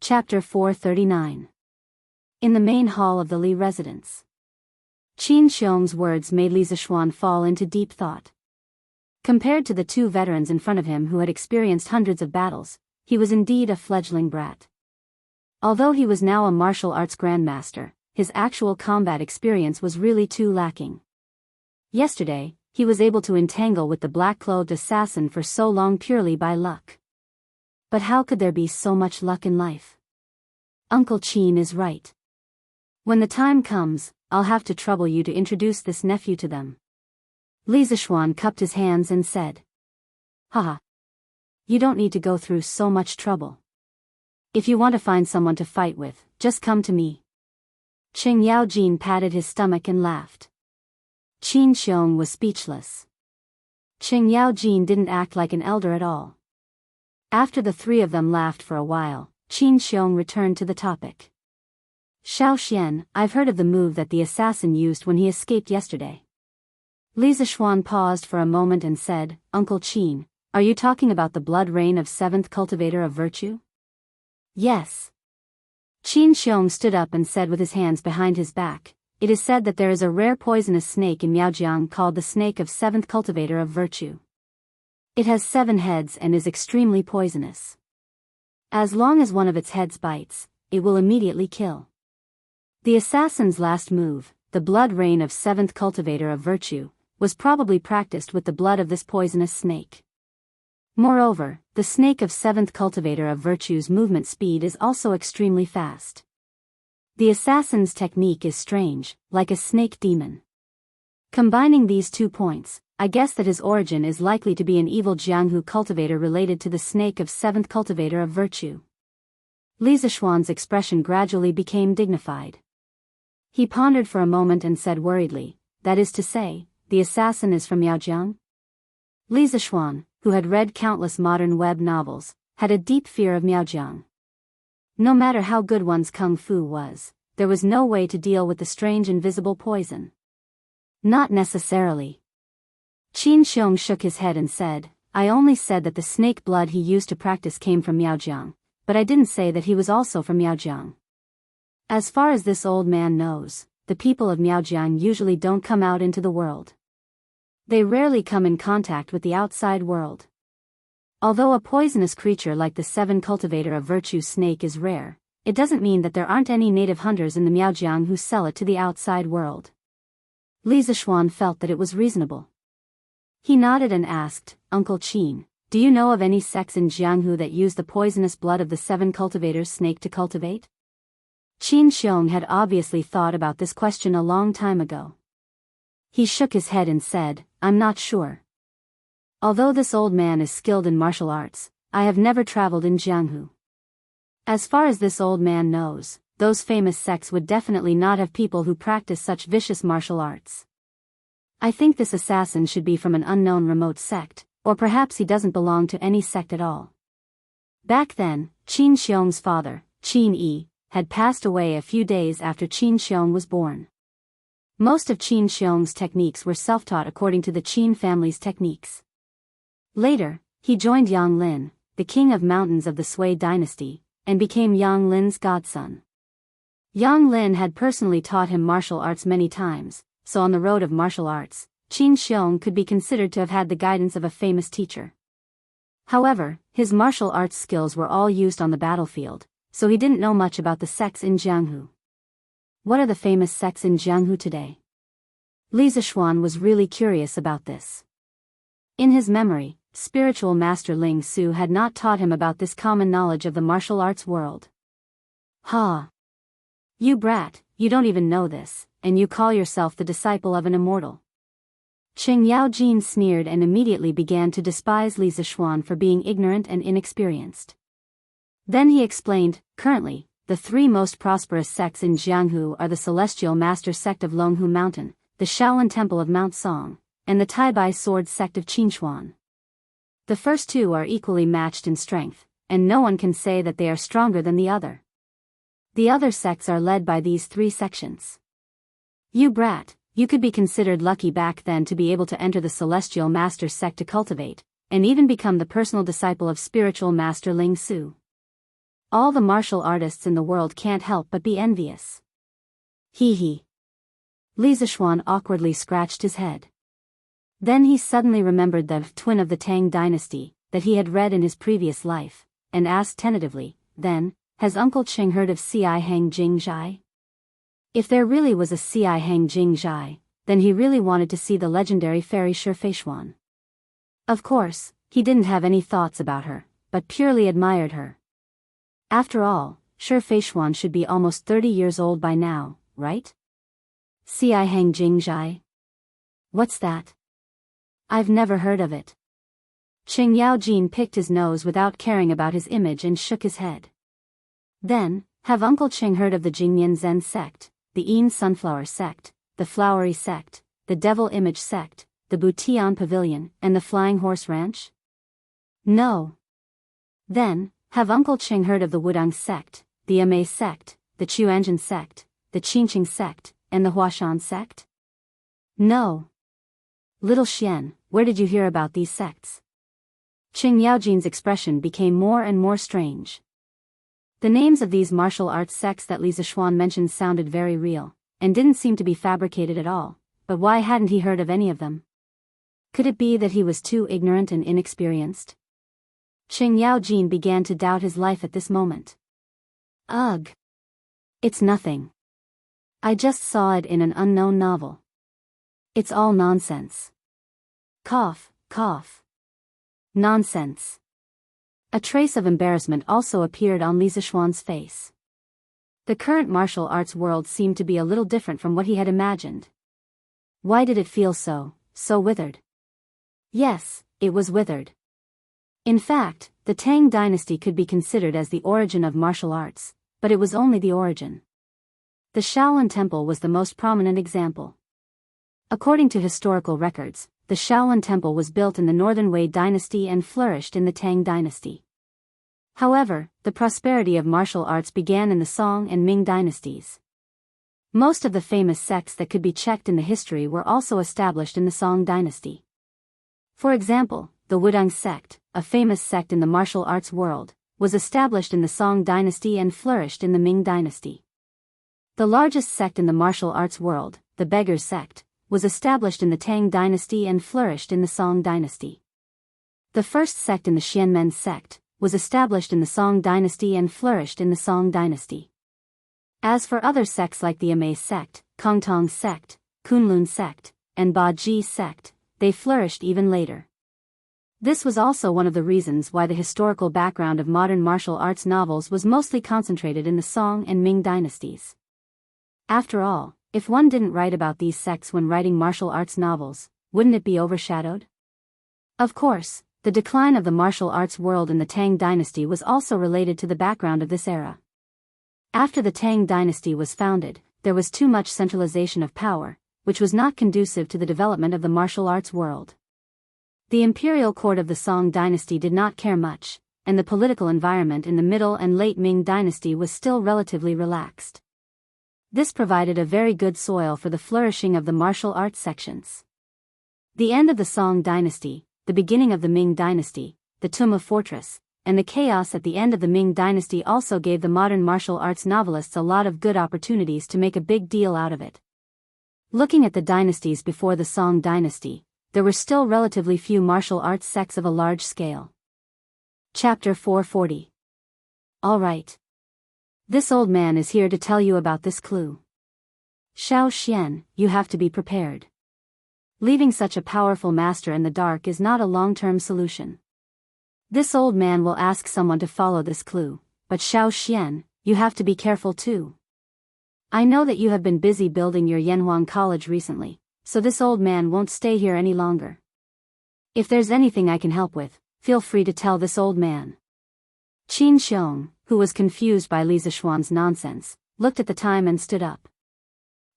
Chapter 439. In the main hall of the Li residence. Qin Xiong's words made Li Zixuan fall into deep thought. Compared to the two veterans in front of him who had experienced hundreds of battles, he was indeed a fledgling brat. Although he was now a martial arts grandmaster, his actual combat experience was really too lacking. Yesterday, he was able to entangle with the black-clothed assassin for so long purely by luck. But how could there be so much luck in life? Uncle Qin is right. When the time comes, I'll have to trouble you to introduce this nephew to them. Li Zixuan cupped his hands and said. Haha. You don't need to go through so much trouble. If you want to find someone to fight with, just come to me. Qing Yaojin patted his stomach and laughed. Qin Xiong was speechless. Qing Yaojin didn't act like an elder at all. After the three of them laughed for a while, Qin Xiong returned to the topic. Xiao Xian, I've heard of the move that the assassin used when he escaped yesterday. Li Zixuan paused for a moment and said, Uncle Qin, are you talking about the blood rain of 7th cultivator of virtue? Yes. Qin Xiong stood up and said with his hands behind his back, it is said that there is a rare poisonous snake in Miaojiang called the snake of 7th cultivator of virtue. It has 7 heads and is extremely poisonous. As long as one of its heads bites, it will immediately kill. The assassin's last move, the blood rain of 7th cultivator of virtue, was probably practiced with the blood of this poisonous snake. Moreover, the snake of 7th cultivator of virtue's movement speed is also extremely fast. The assassin's technique is strange, like a snake demon. Combining these 2 points, I guess that his origin is likely to be an evil Jianghu cultivator related to the snake of 7th cultivator of virtue. Li Zixuan's expression gradually became dignified. He pondered for a moment and said worriedly, that is to say, the assassin is from Miaojiang? Li Zixuan, who had read countless modern web novels, had a deep fear of Miaojiang. No matter how good one's kung fu was, there was no way to deal with the strange invisible poison. Not necessarily. Qin Xiong shook his head and said, I only said that the snake blood he used to practice came from Miaojiang, but I didn't say that he was also from Miaojiang. As far as this old man knows, the people of Miaojiang usually don't come out into the world. They rarely come in contact with the outside world. Although a poisonous creature like the 7 cultivator of virtue snake is rare, it doesn't mean that there aren't any native hunters in the Miaojiang who sell it to the outside world. Li Zixuan felt that it was reasonable. He nodded and asked, Uncle Qin, do you know of any sects in Jianghu that use the poisonous blood of the 7 cultivators snake to cultivate? Qin Xiong had obviously thought about this question a long time ago. He shook his head and said, I'm not sure. Although this old man is skilled in martial arts, I have never traveled in Jianghu. As far as this old man knows, those famous sects would definitely not have people who practice such vicious martial arts. I think this assassin should be from an unknown remote sect, or perhaps he doesn't belong to any sect at all. Back then, Qin Xiong's father, Qin Yi, had passed away a few days after Qin Xiong was born. Most of Qin Xiong's techniques were self-taught according to the Qin family's techniques. Later, he joined Yang Lin, the king of mountains of the Sui dynasty, and became Yang Lin's godson. Yang Lin had personally taught him martial arts many times, so on the road of martial arts, Qin Xiong could be considered to have had the guidance of a famous teacher. However, his martial arts skills were all used on the battlefield, so he didn't know much about the sects in Jianghu. What are the famous sects in Jianghu today? Li Zixuan was really curious about this. In his memory, spiritual master Ling Su had not taught him about this common knowledge of the martial arts world. Ha! You brat, you don't even know this, and you call yourself the disciple of an immortal. Qing Yaojin sneered and immediately began to despise Li Zixuan for being ignorant and inexperienced. Then he explained, currently, the 3 most prosperous sects in Jianghu are the Celestial Master sect of Longhu Mountain, the Shaolin Temple of Mount Song, and the Taibai Sword sect of Qinshuan. The first 2 are equally matched in strength, and no one can say that they are stronger than the other. The other sects are led by these 3 sections. You brat, you could be considered lucky back then to be able to enter the Celestial Master sect to cultivate, and even become the personal disciple of spiritual master Ling Su. All the martial artists in the world can't help but be envious. Hee hee. Li Zishuan awkwardly scratched his head. Then he suddenly remembered the twin of the Tang dynasty that he had read in his previous life, and asked tentatively, then, has Uncle Ching heard of Ci Hang Jing Zhai? If there really was a Ci Hang Jing Zhai, then he really wanted to see the legendary fairy Shi Feishuan. Of course, he didn't have any thoughts about her, but purely admired her. After all, Shi Feishuan should be almost 30 years old by now, right? Ci Hang Jing Zhai? What's that? I've never heard of it. Qing Yaojin picked his nose without caring about his image and shook his head. Then, have Uncle Qing heard of the Jingyan Zen sect, the Yin Sunflower sect, the Flowery sect, the Devil Image sect, the Butian Pavilion, and the Flying Horse Ranch? No. Then, have Uncle Qing heard of the Wudang sect, the Amei sect, the Chuanjin sect, the Qingqing sect, and the Huashan sect? No. Little Xian, where did you hear about these sects? Qing Yaojin's expression became more and more strange. The names of these martial arts sects that Li Zishuan mentioned sounded very real, and didn't seem to be fabricated at all, but why hadn't he heard of any of them? Could it be that he was too ignorant and inexperienced? Qing Yaojin began to doubt his life at this moment. Ugh. It's nothing. I just saw it in an unknown novel. It's all nonsense. Cough, cough. Nonsense. A trace of embarrassment also appeared on Li Zishuan's face. The current martial arts world seemed to be a little different from what he had imagined. Why did it feel so withered? Yes, it was withered. In fact, the Tang dynasty could be considered as the origin of martial arts, but it was only the origin. The Shaolin Temple was the most prominent example. According to historical records, the Shaolin Temple was built in the Northern Wei dynasty and flourished in the Tang dynasty. However, the prosperity of martial arts began in the Song and Ming dynasties. Most of the famous sects that could be checked in the history were also established in the Song dynasty. For example, the Wudang sect, a famous sect in the martial arts world, was established in the Song dynasty and flourished in the Ming dynasty. The largest sect in the martial arts world, the Beggar sect, was established in the Tang dynasty and flourished in the Song dynasty. The first sect in the Xianmen sect was established in the Song dynasty and flourished in the Song dynasty. As for other sects like the Amei sect, Kongtong sect, Kunlun sect, and Ba Ji sect, they flourished even later. This was also one of the reasons why the historical background of modern martial arts novels was mostly concentrated in the Song and Ming dynasties. After all, if one didn't write about these sects when writing martial arts novels, wouldn't it be overshadowed? Of course, the decline of the martial arts world in the Tang dynasty was also related to the background of this era. After the Tang dynasty was founded, there was too much centralization of power, which was not conducive to the development of the martial arts world. The imperial court of the Song dynasty did not care much, and the political environment in the middle and late Ming dynasty was still relatively relaxed. This provided a very good soil for the flourishing of the martial arts sections. The end of the Song dynasty, the beginning of the Ming dynasty, the Tuma fortress, and the chaos at the end of the Ming dynasty also gave the modern martial arts novelists a lot of good opportunities to make a big deal out of it. Looking at the dynasties before the Song dynasty, there were still relatively few martial arts sects of a large scale. Chapter 440. All right. This old man is here to tell you about this clue. Xiao Xian, you have to be prepared. Leaving such a powerful master in the dark is not a long-term solution. This old man will ask someone to follow this clue, but Xiao Xian, you have to be careful too. I know that you have been busy building your Yanhuang College recently, so this old man won't stay here any longer. If there's anything I can help with, feel free to tell this old man. Qin Xiong, who was confused by Li Zishuan's nonsense, looked at the time and stood up.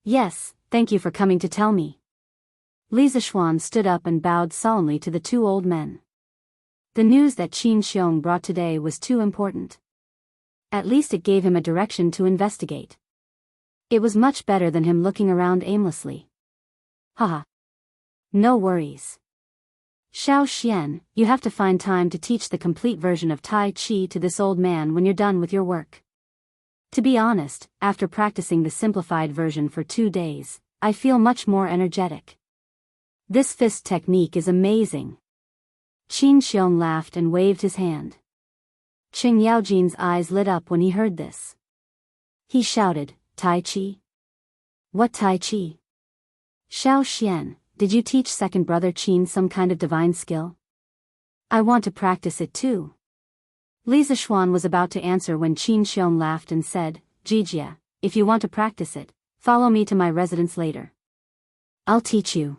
Yes, thank you for coming to tell me. Li Zishuan stood up and bowed solemnly to the two old men. The news that Qin Xiong brought today was too important. At least it gave him a direction to investigate. It was much better than him looking around aimlessly. Haha. No worries. Xiao Xian, you have to find time to teach the complete version of Tai Chi to this old man when you're done with your work. To be honest, after practicing the simplified version for 2 days, I feel much more energetic. This fist technique is amazing. Qin Xiong laughed and waved his hand. Qing Yaojin's eyes lit up when he heard this. He shouted, Tai Chi? What Tai Chi? Xiao Xian, did you teach second brother Qin some kind of divine skill? I want to practice it too. Li Zishuan was about to answer when Qin Xiong laughed and said, Jijia, if you want to practice it, follow me to my residence later. I'll teach you.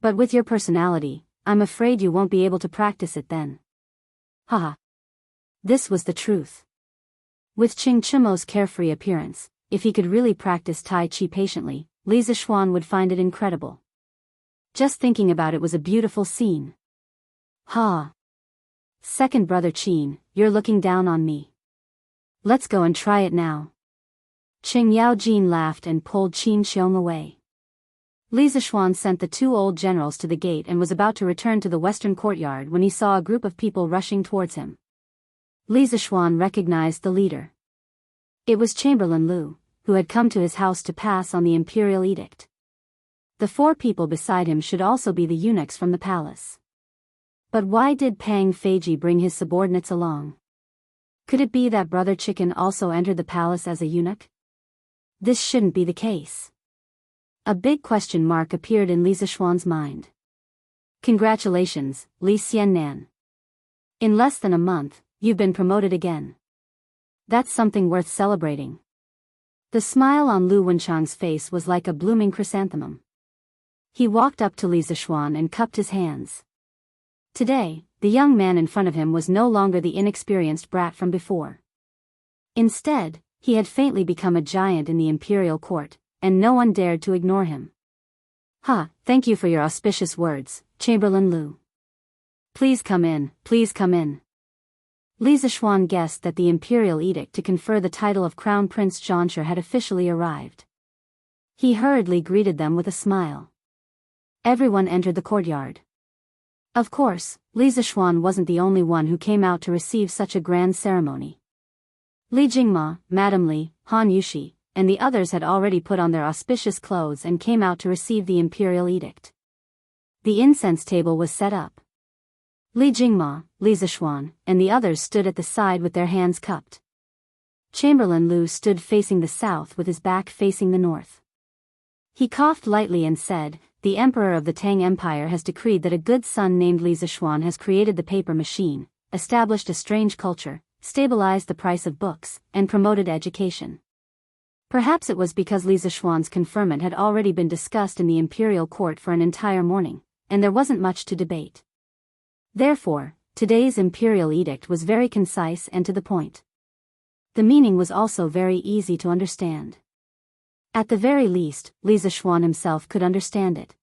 But with your personality, I'm afraid you won't be able to practice it then. Haha. This was the truth. With Qing Chimo's carefree appearance, if he could really practice Tai Chi patiently, Li Zishuan would find it incredible. Just thinking about it was a beautiful scene. Ha! Second brother Qin, you're looking down on me. Let's go and try it now. Qing Yaojin laughed and pulled Qin Xiong away. Li Zishuan sent the 2 old generals to the gate and was about to return to the western courtyard when he saw a group of people rushing towards him. Li Zishuan recognized the leader. It was Chamberlain Lu, who had come to his house to pass on the imperial edict. The 4 people beside him should also be the eunuchs from the palace. But why did Pang Feiji bring his subordinates along? Could it be that Brother Chicken also entered the palace as a eunuch? This shouldn't be the case. A big question mark appeared in Li Zishuan's mind. Congratulations, Li Xiannan. In less than a month, you've been promoted again. That's something worth celebrating. The smile on Lu Wenchang's face was like a blooming chrysanthemum. He walked up to Li Zishuan and cupped his hands. Today, the young man in front of him was no longer the inexperienced brat from before. Instead, he had faintly become a giant in the imperial court, and no one dared to ignore him. Thank you for your auspicious words, Chamberlain Lu. Please come in, please come in. Li Zishuan guessed that the imperial edict to confer the title of Crown Prince Zhonshi had officially arrived. He hurriedly greeted them with a smile. Everyone entered the courtyard. Of course, Li Zishuan wasn't the only one who came out to receive such a grand ceremony. Li Jingma, Madame Li, Han Yushi, and the others had already put on their auspicious clothes and came out to receive the imperial edict. The incense table was set up. Li Jingma, Li Zishuan, and the others stood at the side with their hands cupped. Chamberlain Lu stood facing the south with his back facing the north. He coughed lightly and said, The Emperor of the Tang Empire has decreed that a good son named Li Zishuan has created the paper machine, established a strange culture, stabilized the price of books, and promoted education. Perhaps it was because Li Zishuan's conferment had already been discussed in the imperial court for an entire morning, and there wasn't much to debate. Therefore, today's imperial edict was very concise and to the point. The meaning was also very easy to understand. At the very least, Li Zishuan himself could understand it.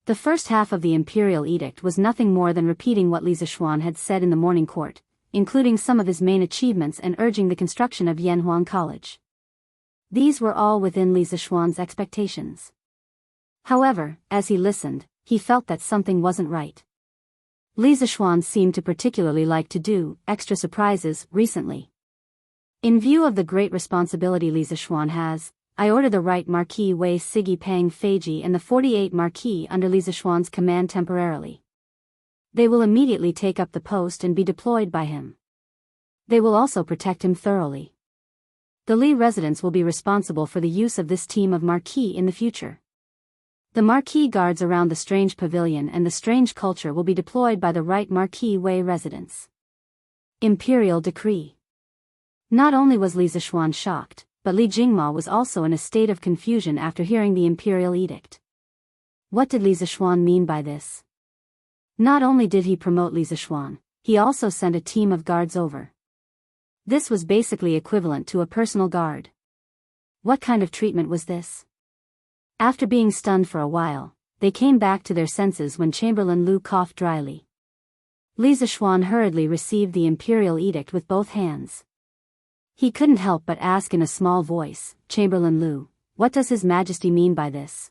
The first half of the imperial edict was nothing more than repeating what Li Zishuan had said in the morning court, including some of his main achievements and urging the construction of Yanhuang College. These were all within Li Zishuan's expectations. However, as he listened, he felt that something wasn't right. Li Zishuan seemed to particularly like to do extra surprises recently. In view of the great responsibility Li Zishuan has, I order the right Marquis Wei Sigi Pang Feiji and the 48 Marquis under Li Zishuan's command temporarily. They will immediately take up the post and be deployed by him. They will also protect him thoroughly. The Li residents will be responsible for the use of this team of Marquis in the future. The Marquis guards around the strange pavilion and the strange culture will be deployed by the right Marquis Wei residents. Imperial Decree. Not only was Li Zishuan shocked, but Li Jingma was also in a state of confusion after hearing the imperial edict. What did Li Zishuan mean by this? Not only did he promote Li Zishuan, he also sent a team of guards over. This was basically equivalent to a personal guard. What kind of treatment was this? After being stunned for a while, they came back to their senses when Chamberlain Lu coughed dryly. Li Zishuan hurriedly received the imperial edict with both hands. He couldn't help but ask in a small voice, Chamberlain Lu, what does His Majesty mean by this?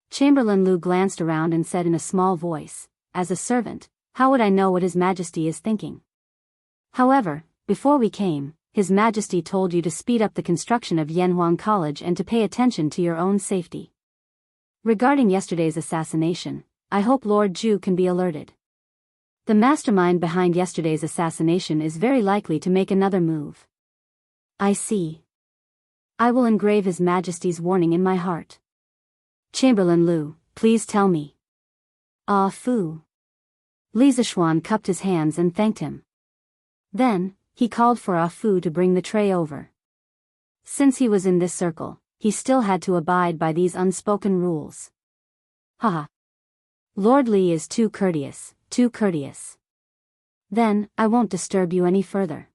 Chamberlain Lu glanced around and said in a small voice, as a servant, how would I know what His Majesty is thinking? However, before we came, His Majesty told you to speed up the construction of Yanhuang College and to pay attention to your own safety. Regarding yesterday's assassination, I hope Lord Zhu can be alerted. The mastermind behind yesterday's assassination is very likely to make another move. I see. I will engrave His Majesty's warning in my heart. Chamberlain Lu, please tell me. Ah Fu. Li Zishuan cupped his hands and thanked him. Then, he called for Ah Fu to bring the tray over. Since he was in this circle, he still had to abide by these unspoken rules. Haha. Lord Li is too courteous, too courteous. Then, I won't disturb you any further.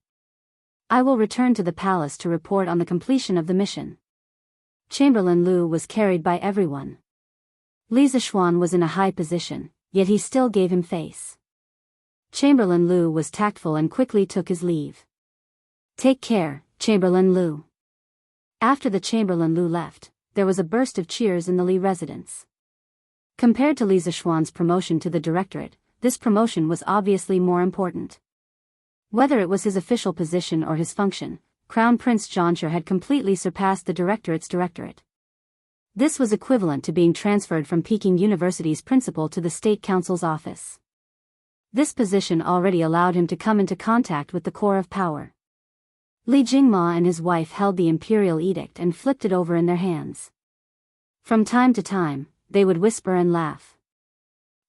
I will return to the palace to report on the completion of the mission. Chamberlain Lu was carried by everyone. Li Zishuan was in a high position, yet he still gave him face. Chamberlain Lu was tactful and quickly took his leave. Take care, Chamberlain Lu. After the Chamberlain Lu left, there was a burst of cheers in the Li residence. Compared to Li Zishuan's promotion to the directorate, this promotion was obviously more important. Whether it was his official position or his function, Crown Prince Zhanshe had completely surpassed the directorate's directorate. This was equivalent to being transferred from Peking University's principal to the State Council's office. This position already allowed him to come into contact with the core of power. Li Jingma and his wife held the imperial edict and flipped it over in their hands. From time to time, they would whisper and laugh.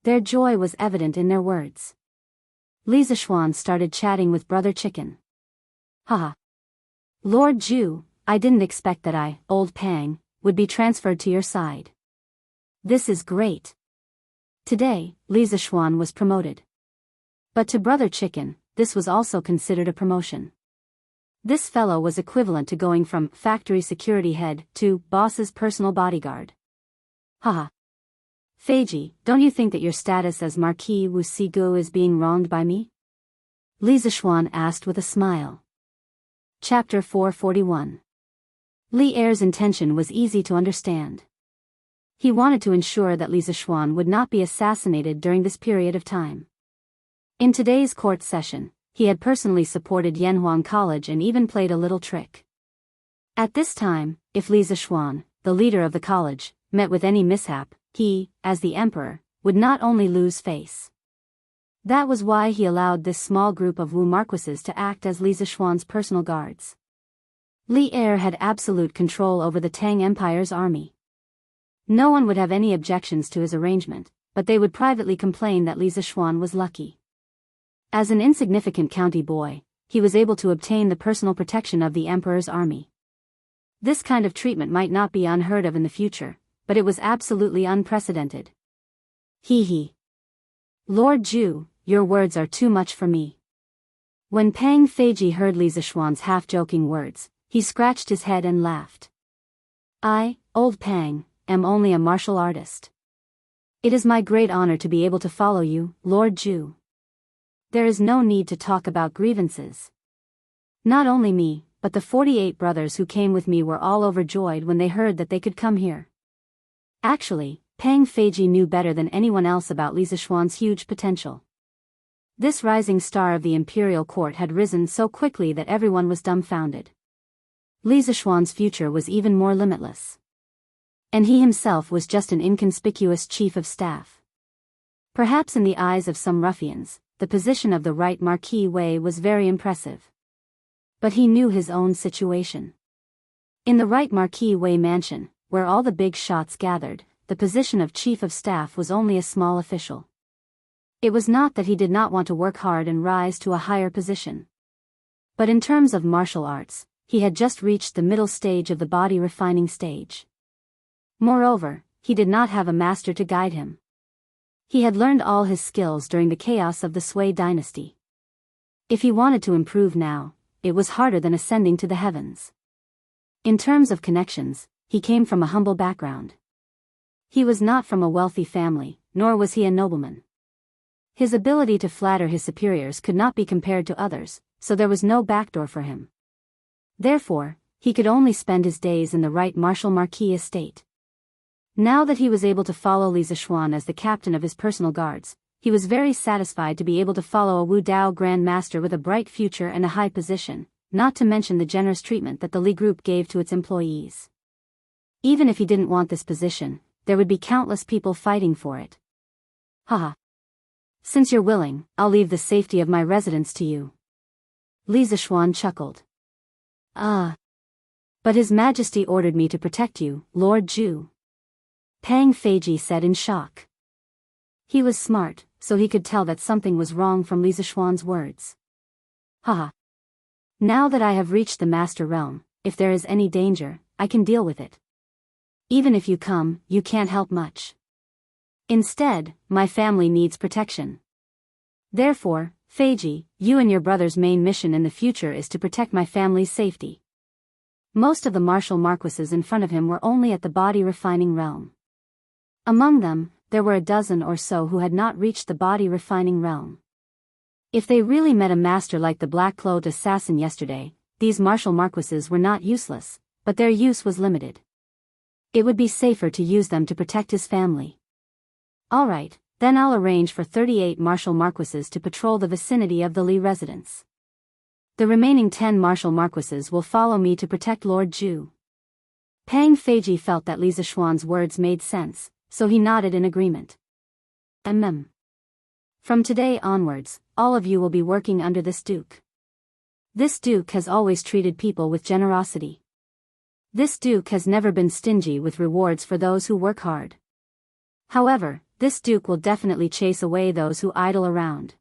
Their joy was evident in their words. Li Zishuan started chatting with Brother Chicken. Haha. Lord Zhu, I didn't expect that I, Old Pang, would be transferred to your side. This is great. Today, Li Zishuan was promoted. But to Brother Chicken, this was also considered a promotion. This fellow was equivalent to going from factory security head to boss's personal bodyguard. Haha. Feiji, don't you think that your status as Marquis Wu Sigu is being wronged by me? Li Zishuan asked with a smile. Chapter 441. Li Er's intention was easy to understand. He wanted to ensure that Li Zishuan would not be assassinated during this period of time. In today's court session, he had personally supported Yanhuang College and even played a little trick. At this time, if Li Zishuan, the leader of the college, met with any mishap, he, as the emperor, would not only lose face. That was why he allowed this small group of Wu marquises to act as Li Zishuan's personal guards. Li Er had absolute control over the Tang Empire's army. No one would have any objections to his arrangement, but they would privately complain that Li Zishuan was lucky. As an insignificant county boy, he was able to obtain the personal protection of the emperor's army. This kind of treatment might not be unheard of in the future, but it was absolutely unprecedented. Hee hee. Lord Zhu, your words are too much for me. When Pang Feiji heard Li Zishuan's half-joking words, he scratched his head and laughed. I, Old Pang, am only a martial artist. It is my great honor to be able to follow you, Lord Zhu. There is no need to talk about grievances. Not only me, but the 48 brothers who came with me were all overjoyed when they heard that they could come here. Actually, Pang Feiji knew better than anyone else about Li Zishuan's huge potential. This rising star of the imperial court had risen so quickly that everyone was dumbfounded. Li Zishuan's future was even more limitless. And he himself was just an inconspicuous chief of staff. Perhaps in the eyes of some ruffians, the position of the right Marquis Wei was very impressive. But he knew his own situation. In the right Marquis Wei mansion, where all the big shots gathered, the position of chief of staff was only a small official. It was not that he did not want to work hard and rise to a higher position. But in terms of martial arts, he had just reached the middle stage of the body refining stage. Moreover, he did not have a master to guide him. He had learned all his skills during the chaos of the Sui dynasty. If he wanted to improve now, it was harder than ascending to the heavens. In terms of connections, he came from a humble background. He was not from a wealthy family, nor was he a nobleman. His ability to flatter his superiors could not be compared to others, so there was no backdoor for him. Therefore, he could only spend his days in the right martial marquis estate. Now that he was able to follow Li Zishuan as the captain of his personal guards, he was very satisfied to be able to follow a Wu Dao Grand Master with a bright future and a high position, not to mention the generous treatment that the Li Group gave to its employees. Even if he didn't want this position, there would be countless people fighting for it. Haha. Since you're willing, I'll leave the safety of my residence to you. Li Zishuan chuckled. But His Majesty ordered me to protect you, Lord Zhu. Pang Feiji said in shock. He was smart, so he could tell that something was wrong from Li Zishuan's words. Haha. Now that I have reached the Master Realm, if there is any danger, I can deal with it. Even if you come, you can't help much. Instead, my family needs protection. Therefore, Feiji, you and your brother's main mission in the future is to protect my family's safety. Most of the martial marquises in front of him were only at the body refining realm. Among them, there were a dozen or so who had not reached the body refining realm. If they really met a master like the black-clothed assassin yesterday, these martial marquises were not useless, but their use was limited. It would be safer to use them to protect his family. Alright, then I'll arrange for 38 martial marquises to patrol the vicinity of the Li residence. The remaining 10 martial marquises will follow me to protect Lord Zhu. Pang Feiji felt that Li Zishuan's words made sense, so he nodded in agreement. From today onwards, all of you will be working under this duke. This duke has always treated people with generosity. This duke has never been stingy with rewards for those who work hard. However, this duke will definitely chase away those who idle around.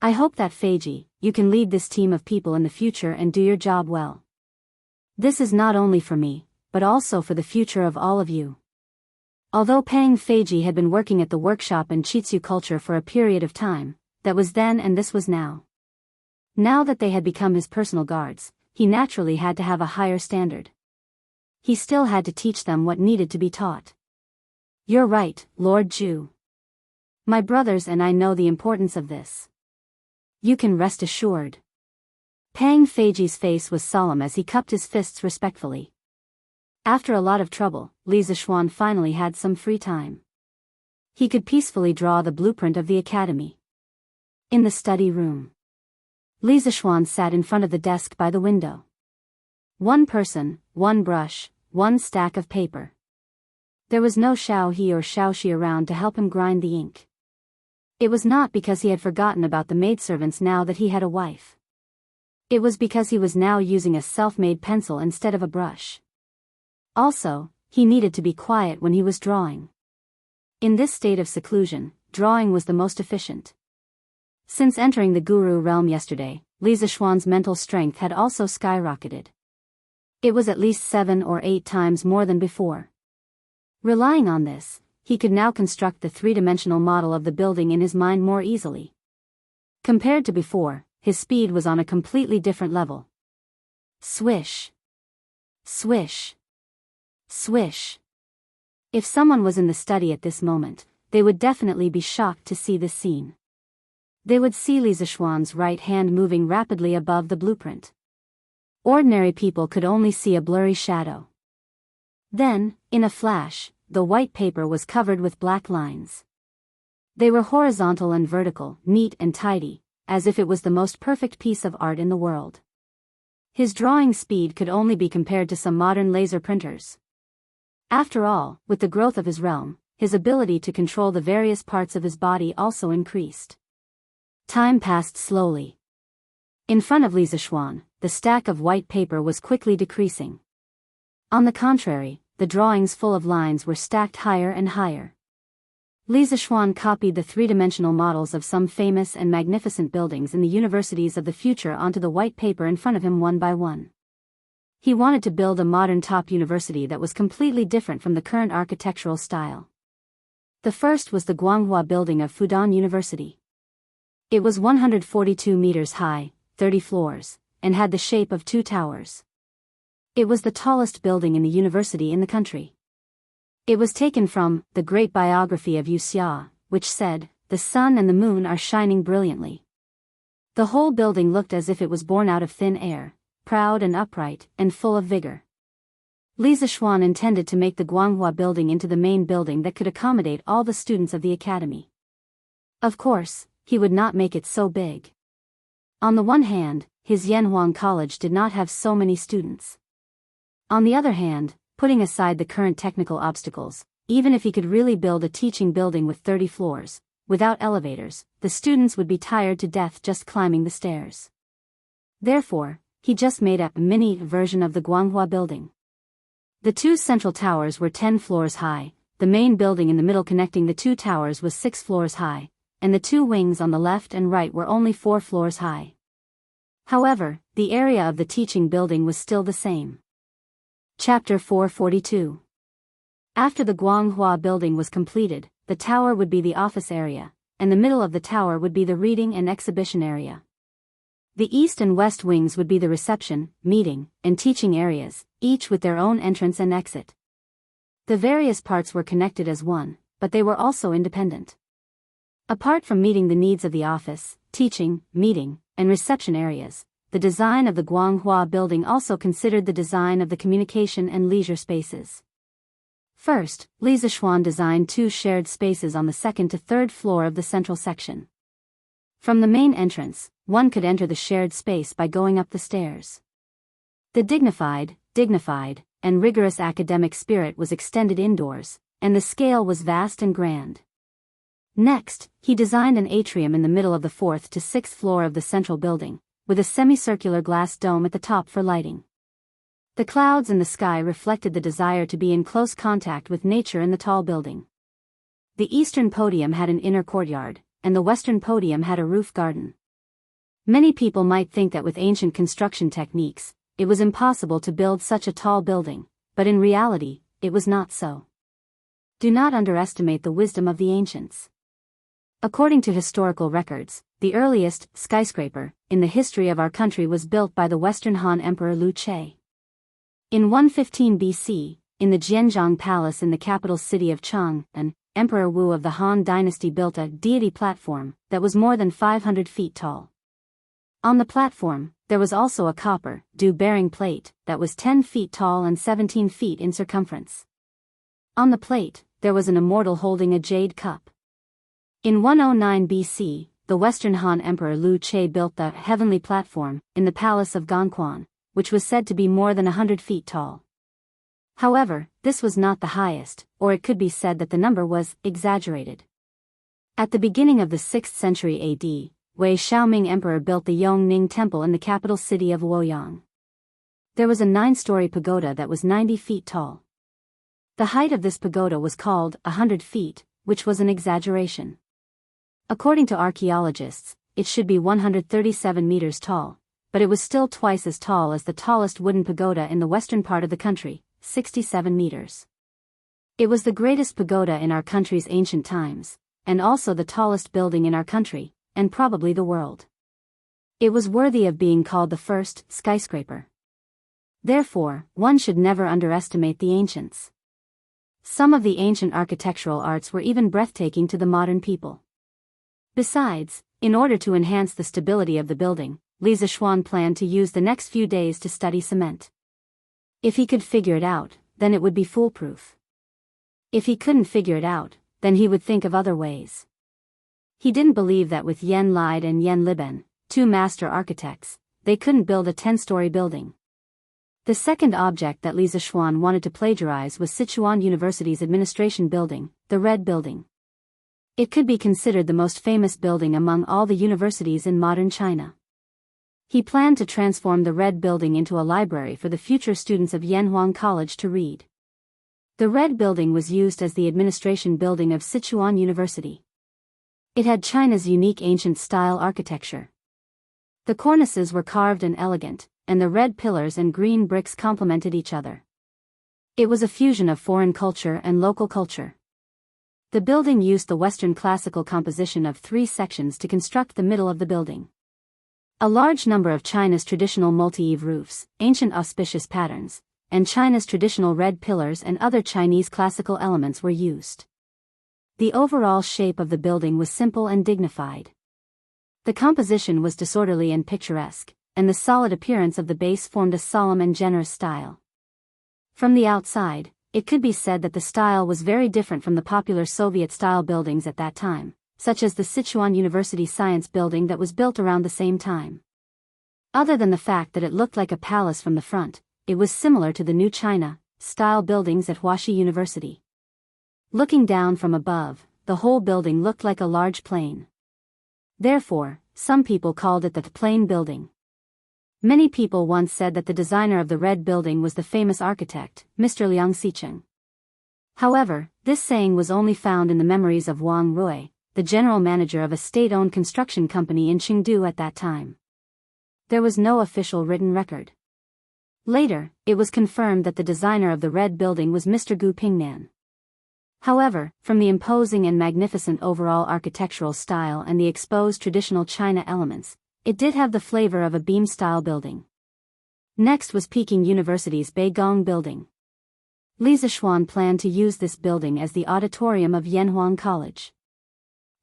I hope that Feiji, you can lead this team of people in the future and do your job well. This is not only for me, but also for the future of all of you. Although Pang Feiji had been working at the workshop in Chitsu culture for a period of time, that was then and this was now. Now that they had become his personal guards, he naturally had to have a higher standard. He still had to teach them what needed to be taught. You're right, Lord Zhu. My brothers and I know the importance of this. You can rest assured. Pang Feiji's face was solemn as he cupped his fists respectfully. After a lot of trouble, Li Zishuan finally had some free time. He could peacefully draw the blueprint of the academy. In the study room, Li Zishuan sat in front of the desk by the window. One person, one brush, one stack of paper. There was no Xiao He or Xiao Shi around to help him grind the ink. It was not because he had forgotten about the maidservants now that he had a wife. It was because he was now using a self-made pencil instead of a brush. Also, he needed to be quiet when he was drawing. In this state of seclusion, drawing was the most efficient. Since entering the Guru realm yesterday, Li Zishuan's mental strength had also skyrocketed. It was at least 7 or 8 times more than before. Relying on this, he could now construct the three-dimensional model of the building in his mind more easily. Compared to before, his speed was on a completely different level. Swish. Swish. Swish. If someone was in the study at this moment, they would definitely be shocked to see this scene. They would see Li Zishuan's right hand moving rapidly above the blueprint. Ordinary people could only see a blurry shadow. Then, in a flash, the white paper was covered with black lines. They were horizontal and vertical, neat and tidy, as if it was the most perfect piece of art in the world. His drawing speed could only be compared to some modern laser printers. After all, with the growth of his realm, his ability to control the various parts of his body also increased. Time passed slowly. In front of Li Zishuan, the stack of white paper was quickly decreasing. On the contrary, the drawings full of lines were stacked higher and higher. Li Zishuan copied the three-dimensional models of some famous and magnificent buildings in the universities of the future onto the white paper in front of him one by one. He wanted to build a modern top university that was completely different from the current architectural style. The first was the Guanghua building of Fudan University. It was 142 meters high, 30 floors, and had the shape of 2 towers. It was the tallest building in the university in the country. It was taken from the great biography of Yu Xia, which said, "The sun and the moon are shining brilliantly." The whole building looked as if it was born out of thin air, proud and upright, and full of vigor. Li Zishuan intended to make the Guanghua building into the main building that could accommodate all the students of the academy. Of course, he would not make it so big. On the one hand, his Yanhuang College did not have so many students. On the other hand, putting aside the current technical obstacles, even if he could really build a teaching building with 30 floors, without elevators, the students would be tired to death just climbing the stairs. Therefore, he just made a mini version of the Guanghua building. The two central towers were 10 floors high, the main building in the middle connecting the two towers was 6 floors high, and the two wings on the left and right were only 4 floors high. However, the area of the teaching building was still the same. Chapter 442. After the Guanghua building was completed, the tower would be the office area, and the middle of the tower would be the reading and exhibition area. The east and west wings would be the reception, meeting, and teaching areas, each with their own entrance and exit. The various parts were connected as one, but they were also independent. Apart from meeting the needs of the office, teaching, meeting, and reception areas, the design of the Guanghua building also considered the design of the communication and leisure spaces. First, Li Zishuan designed 2 shared spaces on the second to third floor of the central section. From the main entrance, one could enter the shared space by going up the stairs. The dignified, and rigorous academic spirit was extended indoors, and the scale was vast and grand. Next, he designed an atrium in the middle of the 4th to 6th floor of the central building, with a semicircular glass dome at the top for lighting. The clouds in the sky reflected the desire to be in close contact with nature in the tall building. The eastern podium had an inner courtyard, and the western podium had a roof garden. Many people might think that with ancient construction techniques, it was impossible to build such a tall building, but in reality, it was not so. Do not underestimate the wisdom of the ancients. According to historical records, the earliest skyscraper in the history of our country was built by the Western Han Emperor Lu Che. In 115 BC, in the Jianzhong Palace in the capital city of Chang'an, Emperor Wu of the Han dynasty built a deity platform that was more than 500 feet tall. On the platform, there was also a copper dew-bearing plate that was 10 feet tall and 17 feet in circumference. On the plate, there was an immortal holding a jade cup. In 109 BC, the Western Han Emperor Lu Che built the heavenly platform in the palace of Gongquan, which was said to be more than 100 feet tall. However, this was not the highest, or it could be said that the number was exaggerated. At the beginning of the 6th century AD, Wei Xiaoming Emperor built the Yongning Temple in the capital city of Luoyang. There was a 9-story pagoda that was 90 feet tall. The height of this pagoda was called 100 feet, which was an exaggeration. According to archaeologists, it should be 137 meters tall, but it was still twice as tall as the tallest wooden pagoda in the western part of the country, 67 meters. It was the greatest pagoda in our country's ancient times, and also the tallest building in our country, and probably the world. It was worthy of being called the first skyscraper. Therefore, one should never underestimate the ancients. Some of the ancient architectural arts were even breathtaking to the modern people. Besides, in order to enhance the stability of the building, Li Zishuan planned to use the next few days to study cement. If he could figure it out, then it would be foolproof. If he couldn't figure it out, then he would think of other ways. He didn't believe that with Yan Lide and Yan Liben, 2 master architects, they couldn't build a 10-story building. The second object that Li Zishuan wanted to plagiarize was Sichuan University's administration building, the Red Building. It could be considered the most famous building among all the universities in modern China. He planned to transform the Red Building into a library for the future students of Yanhuang College to read. The Red Building was used as the administration building of Sichuan University. It had China's unique ancient style architecture. The cornices were carved and elegant, and the red pillars and green bricks complemented each other. It was a fusion of foreign culture and local culture. The building used the Western classical composition of 3 sections to construct the middle of the building. A large number of China's traditional multi-eave roofs, ancient auspicious patterns, and China's traditional red pillars and other Chinese classical elements were used. The overall shape of the building was simple and dignified. The composition was disorderly and picturesque, and the solid appearance of the base formed a solemn and generous style. From the outside, it could be said that the style was very different from the popular Soviet-style buildings at that time, such as the Sichuan University Science Building that was built around the same time. Other than the fact that it looked like a palace from the front, it was similar to the new China-style buildings at Huaxi University. Looking down from above, the whole building looked like a large plane. Therefore, some people called it the plane building. Many people once said that the designer of the red building was the famous architect, Mr. Liang Xicheng. However, this saying was only found in the memories of Wang Rui, the general manager of a state-owned construction company in Chengdu at that time. There was no official written record. Later, it was confirmed that the designer of the red building was Mr. Gu Pingnan. However, from the imposing and magnificent overall architectural style and the exposed traditional China elements, it did have the flavor of a beam-style building. Next was Peking University's Beigong building. Li Zishuan planned to use this building as the auditorium of Yanhuang College.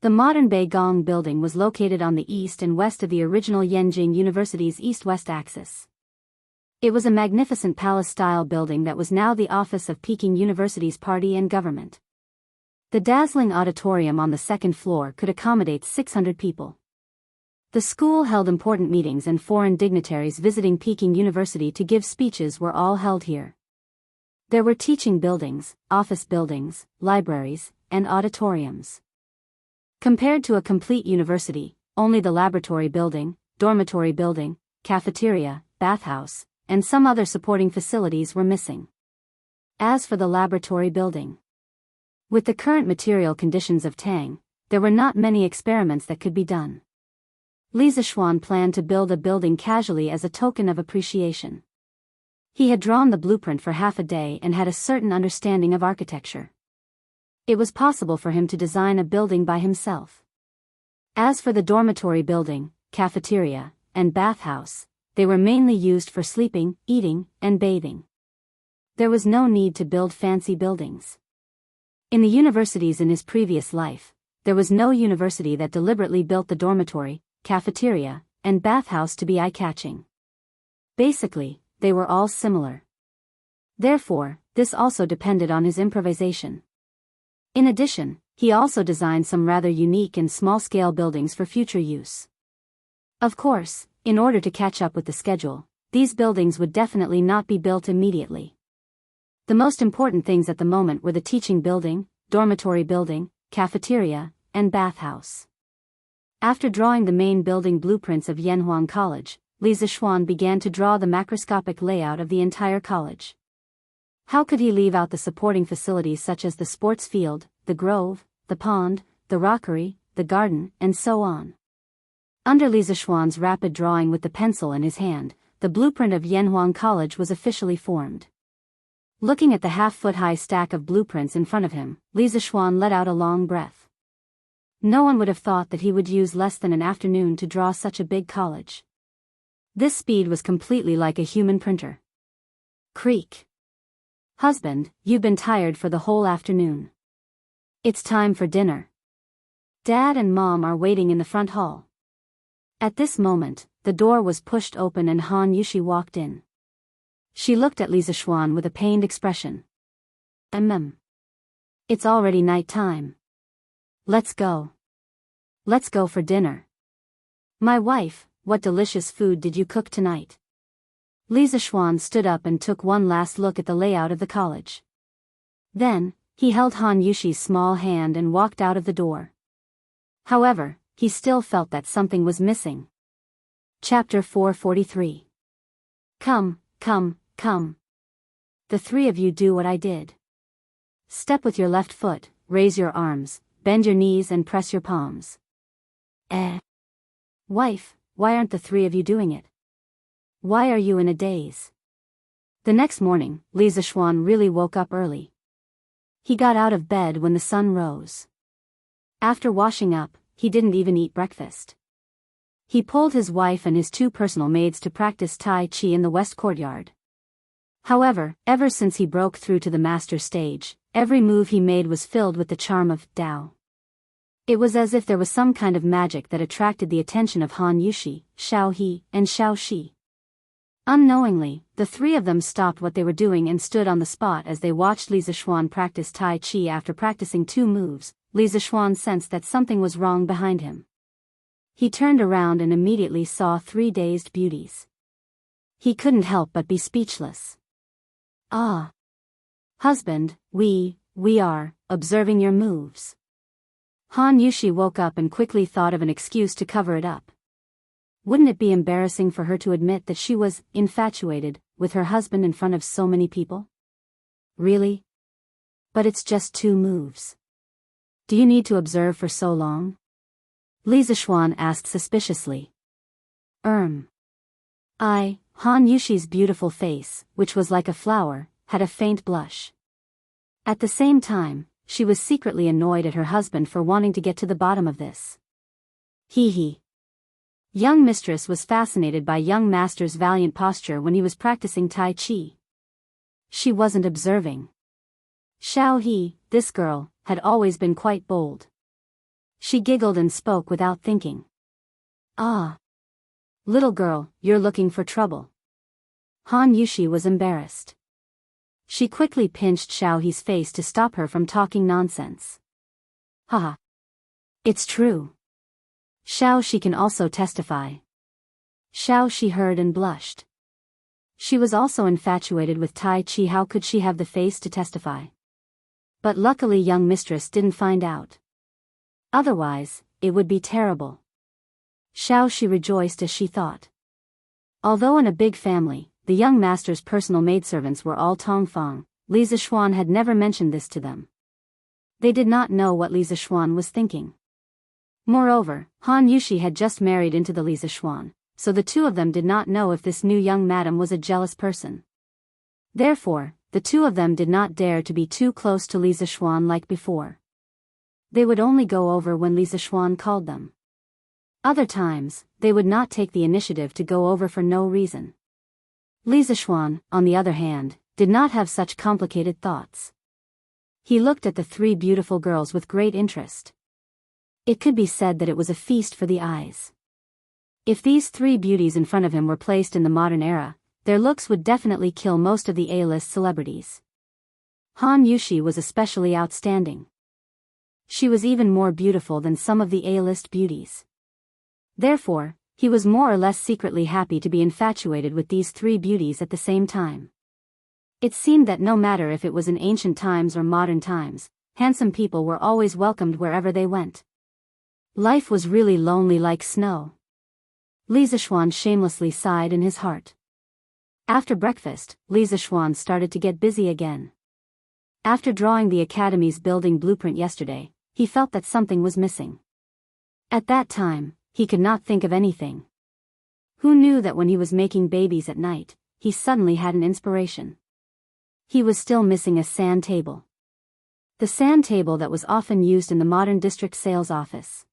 The modern Beigong building was located on the east and west of the original Yenjing University's east-west axis. It was a magnificent palace-style building that was now the office of Peking University's party and government. The dazzling auditorium on the second floor could accommodate 600 people. The school held important meetings and foreign dignitaries visiting Peking University to give speeches were all held here. There were teaching buildings, office buildings, libraries, and auditoriums. Compared to a complete university, only the laboratory building, dormitory building, cafeteria, bathhouse, and some other supporting facilities were missing. As for the laboratory building, with the current material conditions of Tang, there were not many experiments that could be done. Li Zishuan planned to build a building casually as a token of appreciation. He had drawn the blueprint for half a day and had a certain understanding of architecture. It was possible for him to design a building by himself. As for the dormitory building, cafeteria, and bathhouse, they were mainly used for sleeping, eating, and bathing. There was no need to build fancy buildings. In the universities in his previous life, there was no university that deliberately built the dormitory, cafeteria, and bathhouse to be eye-catching. Basically, they were all similar. Therefore, this also depended on his improvisation. In addition, he also designed some rather unique and small-scale buildings for future use. Of course, in order to catch up with the schedule, these buildings would definitely not be built immediately. The most important things at the moment were the teaching building, dormitory building, cafeteria, and bathhouse. After drawing the main building blueprints of Yanhuang College, Li Zishuan began to draw the macroscopic layout of the entire college. How could he leave out the supporting facilities such as the sports field, the grove, the pond, the rockery, the garden, and so on? Under Li Zishuan's rapid drawing with the pencil in his hand, the blueprint of Yanhuang College was officially formed. Looking at the half-foot-high stack of blueprints in front of him, Li Zishuan let out a long breath. No one would have thought that he would use less than an afternoon to draw such a big college. This speed was completely like a human printer. Creak. Husband, you've been tired for the whole afternoon. It's time for dinner. Dad and Mom are waiting in the front hall. At this moment, the door was pushed open and Han Yushi walked in. She looked at Li Zishuan with a pained expression. It's already night time. Let's go. Let's go for dinner. My wife, what delicious food did you cook tonight? Li Zishuan stood up and took one last look at the layout of the college. Then, he held Han Yushi's small hand and walked out of the door. However, he still felt that something was missing. Chapter 443. Come, come, come. The three of you do what I did. Step with your left foot, raise your arms, bend your knees and press your palms. Wife, why aren't the three of you doing it? Why are you in a daze? The next morning, Li Zishuan really woke up early. He got out of bed when the sun rose. After washing up, he didn't even eat breakfast. He pulled his wife and his two personal maids to practice Tai Chi in the west courtyard. However, ever since he broke through to the master stage, every move he made was filled with the charm of Tao. It was as if there was some kind of magic that attracted the attention of Han Yushi, Xiao He, and Xiao Shi. Unknowingly, the three of them stopped what they were doing and stood on the spot as they watched Li Zishuan practice Tai Chi. After practicing 2 moves, Li Zishuan sensed that something was wrong behind him. He turned around and immediately saw three dazed beauties. He couldn't help but be speechless. Ah! Husband, we are observing your moves. Han Yushi woke up and quickly thought of an excuse to cover it up. Wouldn't it be embarrassing for her to admit that she was infatuated with her husband in front of so many people? Really? But it's just 2 moves. Do you need to observe for so long? Li Zishuan asked suspiciously. Han Yushi's beautiful face, which was like a flower, had a faint blush. At the same time, she was secretly annoyed at her husband for wanting to get to the bottom of this. Hee. Young mistress was fascinated by young master's valiant posture when he was practicing Tai Chi. She wasn't observing. Xiao He, this girl, had always been quite bold. She giggled and spoke without thinking. Ah. Little girl, you're looking for trouble. Han Yushi was embarrassed. She quickly pinched Xiao He's face to stop her from talking nonsense. Haha. It's true. Xiao Shi can also testify. Xiao Shi heard and blushed. She was also infatuated with Tai Chi. How could she have the face to testify? But luckily young mistress didn't find out. Otherwise, it would be terrible. Xiao Shi rejoiced as she thought. Although in a big family, the young master's personal maidservants were all Tongfang, Li Zishuan had never mentioned this to them. They did not know what Li Zishuan was thinking. Moreover, Han Yushi had just married into the Li Zishuan, so the two of them did not know if this new young madam was a jealous person. Therefore, the two of them did not dare to be too close to Li Zishuan like before. They would only go over when Li Zishuan called them. Other times, they would not take the initiative to go over for no reason. Li Zishuan, on the other hand, did not have such complicated thoughts. He looked at the 3 beautiful girls with great interest. It could be said that it was a feast for the eyes. If these 3 beauties in front of him were placed in the modern era, their looks would definitely kill most of the A-list celebrities. Han Yushi was especially outstanding. She was even more beautiful than some of the A-list beauties. Therefore, he was more or less secretly happy to be infatuated with these 3 beauties at the same time. It seemed that no matter if it was in ancient times or modern times, handsome people were always welcomed wherever they went. Life was really lonely like snow. Li Zishuan shamelessly sighed in his heart. After breakfast, Li Zishuan started to get busy again. After drawing the academy's building blueprint yesterday, he felt that something was missing. At that time, he could not think of anything. Who knew that when he was making babies at night, he suddenly had an inspiration. He was still missing a sand table. The sand table that was often used in the modern district sales office.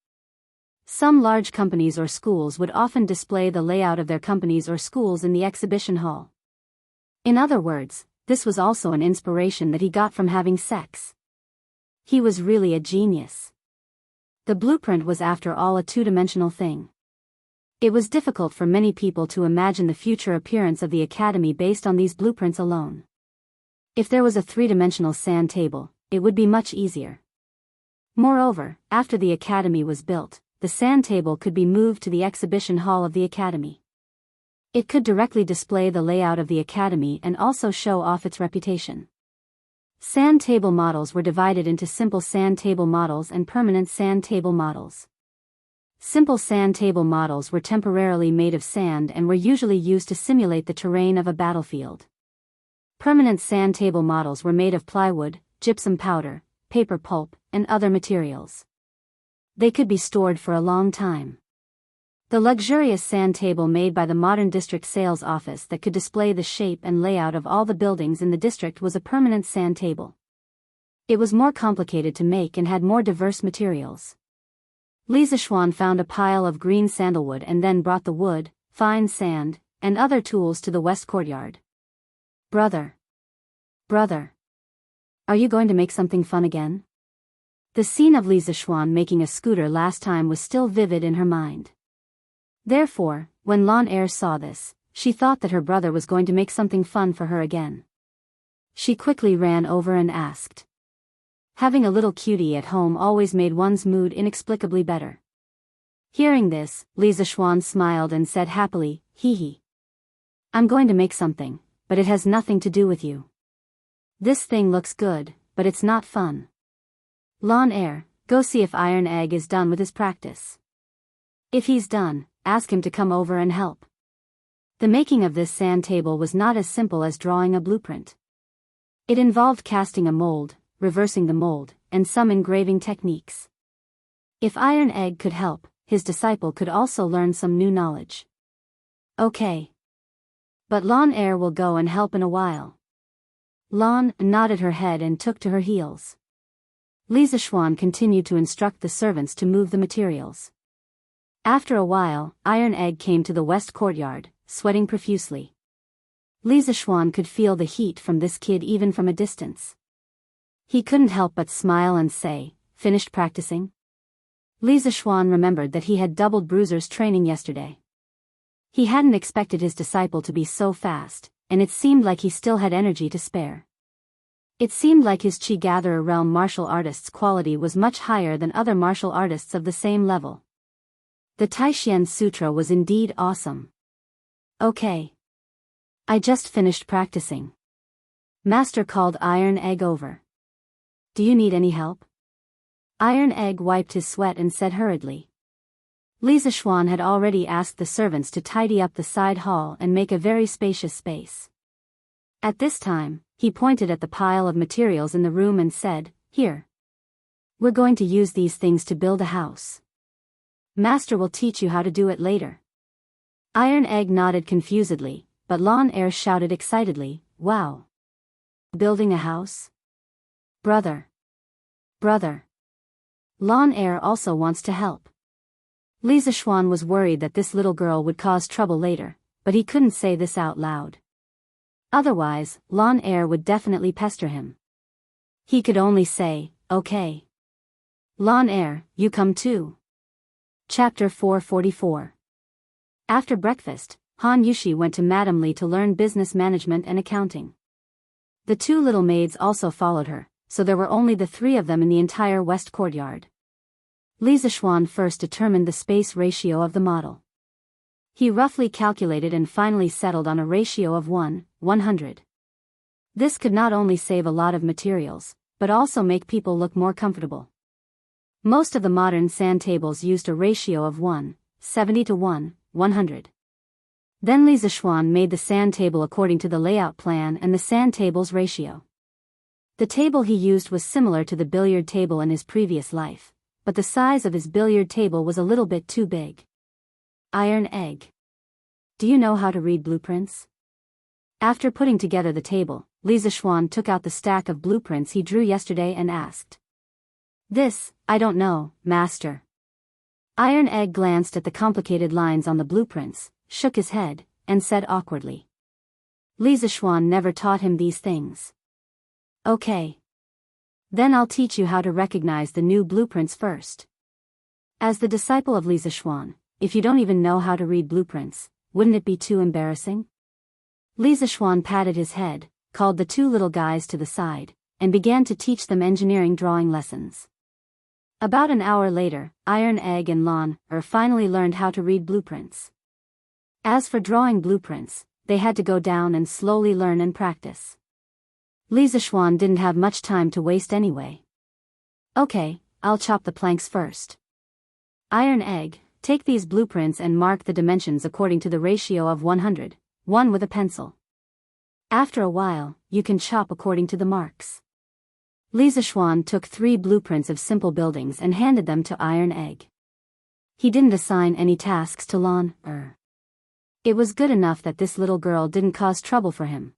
Some large companies or schools would often display the layout of their companies or schools in the exhibition hall. In other words, this was also an inspiration that he got from having sex. He was really a genius. The blueprint was after all a 2-dimensional thing. It was difficult for many people to imagine the future appearance of the academy based on these blueprints alone. If there was a 3-dimensional sand table, it would be much easier. Moreover, after the academy was built, the sand table could be moved to the exhibition hall of the academy. It could directly display the layout of the academy and also show off its reputation. Sand table models were divided into simple sand table models and permanent sand table models. Simple sand table models were temporarily made of sand and were usually used to simulate the terrain of a battlefield. Permanent sand table models were made of plywood, gypsum powder, paper pulp, and other materials. They could be stored for a long time. The luxurious sand table made by the modern district sales office that could display the shape and layout of all the buildings in the district was a permanent sand table. It was more complicated to make and had more diverse materials. Li Zishuan found a pile of green sandalwood and then brought the wood, fine sand, and other tools to the west courtyard. Brother. Are you going to make something fun again? The scene of Li Zishuan making a scooter last time was still vivid in her mind. Therefore, when Lan Er saw this, she thought that her brother was going to make something fun for her again. She quickly ran over and asked. Having a little cutie at home always made one's mood inexplicably better. Hearing this, Lisa Schwan smiled and said happily, "Hee hee. I'm going to make something, but it has nothing to do with you. This thing looks good, but it's not fun. Lawn Air, go see if Iron Egg is done with his practice. If he's done, ask him to come over and help." The making of this sand table was not as simple as drawing a blueprint. It involved casting a mold, reversing the mold, and some engraving techniques. If Iron Egg could help, his disciple could also learn some new knowledge. "Okay. But Lawn Air will go and help in a while." Lawn nodded her head and took to her heels. Lisa Schwan continued to instruct the servants to move the materials. After a while, Iron Egg came to the west courtyard, sweating profusely. Lisa Schwan could feel the heat from this kid even from a distance. He couldn't help but smile and say, "Finished practicing?" Lisa Schwan remembered that he had doubled Bruiser's training yesterday. He hadn't expected his disciple to be so fast, and it seemed like he still had energy to spare. It seemed like his Chi-Gatherer realm martial artist's quality was much higher than other martial artists of the same level. The Taishian Sutra was indeed awesome. "Okay. I just finished practicing." Master called Iron Egg over. "Do you need any help?" Iron Egg wiped his sweat and said hurriedly. Lisa Schwan had already asked the servants to tidy up the side hall and make a very spacious space. At this time, he pointed at the pile of materials in the room and said, "Here. We're going to use these things to build a house. Master will teach you how to do it later." Iron Egg nodded confusedly, but Lawn Air shouted excitedly, "Wow! Building a house? Brother! Brother! Lawn Air also wants to help." Lisa Schwan was worried that this little girl would cause trouble later, but he couldn't say this out loud. Otherwise, Lawn Air would definitely pester him. He could only say, "Okay. Lawn Air, you come too." Chapter 444. After breakfast, Han Yushi went to Madame Li to learn business management and accounting. The two little maids also followed her, so there were only the three of them in the entire west courtyard. Lisa Schwan first determined the space ratio of the model. He roughly calculated and finally settled on a ratio of 1:100. This could not only save a lot of materials, but also make people look more comfortable. Most of the modern sand tables used a ratio of 1:70 to 1:100. Then Lisa Schwan made the sand table according to the layout plan and the sand table's ratio. The table he used was similar to the billiard table in his previous life, but the size of his billiard table was a little bit too big. Iron Egg. Do you know how to read blueprints? After putting together the table, Lisa Schwan took out the stack of blueprints he drew yesterday and asked. "This, I don't know, Master." Iron Egg glanced at the complicated lines on the blueprints, shook his head, and said awkwardly. Lisa Schwan never taught him these things. "Okay. Then I'll teach you how to recognize the new blueprints first." As the disciple of Lisa Schwan, if you don't even know how to read blueprints, wouldn't it be too embarrassing? Lisa Schwan patted his head, called the two little guys to the side, and began to teach them engineering drawing lessons. About an hour later, Iron Egg and Lawn Air finally learned how to read blueprints. As for drawing blueprints, they had to go down and slowly learn and practice. Lisa Schwan didn't have much time to waste anyway. "Okay, I'll chop the planks first. Iron Egg, take these blueprints and mark the dimensions according to the ratio of 100, one with a pencil. After a while, you can chop according to the marks." Lisa Schwan took 3 blueprints of simple buildings and handed them to Iron Egg. He didn't assign any tasks to Lawn Air. It was good enough that this little girl didn't cause trouble for him.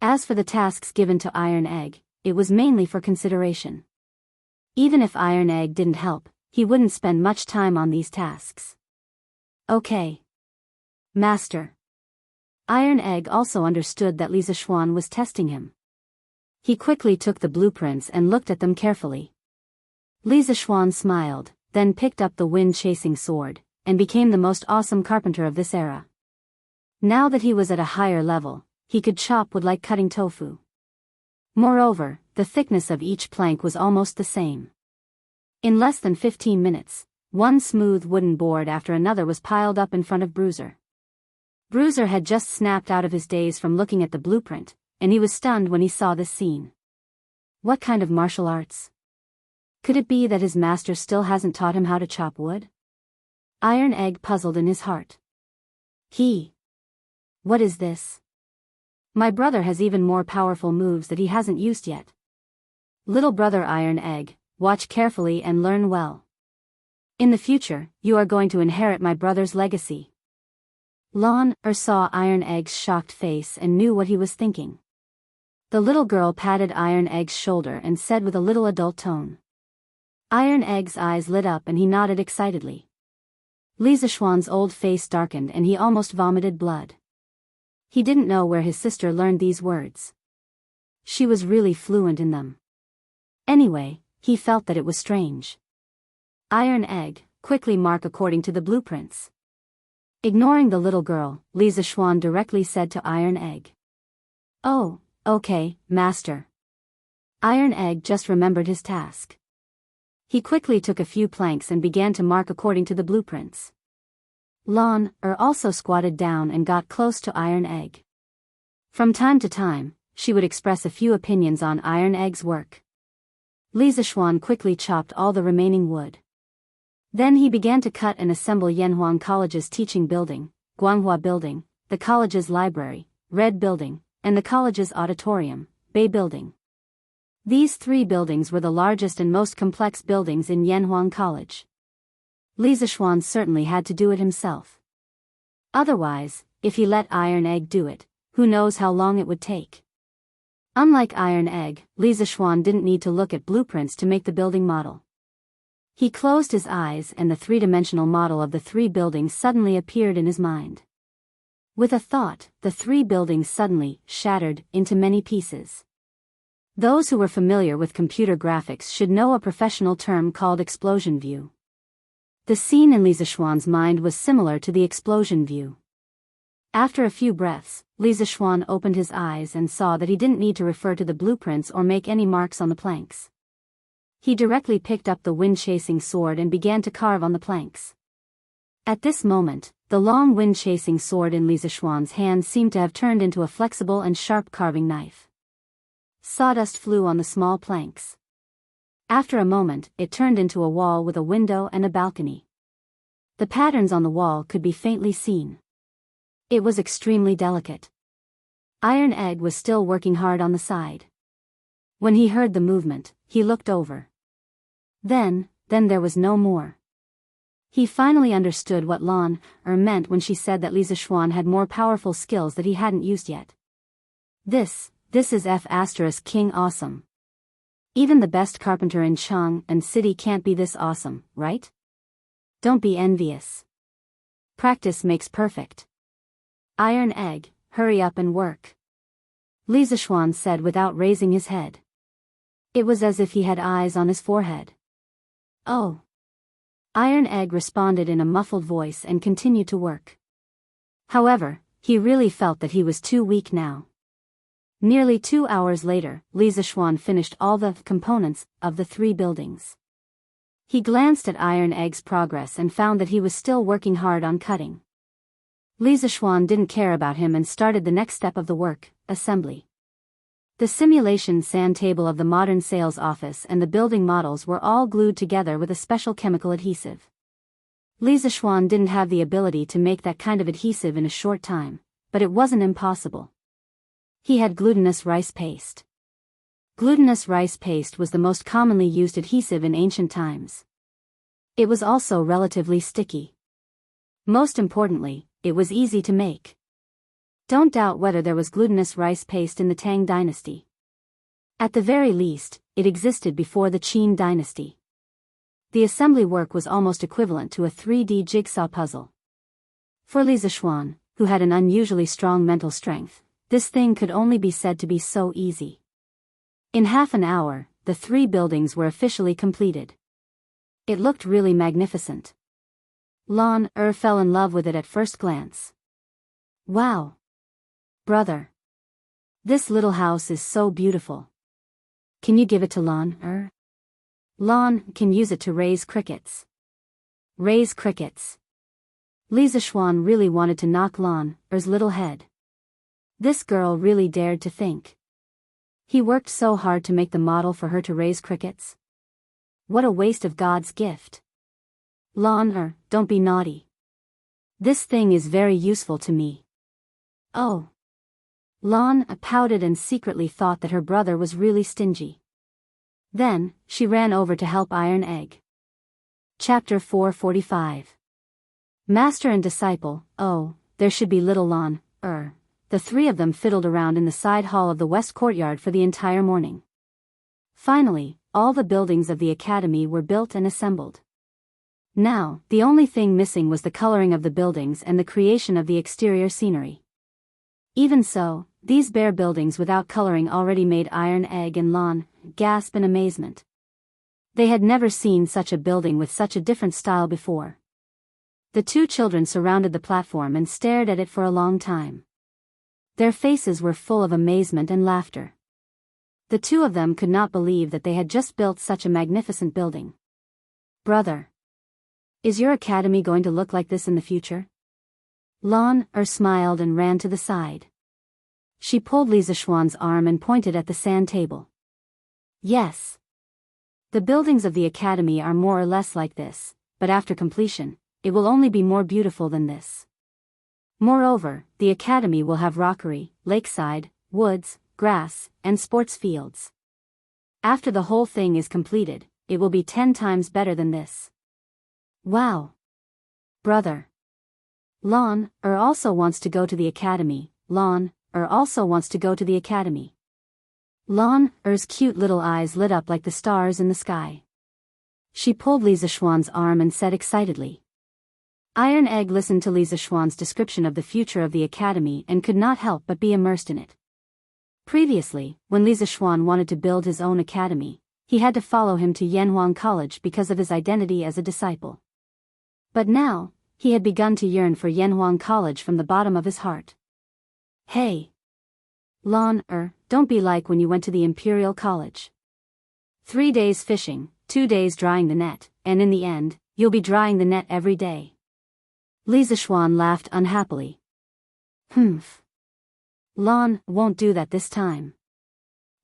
As for the tasks given to Iron Egg, it was mainly for consideration. Even if Iron Egg didn't help, he wouldn't spend much time on these tasks. "Okay. Master." Iron Egg also understood that Lisa Schwan was testing him. He quickly took the blueprints and looked at them carefully. Lisa Schwan smiled, then picked up the wind-chasing sword, and became the most awesome carpenter of this era. Now that he was at a higher level, he could chop wood like cutting tofu. Moreover, the thickness of each plank was almost the same. In less than 15 minutes, one smooth wooden board after another was piled up in front of Bruiser. Bruiser had just snapped out of his daze from looking at the blueprint, and he was stunned when he saw this scene. What kind of martial arts? Could it be that his master still hasn't taught him how to chop wood? Iron Egg puzzled in his heart. What is this? My brother has even more powerful moves that he hasn't used yet. Little brother Iron Egg, watch carefully and learn well. In the future, you are going to inherit my brother's legacy. Lon saw Iron Egg's shocked face and knew what he was thinking. The little girl patted Iron Egg's shoulder and said with a little adult tone. Iron Egg's eyes lit up and he nodded excitedly. Li Zishuan's old face darkened and he almost vomited blood. He didn't know where his sister learned these words. She was really fluent in them. Anyway, he felt that it was strange. Iron Egg, quickly mark according to the blueprints. Ignoring the little girl, Li Zishuan directly said to Iron Egg. Oh, okay, master. Iron Egg just remembered his task. He quickly took a few planks and began to mark according to the blueprints. Lon also squatted down and got close to Iron Egg. From time to time, she would express a few opinions on Iron Egg's work. Li Zishuan quickly chopped all the remaining wood. Then he began to cut and assemble Yanhuang College's teaching building, Guanghua Building, the college's library, Red Building, and the college's auditorium, Bay Building. These 3 buildings were the largest and most complex buildings in Yanhuang College. Li Zishuan certainly had to do it himself. Otherwise, if he let Iron Egg do it, who knows how long it would take. Unlike Iron Egg, Li Zishuan didn't need to look at blueprints to make the building model. He closed his eyes and the 3-dimensional model of the 3 buildings suddenly appeared in his mind. With a thought, the 3 buildings suddenly shattered into many pieces. Those who were familiar with computer graphics should know a professional term called explosion view. The scene in Li Zishuan's mind was similar to the explosion view. After a few breaths, Li Zishuan opened his eyes and saw that he didn't need to refer to the blueprints or make any marks on the planks. He directly picked up the wind-chasing sword and began to carve on the planks. At this moment, the long wind-chasing sword in Li Zishuan's hand seemed to have turned into a flexible and sharp carving knife. Sawdust flew on the small planks. After a moment, it turned into a wall with a window and a balcony. The patterns on the wall could be faintly seen. It was extremely delicate. Iron Egg was still working hard on the side. When he heard the movement, he looked over. Then there was no more. He finally understood what Lon meant when she said that Li Zishuan had more powerful skills that he hadn't used yet. This is King awesome. Even the best carpenter in Chang and City can't be this awesome, right? Don't be envious. Practice makes perfect. Iron Egg, hurry up and work. Li Zishuan said without raising his head. It was as if he had eyes on his forehead. Oh. Iron Egg responded in a muffled voice and continued to work. However, he really felt that he was too weak now. Nearly 2 hours later, Li Zishuan finished all the components of the 3 buildings. He glanced at Iron Egg's progress and found that he was still working hard on cutting. Li Zishuan didn't care about him and started the next step of the work, assembly. The simulation sand table of the modern sales office and the building models were all glued together with a special chemical adhesive. Li Zishuan didn't have the ability to make that kind of adhesive in a short time, but it wasn't impossible. He had glutinous rice paste. Glutinous rice paste was the most commonly used adhesive in ancient times. It was also relatively sticky. Most importantly, it was easy to make. Don't doubt whether there was glutinous rice paste in the Tang dynasty. At the very least, it existed before the Qin dynasty. The assembly work was almost equivalent to a 3D jigsaw puzzle. For Li Zishuan, who had an unusually strong mental strength, this thing could only be said to be so easy. In half an hour, the 3 buildings were officially completed. It looked really magnificent. Lon fell in love with it at first glance. Wow! Brother! This little house is so beautiful. Can you give it to Lon? Lon can use it to raise crickets. Raise crickets. Lisa Schwan really wanted to knock Lon's little head. This girl really dared to think. He worked so hard to make the model for her to raise crickets. What a waste of God's gift. Lon, don't be naughty. This thing is very useful to me. Oh. Lon pouted and secretly thought that her brother was really stingy. Then, she ran over to help Iron Egg. Chapter 445. Master and Disciple. Oh, there should be little Lon. The three of them fiddled around in the side hall of the west courtyard for the entire morning. Finally, all the buildings of the academy were built and assembled. Now, the only thing missing was the coloring of the buildings and the creation of the exterior scenery. Even so, these bare buildings without coloring already made Iron Egg and Lon gasp in amazement. They had never seen such a building with such a different style before. The two children surrounded the platform and stared at it for a long time. Their faces were full of amazement and laughter. The two of them could not believe that they had just built such a magnificent building. Brother. Is your academy going to look like this in the future? Lon smiled and ran to the side. She pulled Lisa Schwan's arm and pointed at the sand table. Yes. The buildings of the academy are more or less like this, but after completion, it will only be more beautiful than this. Moreover, the academy will have rockery, lakeside, woods, grass, and sports fields. After the whole thing is completed, it will be 10 times better than this. Wow. Brother. Lon also wants to go to the academy. Lon also wants to go to the academy. Lon's cute little eyes lit up like the stars in the sky. She pulled Lisa Schwan's arm and said excitedly. Iron Egg listened to Lisa Schwan's description of the future of the academy and could not help but be immersed in it. Previously, when Lisa Schwan wanted to build his own academy, he had to follow him to Yanhuang College because of his identity as a disciple. But now, he had begun to yearn for Yanhuang College from the bottom of his heart. Hey! Lon, don't be like when you went to the Imperial College. 3 days fishing, 2 days drying the net, and in the end, you'll be drying the net every day. Lisa Schwan laughed unhappily. Humph. Lon won't do that this time.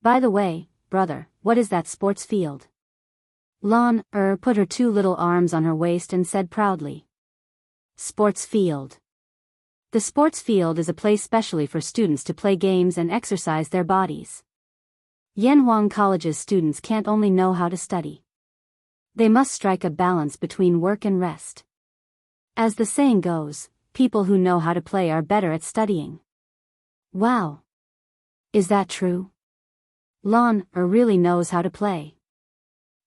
By the way, brother, what is that sports field? Lon put her 2 little arms on her waist and said proudly. Sports field. The sports field is a place specially for students to play games and exercise their bodies. Yanhuang College's students can't only know how to study. They must strike a balance between work and rest. As the saying goes, people who know how to play are better at studying. Wow. Is that true? Lon really knows how to play.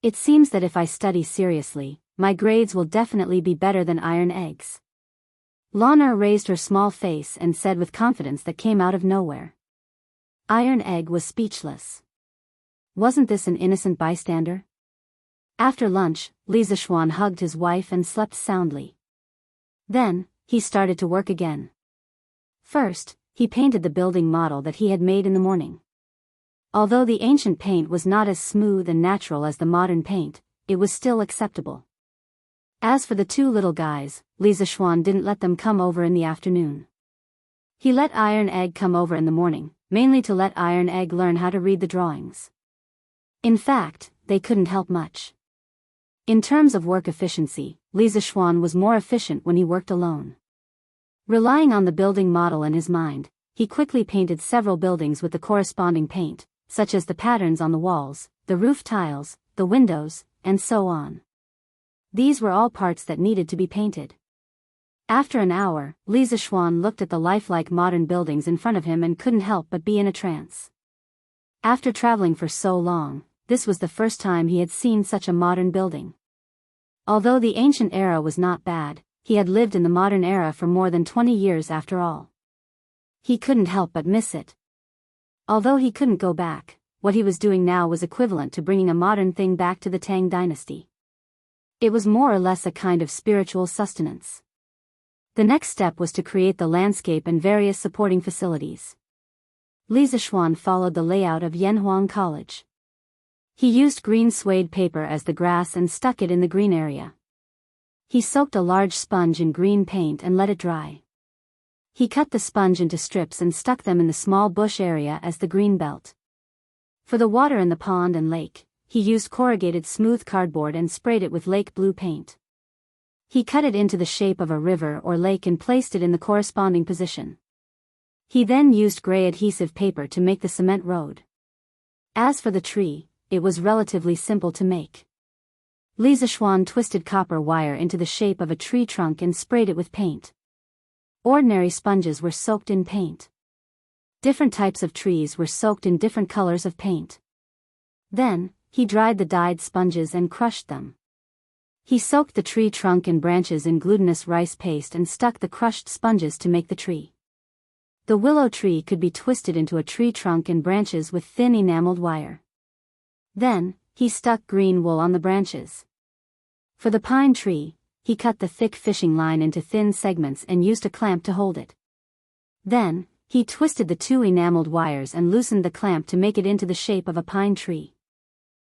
It seems that if I study seriously, my grades will definitely be better than Iron Egg's. Lon raised her small face and said with confidence that came out of nowhere. Iron Egg was speechless. Wasn't this an innocent bystander? After lunch, Lisa Schwan hugged his wife and slept soundly. Then, he started to work again. First, he painted the building model that he had made in the morning. Although the ancient paint was not as smooth and natural as the modern paint, it was still acceptable. As for the 2 little guys, Lisa Schwan didn't let them come over in the afternoon. He let Iron Egg come over in the morning, mainly to let Iron Egg learn how to read the drawings. In fact, they couldn't help much. In terms of work efficiency, Lisa Schwan was more efficient when he worked alone. Relying on the building model in his mind, he quickly painted several buildings with the corresponding paint, such as the patterns on the walls, the roof tiles, the windows, and so on. These were all parts that needed to be painted. After an hour, Lisa Schwan looked at the lifelike modern buildings in front of him and couldn't help but be in a trance. After traveling for so long, this was the first time he had seen such a modern building. Although the ancient era was not bad, he had lived in the modern era for more than 20 years after all. He couldn't help but miss it. Although he couldn't go back, what he was doing now was equivalent to bringing a modern thing back to the Tang dynasty. It was more or less a kind of spiritual sustenance. The next step was to create the landscape and various supporting facilities. Lisa Schwan followed the layout of Yanhuang College. He used green suede paper as the grass and stuck it in the green area. He soaked a large sponge in green paint and let it dry. He cut the sponge into strips and stuck them in the small bush area as the green belt. For the water in the pond and lake, he used corrugated smooth cardboard and sprayed it with lake blue paint. He cut it into the shape of a river or lake and placed it in the corresponding position. He then used gray adhesive paper to make the cement road. As for the tree, it was relatively simple to make. Li Zishuan twisted copper wire into the shape of a tree trunk and sprayed it with paint. Ordinary sponges were soaked in paint. Different types of trees were soaked in different colors of paint. Then, he dried the dyed sponges and crushed them. He soaked the tree trunk and branches in glutinous rice paste and stuck the crushed sponges to make the tree. The willow tree could be twisted into a tree trunk and branches with thin enameled wire. Then, he stuck green wool on the branches. For the pine tree, he cut the thick fishing line into thin segments and used a clamp to hold it. Then, he twisted the two enameled wires and loosened the clamp to make it into the shape of a pine tree.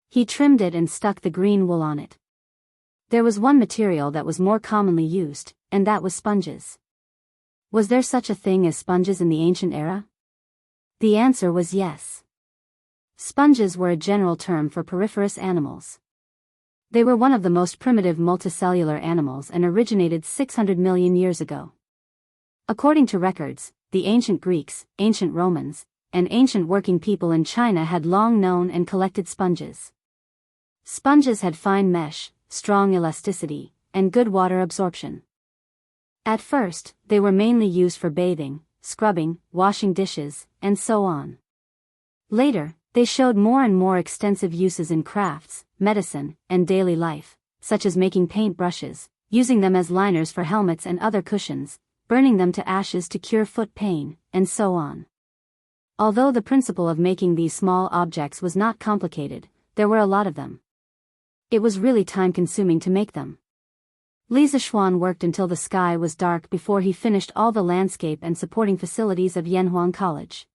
He trimmed it and stuck the green wool on it. There was one material that was more commonly used, and that was sponges. Was there such a thing as sponges in the ancient era? The answer was yes. Sponges were a general term for poriferous animals. They were one of the most primitive multicellular animals and originated 600 million years ago. According to records, the ancient Greeks, ancient Romans, and ancient working people in China had long known and collected sponges. Sponges had fine mesh, strong elasticity, and good water absorption. At first, they were mainly used for bathing, scrubbing, washing dishes, and so on. Later, they showed more and more extensive uses in crafts, medicine, and daily life, such as making paint brushes, using them as liners for helmets and other cushions, burning them to ashes to cure foot pain, and so on. Although the principle of making these small objects was not complicated, there were a lot of them. It was really time-consuming to make them. Li Zishuan worked until the sky was dark before he finished all the landscape and supporting facilities of Yanhuang College.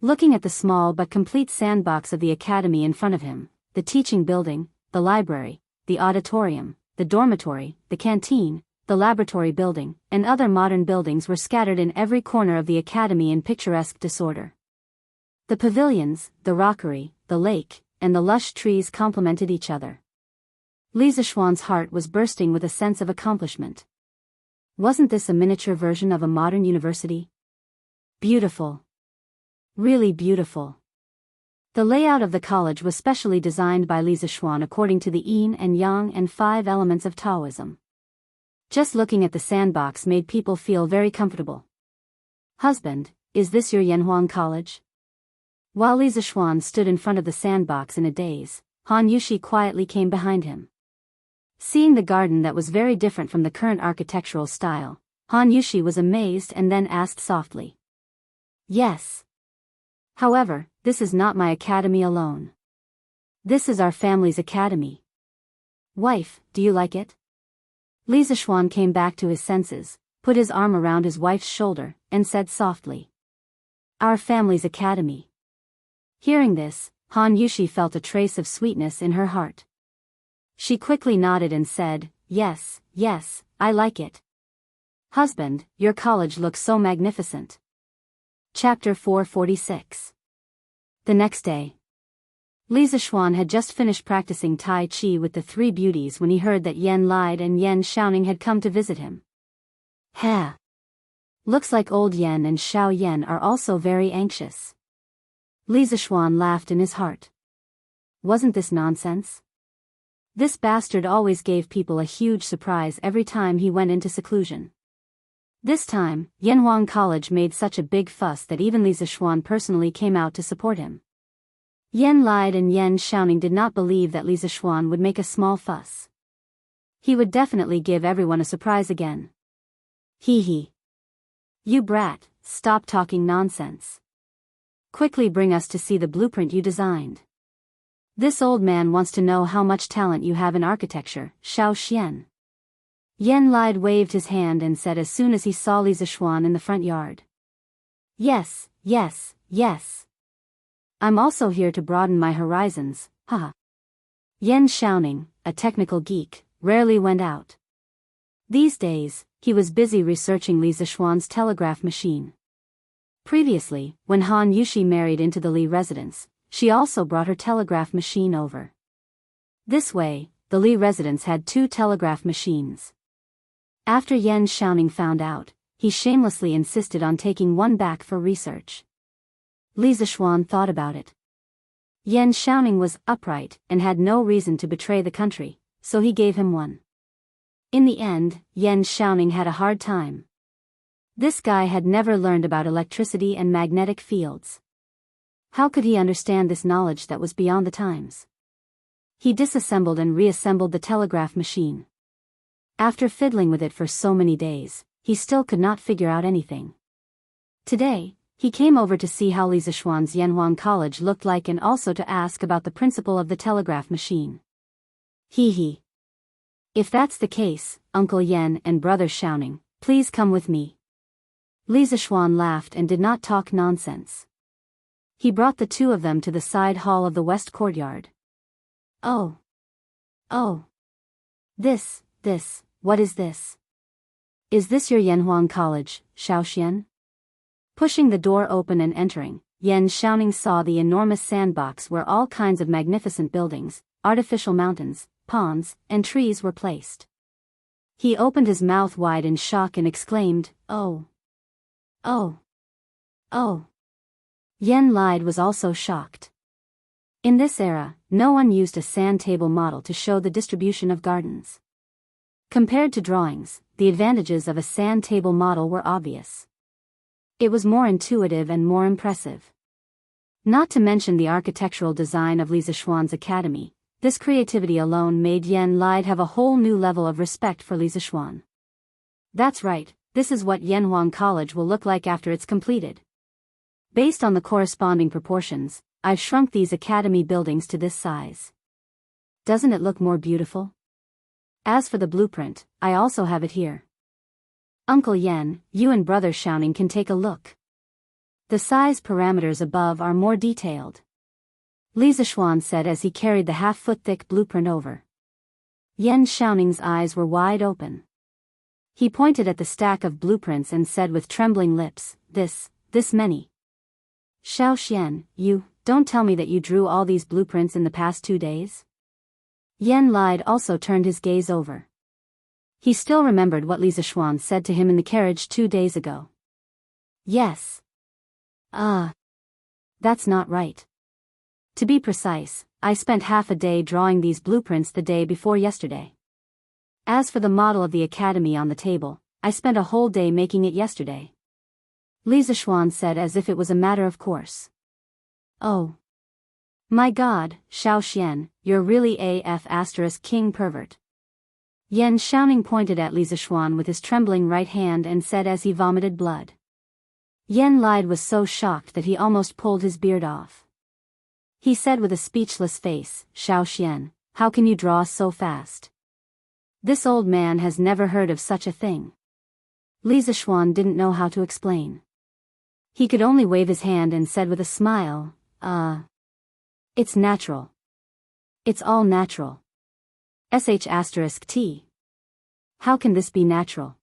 Looking at the small but complete sandbox of the academy in front of him, the teaching building, the library, the auditorium, the dormitory, the canteen, the laboratory building, and other modern buildings were scattered in every corner of the academy in picturesque disorder. The pavilions, the rockery, the lake, and the lush trees complemented each other. Li Zishuan's heart was bursting with a sense of accomplishment. Wasn't this a miniature version of a modern university? Beautiful. Really beautiful. The layout of the college was specially designed by Li Zishuan according to the yin and yang and 5 elements of Taoism. Just looking at the sandbox made people feel very comfortable. Husband, is this your Yanhuang College? While Li Zishuan stood in front of the sandbox in a daze, Han Yushi quietly came behind him. Seeing the garden that was very different from the current architectural style, Han Yushi was amazed and then asked softly. Yes. However, this is not my academy alone. This is our family's academy. Wife, do you like it? Li Zishuan came back to his senses, put his arm around his wife's shoulder, and said softly. Our family's academy. Hearing this, Han Yushi felt a trace of sweetness in her heart. She quickly nodded and said, yes, yes, I like it. Husband, your college looks so magnificent. Chapter 446. The next day. Li Zishuan had just finished practicing Tai Chi with the 3 beauties when he heard that Yan Lide and Yan Xiaoning had come to visit him. Ha! Looks like old Yan and Xiao Yan are also very anxious. Li Zishuan laughed in his heart. Wasn't this nonsense? This bastard always gave people a huge surprise every time he went into seclusion. This time, Yanhuang College made such a big fuss that even Li Zishuan personally came out to support him. Yan Lide and Yan Xiaoning did not believe that Li Zishuan would make a small fuss. He would definitely give everyone a surprise again. Hee hee. You brat, stop talking nonsense. Quickly bring us to see the blueprint you designed. This old man wants to know how much talent you have in architecture, Xiao Xian. Yan Lide waved his hand and said as soon as he saw Li Zishuan in the front yard. Yes, yes, yes. I'm also here to broaden my horizons, Haha. Yan Xiaoning, a technical geek, rarely went out. These days, he was busy researching Li Zishuan's telegraph machine. Previously, when Han Yushi married into the Li residence, she also brought her telegraph machine over. This way, the Li residence had 2 telegraph machines. After Yan Xiaoning found out, he shamelessly insisted on taking one back for research. Li Zishuan thought about it. Yan Xiaoning was upright and had no reason to betray the country, so he gave him one. In the end, Yan Xiaoning had a hard time. This guy had never learned about electricity and magnetic fields. How could he understand this knowledge that was beyond the times? He disassembled and reassembled the telegraph machine. After fiddling with it for so many days, he still could not figure out anything. Today, he came over to see how Li Zishuan's Yanhuang College looked like and also to ask about the principle of the telegraph machine. Hee. If that's the case, Uncle Yan and Brother Xiaoning, please come with me. Li Zishuan laughed and did not talk nonsense. He brought the 2 of them to the side hall of the west courtyard. Oh. This, what is this? Is this your Yanhuang College, Xiaoxian? Pushing the door open and entering, Yan Xiaoning saw the enormous sandbox where all kinds of magnificent buildings, artificial mountains, ponds, and trees were placed. He opened his mouth wide in shock and exclaimed, Oh. Yan Lide was also shocked. In this era, no one used a sand table model to show the distribution of gardens. Compared to drawings, the advantages of a sand table model were obvious. It was more intuitive and more impressive. Not to mention the architectural design of Li Zishuan's academy, this creativity alone made Yan Lide have a whole new level of respect for Li Zishuan. That's right, this is what Yanhuang College will look like after it's completed. Based on the corresponding proportions, I've shrunk these academy buildings to this size. Doesn't it look more beautiful? As for the blueprint, I also have it here. Uncle Yan, you and Brother Xiaoning can take a look. The size parameters above are more detailed. Li Zishuan said as he carried the half-foot-thick blueprint over. Yan Xiaoning's eyes were wide open. He pointed at the stack of blueprints and said with trembling lips, this many. Xiaoxian, you, don't tell me that you drew all these blueprints in the past 2 days? Yan Lide also turned his gaze over. He still remembered what Li Zishuan said to him in the carriage 2 days ago. Yes. That's not right. To be precise, I spent half a day drawing these blueprints the day before yesterday. As for the model of the academy on the table, I spent a whole day making it yesterday. Li Zishuan said as if it was a matter of course. Oh. My God, Xiaoxian, you're really a king pervert. Yan Xiaoning pointed at Li Zishuan with his trembling right hand and said as he vomited blood. Yan Lide was so shocked that he almost pulled his beard off. He said with a speechless face, Xiaoxian, how can you draw so fast? This old man has never heard of such a thing. Li Zishuan didn't know how to explain. He could only wave his hand and said with a smile, It's natural. It's all natural. *T. How can this be natural?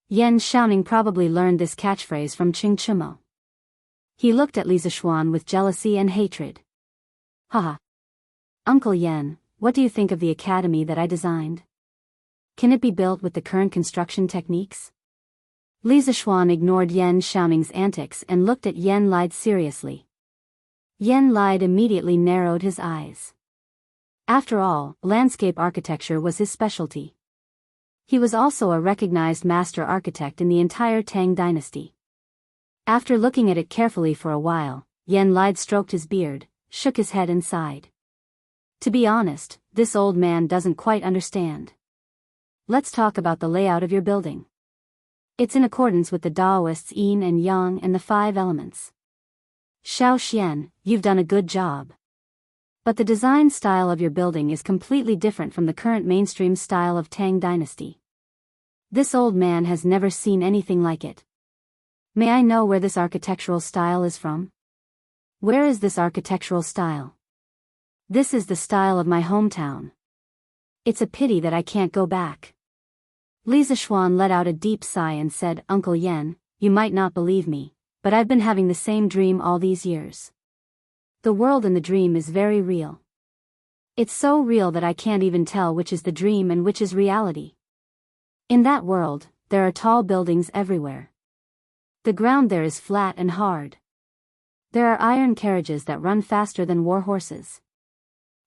Yan Xiaoning probably learned this catchphrase from Qing Chimo. He looked at Li Zishuan with jealousy and hatred. Haha. Uncle Yan, what do you think of the academy that I designed? Can it be built with the current construction techniques? Li Zishuan ignored Yan Xiaoning's antics and looked at Yan Lide seriously. Yan Lide immediately narrowed his eyes. After all, landscape architecture was his specialty. He was also a recognized master architect in the entire Tang dynasty. After looking at it carefully for a while, Yan Lide stroked his beard, shook his head and sighed. To be honest, this old man doesn't quite understand. Let's talk about the layout of your building. It's in accordance with the Taoists' yin and yang and the 5 elements. Xiaoxian, you've done a good job. But the design style of your building is completely different from the current mainstream style of Tang dynasty. This old man has never seen anything like it. May I know where this architectural style is from? Where is this architectural style? This is the style of my hometown. It's a pity that I can't go back. Li Zishuan let out a deep sigh and said, Uncle Yen, you might not believe me, but I've been having the same dream all these years. The world in the dream is very real. It's so real that I can't even tell which is the dream and which is reality. In that world, there are tall buildings everywhere. The ground there is flat and hard. There are iron carriages that run faster than war horses.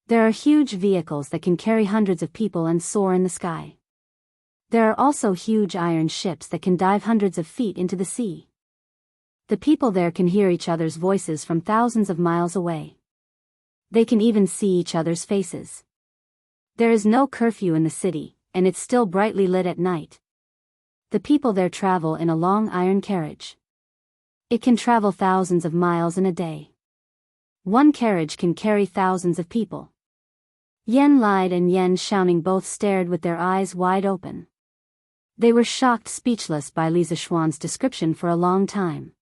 There are huge vehicles that can carry hundreds of people and soar in the sky. There are also huge iron ships that can dive hundreds of feet into the sea. The people there can hear each other's voices from thousands of miles away. They can even see each other's faces. There is no curfew in the city, and it's still brightly lit at night. The people there travel in a long iron carriage. It can travel thousands of miles in a day. One carriage can carry thousands of people. Yen Lide and Yen Xiaoning both stared with their eyes wide open. They were shocked speechless by Li Zishuan's description for a long time.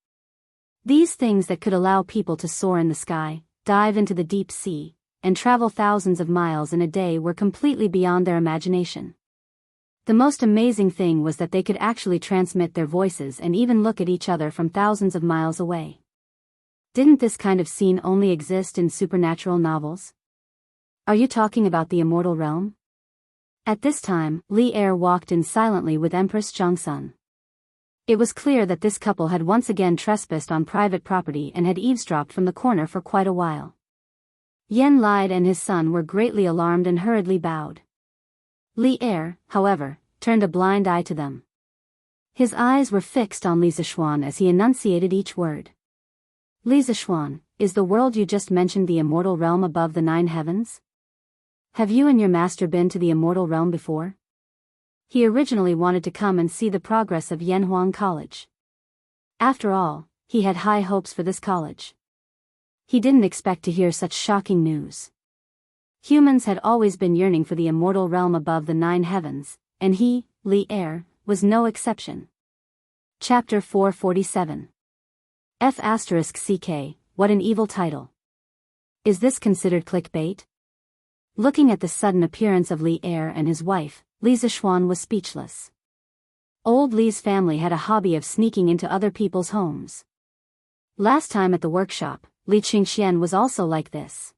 These things that could allow people to soar in the sky, dive into the deep sea, and travel thousands of miles in a day were completely beyond their imagination. The most amazing thing was that they could actually transmit their voices and even look at each other from thousands of miles away. Didn't this kind of scene only exist in supernatural novels? Are you talking about the immortal realm? At this time, Li Er walked in silently with Empress Zhongsun. It was clear that this couple had once again trespassed on private property and had eavesdropped from the corner for quite a while. Yen Lide and his son were greatly alarmed and hurriedly bowed. Li Er, however, turned a blind eye to them. His eyes were fixed on Li Zishuan as he enunciated each word. Li Zishuan, is the world you just mentioned the immortal realm above the 9 heavens? Have you and your master been to the immortal realm before? He originally wanted to come and see the progress of Yanhuang College. After all, he had high hopes for this college. He didn't expect to hear such shocking news. Humans had always been yearning for the immortal realm above the 9 heavens, and he, Li Er, was no exception. Chapter 447. F***CK, what an evil title. Is this considered clickbait? Looking at the sudden appearance of Li Er and his wife, Li Zishuan was speechless. Old Li's family had a hobby of sneaking into other people's homes. Last time at the workshop, Li Qingxian was also like this.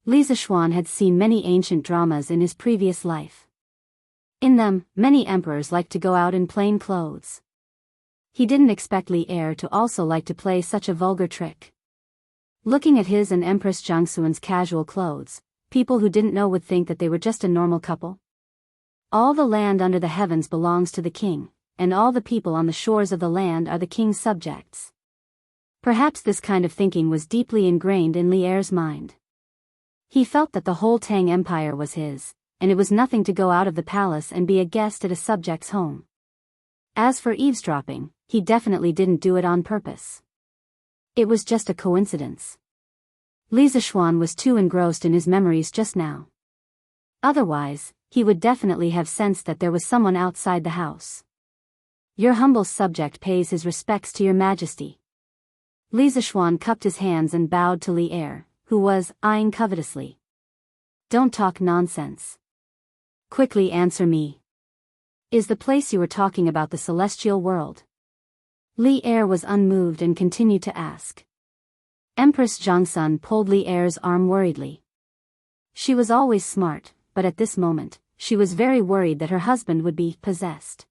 Li Zishuan had seen many ancient dramas in his previous life. In them, many emperors liked to go out in plain clothes. He didn't expect Li Er to also like to play such a vulgar trick. Looking at his and Empress Jiangxuan's casual clothes, people who didn't know would think that they were just a normal couple. All the land under the heavens belongs to the king, and all the people on the shores of the land are the king's subjects. Perhaps this kind of thinking was deeply ingrained in Li Er's mind. He felt that the whole Tang Empire was his, and it was nothing to go out of the palace and be a guest at a subject's home. As for eavesdropping, he definitely didn't do it on purpose. It was just a coincidence. Li Zishuan was too engrossed in his memories just now. Otherwise, he would definitely have sensed that there was someone outside the house. Your humble subject pays his respects to your majesty. Li Zishuan cupped his hands and bowed to Li Er, who was eyeing covetously. Don't talk nonsense. Quickly answer me. Is the place you were talking about the celestial world? Li Er was unmoved and continued to ask. Empress Zhongsun pulled Li Er's arm worriedly. She was always smart, but at this moment, she was very worried that her husband would be possessed.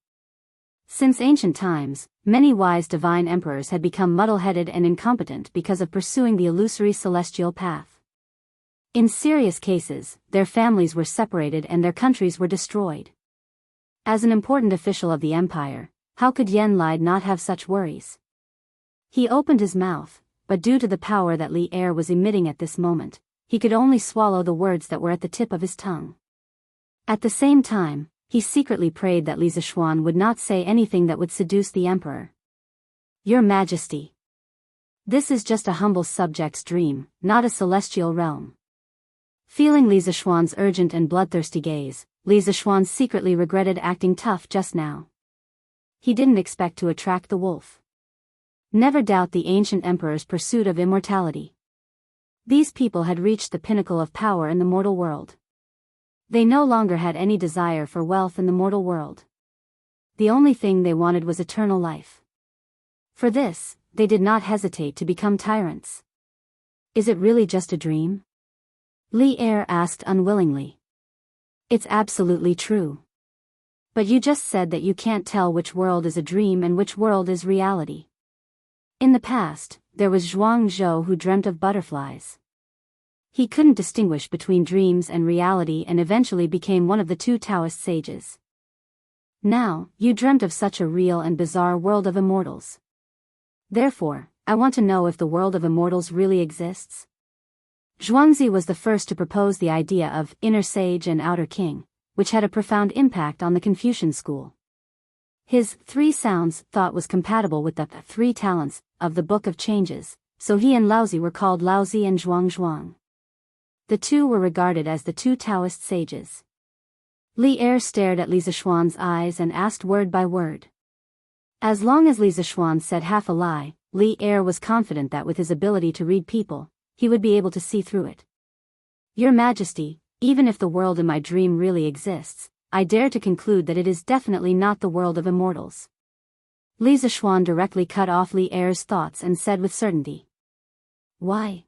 Since ancient times, many wise divine emperors had become muddle-headed and incompetent because of pursuing the illusory celestial path. In serious cases, their families were separated and their countries were destroyed. As an important official of the empire, how could Yen Lide not have such worries? He opened his mouth, but due to the power that Li Er was emitting at this moment, he could only swallow the words that were at the tip of his tongue. At the same time, he secretly prayed that Li Zishuan would not say anything that would seduce the emperor. Your Majesty. This is just a humble subject's dream, not a celestial realm. Feeling Li Zishuan's urgent and bloodthirsty gaze, Li Zishuan secretly regretted acting tough just now. He didn't expect to attract the wolf. Never doubt the ancient emperor's pursuit of immortality. These people had reached the pinnacle of power in the mortal world. They no longer had any desire for wealth in the mortal world. The only thing they wanted was eternal life. For this, they did not hesitate to become tyrants. Is it really just a dream? Li Er asked unwillingly. It's absolutely true. But you just said that you can't tell which world is a dream and which world is reality. In the past, there was Zhuang Zhou who dreamt of butterflies. He couldn't distinguish between dreams and reality and eventually became one of the two Taoist sages. Now, you dreamt of such a real and bizarre world of immortals. Therefore, I want to know if the world of immortals really exists. Zhuangzi was the first to propose the idea of inner sage and outer king, which had a profound impact on the Confucian school. His 3 sounds thought was compatible with the 3 talents of the Book of Changes, so he and Laozi were called Laozi and Zhuang. The two were regarded as the 2 Taoist sages. Li Er stared at Li Zishuan's eyes and asked word by word. As long as Li Zishuan said half a lie, Li Er was confident that with his ability to read people, he would be able to see through it. Your Majesty, even if the world in my dream really exists, I dare to conclude that it is definitely not the world of immortals. Li Zishuan directly cut off Li Er's thoughts and said with certainty. Why?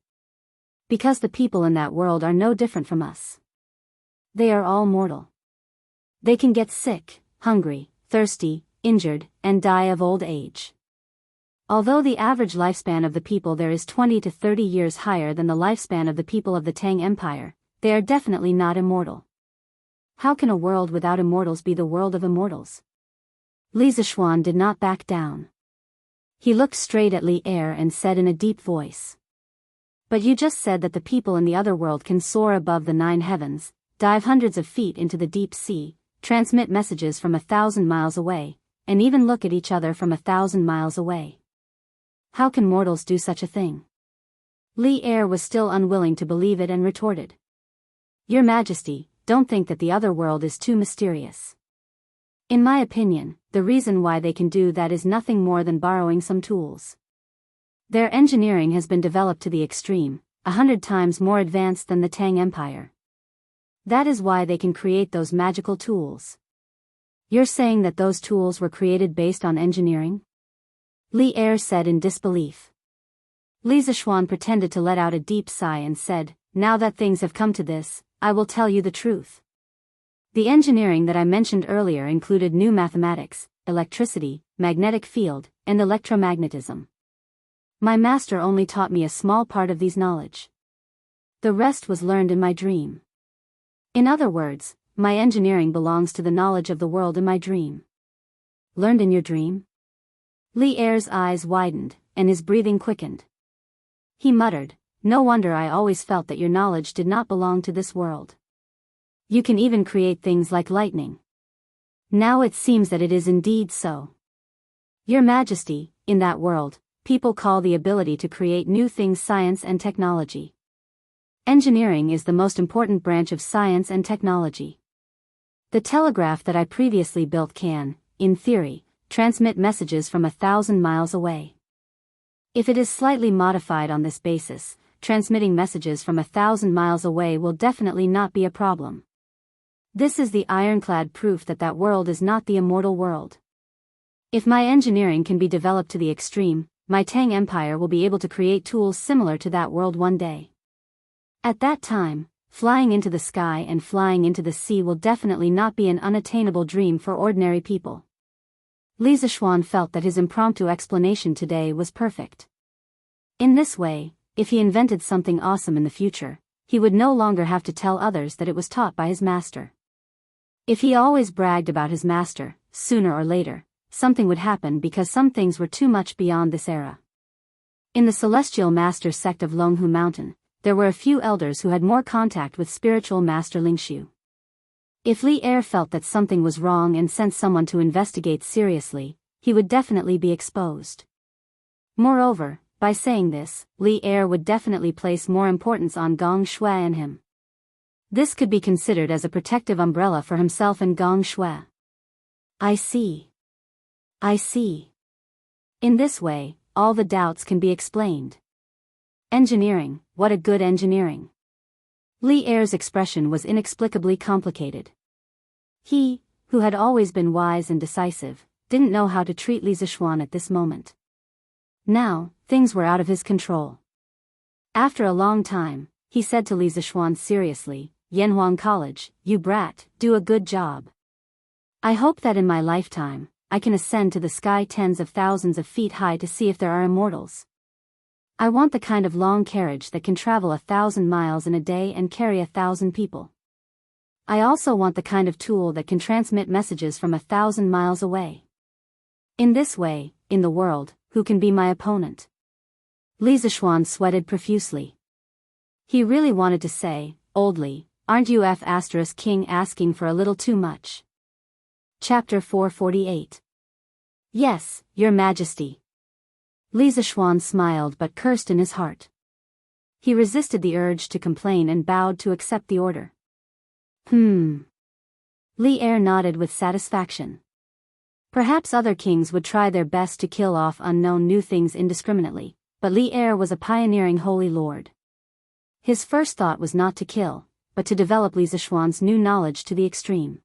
Because the people in that world are no different from us. They are all mortal. They can get sick, hungry, thirsty, injured, and die of old age. Although the average lifespan of the people there is 20 to 30 years higher than the lifespan of the people of the Tang Empire, they are definitely not immortal. How can a world without immortals be the world of immortals? Li Zishuan did not back down. He looked straight at Li Er and said in a deep voice. But you just said that the people in the other world can soar above the 9 heavens, dive hundreds of feet into the deep sea, transmit messages from 1,000 miles away, and even look at each other from 1,000 miles away. How can mortals do such a thing? Li Er was still unwilling to believe it and retorted. Your Majesty, don't think that the other world is too mysterious. In my opinion, the reason why they can do that is nothing more than borrowing some tools. Their engineering has been developed to the extreme, 100 times more advanced than the Tang Empire. That is why they can create those magical tools. You're saying that those tools were created based on engineering? Li Er said in disbelief. Li Zishuan pretended to let out a deep sigh and said, now that things have come to this, I will tell you the truth. The engineering that I mentioned earlier included new mathematics, electricity, magnetic field, and electromagnetism. My master only taught me a small part of these knowledge. The rest was learned in my dream. In other words, my engineering belongs to the knowledge of the world in my dream. Learned in your dream? Li Er's eyes widened, and his breathing quickened. He muttered, no wonder I always felt that your knowledge did not belong to this world. You can even create things like lightning. Now it seems that it is indeed so. Your Majesty, in that world, people call the ability to create new things science and technology. Engineering is the most important branch of science and technology. The telegraph that I previously built can, in theory, transmit messages from 1,000 miles away. If it is slightly modified on this basis, transmitting messages from 1,000 miles away will definitely not be a problem. This is the ironclad proof that that world is not the immortal world. If my engineering can be developed to the extreme, my Tang Empire will be able to create tools similar to that world one day. At that time, flying into the sky and flying into the sea will definitely not be an unattainable dream for ordinary people. Li Zishuan felt that his impromptu explanation today was perfect. In this way, if he invented something awesome in the future, he would no longer have to tell others that it was taught by his master. If he always bragged about his master, sooner or later, something would happen because some things were too much beyond this era. In the Celestial Master sect of Longhu Mountain, there were a few elders who had more contact with spiritual master Lingshu. If Li Er felt that something was wrong and sent someone to investigate seriously, he would definitely be exposed. Moreover, by saying this, Li Er would definitely place more importance on Gong Shui and him. This could be considered as a protective umbrella for himself and Gong Shui. I see. In this way, all the doubts can be explained. Engineering, what a good engineering. Li Er's expression was inexplicably complicated. He, who had always been wise and decisive, didn't know how to treat Li Zishuan at this moment. Now, things were out of his control. After a long time, he said to Li Zishuan seriously, "Yanhuang College, you brat, do a good job. I hope that in my lifetime, I can ascend to the sky tens of thousands of feet high to see if there are immortals. I want the kind of long carriage that can travel 1,000 miles in a day and carry 1,000 people. I also want the kind of tool that can transmit messages from 1,000 miles away. In this way, in the world, who can be my opponent?" Li Zishuan sweated profusely. He really wanted to say, "Old Li, aren't you King asking for a little too much?" Chapter 448. "Yes, Your Majesty." Li Zishuan smiled but cursed in his heart. He resisted the urge to complain and bowed to accept the order. Li Er nodded with satisfaction. Perhaps other kings would try their best to kill off unknown new things indiscriminately, but Li Er was a pioneering holy lord. His first thought was not to kill, but to develop Li Zishuan's new knowledge to the extreme.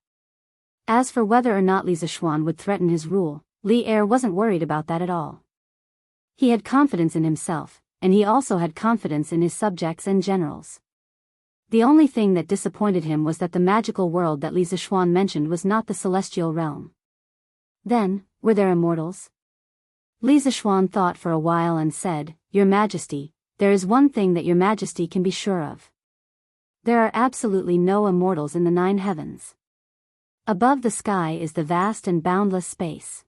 As for whether or not Li Zishuan would threaten his rule, Li Er wasn't worried about that at all. He had confidence in himself, and he also had confidence in his subjects and generals. The only thing that disappointed him was that the magical world that Li Zishuan mentioned was not the celestial realm. Then, were there immortals? Li Zishuan thought for a while and said, "Your Majesty, there is one thing that Your Majesty can be sure of. There are absolutely no immortals in the 9 heavens. Above the sky is the vast and boundless space.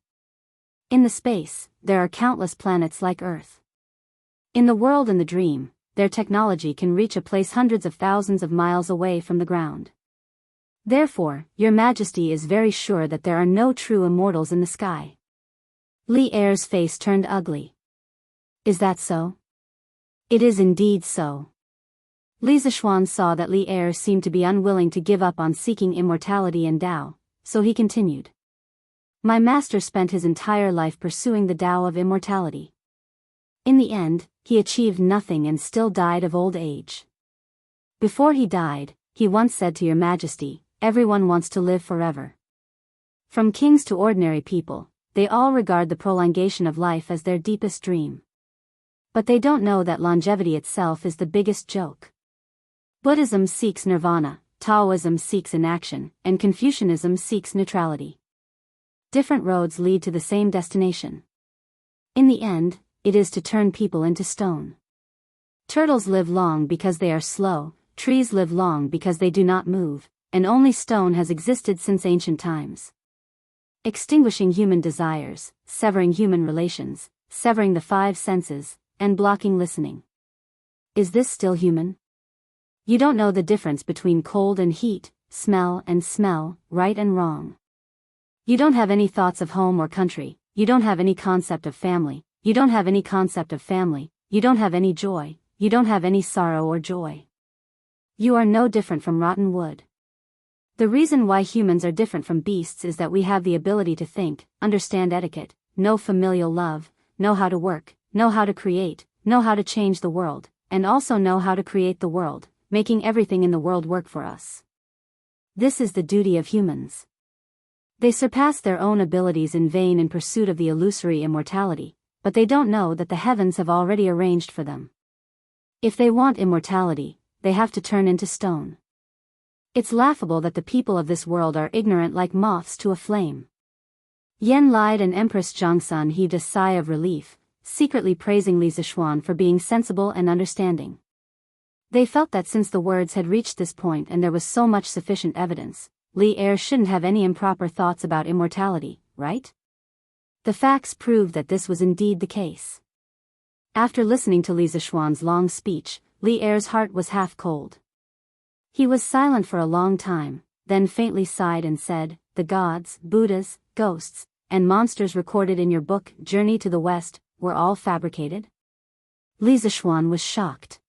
In the space, there are countless planets like Earth. In the world and the dream, their technology can reach a place hundreds of thousands of miles away from the ground. Therefore, Your Majesty is very sure that there are no true immortals in the sky." Li Er's face turned ugly. "Is that so?" "It is indeed so." Li Zishuan saw that Li Er seemed to be unwilling to give up on seeking immortality and Tao, so he continued. "My master spent his entire life pursuing the Tao of immortality. In the end, he achieved nothing and still died of old age. Before he died, he once said to Your Majesty, 'Everyone wants to live forever. From kings to ordinary people, they all regard the prolongation of life as their deepest dream. But they don't know that longevity itself is the biggest joke. Buddhism seeks nirvana, Taoism seeks inaction, and Confucianism seeks neutrality. Different roads lead to the same destination. In the end, it is to turn people into stone. Turtles live long because they are slow, trees live long because they do not move, and only stone has existed since ancient times. Extinguishing human desires, severing human relations, severing the 5 senses, and blocking listening. Is this still human? You don't know the difference between cold and heat, smell and smell, right and wrong. You don't have any thoughts of home or country, you don't have any concept of family, you don't have any concept of family, you don't have any joy, you don't have any sorrow or joy. You are no different from rotten wood. The reason why humans are different from beasts is that we have the ability to think, understand etiquette, know familial love, know how to work, know how to create, know how to change the world, and also know how to create the world, making everything in the world work for us. This is the duty of humans. They surpass their own abilities in vain in pursuit of the illusory immortality, but they don't know that the heavens have already arranged for them. If they want immortality, they have to turn into stone. It's laughable that the people of this world are ignorant like moths to a flame." Yen lied and Empress Zhongsun heaved a sigh of relief, secretly praising Li Zishuan for being sensible and understanding. They felt that since the words had reached this point and there was so much sufficient evidence, Li Er shouldn't have any improper thoughts about immortality, right? The facts proved that this was indeed the case. After listening to Li Zishuan's long speech, Li Er's heart was half cold. He was silent for a long time, then faintly sighed and said, "The gods, Buddhas, ghosts, and monsters recorded in your book, Journey to the West, were all fabricated?" Li Zishuan was shocked.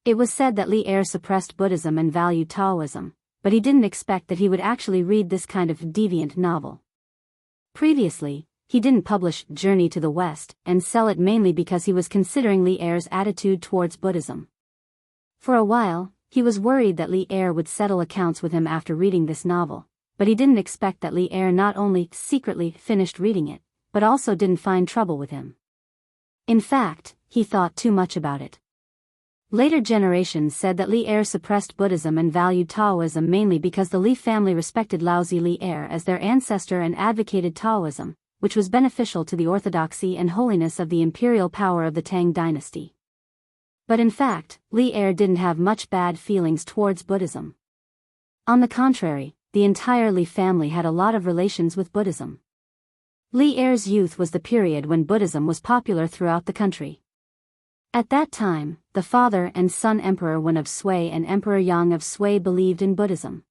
It was said that Li Er suppressed Buddhism and valued Taoism, but he didn't expect that he would actually read this kind of deviant novel. Previously, he didn't publish Journey to the West and sell it mainly because he was considering Li Er's attitude towards Buddhism. For a while, he was worried that Li Er would settle accounts with him after reading this novel, but he didn't expect that Li Er not only secretly finished reading it, but also didn't find trouble with him. In fact, he thought too much about it. Later generations said that Li Er suppressed Buddhism and valued Taoism mainly because the Li family respected Laozi Li Er as their ancestor and advocated Taoism, which was beneficial to the orthodoxy and holiness of the imperial power of the Tang dynasty. But in fact, Li Er didn't have much bad feelings towards Buddhism. On the contrary, the entire Li family had a lot of relations with Buddhism. Li Er's youth was the period when Buddhism was popular throughout the country. At that time, the father and son Emperor Wen of Sui and Emperor Yang of Sui believed in Buddhism.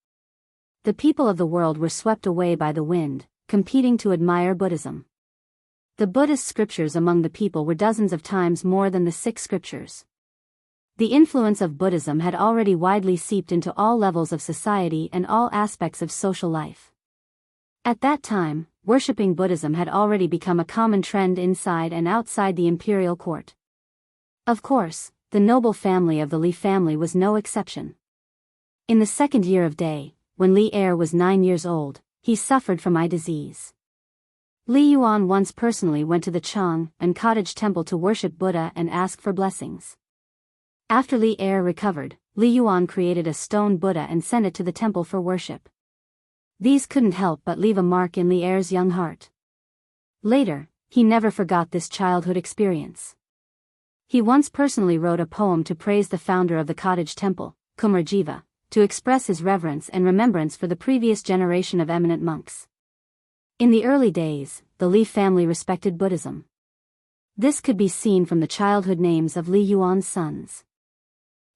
The people of the world were swept away by the wind, competing to admire Buddhism. The Buddhist scriptures among the people were dozens of times more than the 6 scriptures. The influence of Buddhism had already widely seeped into all levels of society and all aspects of social life. At that time, worshipping Buddhism had already become a common trend inside and outside the imperial court. Of course, the noble family of the Li family was no exception. In the second year of Day, when Li Er was 9 years old, he suffered from eye disease. Li Yuan once personally went to the Chang and cottage temple to worship Buddha and ask for blessings. After Li Er recovered, Li Yuan created a stone Buddha and sent it to the temple for worship. These couldn't help but leave a mark in Li Er's young heart. Later, he never forgot this childhood experience. He once personally wrote a poem to praise the founder of the cottage temple, Kumarjiva, to express his reverence and remembrance for the previous generation of eminent monks. In the early days, the Li family respected Buddhism. This could be seen from the childhood names of Li Yuan's sons.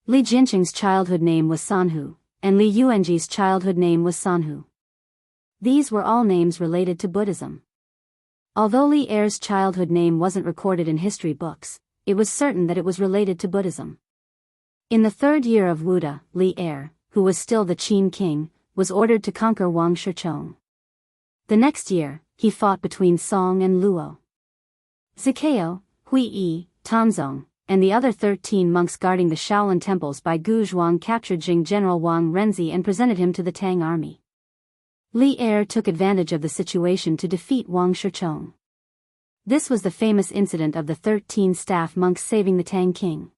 Li Jinqing's childhood name was Sanhu, and Li Yuanji's childhood name was Sanhu. These were all names related to Buddhism. Although Li Er's childhood name wasn't recorded in history books, it was certain that it was related to Buddhism. In the 3rd year of Wuda, Li Er, who was still the Qin king, was ordered to conquer Wang Shichong. The next year, he fought between Song and Luo. Zikao, Hui Yi, Tanzong, and the other 13 monks guarding the Shaolin temples by Gu Zhuang captured Jing General Wang Renzi and presented him to the Tang army. Li Er took advantage of the situation to defeat Wang Shichong. This was the famous incident of the 13 staff monks saving the Tang king.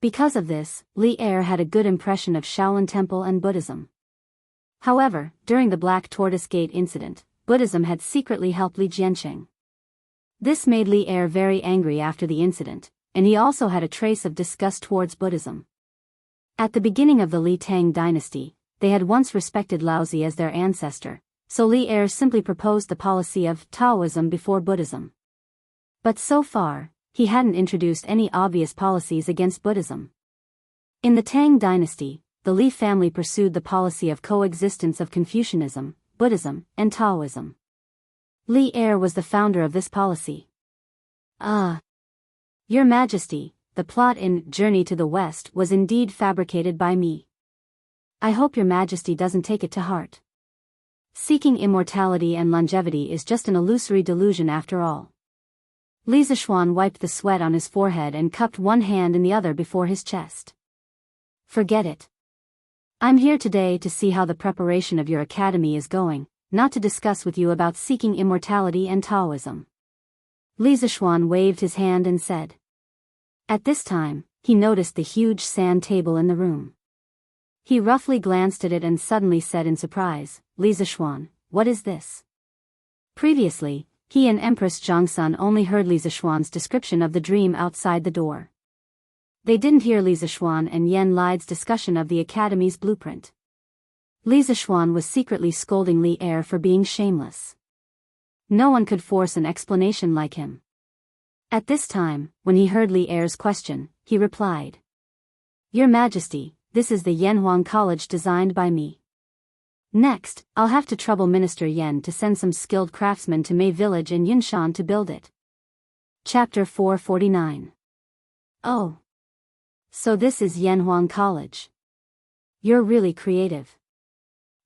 Because of this, Li Er had a good impression of Shaolin Temple and Buddhism. However, during the Black Tortoise Gate incident, Buddhism had secretly helped Li Jianqing. This made Li Er very angry after the incident, and he also had a trace of disgust towards Buddhism. At the beginning of the Li Tang dynasty, they had once respected Laozi as their ancestor, so Li Er simply proposed the policy of Taoism before Buddhism. But so far, he hadn't introduced any obvious policies against Buddhism. In the Tang dynasty, the Li family pursued the policy of coexistence of Confucianism, Buddhism, and Taoism. Li Er was the founder of this policy. Your Majesty, the plot in Journey to the West was indeed fabricated by me. I hope Your Majesty doesn't take it to heart. Seeking immortality and longevity is just an illusory delusion after all. Li Zishuan wiped the sweat on his forehead and cupped one hand in the other before his chest. Forget it. I'm here today to see how the preparation of your academy is going, not to discuss with you about seeking immortality and Taoism. Li Zishuan waved his hand and said. At this time, he noticed the huge sand table in the room. He roughly glanced at it and suddenly said in surprise, Li Zishuan, what is this? Previously, he and Empress Zhangsun only heard Li Zishuan's description of the dream outside the door. They didn't hear Li Zishuan and Yan Lide's discussion of the academy's blueprint. Li Zishuan was secretly scolding Li Er for being shameless. No one could force an explanation like him. At this time, when he heard Li Er's question, he replied. Your Majesty, this is the Yanhuang College designed by me. Next, I'll have to trouble Minister Yan to send some skilled craftsmen to Mei Village in Yinshan to build it. Chapter 449. Oh. So this is Yanhuang College. You're really creative.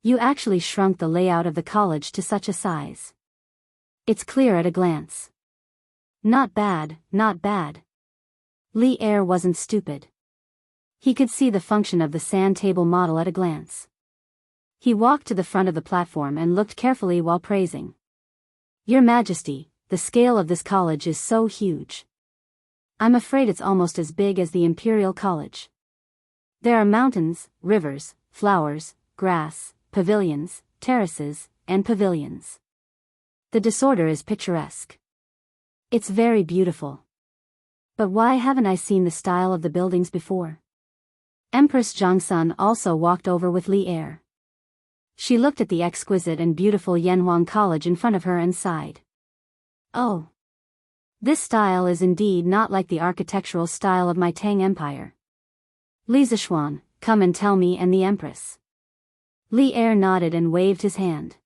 You actually shrunk the layout of the college to such a size. It's clear at a glance. Not bad, not bad. Li Er wasn't stupid. He could see the function of the sand table model at a glance. He walked to the front of the platform and looked carefully while praising. "Your Majesty, the scale of this college is so huge. I'm afraid it's almost as big as the Imperial College. There are mountains, rivers, flowers, grass, pavilions, terraces, and pavilions. The disorder is picturesque. It's very beautiful. But why haven't I seen the style of the buildings before?" Empress Zhongsun also walked over with Li Er. She looked at the exquisite and beautiful Yanhuang College in front of her and sighed. "Oh. This style is indeed not like the architectural style of my Tang Empire. Li Zishuan, come and tell me and the Empress." Li Er nodded and waved his hand.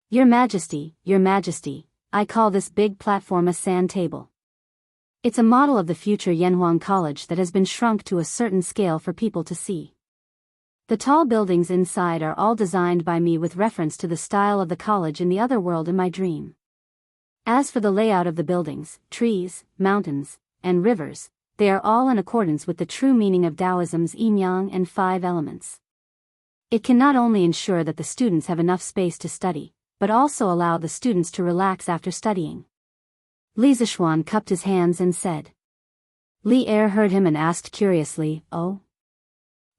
Your Majesty, I call this big platform a sand table. It's a model of the future Yanhuang College that has been shrunk to a certain scale for people to see. The tall buildings inside are all designed by me with reference to the style of the college in the other world in my dream. As for the layout of the buildings, trees, mountains, and rivers, they are all in accordance with the true meaning of Taoism's yin-yang and 5 elements. It can not only ensure that the students have enough space to study, but also allow the students to relax after studying. Li Zishuan cupped his hands and said. Li Er heard him and asked curiously, "Oh?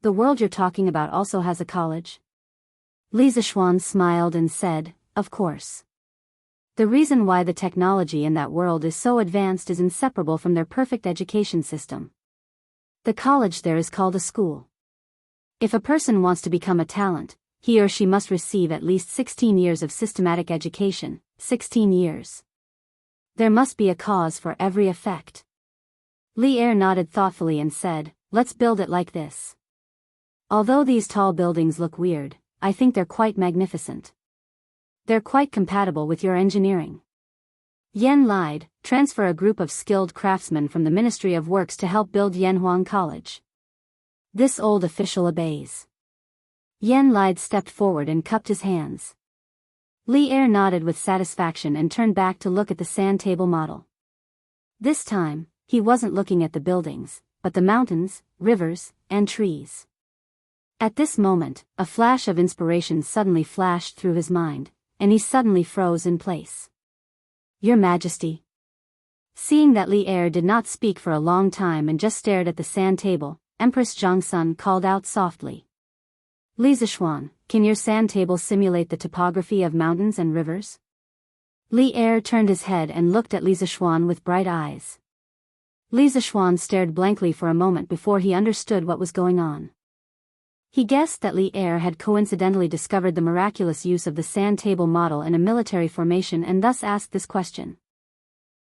The world you're talking about also has a college?" Li Zishuan smiled and said, "Of course. The reason why the technology in that world is so advanced is inseparable from their perfect education system. The college there is called a school. If a person wants to become a talent, he or she must receive at least 16 years of systematic education, 16 years. There must be a cause for every effect." Li Er nodded thoughtfully and said, "Let's build it like this. Although these tall buildings look weird, I think they're quite magnificent. They're quite compatible with your engineering. Yen lied, transfer a group of skilled craftsmen from the Ministry of Works to help build Yanhuang College." This old official obeys. Yen lied stepped forward and cupped his hands. Li Er nodded with satisfaction and turned back to look at the sand table model. This time, he wasn't looking at the buildings, but the mountains, rivers, and trees. At this moment, a flash of inspiration suddenly flashed through his mind, and he suddenly froze in place. "Your Majesty." Seeing that Li Er did not speak for a long time and just stared at the sand table, Empress Zhongsun called out softly. "Li Zishuan, can your sand table simulate the topography of mountains and rivers?" Li Er turned his head and looked at Li Zishuan with bright eyes. Li Zishuan stared blankly for a moment before he understood what was going on. He guessed that Li Er had coincidentally discovered the miraculous use of the sand table model in a military formation and thus asked this question.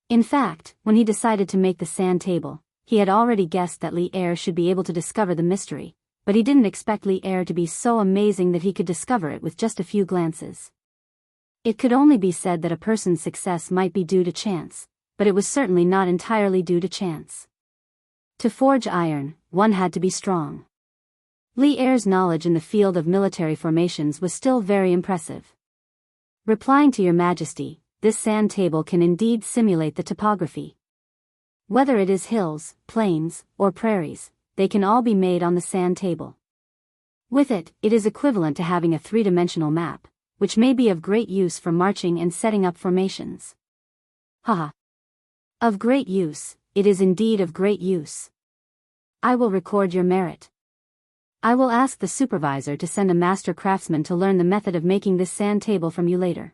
In fact, when he decided to make the sand table, he had already guessed that Li Er should be able to discover the mystery, but he didn't expect Li Er to be so amazing that he could discover it with just a few glances. It could only be said that a person's success might be due to chance, but it was certainly not entirely due to chance. To forge iron, one had to be strong. Li Er's knowledge in the field of military formations was still very impressive. Replying to Your Majesty, this sand table can indeed simulate the topography. Whether it is hills, plains, or prairies, they can all be made on the sand table. With it, it is equivalent to having a 3-dimensional map, which may be of great use for marching and setting up formations. Haha. Of great use, it is indeed of great use. I will record your merit. I will ask the supervisor to send a master craftsman to learn the method of making this sand table from you later.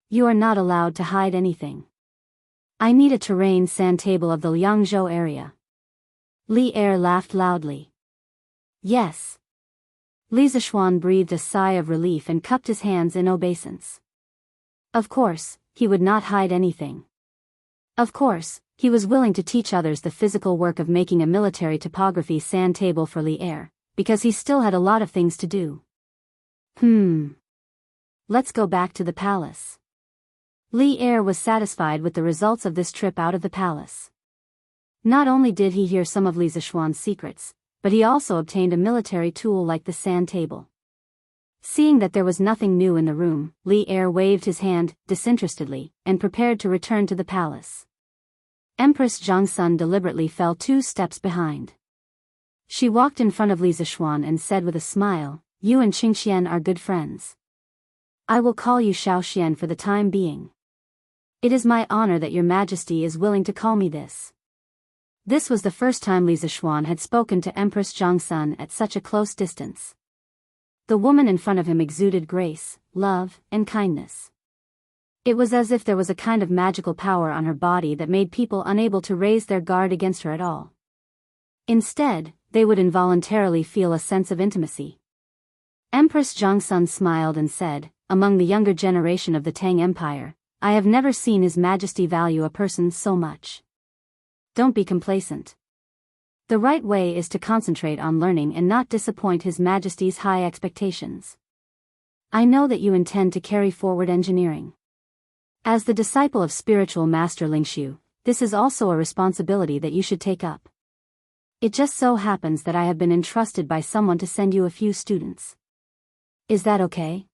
You are not allowed to hide anything. I need a terrain sand table of the Liangzhou area. Li Er laughed loudly. Yes. Li Zishuan breathed a sigh of relief and cupped his hands in obeisance. Of course, he would not hide anything. Of course, he was willing to teach others the physical work of making a military topography sand table for Li Er, because he still had a lot of things to do. Let's go back to the palace. Li Er was satisfied with the results of this trip out of the palace. Not only did he hear some of Li Zishuan's secrets, but he also obtained a military tool like the sand table. Seeing that there was nothing new in the room, Li Er waved his hand, disinterestedly, and prepared to return to the palace. Empress Zhongsun deliberately fell 2 steps behind. She walked in front of Li Zishuan and said with a smile, "You and Qingxian are good friends. I will call you Xiaoxian for the time being. It is my honor that your majesty is willing to call me this." This was the first time Li Zishuan had spoken to Empress Zhongsun at such a close distance. The woman in front of him exuded grace, love, and kindness. It was as if there was a kind of magical power on her body that made people unable to raise their guard against her at all. Instead, they would involuntarily feel a sense of intimacy. Empress Zhongsun smiled and said, "Among the younger generation of the Tang Empire, I have never seen His Majesty value a person so much. Don't be complacent. The right way is to concentrate on learning and not disappoint His Majesty's high expectations. I know that you intend to carry forward engineering. As the disciple of spiritual master Lingxiu, this is also a responsibility that you should take up. It just so happens that I have been entrusted by someone to send you a few students. Is that okay?"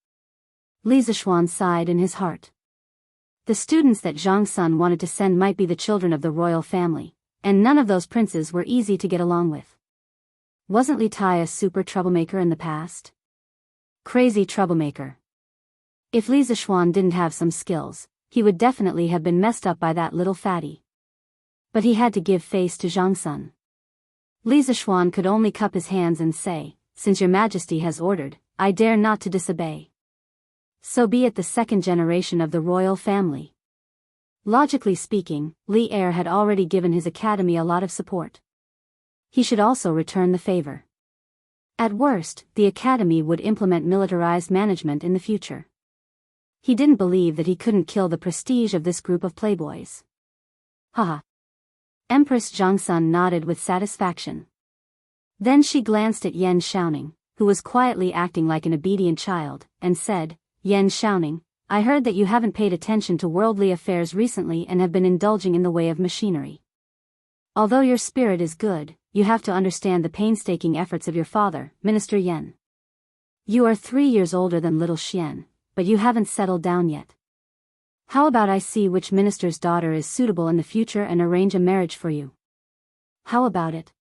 Li Zishuan sighed in his heart. The students that Zhongsun wanted to send might be the children of the royal family, and none of those princes were easy to get along with. Wasn't Li Tai a super troublemaker in the past? Crazy troublemaker. If Li Zishuan didn't have some skills, he would definitely have been messed up by that little fatty. But he had to give face to Zhongsun. Li Zishuan could only cup his hands and say, "Since your majesty has ordered, I dare not to disobey." So be it. The second generation of the royal family. Logically speaking, Li Heir had already given his academy a lot of support. He should also return the favor. At worst, the academy would implement militarized management in the future. He didn't believe that he couldn't kill the prestige of this group of playboys. Haha. Empress Zhongsun nodded with satisfaction. Then she glanced at Yan Xiaoning, who was quietly acting like an obedient child, and said, "Yan Xiaoning, I heard that you haven't paid attention to worldly affairs recently and have been indulging in the way of machinery. Although your spirit is good, you have to understand the painstaking efforts of your father, Minister Yan. You are 3 years older than little Xian, but you haven't settled down yet. How about I see which minister's daughter is suitable in the future and arrange a marriage for you? How about it?"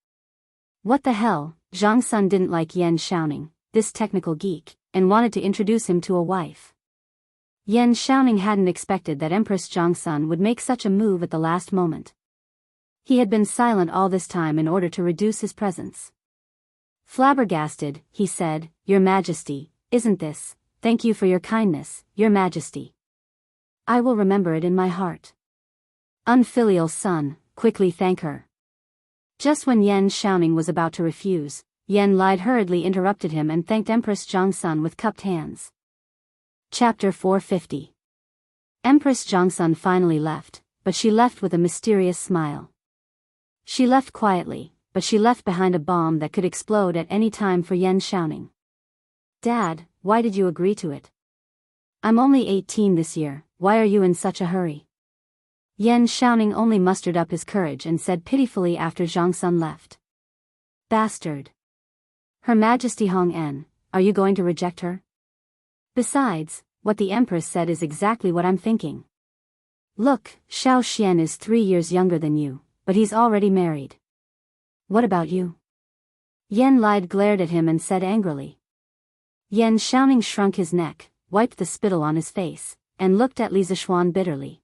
What the hell? Zhongsun didn't like Yan Xiaoning, this technical geek, and wanted to introduce him to a wife. Yan Xiaoning hadn't expected that Empress Zhongsun would make such a move at the last moment. He had been silent all this time in order to reduce his presence. Flabbergasted, he said, "Your Majesty, isn't this? Thank you for your kindness, Your Majesty. I will remember it in my heart." Unfilial son, quickly thank her. Just when Yan Xiaoning was about to refuse, Yan Lied hurriedly interrupted him and thanked Empress Zhongsun with cupped hands. Chapter 450. Empress Zhongsun finally left, but she left with a mysterious smile. She left quietly, but she left behind a bomb that could explode at any time for Yan Xiaoning. "Dad, why did you agree to it? I'm only 18 this year, why are you in such a hurry?" Yan Xiaoning only mustered up his courage and said pitifully after Zhongsun left. "Bastard. Her Majesty Hong En, are you going to reject her? Besides, what the Empress said is exactly what I'm thinking. Look, Xiao Xian is 3 years younger than you, but he's already married. What about you?" Yan Lied glared at him and said angrily. Yan Xiaoning shrunk his neck, wiped the spittle on his face, and looked at Li Zishuan bitterly.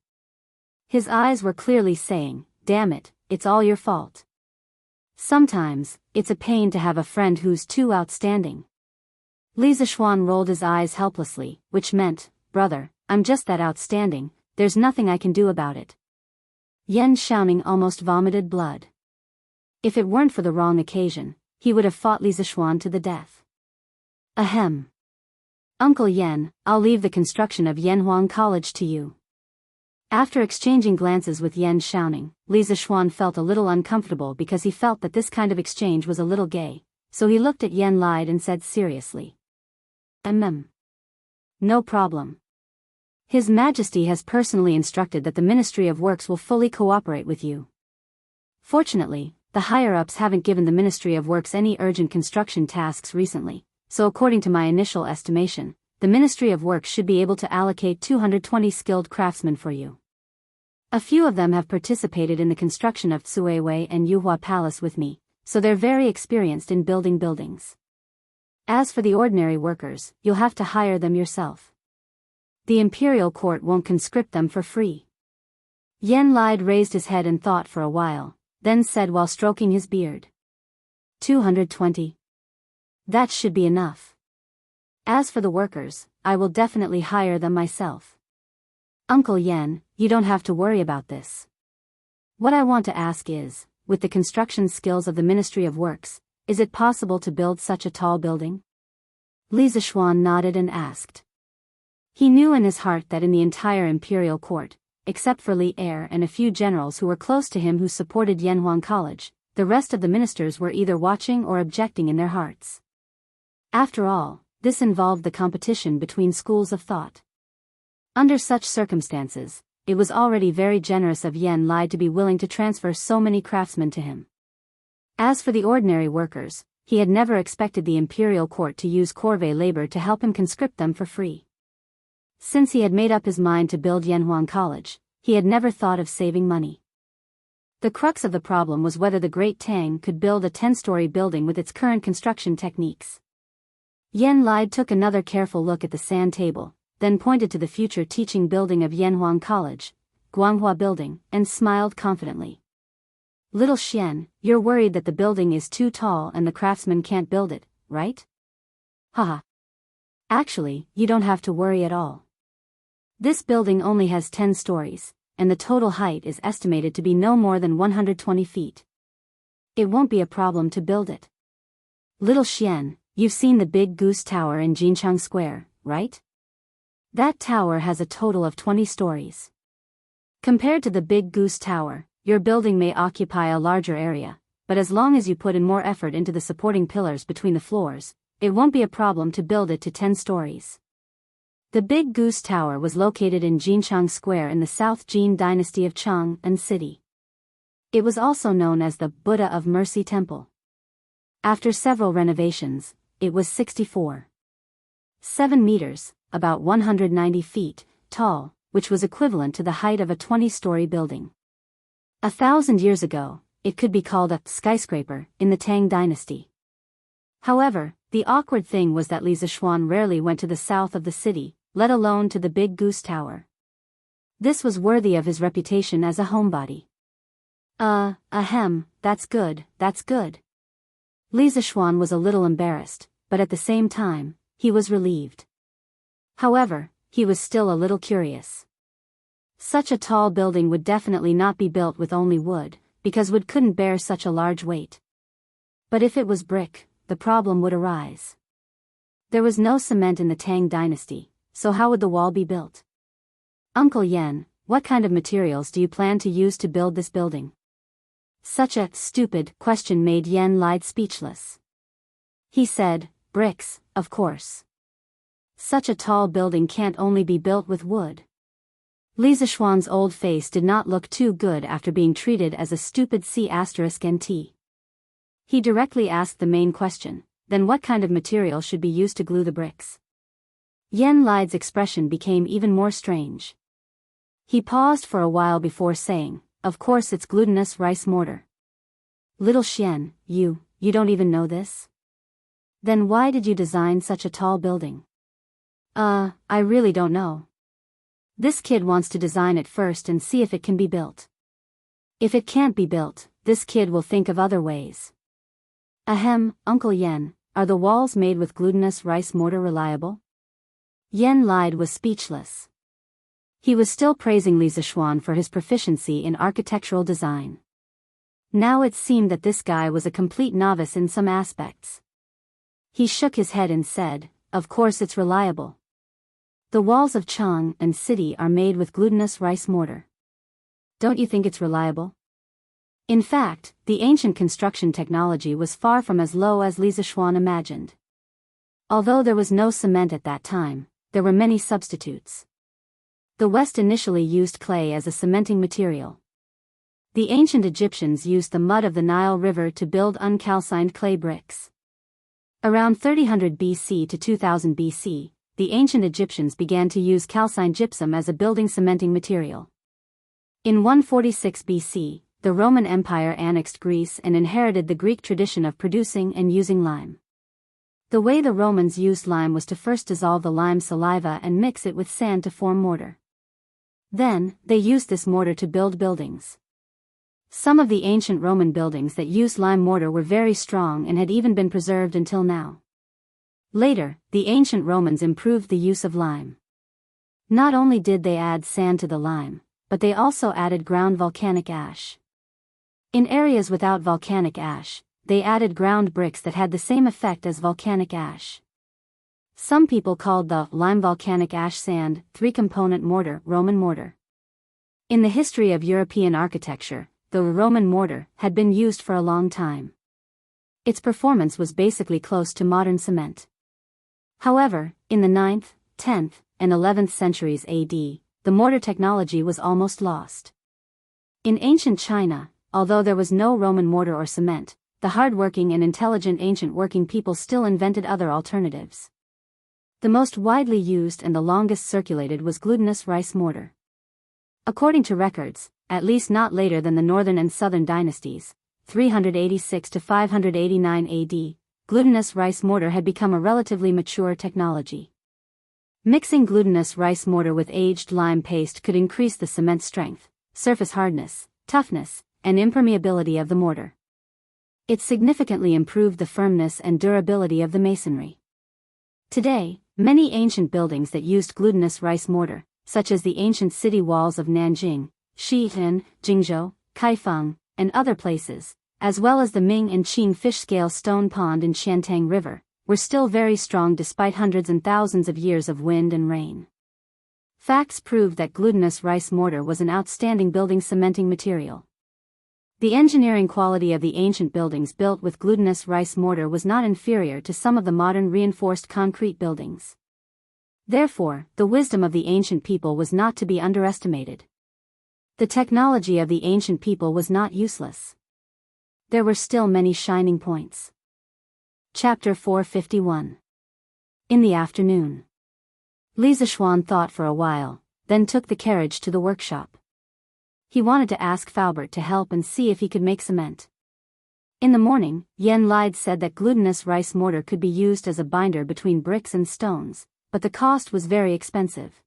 His eyes were clearly saying, "Damn it, it's all your fault. Sometimes, it's a pain to have a friend who's too outstanding." Li Zishuan rolled his eyes helplessly, which meant, "Brother, I'm just that outstanding, there's nothing I can do about it." Yan Xiaoning almost vomited blood. If it weren't for the wrong occasion, he would have fought Li Zishuan to the death. Ahem. "Uncle Yan, I'll leave the construction of Yanhuang College to you." After exchanging glances with Yan Xiaoning, Li Zishuan felt a little uncomfortable because he felt that this kind of exchange was a little gay, so he looked at Yan Lied and said seriously, No problem. His Majesty has personally instructed that the Ministry of Works will fully cooperate with you. Fortunately, the higher-ups haven't given the Ministry of Works any urgent construction tasks recently, so according to my initial estimation, the Ministry of Works should be able to allocate 220 skilled craftsmen for you. A few of them have participated in the construction of Tsuiwei and Yuhua Palace with me, so they're very experienced in building buildings. As for the ordinary workers, you'll have to hire them yourself. The imperial court won't conscript them for free. Yen Lide raised his head and thought for a while, then said while stroking his beard. 220. That should be enough. As for the workers, I will definitely hire them myself. Uncle Yen, you don't have to worry about this. What I want to ask is, with the construction skills of the Ministry of Works, is it possible to build such a tall building? Li Zishuan nodded and asked. He knew in his heart that in the entire imperial court, except for Li Er and a few generals who were close to him who supported Yanhuang College, the rest of the ministers were either watching or objecting in their hearts. After all, this involved the competition between schools of thought. Under such circumstances, it was already very generous of Yen Lide to be willing to transfer so many craftsmen to him. As for the ordinary workers, he had never expected the imperial court to use corvée labor to help him conscript them for free. Since he had made up his mind to build Yanhuang College, he had never thought of saving money. The crux of the problem was whether the Great Tang could build a 10-story building with its current construction techniques. Yen Lide took another careful look at the sand table, then pointed to the future teaching building of Yanhuang College, Guanghua Building, and smiled confidently. Little Xian, you're worried that the building is too tall and the craftsmen can't build it, right? Haha. Actually, you don't have to worry at all. This building only has 10 stories, and the total height is estimated to be no more than 120 feet. It won't be a problem to build it. Little Xian, you've seen the big goose tower in Jinchang Square, right? That tower has a total of 20 stories. Compared to the big goose tower, your building may occupy a larger area, but as long as you put in more effort into the supporting pillars between the floors, it won't be a problem to build it to 10 stories. The Big Goose Tower was located in Jinchang Square in the South Jin dynasty of Chang'an City. It was also known as the Buddha of Mercy Temple. After several renovations, it was 64.7 meters, about 190 feet, tall, which was equivalent to the height of a 20-story building. 1,000 years ago, it could be called a skyscraper in the Tang dynasty. However, the awkward thing was that Li Zishuan rarely went to the south of the city, let alone to the Big Goose Tower. This was worthy of his reputation as a homebody. That's good, that's good. Li Zishuan was a little embarrassed, but at the same time, he was relieved. However, he was still a little curious. Such a tall building would definitely not be built with only wood, because wood couldn't bear such a large weight. But if it was brick, the problem would arise. There was no cement in the Tang dynasty, so how would the wall be built? Uncle Yen, what kind of materials do you plan to use to build this building? Such a stupid question made Yen Lide speechless. He said, bricks, of course. Such a tall building can't only be built with wood. Li Zishuan's old face did not look too good after being treated as a stupid C***nt. He directly asked the main question, then what kind of material should be used to glue the bricks? Yen Lide's expression became even more strange. He paused for a while before saying, of course it's glutinous rice mortar. Little Xian, you don't even know this? Then why did you design such a tall building? I really don't know. This kid wants to design it first and see if it can be built. If it can't be built, this kid will think of other ways. Uncle Yen, are the walls made with glutinous rice mortar reliable? Yen Lide was speechless. He was still praising Li Zishuan for his proficiency in architectural design. Now it seemed that this guy was a complete novice in some aspects. He shook his head and said, of course it's reliable. The walls of Chang'an City are made with glutinous rice mortar. Don't you think it's reliable? In fact, the ancient construction technology was far from as low as Li Zishuan imagined. Although there was no cement at that time, there were many substitutes. The West initially used clay as a cementing material. The ancient Egyptians used the mud of the Nile River to build uncalcined clay bricks. Around 300 BC to 2000 BC, the ancient Egyptians began to use calcined gypsum as a building cementing material. In 146 BC, the Roman Empire annexed Greece and inherited the Greek tradition of producing and using lime. The way the Romans used lime was to first dissolve the lime saliva and mix it with sand to form mortar. Then, they used this mortar to build buildings. Some of the ancient Roman buildings that used lime mortar were very strong and had even been preserved until now. Later, the ancient Romans improved the use of lime. Not only did they add sand to the lime, but they also added ground volcanic ash. In areas without volcanic ash, they added ground bricks that had the same effect as volcanic ash. Some people called the lime volcanic ash sand, three-component mortar, Roman mortar. In the history of European architecture, the Roman mortar had been used for a long time. Its performance was basically close to modern cement. However, in the 9th, 10th, and 11th centuries AD, the mortar technology was almost lost. In ancient China, although there was no Roman mortar or cement, the hardworking and intelligent ancient working people still invented other alternatives. The most widely used and the longest circulated was glutinous rice mortar. According to records, at least not later than the Northern and Southern dynasties, 386 to 589 AD, glutinous rice mortar had become a relatively mature technology. Mixing glutinous rice mortar with aged lime paste could increase the cement strength, surface hardness, toughness, and impermeability of the mortar. It significantly improved the firmness and durability of the masonry. Today, many ancient buildings that used glutinous rice mortar, such as the ancient city walls of Nanjing, Xi'an, Jingzhou, Kaifeng, and other places, as well as the Ming and Qing fish-scale stone pond in Qiantang River, were still very strong despite hundreds and thousands of years of wind and rain. Facts proved that glutinous rice mortar was an outstanding building cementing material. The engineering quality of the ancient buildings built with glutinous rice mortar was not inferior to some of the modern reinforced concrete buildings. Therefore, the wisdom of the ancient people was not to be underestimated. The technology of the ancient people was not useless. There were still many shining points. Chapter 451. In the afternoon. Li Zishuan thought for a while, then took the carriage to the workshop. He wanted to ask Faubert to help and see if he could make cement. In the morning, Yen Lide said that glutinous rice mortar could be used as a binder between bricks and stones, but the cost was very expensive.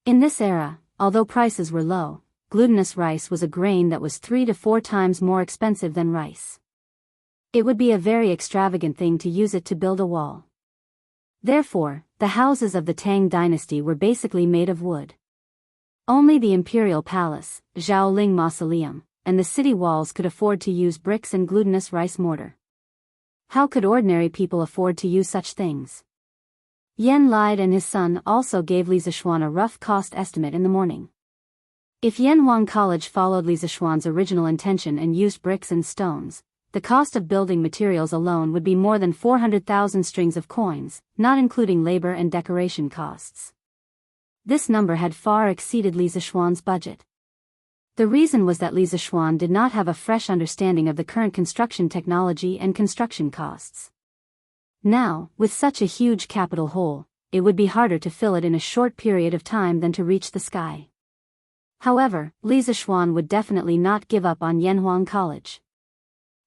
In this era, although prices were low, glutinous rice was a grain that was 3 to 4 times more expensive than rice. It would be a very extravagant thing to use it to build a wall. Therefore, the houses of the Tang dynasty were basically made of wood. Only the imperial palace, Zhaoling Mausoleum, and the city walls could afford to use bricks and glutinous rice mortar. How could ordinary people afford to use such things? Yen Lide and his son also gave Li Zishuan a rough cost estimate in the morning. If Yanhuang College followed Li Zishuan's original intention and used bricks and stones, the cost of building materials alone would be more than 400,000 strings of coins, not including labor and decoration costs. This number had far exceeded Li Zishuan's budget. The reason was that Li Zishuan did not have a fresh understanding of the current construction technology and construction costs. Now, with such a huge capital hole, it would be harder to fill it in a short period of time than to reach the sky. However, Li Zishuan would definitely not give up on Yanhuang College.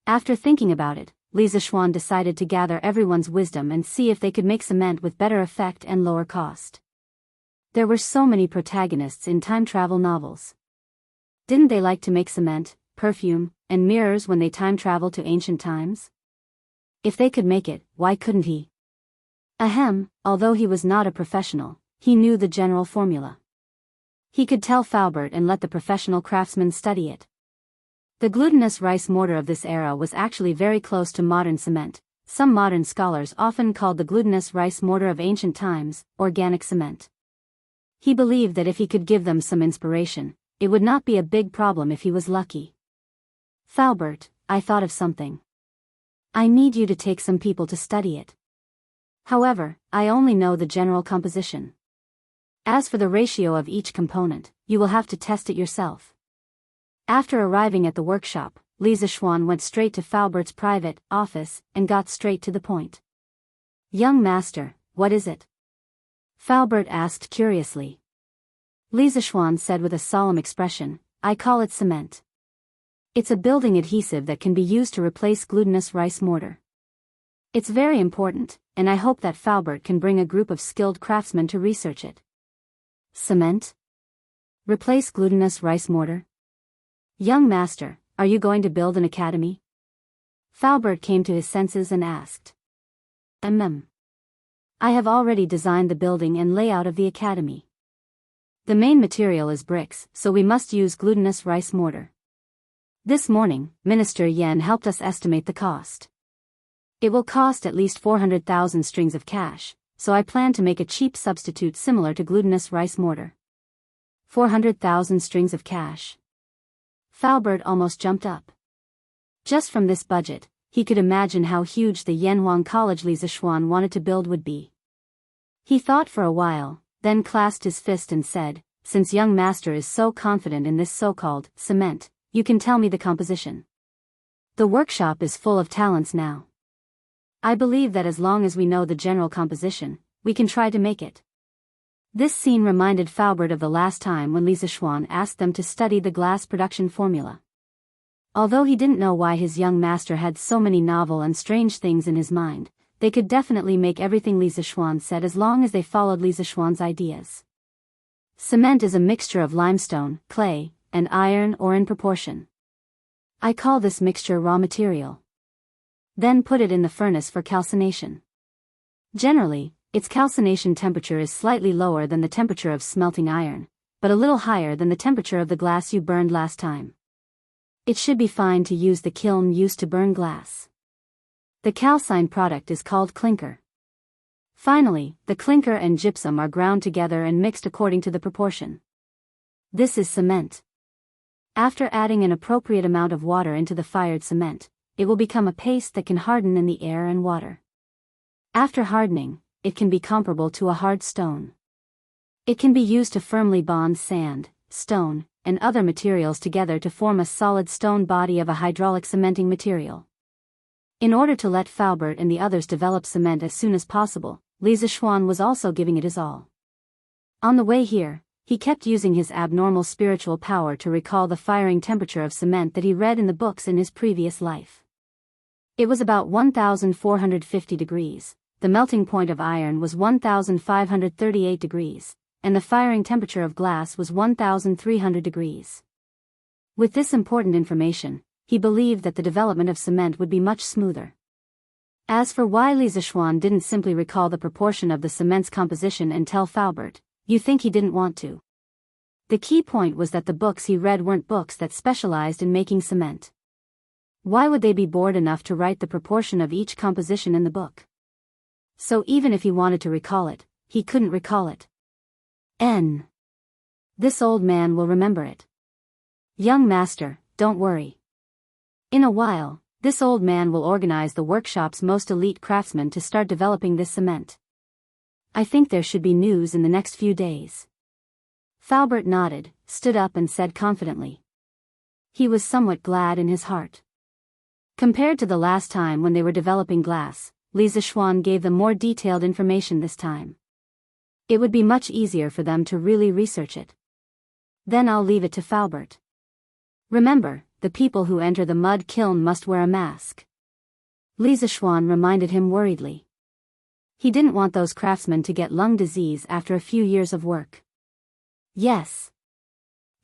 After thinking about it, Li Zishuan decided to gather everyone's wisdom and see if they could make cement with better effect and lower cost. There were so many protagonists in time travel novels. Didn't they like to make cement, perfume, and mirrors when they time traveled to ancient times? If they could make it, why couldn't he? Ahem, although he was not a professional, he knew the general formula. He could tell Faubert and let the professional craftsmen study it. The glutinous rice mortar of this era was actually very close to modern cement. Some modern scholars often called the glutinous rice mortar of ancient times organic cement. He believed that if he could give them some inspiration, it would not be a big problem if he was lucky. Faubert, I thought of something. I need you to take some people to study it. However, I only know the general composition. As for the ratio of each component, you will have to test it yourself. After arriving at the workshop, Li Zishuan went straight to Faubert's private office and got straight to the point. Young master, what is it? Faubert asked curiously. Li Zishuan said with a solemn expression, I call it cement. It's a building adhesive that can be used to replace glutinous rice mortar. It's very important, and I hope that Faubert can bring a group of skilled craftsmen to research it. Cement? Replace glutinous rice mortar? Young master, are you going to build an academy? Faubert came to his senses and asked. I have already designed the building and layout of the academy. The main material is bricks, so we must use glutinous rice mortar. This morning, Minister Yen helped us estimate the cost. It will cost at least 400,000 strings of cash, so I plan to make a cheap substitute similar to glutinous rice mortar. 400,000 strings of cash. Faubert almost jumped up. Just from this budget, he could imagine how huge the Yanhuang College Li Zishuan wanted to build would be. He thought for a while, then clasped his fist and said, "Since young master is so confident in this so-called cement, you can tell me the composition. The workshop is full of talents now. I believe that as long as we know the general composition, we can try to make it." This scene reminded Faubert of the last time when Li Zishuan asked them to study the glass production formula. Although he didn't know why his young master had so many novel and strange things in his mind, they could definitely make everything Li Zishuan said as long as they followed Li Zishuan's ideas. Cement is a mixture of limestone, clay, and iron or in proportion. I call this mixture raw material. Then put it in the furnace for calcination. Generally, its calcination temperature is slightly lower than the temperature of smelting iron, but a little higher than the temperature of the glass you burned last time. It should be fine to use the kiln used to burn glass. The calcined product is called clinker. Finally, the clinker and gypsum are ground together and mixed according to the proportion. This is cement. After adding an appropriate amount of water into the fired cement, it will become a paste that can harden in the air and water. After hardening, it can be comparable to a hard stone. It can be used to firmly bond sand, stone, and other materials together to form a solid stone body of a hydraulic cementing material. In order to let Faubert and the others develop cement as soon as possible, Li Zishuan was also giving it his all. On the way here, he kept using his abnormal spiritual power to recall the firing temperature of cement that he read in the books in his previous life. It was about 1,450 degrees, the melting point of iron was 1,538 degrees, and the firing temperature of glass was 1,300 degrees. With this important information, he believed that the development of cement would be much smoother. As for why Li Zishuan didn't simply recall the proportion of the cement's composition and tell Faubert, you think he didn't want to. The key point was that the books he read weren't books that specialized in making cement. Why would they be bored enough to write the proportion of each composition in the book? So even if he wanted to recall it, he couldn't recall it. This old man will remember it. Young master, don't worry. In a while, this old man will organize the workshop's most elite craftsmen to start developing this cement. I think there should be news in the next few days. Faubert nodded, stood up and said confidently. He was somewhat glad in his heart. Compared to the last time when they were developing glass, Li Zishuan gave them more detailed information this time. It would be much easier for them to really research it. Then I'll leave it to Faubert. Remember, the people who enter the mud kiln must wear a mask. Li Zishuan reminded him worriedly. He didn't want those craftsmen to get lung disease after a few years of work. Yes.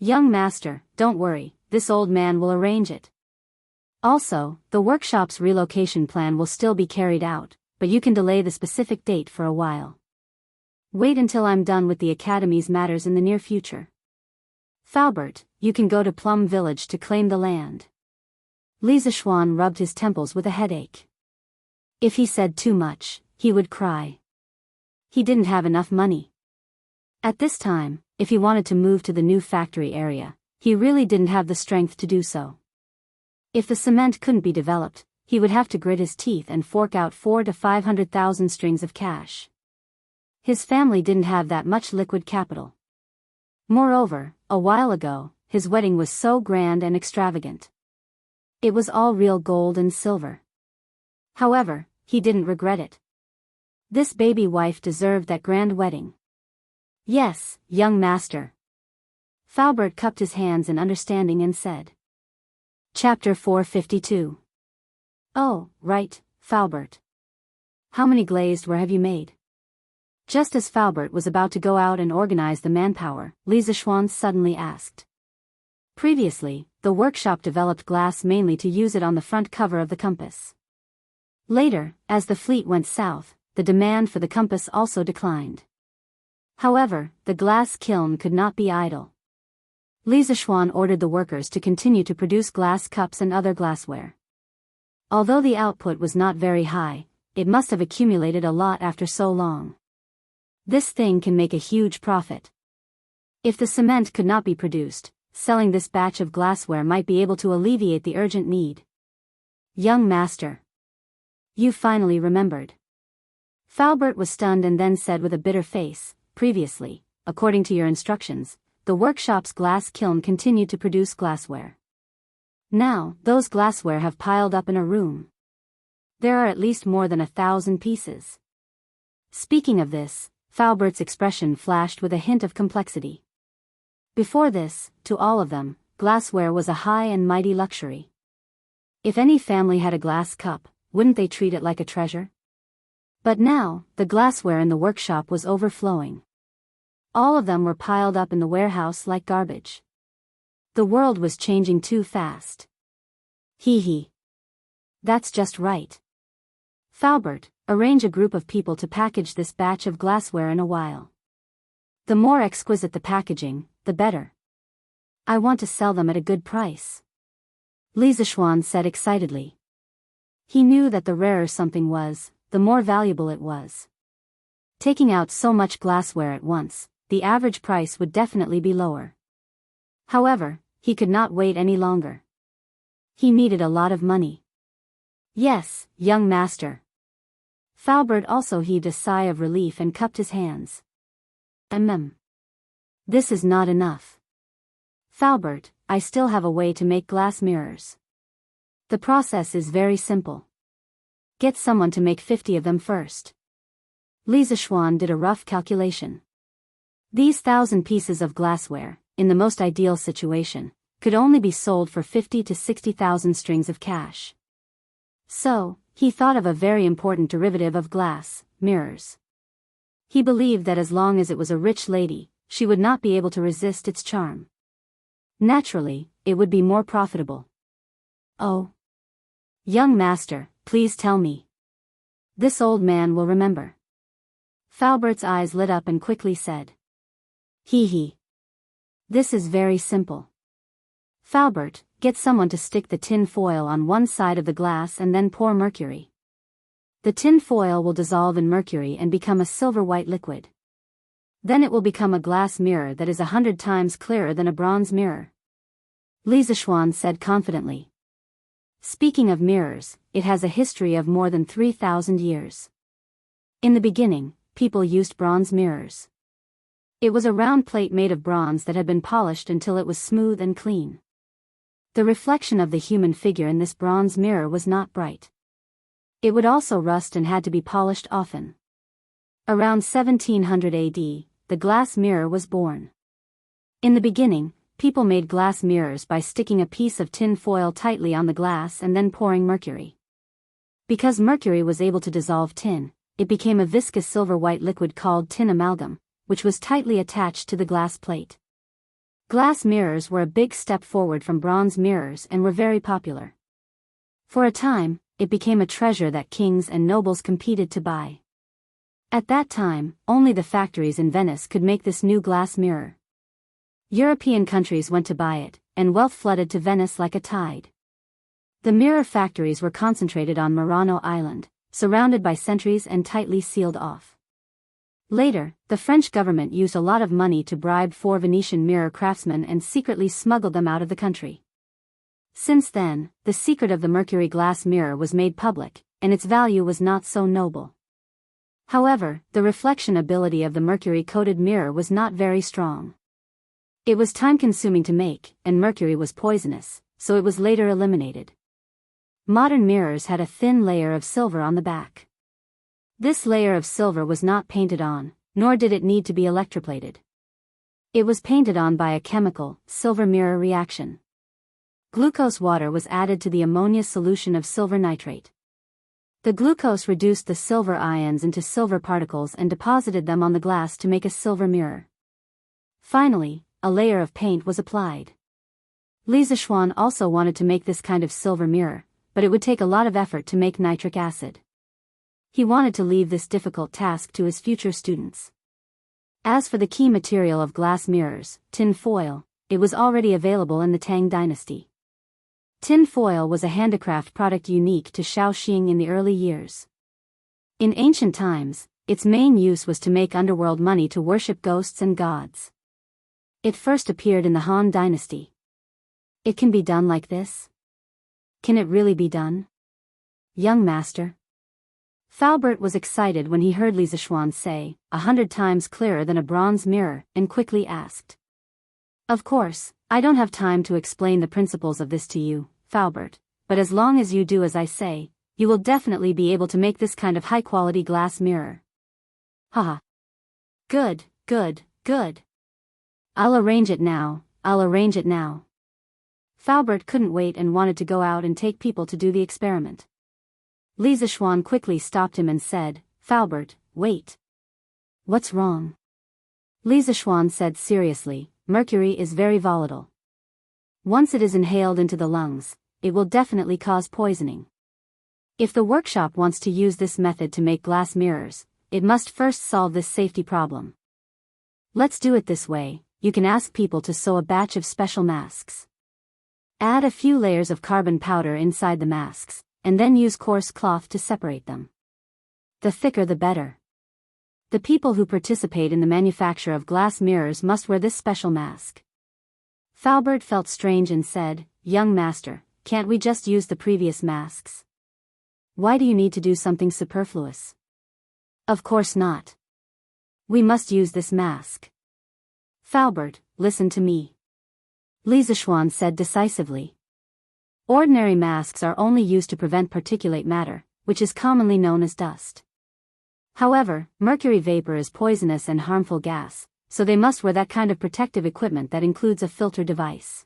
Young master, don't worry, this old man will arrange it. Also, the workshop's relocation plan will still be carried out, but you can delay the specific date for a while. Wait until I'm done with the Academy's matters in the near future. Faubert, you can go to Plum Village to claim the land. Li Zishuan rubbed his temples with a headache. If he said too much, he would cry. He didn't have enough money. At this time, if he wanted to move to the new factory area, he really didn't have the strength to do so. If the cement couldn't be developed, he would have to grit his teeth and fork out 400,000 to 500,000 strings of cash. His family didn't have that much liquid capital. Moreover, a while ago, his wedding was so grand and extravagant. It was all real gold and silver. However, he didn't regret it. This baby wife deserved that grand wedding. Yes, young master. Faubert cupped his hands in understanding and said. Chapter 452. Oh, right, Falbert. How many glazed ware have you made? Just as Falbert was about to go out and organize the manpower, Lisa Schwann suddenly asked. Previously, the workshop developed glass mainly to use it on the front cover of the compass. Later, as the fleet went south, the demand for the compass also declined. However, the glass kiln could not be idle. Lisa Schwann ordered the workers to continue to produce glass cups and other glassware. Although the output was not very high, it must have accumulated a lot after so long. This thing can make a huge profit. If the cement could not be produced, selling this batch of glassware might be able to alleviate the urgent need. Young master. You finally remembered. Falbert was stunned and then said with a bitter face, previously, according to your instructions, the workshop's glass kiln continued to produce glassware. Now, those glassware have piled up in a room. There are at least more than 1,000 pieces. Speaking of this, Falbert's expression flashed with a hint of complexity. Before this, to all of them, glassware was a high and mighty luxury. If any family had a glass cup, wouldn't they treat it like a treasure? But now, the glassware in the workshop was overflowing. All of them were piled up in the warehouse like garbage. The world was changing too fast. Hee. That's just right. Falbert, arrange a group of people to package this batch of glassware in a while. The more exquisite the packaging, the better. I want to sell them at a good price. Lisa Schwann said excitedly. He knew that the rarer something was, the more valuable it was. Taking out so much glassware at once, the average price would definitely be lower. However, he could not wait any longer. He needed a lot of money. Yes, young master. Falbert also heaved a sigh of relief and cupped his hands. This is not enough. Falbert, I still have a way to make glass mirrors. The process is very simple. Get someone to make 50 of them first. Lisa Schwann did a rough calculation. These 1,000 pieces of glassware, in the most ideal situation, could only be sold for 50 to 60,000 strings of cash. So, he thought of a very important derivative of glass, mirrors. He believed that as long as it was a rich lady, she would not be able to resist its charm. Naturally, it would be more profitable. Oh. Young master, please tell me. This old man will remember. Falbert's eyes lit up and quickly said. Hee. This is very simple. Falbert, get someone to stick the tin foil on one side of the glass and then pour mercury. The tin foil will dissolve in mercury and become a silver-white liquid. Then it will become a glass mirror that is 100 times clearer than a bronze mirror. Lisa Schwann said confidently. Speaking of mirrors, it has a history of more than 3,000 years. In the beginning, people used bronze mirrors. It was a round plate made of bronze that had been polished until it was smooth and clean. The reflection of the human figure in this bronze mirror was not bright. It would also rust and had to be polished often. Around 1700 AD, the glass mirror was born. In the beginning, people made glass mirrors by sticking a piece of tin foil tightly on the glass and then pouring mercury. Because mercury was able to dissolve tin, it became a viscous silver-white liquid called tin amalgam, which was tightly attached to the glass plate. Glass mirrors were a big step forward from bronze mirrors and were very popular. For a time, it became a treasure that kings and nobles competed to buy. At that time, only the factories in Venice could make this new glass mirror. European countries went to buy it, and wealth flooded to Venice like a tide. The mirror factories were concentrated on Murano Island, surrounded by sentries and tightly sealed off. Later, the French government used a lot of money to bribe 4 Venetian mirror craftsmen and secretly smuggled them out of the country. Since then, the secret of the mercury glass mirror was made public, and its value was not so noble. However, the reflection ability of the mercury-coated mirror was not very strong. It was time-consuming to make, and mercury was poisonous, so it was later eliminated. Modern mirrors had a thin layer of silver on the back. This layer of silver was not painted on, nor did it need to be electroplated. It was painted on by a chemical, silver mirror reaction. Glucose water was added to the ammonia solution of silver nitrate. The glucose reduced the silver ions into silver particles and deposited them on the glass to make a silver mirror. Finally, a layer of paint was applied. Li Zishuan also wanted to make this kind of silver mirror, but it would take a lot of effort to make nitric acid. He wanted to leave this difficult task to his future students. As for the key material of glass mirrors, tin foil, it was already available in the Tang dynasty. Tin foil was a handicraft product unique to Shaoxing in the early years. In ancient times, its main use was to make underworld money to worship ghosts and gods. It first appeared in the Han dynasty. It can be done like this? Can it really be done? Young master. Falbert was excited when he heard Li Zishuan say, 100 times clearer than a bronze mirror, and quickly asked. Of course, I don't have time to explain the principles of this to you, Falbert, but as long as you do as I say, you will definitely be able to make this kind of high-quality glass mirror. Haha. Good, good, good. I'll arrange it now. Falbert couldn't wait and wanted to go out and take people to do the experiment. Li Zishuan quickly stopped him and said, Falbert, wait. What's wrong? Li Zishuan said seriously, mercury is very volatile. Once it is inhaled into the lungs, it will definitely cause poisoning. If the workshop wants to use this method to make glass mirrors, it must first solve this safety problem. Let's do it this way. You can ask people to sew a batch of special masks. Add a few layers of carbon powder inside the masks, and then use coarse cloth to separate them. The thicker the better. The people who participate in the manufacture of glass mirrors must wear this special mask. Falbert felt strange and said, Young master, can't we just use the previous masks? Why do you need to do something superfluous? Of course not. We must use this mask. Falbert, listen to me. Li Zishuan said decisively. Ordinary masks are only used to prevent particulate matter, which is commonly known as dust. However, mercury vapor is poisonous and harmful gas, so they must wear that kind of protective equipment that includes a filter device.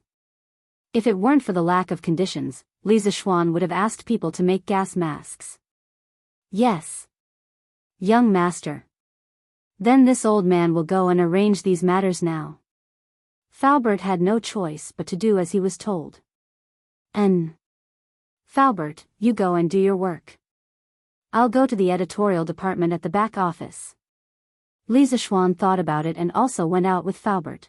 If it weren't for the lack of conditions, Li Zishuan would have asked people to make gas masks. Yes. Young master. Then this old man will go and arrange these matters now. Falbert had no choice but to do as he was told. Falbert, you go and do your work. I'll go to the editorial department at the back office. Li Zishuan thought about it and also went out with Falbert.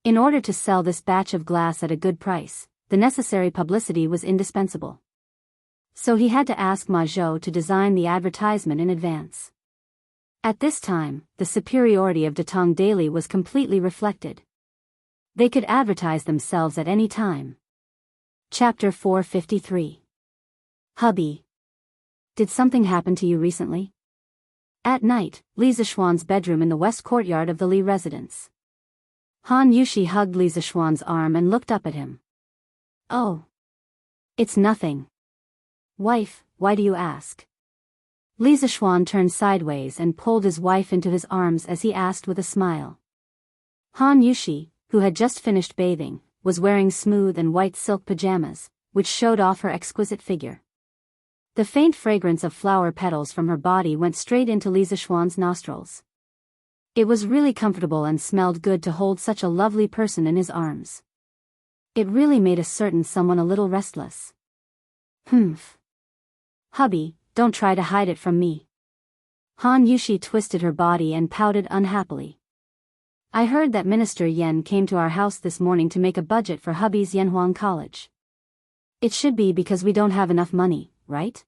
In order to sell this batch of glass at a good price, the necessary publicity was indispensable. So he had to ask Ma Zhou to design the advertisement in advance. At this time, the superiority of Datong Daily was completely reflected. They could advertise themselves at any time. Chapter 453. Hubby. Did something happen to you recently? At night, Li Zishuan's bedroom in the west courtyard of the Li residence. Han Yushi hugged Li Zishuan's arm and looked up at him. Oh. It's nothing. Wife, why do you ask? Li Zishuan turned sideways and pulled his wife into his arms as he asked with a smile. Han Yushi, who had just finished bathing, was wearing smooth and white silk pajamas, which showed off her exquisite figure. The faint fragrance of flower petals from her body went straight into Li Zishuan's nostrils. It was really comfortable and smelled good to hold such a lovely person in his arms. It really made a certain someone a little restless. Humph. Hubby, don't try to hide it from me. Han Yushi twisted her body and pouted unhappily. I heard that Minister Yen came to our house this morning to make a budget for hubby's Yanhuang College. It should be because we don't have enough money, right?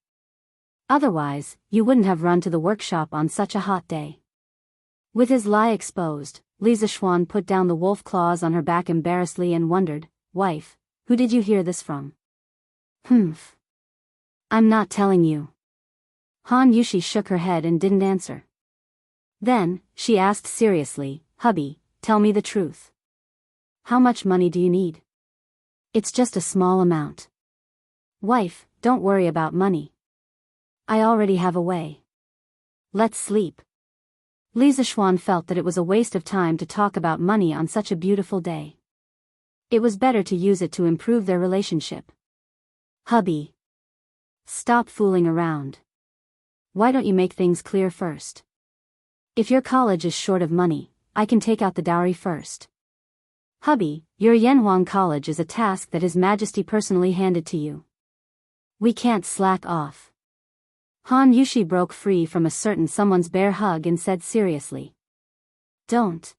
Otherwise, you wouldn't have run to the workshop on such a hot day. With his lie exposed, Li Zishuan put down the wolf claws on her back embarrassedly and wondered, Wife, who did you hear this from? Humph. I'm not telling you. Han Yushi shook her head and didn't answer. Then, she asked seriously, Hubby, tell me the truth. How much money do you need? It's just a small amount. Wife, don't worry about money. I already have a way. Let's sleep. Li Zishuan felt that it was a waste of time to talk about money on such a beautiful day. It was better to use it to improve their relationship. Hubby. Stop fooling around. Why don't you make things clear first? If your college is short of money, I can take out the dowry first. Hubby, your Yanhuang College is a task that His Majesty personally handed to you. We can't slack off. Han Yushi broke free from a certain someone's bear hug and said seriously. Don't.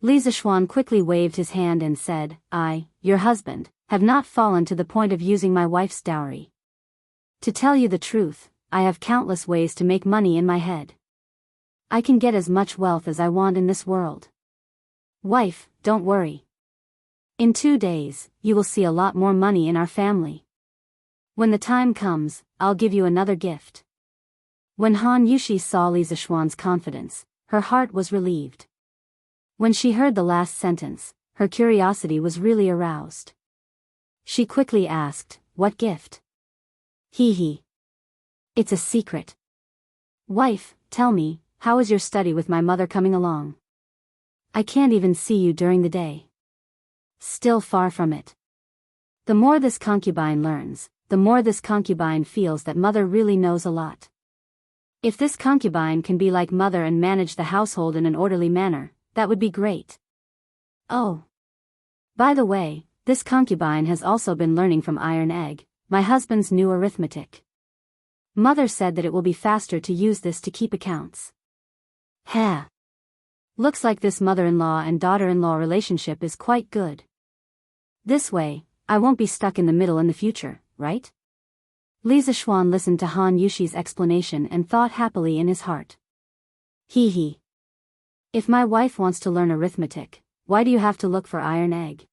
Li Zishuan quickly waved his hand and said, I, your husband, have not fallen to the point of using my wife's dowry. To tell you the truth, I have countless ways to make money in my head. I can get as much wealth as I want in this world. Wife, don't worry. In 2 days, you will see a lot more money in our family. When the time comes, I'll give you another gift. When Han Yushi saw Li Zishuan's confidence, her heart was relieved. When she heard the last sentence, her curiosity was really aroused. She quickly asked, what gift? Hee. It's a secret. Wife, tell me, how is your study with my mother coming along? I can't even see you during the day. Still far from it. The more this concubine learns, the more this concubine feels that mother really knows a lot. If this concubine can be like mother and manage the household in an orderly manner, that would be great. Oh. By the way, this concubine has also been learning from Iron Egg, my husband's new arithmetic. Mother said that it will be faster to use this to keep accounts. Looks like this mother-in-law and daughter-in-law relationship is quite good. This way, I won't be stuck in the middle in the future, right? Li Zishuan listened to Han Yushi's explanation and thought happily in his heart. Hee. If my wife wants to learn arithmetic, why do you have to look for Iron Egg?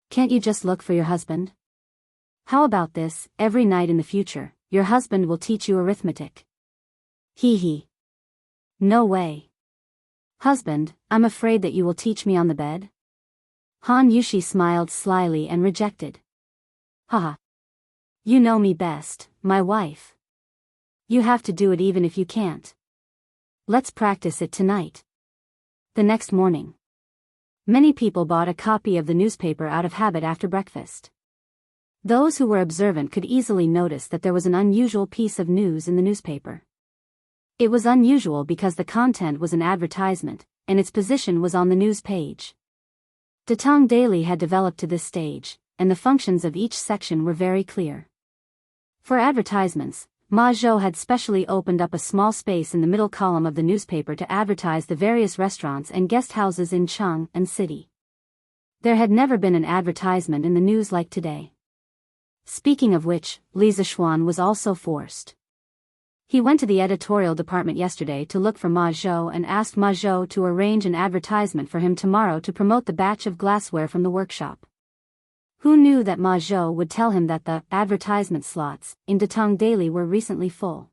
Can't you just look for your husband? How about this, every night in the future, your husband will teach you arithmetic. Hee. No way. Husband, I'm afraid that you will teach me on the bed? Han Yushi smiled slyly and rejected. Haha. You know me best, my wife. You have to do it even if you can't. Let's practice it tonight. The next morning. Many people bought a copy of the newspaper out of habit after breakfast. Those who were observant could easily notice that there was an unusual piece of news in the newspaper. It was unusual because the content was an advertisement, and its position was on the news page. Datong Daily had developed to this stage, and the functions of each section were very clear. For advertisements, Ma Zhou had specially opened up a small space in the middle column of the newspaper to advertise the various restaurants and guest houses in Chang'an City. There had never been an advertisement in the news like today. Speaking of which, Li Zishuan was also forced. He went to the editorial department yesterday to look for Ma Zhou and asked Ma Zhou to arrange an advertisement for him tomorrow to promote the batch of glassware from the workshop. Who knew that Ma Zhou would tell him that the advertisement slots in Datong Daily were recently full?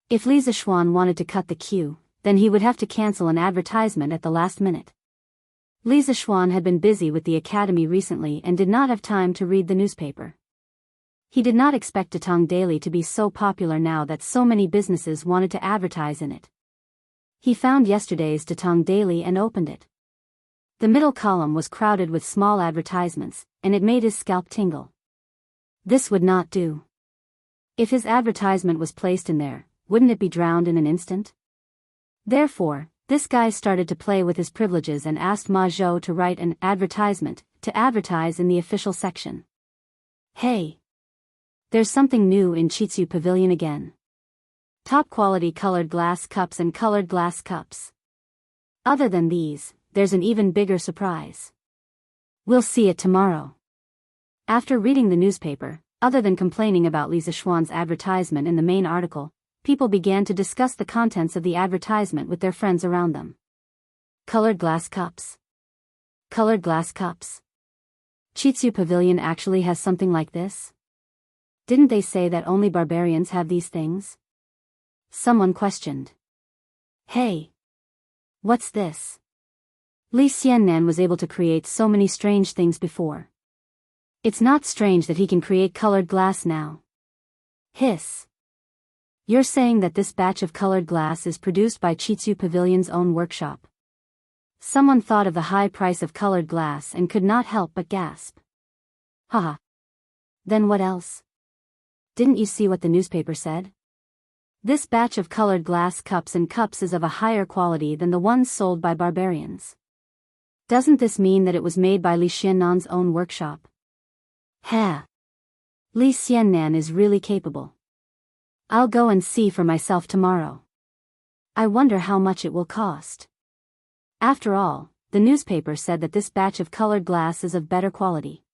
If Li Zishuan wanted to cut the queue, then he would have to cancel an advertisement at the last minute. Li Zishuan had been busy with the academy recently and did not have time to read the newspaper. He did not expect Datong Daily to be so popular now that so many businesses wanted to advertise in it. He found yesterday's Datong Daily and opened it. The middle column was crowded with small advertisements, and it made his scalp tingle. This would not do. If his advertisement was placed in there, wouldn't it be drowned in an instant? Therefore, this guy started to play with his privileges and asked Ma Zhou to write an advertisement to advertise in the official section. Hey! There's something new in Chitsu Pavilion again. Top quality colored glass cups and colored glass cups. Other than these, there's an even bigger surprise. We'll see it tomorrow. After reading the newspaper, other than complaining about Li Zishuan's advertisement in the main article, people began to discuss the contents of the advertisement with their friends around them. Colored glass cups. Colored glass cups. Chitsu Pavilion actually has something like this? Didn't they say that only barbarians have these things? Someone questioned. Hey! What's this? Li Xiannan was able to create so many strange things before. It's not strange that he can create colored glass now. Hiss. You're saying that this batch of colored glass is produced by Chitsu Pavilion's own workshop? Someone thought of the high price of colored glass and could not help but gasp. Haha. Then what else? Didn't you see what the newspaper said? This batch of colored glass cups and cups is of a higher quality than the ones sold by barbarians. Doesn't this mean that it was made by Li Xiannan's own workshop? Ha! Li Xiannan is really capable. I'll go and see for myself tomorrow. I wonder how much it will cost. After all, the newspaper said that this batch of colored glass is of better quality.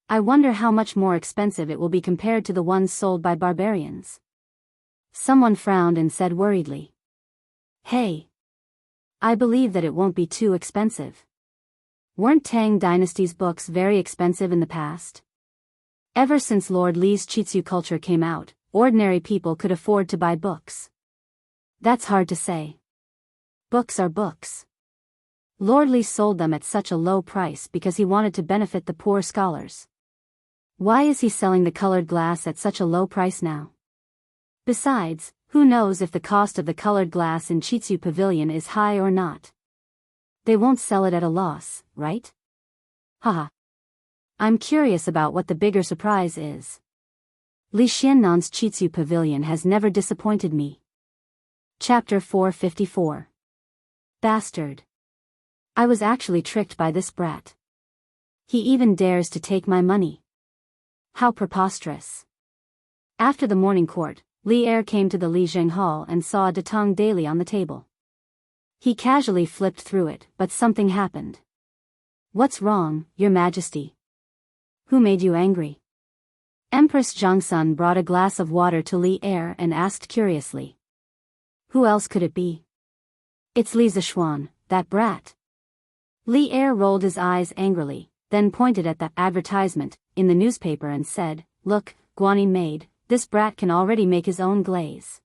I wonder how much more expensive it will be compared to the ones sold by barbarians. Someone frowned and said worriedly. Hey! I believe that it won't be too expensive. Weren't Tang Dynasty's books very expensive in the past? Ever since Lord Li's Chitsu culture came out, ordinary people could afford to buy books. That's hard to say. Books are books. Lord Li sold them at such a low price because he wanted to benefit the poor scholars. Why is he selling the colored glass at such a low price now? Besides, who knows if the cost of the colored glass in Chitsu Pavilion is high or not? They won't sell it at a loss, right? Haha. I'm curious about what the bigger surprise is. Li Xiannan's Chitsu Pavilion has never disappointed me. Chapter 454. Bastard. I was actually tricked by this brat. He even dares to take my money. How preposterous. After the morning court, Li Er came to the Li Zheng Hall and saw a Datong daily on the table. He casually flipped through it, but something happened. What's wrong, Your Majesty? Who made you angry? Empress Zhongsun brought a glass of water to Li Er and asked curiously. Who else could it be? It's Li Zishuan, that brat. Li Er rolled his eyes angrily, then pointed at the advertisement in the newspaper and said, Look, Guanyin maid, this brat can already make his own glaze.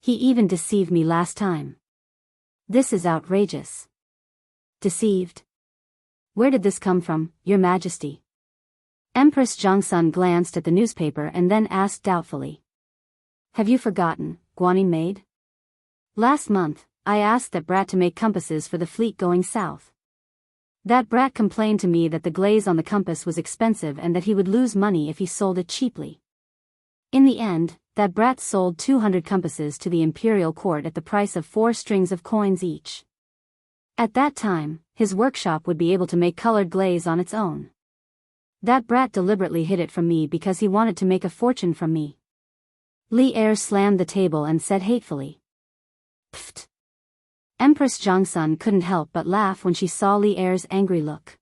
He even deceived me last time. This is outrageous. Deceived? Where did this come from, Your Majesty? Empress Zhongsun glanced at the newspaper and then asked doubtfully. Have you forgotten, Guanyin maid? Last month, I asked that brat to make compasses for the fleet going south. That brat complained to me that the glaze on the compass was expensive and that he would lose money if he sold it cheaply. In the end, that brat sold 200 compasses to the imperial court at the price of 4 strings of coins each. At that time, his workshop would be able to make colored glaze on its own. That brat deliberately hid it from me because he wanted to make a fortune from me. Li Er slammed the table and said hatefully. Pfft. Empress Zhongsun couldn't help but laugh when she saw Li Er's angry look.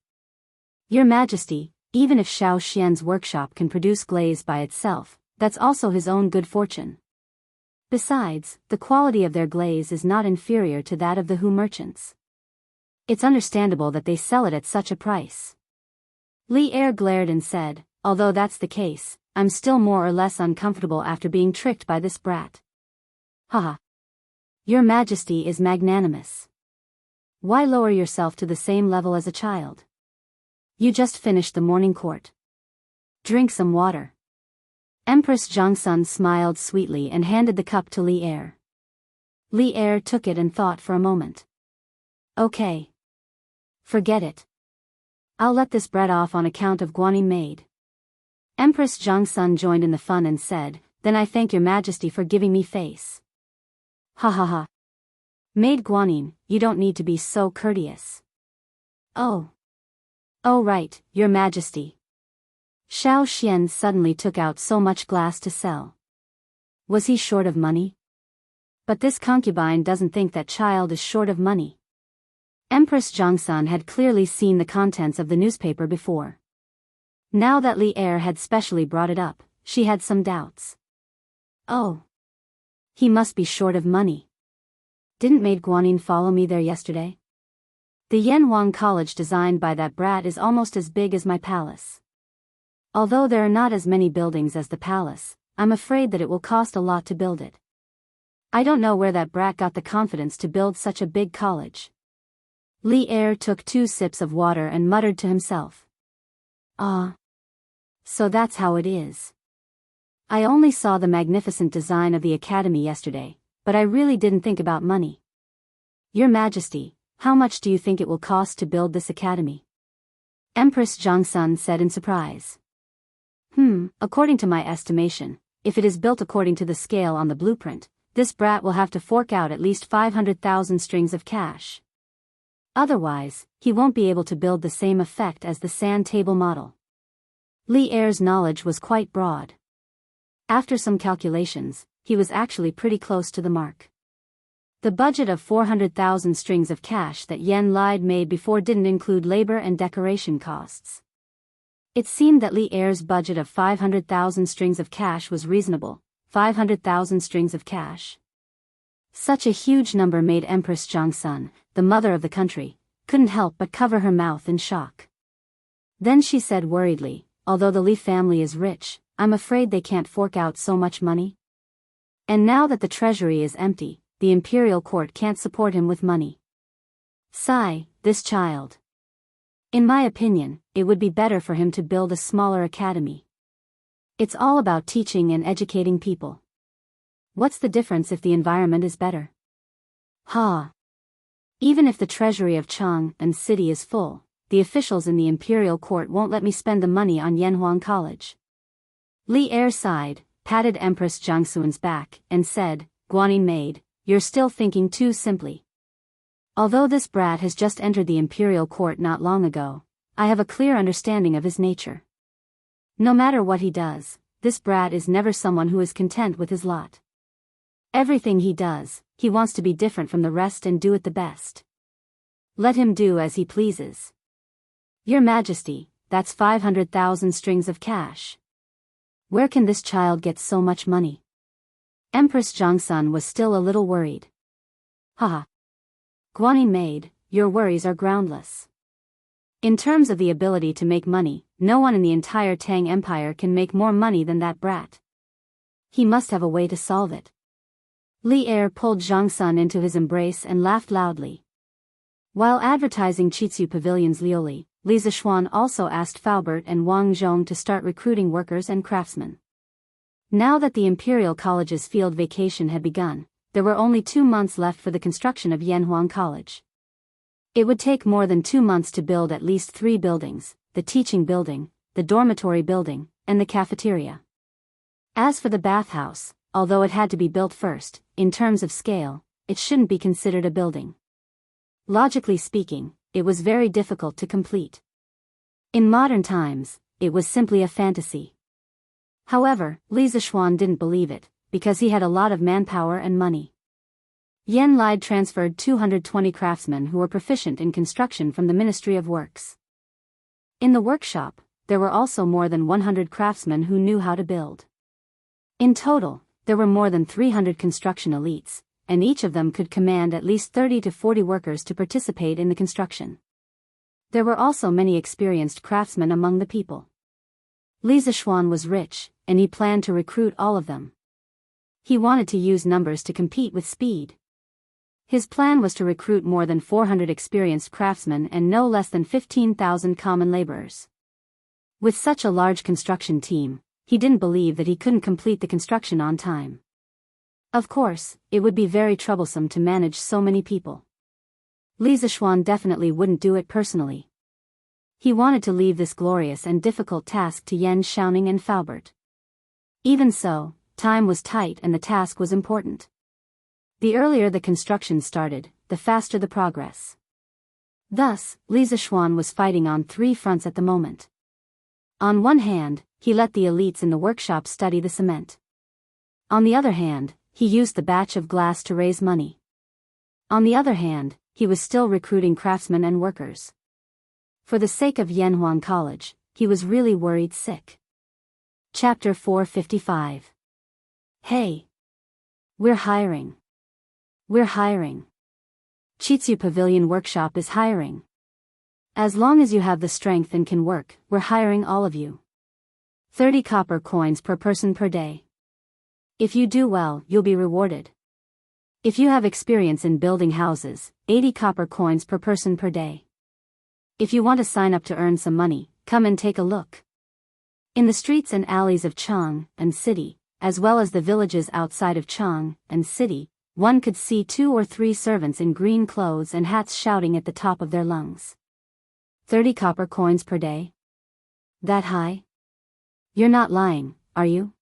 Your Majesty, even if Shao Xian's workshop can produce glaze by itself, that's also his own good fortune. Besides, the quality of their glaze is not inferior to that of the Hu merchants. It's understandable that they sell it at such a price. Li Er glared and said, although that's the case, I'm still more or less uncomfortable after being tricked by this brat. Haha. Your Majesty is magnanimous. Why lower yourself to the same level as a child? You just finished the morning court. Drink some water. Empress Zhongsun smiled sweetly and handed the cup to Li Er. Li Er took it and thought for a moment. Okay. Forget it. I'll let this brat off on account of Guanyin maid. Empress Zhongsun joined in the fun and said, Then I thank Your Majesty for giving me face. Ha ha ha. Maid Guanyin, you don't need to be so courteous. Oh. Oh right, Your Majesty. Shao Xian suddenly took out so much glass to sell. Was he short of money? But this concubine doesn't think that child is short of money. Empress Zhongsun had clearly seen the contents of the newspaper before. Now that Li Er had specially brought it up, she had some doubts. Oh. He must be short of money. Didn't maid Guanyin follow me there yesterday? The Yanwang College designed by that brat is almost as big as my palace. Although there are not as many buildings as the palace, I'm afraid that it will cost a lot to build it. I don't know where that brat got the confidence to build such a big college. Li Er took 2 sips of water and muttered to himself. Ah. So that's how it is. I only saw the magnificent design of the academy yesterday, but I really didn't think about money. Your Majesty, How much do you think it will cost to build this academy? Empress Jongsun said in surprise. According to my estimation, if it is built according to the scale on the blueprint, this brat will have to fork out at least 500,000 strings of cash. Otherwise, he won't be able to build the same effect as the sand table model. Li Er's knowledge was quite broad. After some calculations, he was actually pretty close to the mark. The budget of 400,000 strings of cash that Yen lied made before didn't include labor and decoration costs. It seemed that Li Er's budget of 500,000 strings of cash was reasonable. 500,000 strings of cash. Such a huge number made Empress Jongsun, the mother of the country, couldn't help but cover her mouth in shock. Then she said worriedly, although the Li family is rich, I'm afraid they can't fork out so much money. And now that the treasury is empty, the imperial court can't support him with money. Sigh, this child. In my opinion, it would be better for him to build a smaller academy. It's all about teaching and educating people. What's the difference if the environment is better? Even if the treasury of Chang and city is full, the officials in the imperial court won't let me spend the money on Yanhuang College. Li Er sighed, patted Empress Jongsun's back, and said, Guanyin maid, you're still thinking too simply. Although this brat has just entered the imperial court not long ago, I have a clear understanding of his nature. No matter what he does, this brat is never someone who is content with his lot. Everything he does, he wants to be different from the rest and do it the best. Let him do as he pleases. Your Majesty, that's 500,000 strings of cash. Where can this child get so much money? Empress Jongsun was still a little worried. Guanyin maid, your worries are groundless. In terms of the ability to make money, no one in the entire Tang Empire can make more money than that brat. He must have a way to solve it. Li Er pulled Jongsun into his embrace and laughed loudly. While advertising Chitsu Pavilion's Lioli, Li Zishuan also asked Faubert and Wang Zhong to start recruiting workers and craftsmen. Now that the Imperial College's field vacation had begun, there were only 2 months left for the construction of Yanhuang College. It would take more than 2 months to build at least 3 buildings, the teaching building, the dormitory building, and the cafeteria. As for the bathhouse, although it had to be built first, in terms of scale, it shouldn't be considered a building. Logically speaking, it was very difficult to complete. In modern times, it was simply a fantasy. However, Li Zishuan didn't believe it, because he had a lot of manpower and money. Yen Lide transferred 220 craftsmen who were proficient in construction from the Ministry of Works. In the workshop, there were also more than 100 craftsmen who knew how to build. In total, there were more than 300 construction elites, and each of them could command at least 30 to 40 workers to participate in the construction. There were also many experienced craftsmen among the people. Li Zishuan was rich, and he planned to recruit all of them. He wanted to use numbers to compete with speed. His plan was to recruit more than 400 experienced craftsmen and no less than 15,000 common laborers. With such a large construction team, he didn't believe that he couldn't complete the construction on time. Of course, it would be very troublesome to manage so many people. Li Zishuan definitely wouldn't do it personally. He wanted to leave this glorious and difficult task to Yen Xiaoning and Faubert. Even so, time was tight and the task was important. The earlier the construction started, the faster the progress. Thus, Li Zishuan was fighting on 3 fronts at the moment. On one hand, he let the elites in the workshop study the cement. On the other hand, he used the batch of glass to raise money. On the other hand, he was still recruiting craftsmen and workers. For the sake of Yanhuang College, he was really worried sick. Chapter 455. Hey! We're hiring. We're hiring. Chitsu Pavilion Workshop is hiring. As long as you have the strength and can work, we're hiring all of you. 30 copper coins per person per day. If you do well, you'll be rewarded. If you have experience in building houses, 80 copper coins per person per day. If you want to sign up to earn some money, come and take a look. In the streets and alleys of Chang and city, as well as the villages outside of Chang and city, one could see 2 or 3 servants in green clothes and hats shouting at the top of their lungs. 30 copper coins per day? That high? You're not lying, are you?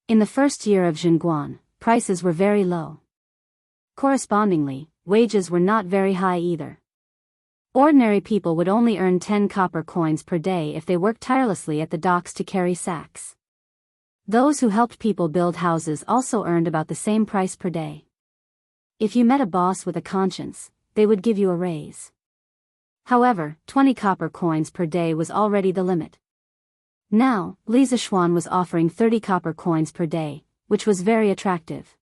In the first year of Zhenguan, prices were very low. Correspondingly, wages were not very high either. Ordinary people would only earn 10 copper coins per day if they worked tirelessly at the docks to carry sacks. Those who helped people build houses also earned about the same price per day. If you met a boss with a conscience, they would give you a raise. However, 20 copper coins per day was already the limit. Now, Li Zishuan was offering 30 copper coins per day, which was very attractive.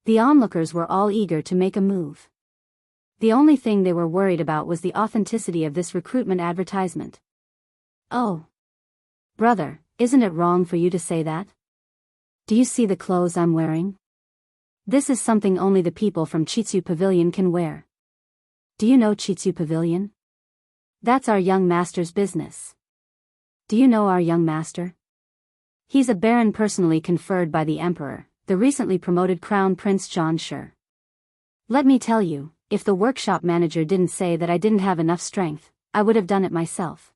The onlookers were all eager to make a move. The only thing they were worried about was the authenticity of this recruitment advertisement. Oh, brother, isn't it wrong for you to say that? Do you see the clothes I'm wearing? This is something only the people from Chitsu Pavilion can wear. Do you know Chitsu Pavilion? That's our young master's business. Do you know our young master? He's a baron personally conferred by the emperor, the recently promoted Crown Prince John Shi. Let me tell you, if the workshop manager didn't say that I didn't have enough strength, I would have done it myself.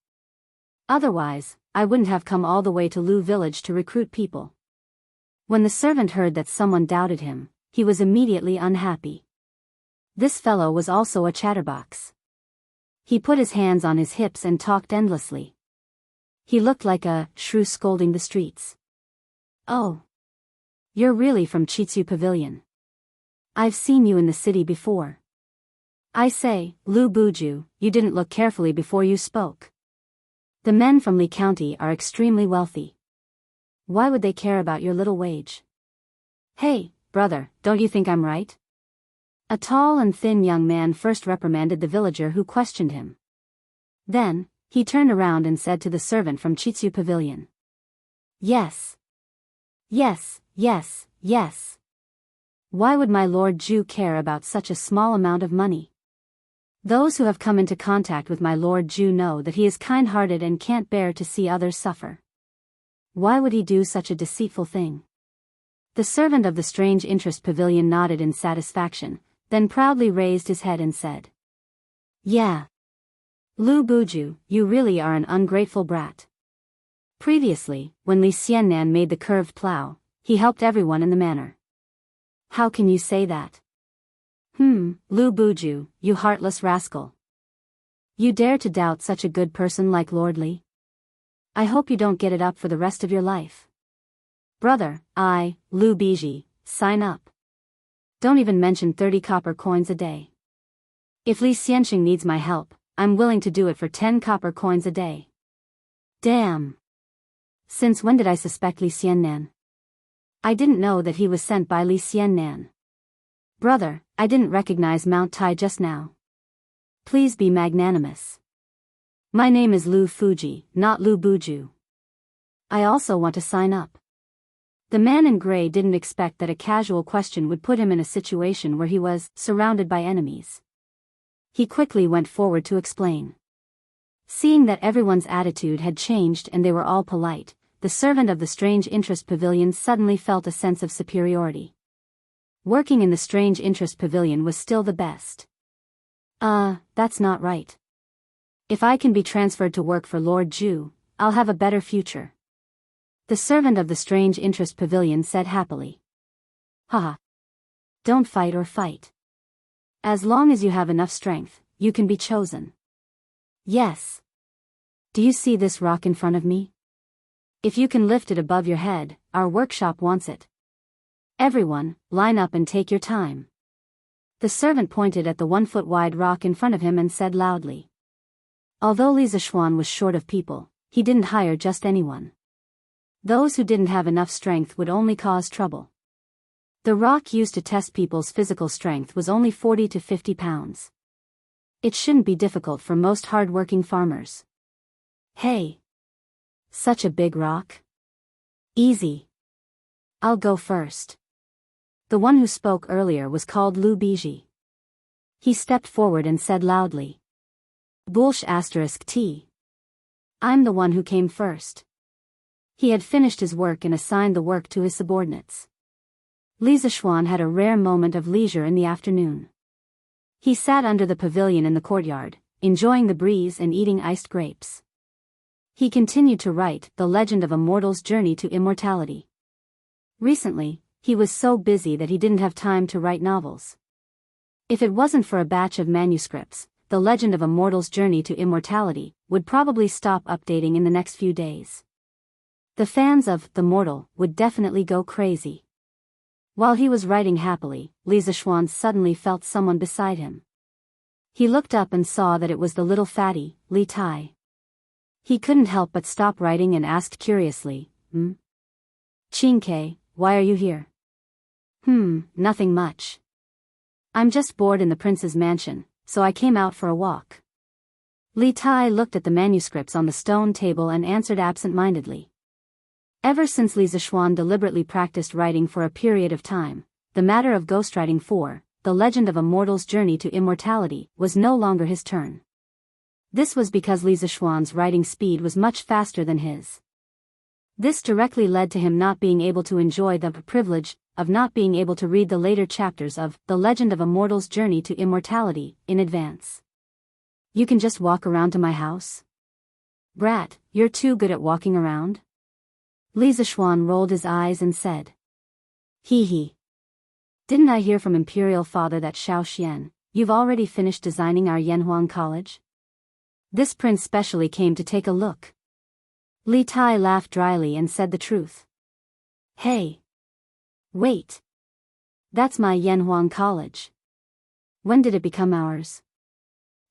Otherwise, I wouldn't have come all the way to Lu village to recruit people. When the servant heard that someone doubted him, he was immediately unhappy. This fellow was also a chatterbox. He put his hands on his hips and talked endlessly. He looked like a shrew scolding the streets. Oh. You're really from Chitsu Pavilion. I've seen you in the city before. I say, Lu Buju, you didn't look carefully before you spoke. The men from Li County are extremely wealthy. Why would they care about your little wage? Hey, brother, don't you think I'm right? A tall and thin young man first reprimanded the villager who questioned him. Then, he turned around and said to the servant from Chitsu Pavilion. Yes. Yes, yes, yes. Why would my Lord Ju care about such a small amount of money? Those who have come into contact with my Lord Ju know that he is kind-hearted and can't bear to see others suffer. Why would he do such a deceitful thing? The servant of the Strange Interest Pavilion nodded in satisfaction, then proudly raised his head and said, Yeah. Lu Buju, you really are an ungrateful brat. Previously, when Li Xiannan made the curved plow, he helped everyone in the manor. How can you say that? Lu Buju, you heartless rascal. You dare to doubt such a good person like Lord Li? I hope you don't get it up for the rest of your life. Brother, Lu Biji, sign up. Don't even mention 30 copper coins a day. If Li Xianxing needs my help, I'm willing to do it for 10 copper coins a day. Damn. Since when did I suspect Li Xiannan? I didn't know that he was sent by Li Xiannan. Brother, I didn't recognize Mount Tai just now. Please be magnanimous. My name is Lu Fuji, not Lu Buju. I also want to sign up. The man in gray didn't expect that a casual question would put him in a situation where he was surrounded by enemies. He quickly went forward to explain. Seeing that everyone's attitude had changed and they were all polite, the servant of the Strange Interest Pavilion suddenly felt a sense of superiority. Working in the Strange Interest Pavilion was still the best. That's not right. If I can be transferred to work for Lord Ju, I'll have a better future. The servant of the Strange Interest Pavilion said happily. Haha. Don't fight or fight. As long as you have enough strength, you can be chosen. Yes. Do you see this rock in front of me? If you can lift it above your head, our workshop wants it. Everyone, line up and take your time. The servant pointed at the 1-foot-wide rock in front of him and said loudly. Although Li Zishuan was short of people, he didn't hire just anyone. Those who didn't have enough strength would only cause trouble. The rock used to test people's physical strength was only 40 to 50 pounds. It shouldn't be difficult for most hard-working farmers. Hey! Such a big rock? Easy. I'll go first. The one who spoke earlier was called Lu Biji. He stepped forward and said loudly. Bulsh *T. I'm the one who came first. He had finished his work and assigned the work to his subordinates. Li Zishuan had a rare moment of leisure in the afternoon. He sat under the pavilion in the courtyard, enjoying the breeze and eating iced grapes. He continued to write The Legend of a Mortal's Journey to Immortality. Recently, he was so busy that he didn't have time to write novels. If it wasn't for a batch of manuscripts, The Legend of a Mortal's Journey to Immortality would probably stop updating in the next few days. The fans of The Mortal would definitely go crazy. While he was writing happily, Li Zishuan suddenly felt someone beside him. He looked up and saw that it was the little fatty, Li Tai. He couldn't help but stop writing and asked curiously, Qingke, why are you here? Nothing much. I'm just bored in the prince's mansion, so I came out for a walk. Li Tai looked at the manuscripts on the stone table and answered absent-mindedly. Ever since Li Zishuan deliberately practiced writing for a period of time, the matter of ghostwriting for The Legend of a Mortal's Journey to Immortality was no longer his turn. This was because Li Zishuan's writing speed was much faster than his. This directly led to him not being able to enjoy the privilege of not being able to read the later chapters of The Legend of a Mortal's Journey to Immortality in advance. You can just walk around to my house? Brat, you're too good at walking around? Li Zishuan rolled his eyes and said. Hee. Didn't I hear from Imperial Father that Xiao Xian, you've already finished designing our Yanhuang College? This prince specially came to take a look. Li Tai laughed dryly and said the truth. Hey. Wait. That's my Yanhuang College. When did it become ours?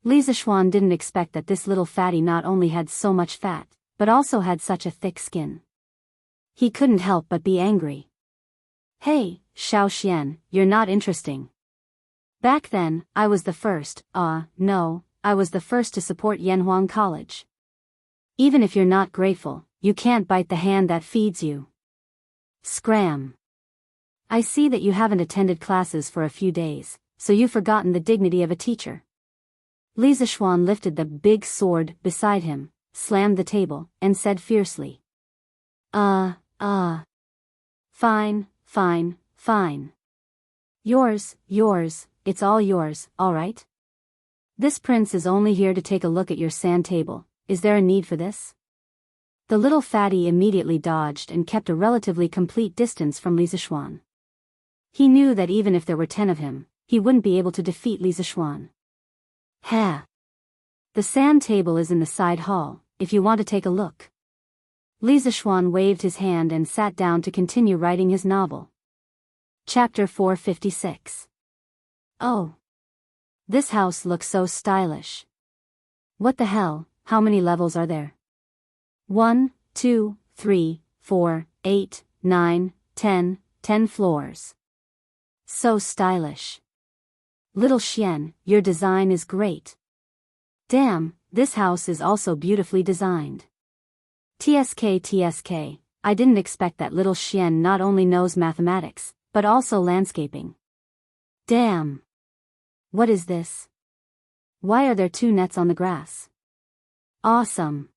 Li Zishuan didn't expect that this little fatty not only had so much fat, but also had such a thick skin. He couldn't help but be angry. Hey, Xiao Xian, you're not interesting. Back then, I was the first, no, I was the first to support Yanhuang College. Even if you're not grateful, you can't bite the hand that feeds you. Scram. I see that you haven't attended classes for a few days, so you've forgotten the dignity of a teacher. Li Zishuan lifted the big sword beside him, slammed the table, and said fiercely. Fine. Yours, it's all yours, all right? This prince is only here to take a look at your sand table. Is there a need for this? The little fatty immediately dodged and kept a relatively complete distance from Li Zishuan. He knew that even if there were 10 of him, he wouldn't be able to defeat Li Zishuan. The sand table is in the side hall, if you want to take a look. Li Zishuan waved his hand and sat down to continue writing his novel. Chapter 456. Oh. This house looks so stylish. What the hell, how many levels are there? 1, 2, 3, 4, 8, 9, 10 floors. So stylish. Little Xian, your design is great. Damn, this house is also beautifully designed. TSK, I didn't expect that little Xian not only knows mathematics, but also landscaping. Damn. What is this? Why are there 2 nets on the grass? Awesome.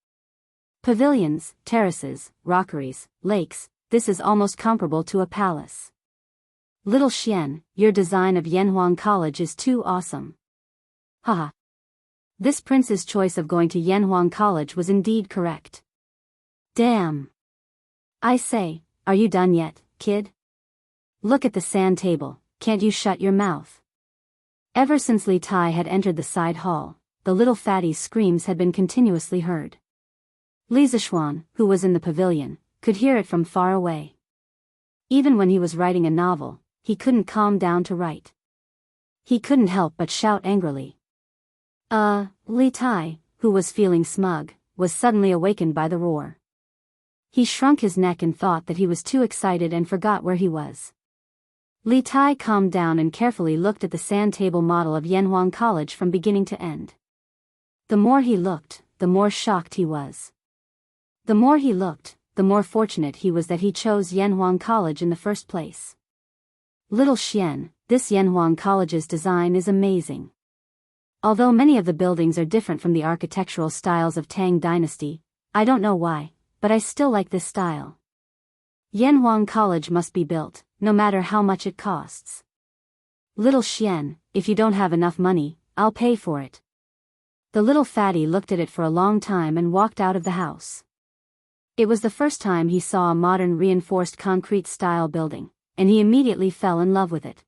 Pavilions, terraces, rockeries, lakes, this is almost comparable to a palace. Little Xian, your design of Yanhuang College is too awesome. Haha. This prince's choice of going to Yanhuang College was indeed correct. Damn. I say, are you done yet, kid? Look at the sand table, can't you shut your mouth? Ever since Li Tai had entered the side hall, the little fatty's screams had been continuously heard. Li Zishuan, who was in the pavilion, could hear it from far away. Even when he was writing a novel, he couldn't calm down to write. He couldn't help but shout angrily. Li Tai, who was feeling smug, was suddenly awakened by the roar. He shrunk his neck and thought that he was too excited and forgot where he was. Li Tai calmed down and carefully looked at the sand table model of Yanhuang College from beginning to end. The more he looked, the more shocked he was. The more he looked, the more fortunate he was that he chose Yanhuang College in the first place. Little Xian, this Yanhuang College's design is amazing. Although many of the buildings are different from the architectural styles of Tang Dynasty, I don't know why, but I still like this style. Yanhuang College must be built, no matter how much it costs. Little Xian, if you don't have enough money, I'll pay for it. The little fatty looked at it for a long time and walked out of the house. It was the first time he saw a modern reinforced concrete style building, and he immediately fell in love with it.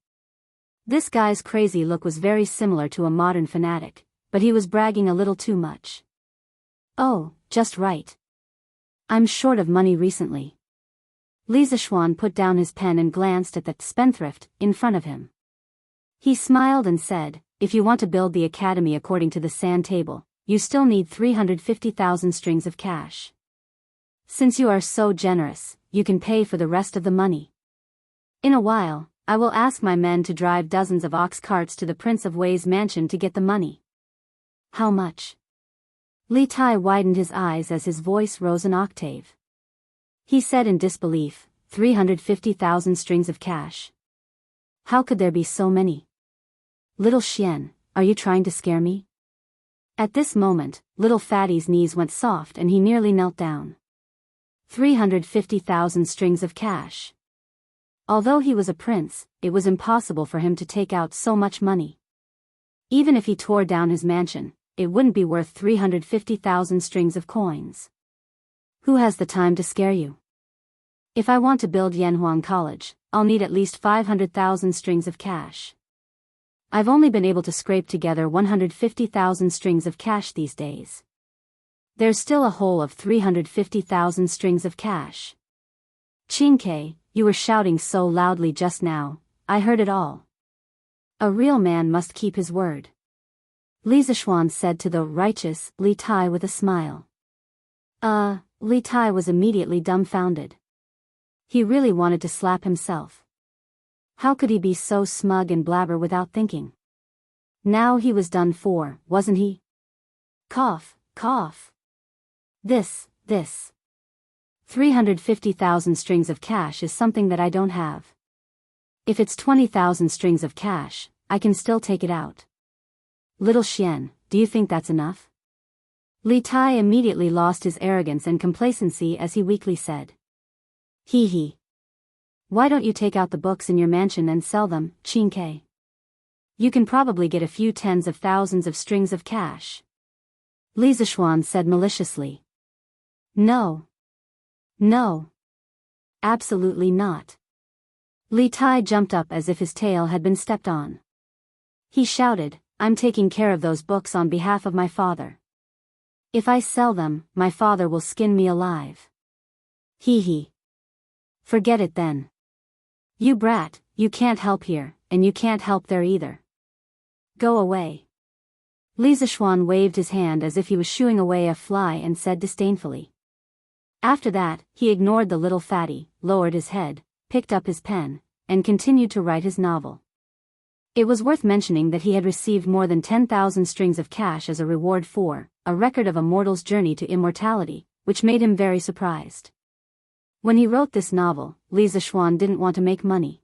This guy's crazy look was very similar to a modern fanatic, but he was bragging a little too much. Oh, just right. I'm short of money recently. Li Zishuan put down his pen and glanced at the spendthrift in front of him. He smiled and said, if you want to build the academy according to the sand table, you still need 350,000 strings of cash. Since you are so generous, you can pay for the rest of the money. In a while, I will ask my men to drive dozens of ox carts to the Prince of Wei's mansion to get the money. How much? Li Tai widened his eyes as his voice rose an octave. He said in disbelief, 350,000 strings of cash. How could there be so many? Little Xian, are you trying to scare me? At this moment, little Fatty's knees went soft and he nearly knelt down. 350,000 strings of cash. Although he was a prince, it was impossible for him to take out so much money. Even if he tore down his mansion, it wouldn't be worth 350,000 strings of coins. Who has the time to scare you? If I want to build Yanhuang College, I'll need at least 500,000 strings of cash. I've only been able to scrape together 150,000 strings of cash these days. There's still a hole of 350,000 strings of cash. Qingke, you were shouting so loudly just now, I heard it all. A real man must keep his word. Li Zishuan said to the righteous Li Tai with a smile. Li Tai was immediately dumbfounded. He really wanted to slap himself. How could he be so smug and blabber without thinking? Now he was done for, wasn't he? Cough, cough. This. 350,000 strings of cash is something that I don't have. If it's 20,000 strings of cash, I can still take it out. Little Xian, do you think that's enough? Li Tai immediately lost his arrogance and complacency as he weakly said. Hee. Why don't you take out the books in your mansion and sell them, Qingke? You can probably get a few tens of thousands of strings of cash. Li Zishuan said maliciously. No. Absolutely not. Li Tai jumped up as if his tail had been stepped on. He shouted, I'm taking care of those books on behalf of my father. If I sell them, my father will skin me alive. Hee. Forget it then. You brat, you can't help here, and you can't help there either. Go away. Li Zishuan waved his hand as if he was shooing away a fly and said disdainfully. After that, he ignored the little fatty, lowered his head, picked up his pen, and continued to write his novel. It was worth mentioning that he had received more than 10,000 strings of cash as a reward for a record of a mortal's journey to immortality, which made him very surprised. When he wrote this novel, Li Zishuan didn't want to make money.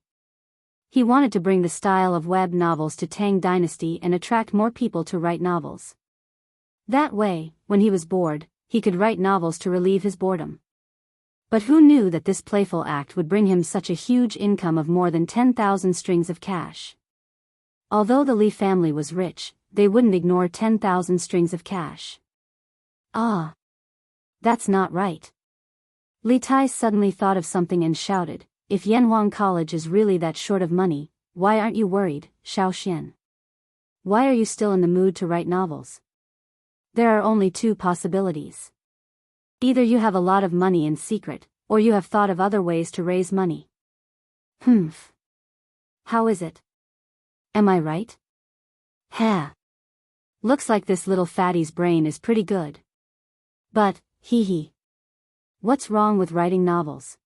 He wanted to bring the style of web novels to Tang Dynasty and attract more people to write novels. That way, when he was bored, he could write novels to relieve his boredom. But who knew that this playful act would bring him such a huge income of more than 10,000 strings of cash? Although the Li family was rich, they wouldn't ignore 10,000 strings of cash. That's not right. Li Tai suddenly thought of something and shouted, if Yanhuang College is really that short of money, why aren't you worried, Xiao Xian? Why are you still in the mood to write novels? There are only two possibilities. Either you have a lot of money in secret, or you have thought of other ways to raise money. Humph. How is it? Am I right? Looks like this little fatty's brain is pretty good. But, hee. What's wrong with writing novels?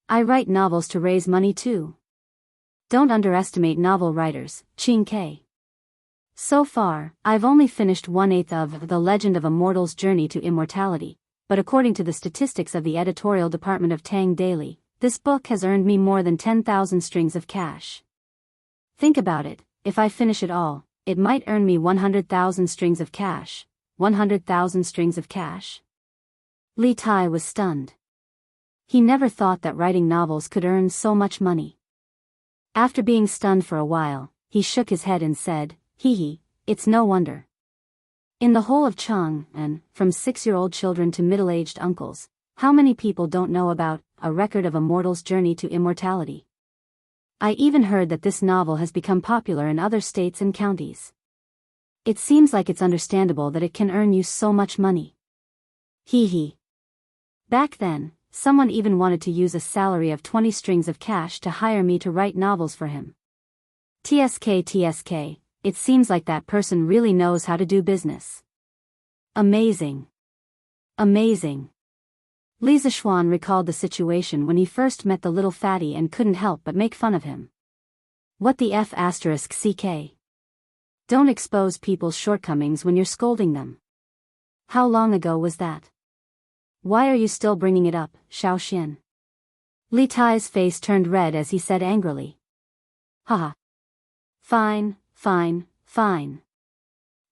I write novels to raise money too. Don't underestimate novel writers, Qingke. So far, I've only finished 1/8 of The Legend of a Mortal's Journey to Immortality, but according to the statistics of the editorial department of Tang Daily, this book has earned me more than 10,000 strings of cash. Think about it, if I finish it all, it might earn me 100,000 strings of cash. 100,000 strings of cash? Li Tai was stunned. He never thought that writing novels could earn so much money. After being stunned for a while, he shook his head and said, "Hee hee, it's no wonder. In the whole of Chang'an, from 6-year-old children to middle-aged uncles, how many people don't know about A Record of a Mortal's Journey to Immortality? I even heard that this novel has become popular in other states and counties. It seems like it's understandable that it can earn you so much money." Hee hee. Back then, someone even wanted to use a salary of 20 strings of cash to hire me to write novels for him. TSK, it seems like that person really knows how to do business. Amazing. Amazing. Li Zishuan recalled the situation when he first met the little fatty and couldn't help but make fun of him. What the F***ck? Don't expose people's shortcomings when you're scolding them. How long ago was that? Why are you still bringing it up, Xiaoxian? Li Tai's face turned red as he said angrily. Haha. Fine.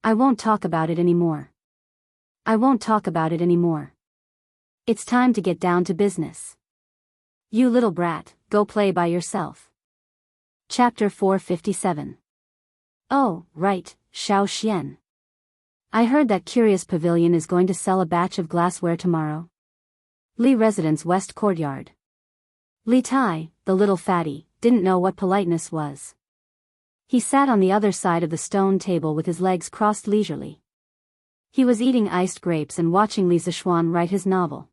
I won't talk about it anymore. It's time to get down to business. You little brat, go play by yourself. Chapter 457. Oh, right, Xiaoxian. I heard that Curious Pavilion is going to sell a batch of glassware tomorrow. Li Residence West Courtyard. Li Tai, the little fatty, didn't know what politeness was. He sat on the other side of the stone table with his legs crossed leisurely. He was eating iced grapes and watching Li Zishuan write his novel.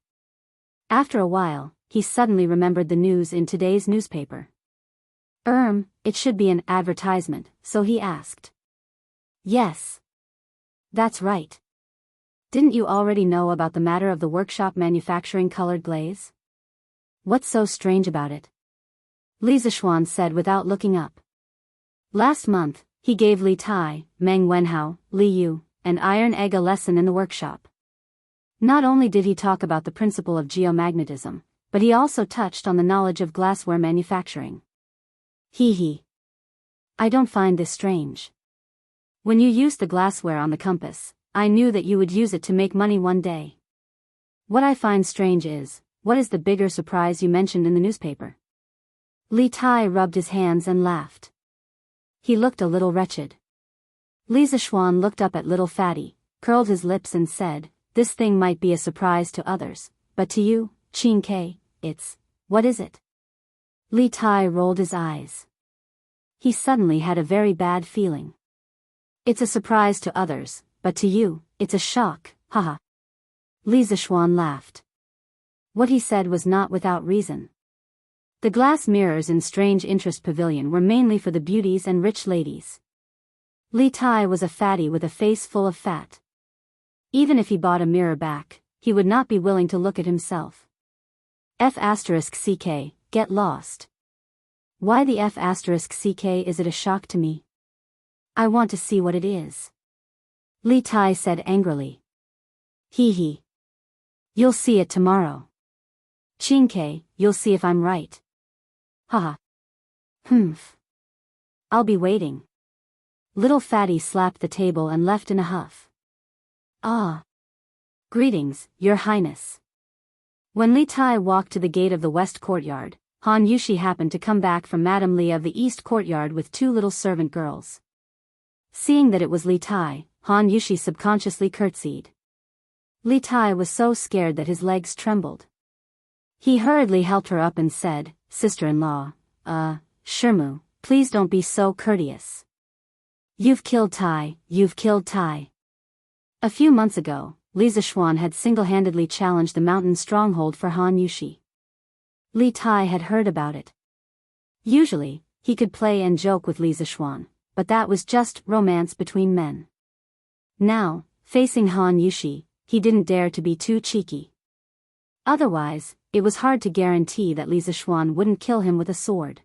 After a while, he suddenly remembered the news in today's newspaper. It should be an advertisement, so he asked. Yes. That's right. Didn't you already know about the matter of the workshop manufacturing colored glaze? What's so strange about it? Li Zishuan said without looking up. Last month, he gave Li Tai, Meng Wenhao, Li Yu, and Iron Egg a lesson in the workshop. Not only did he talk about the principle of geomagnetism, but he also touched on the knowledge of glassware manufacturing. Hee hee. I don't find this strange. When you used the glassware on the compass, I knew that you would use it to make money one day. What I find strange is, what is the bigger surprise you mentioned in the newspaper? Li Tai rubbed his hands and laughed. He looked a little wretched. Li Zishuan looked up at little fatty, curled his lips and said, "This thing might be a surprise to others, but to you, Qin Ke, what is it?" Li Tai rolled his eyes. He suddenly had a very bad feeling. It's a surprise to others, but to you, it's a shock, haha. Li Zishuan laughed. What he said was not without reason. The glass mirrors in Strange Interest Pavilion were mainly for the beauties and rich ladies. Li Tai was a fatty with a face full of fat. Even if he bought a mirror back, he would not be willing to look at himself. F***ck, get lost. Why the F***ck is it a shock to me? I want to see what it is. Li Tai said angrily. Hee hee. You'll see it tomorrow. Qin Ke, you'll see if I'm right. Haha. Humph. I'll be waiting. Little fatty slapped the table and left in a huff. Ah. Greetings, Your Highness. When Li Tai walked to the gate of the West Courtyard, Han Yushi happened to come back from Madame Li of the East Courtyard with 2 little servant girls. Seeing that it was Li Tai, Han Yushi subconsciously curtsied. Li Tai was so scared that his legs trembled. He hurriedly helped her up and said, "Sister-in-law, Shirmu, please don't be so courteous. You've killed Tai. A few months ago, Li Zishuan had single-handedly challenged the mountain stronghold for Han Yushi. Li Tai had heard about it. Usually, he could play and joke with Li Zishuan, but that was just romance between men. Now, facing Han Yushi, he didn't dare to be too cheeky. Otherwise, it was hard to guarantee that Li Zishuan wouldn't kill him with a sword.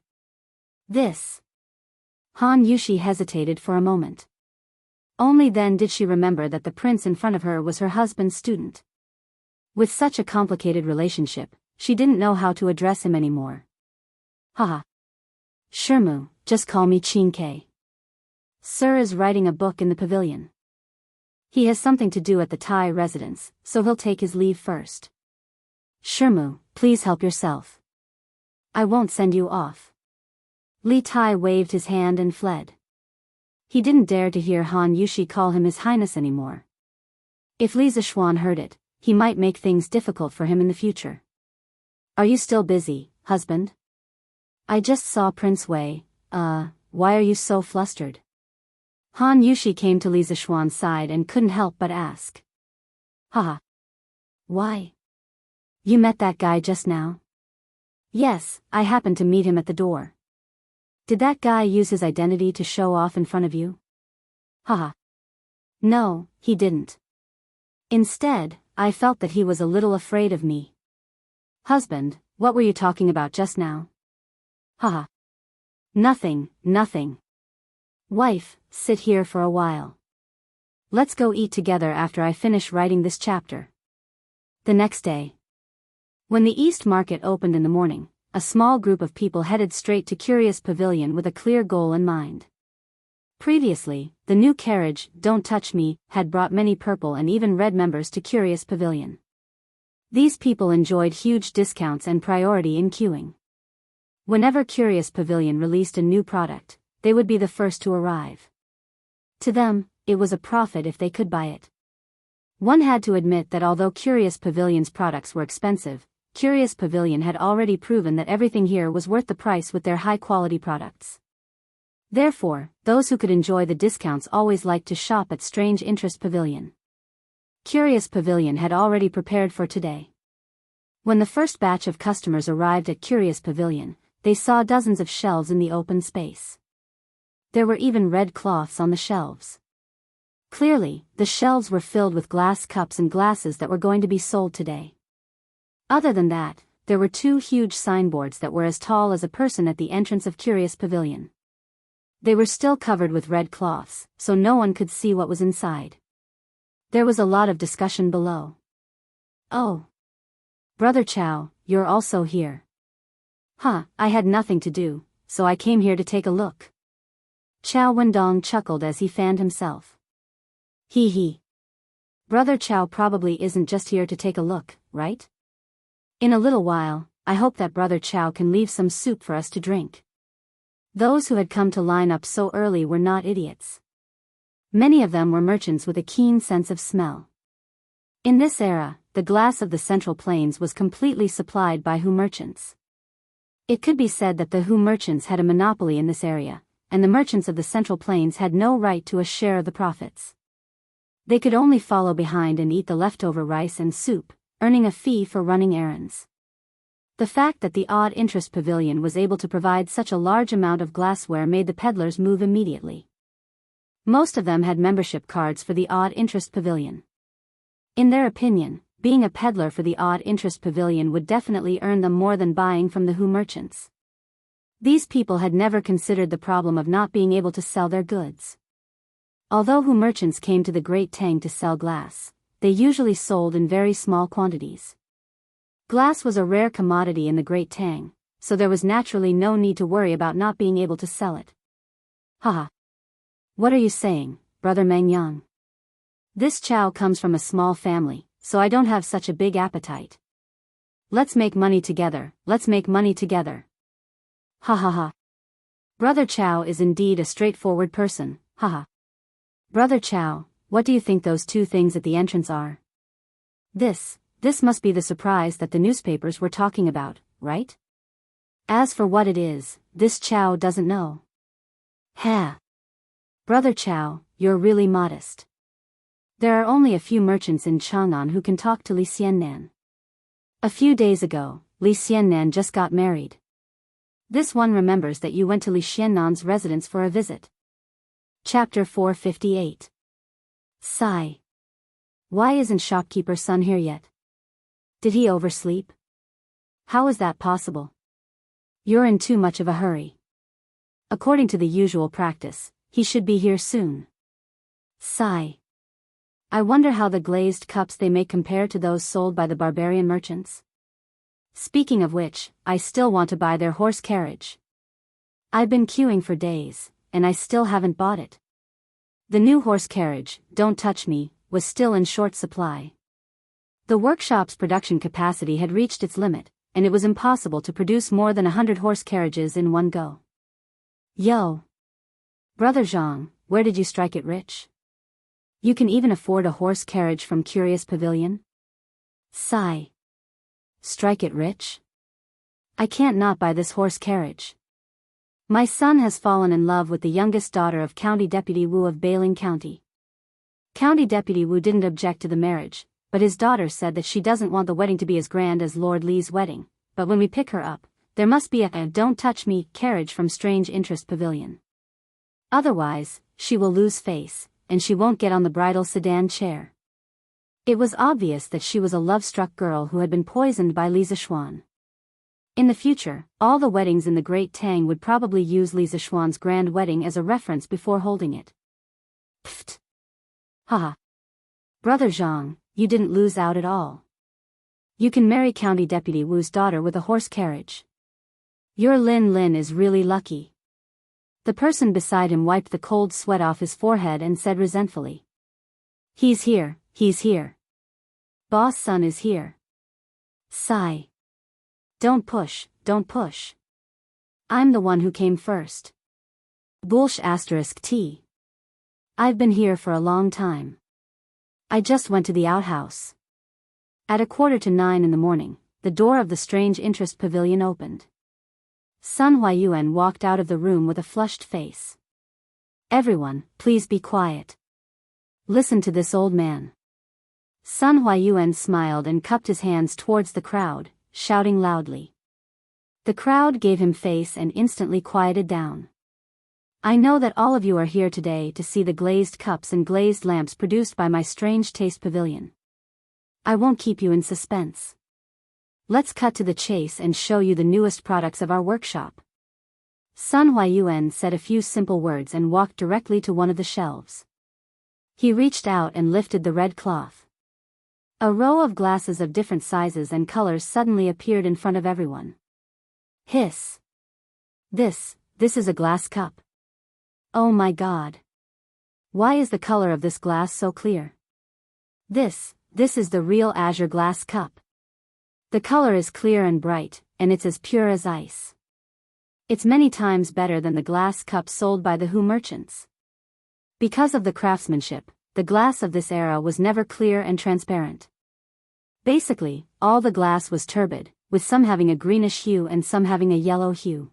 This. Han Yushi hesitated for a moment. Only then did she remember that the prince in front of her was her husband's student. With such a complicated relationship, she didn't know how to address him anymore. Haha. Shirmu, just call me Qin Ke. Sir is writing a book in the pavilion. He has something to do at the Tai residence, so he'll take his leave first. Shermu, please help yourself. I won't send you off. Li Tai waved his hand and fled. He didn't dare to hear Han Yushi call him His Highness anymore. If Li Zishuan heard it, he might make things difficult for him in the future. Are you still busy, husband? I just saw Prince Wei. Why are you so flustered? Han Yushi came to Li Zishuan's side and couldn't help but ask. Haha. Why? You met that guy just now? Yes, I happened to meet him at the door. Did that guy use his identity to show off in front of you? Haha. No, he didn't. Instead, I felt that he was a little afraid of me. Husband, what were you talking about just now? Haha. Nothing. Wife, sit here for a while. Let's go eat together after I finish writing this chapter. The next day. When the East Market opened in the morning, a small group of people headed straight to Curious Pavilion with a clear goal in mind. Previously, the new carriage, Don't Touch Me, had brought many purple and even red members to Curious Pavilion. These people enjoyed huge discounts and priority in queuing. Whenever Curious Pavilion released a new product, they would be the first to arrive. To them, it was a profit if they could buy it. One had to admit that although Curious Pavilion's products were expensive, Curious Pavilion had already proven that everything here was worth the price with their high-quality products. Therefore, those who could enjoy the discounts always liked to shop at Strange Interest Pavilion. Curious Pavilion had already prepared for today. When the first batch of customers arrived at Curious Pavilion, they saw dozens of shelves in the open space. There were even red cloths on the shelves. Clearly, the shelves were filled with glass cups and glasses that were going to be sold today. Other than that, there were two huge signboards that were as tall as a person at the entrance of Curious Pavilion. They were still covered with red cloths, so no one could see what was inside. There was a lot of discussion below. Oh. Brother Chow, you're also here. Huh, I had nothing to do, so I came here to take a look. Chow Wendong chuckled as he fanned himself. Hee hee. Brother Chow probably isn't just here to take a look, right? In a little while, I hope that Brother Chow can leave some soup for us to drink. Those who had come to line up so early were not idiots. Many of them were merchants with a keen sense of smell. In this era, the glass of the Central Plains was completely supplied by Hu merchants. It could be said that the Hu merchants had a monopoly in this area, and the merchants of the Central Plains had no right to a share of the profits. They could only follow behind and eat the leftover rice and soup, earning a fee for running errands. The fact that the Odd Interest Pavilion was able to provide such a large amount of glassware made the peddlers move immediately. Most of them had membership cards for the Odd Interest Pavilion. In their opinion, being a peddler for the Odd Interest Pavilion would definitely earn them more than buying from the Hu merchants. These people had never considered the problem of not being able to sell their goods. Although Hu merchants came to the Great Tang to sell glass, they usually sold in very small quantities. Glass was a rare commodity in the Great Tang, so there was naturally no need to worry about not being able to sell it. Haha. What are you saying, Brother Mangyang? This Chow comes from a small family, so I don't have such a big appetite. Let's make money together, let's make money together. Ha ha ha. Brother Chow is indeed a straightforward person, haha. Brother Chow, what do you think those two things at the entrance are? This must be the surprise that the newspapers were talking about, right? As for what it is, this Chow doesn't know. Ha! Brother Chow, you're really modest. There are only a few merchants in Chang'an who can talk to Li Xiannan. A few days ago, Li Xiannan just got married. This one remembers that you went to Li Xiannan's residence for a visit. Chapter 458. Sigh. Why isn't shopkeeper Sun here yet? Did he oversleep? How is that possible? You're in too much of a hurry. According to the usual practice, he should be here soon. Sigh. I wonder how the glazed cups they make compare to those sold by the barbarian merchants. Speaking of which, I still want to buy their horse carriage. I've been queuing for days, and I still haven't bought it. The new horse carriage, Don't Touch Me, was still in short supply. The workshop's production capacity had reached its limit, and it was impossible to produce more than 100 horse carriages in one go. Yo! Brother Zhang, where did you strike it rich? You can even afford a horse carriage from Curious Pavilion? Sigh. Strike it rich? I can't not buy this horse carriage. My son has fallen in love with the youngest daughter of County Deputy Wu of Bailing County. County Deputy Wu didn't object to the marriage, but his daughter said that she doesn't want the wedding to be as grand as Lord Li's wedding, but when we pick her up, there must be a "Don't Touch Me" carriage from Strange Interest Pavilion. Otherwise, she will lose face, and she won't get on the bridal sedan chair. It was obvious that she was a love-struck girl who had been poisoned by Li Zishuan. In the future, all the weddings in the Great Tang would probably use Li Zishuan's grand wedding as a reference before holding it. Pfft. Haha. Brother Zhang, you didn't lose out at all. You can marry County Deputy Wu's daughter with a horse carriage. Your Lin Lin is really lucky. The person beside him wiped the cold sweat off his forehead and said resentfully. He's here, he's here. Boss son is here. Sigh. Don't push, don't push. I'm the one who came first. Bullsh *T. I've been here for a long time. I just went to the outhouse. At 9:15 in the morning, the door of the Strange Interest Pavilion opened. Sun Huayuan walked out of the room with a flushed face. Everyone, please be quiet. Listen to this old man. Sun Huayuan smiled and cupped his hands towards the crowd, shouting loudly. The crowd gave him face and instantly quieted down. I know that all of you are here today to see the glazed cups and glazed lamps produced by my Strange Taste Pavilion. I won't keep you in suspense. Let's cut to the chase and show you the newest products of our workshop. Sun Huayuan said a few simple words and walked directly to one of the shelves. He reached out and lifted the red cloth. A row of glasses of different sizes and colors suddenly appeared in front of everyone. Hiss. This is a glass cup. Oh my God. Why is the color of this glass so clear? This is the real azure glass cup. The color is clear and bright, and it's as pure as ice. It's many times better than the glass cups sold by the Hu merchants. Because of the craftsmanship, the glass of this era was never clear and transparent. Basically, all the glass was turbid, with some having a greenish hue and some having a yellow hue.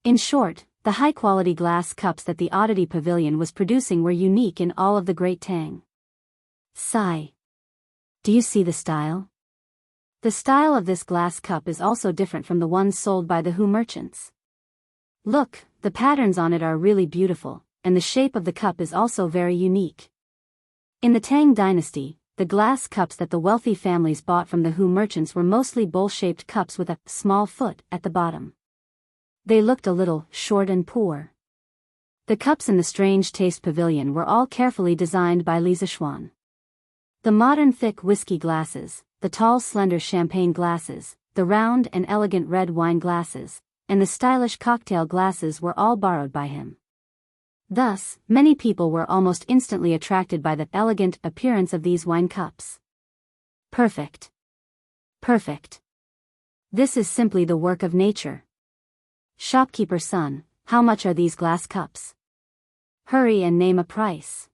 In short, the high-quality glass cups that the Oddity Pavilion was producing were unique in all of the Great Tang. Sigh. Do you see the style? The style of this glass cup is also different from the ones sold by the Hu merchants. Look, the patterns on it are really beautiful, and the shape of the cup is also very unique. In the Tang dynasty, the glass cups that the wealthy families bought from the Hu merchants were mostly bowl-shaped cups with a small foot at the bottom. They looked a little short and poor. The cups in the Strange Taste Pavilion were all carefully designed by Li Zishuan. The modern thick whiskey glasses, the tall slender champagne glasses, the round and elegant red wine glasses, and the stylish cocktail glasses were all borrowed by him. Thus, many people were almost instantly attracted by the elegant appearance of these wine cups. Perfect. Perfect. This is simply the work of nature. Shopkeeper son, how much are these glass cups? Hurry and name a price.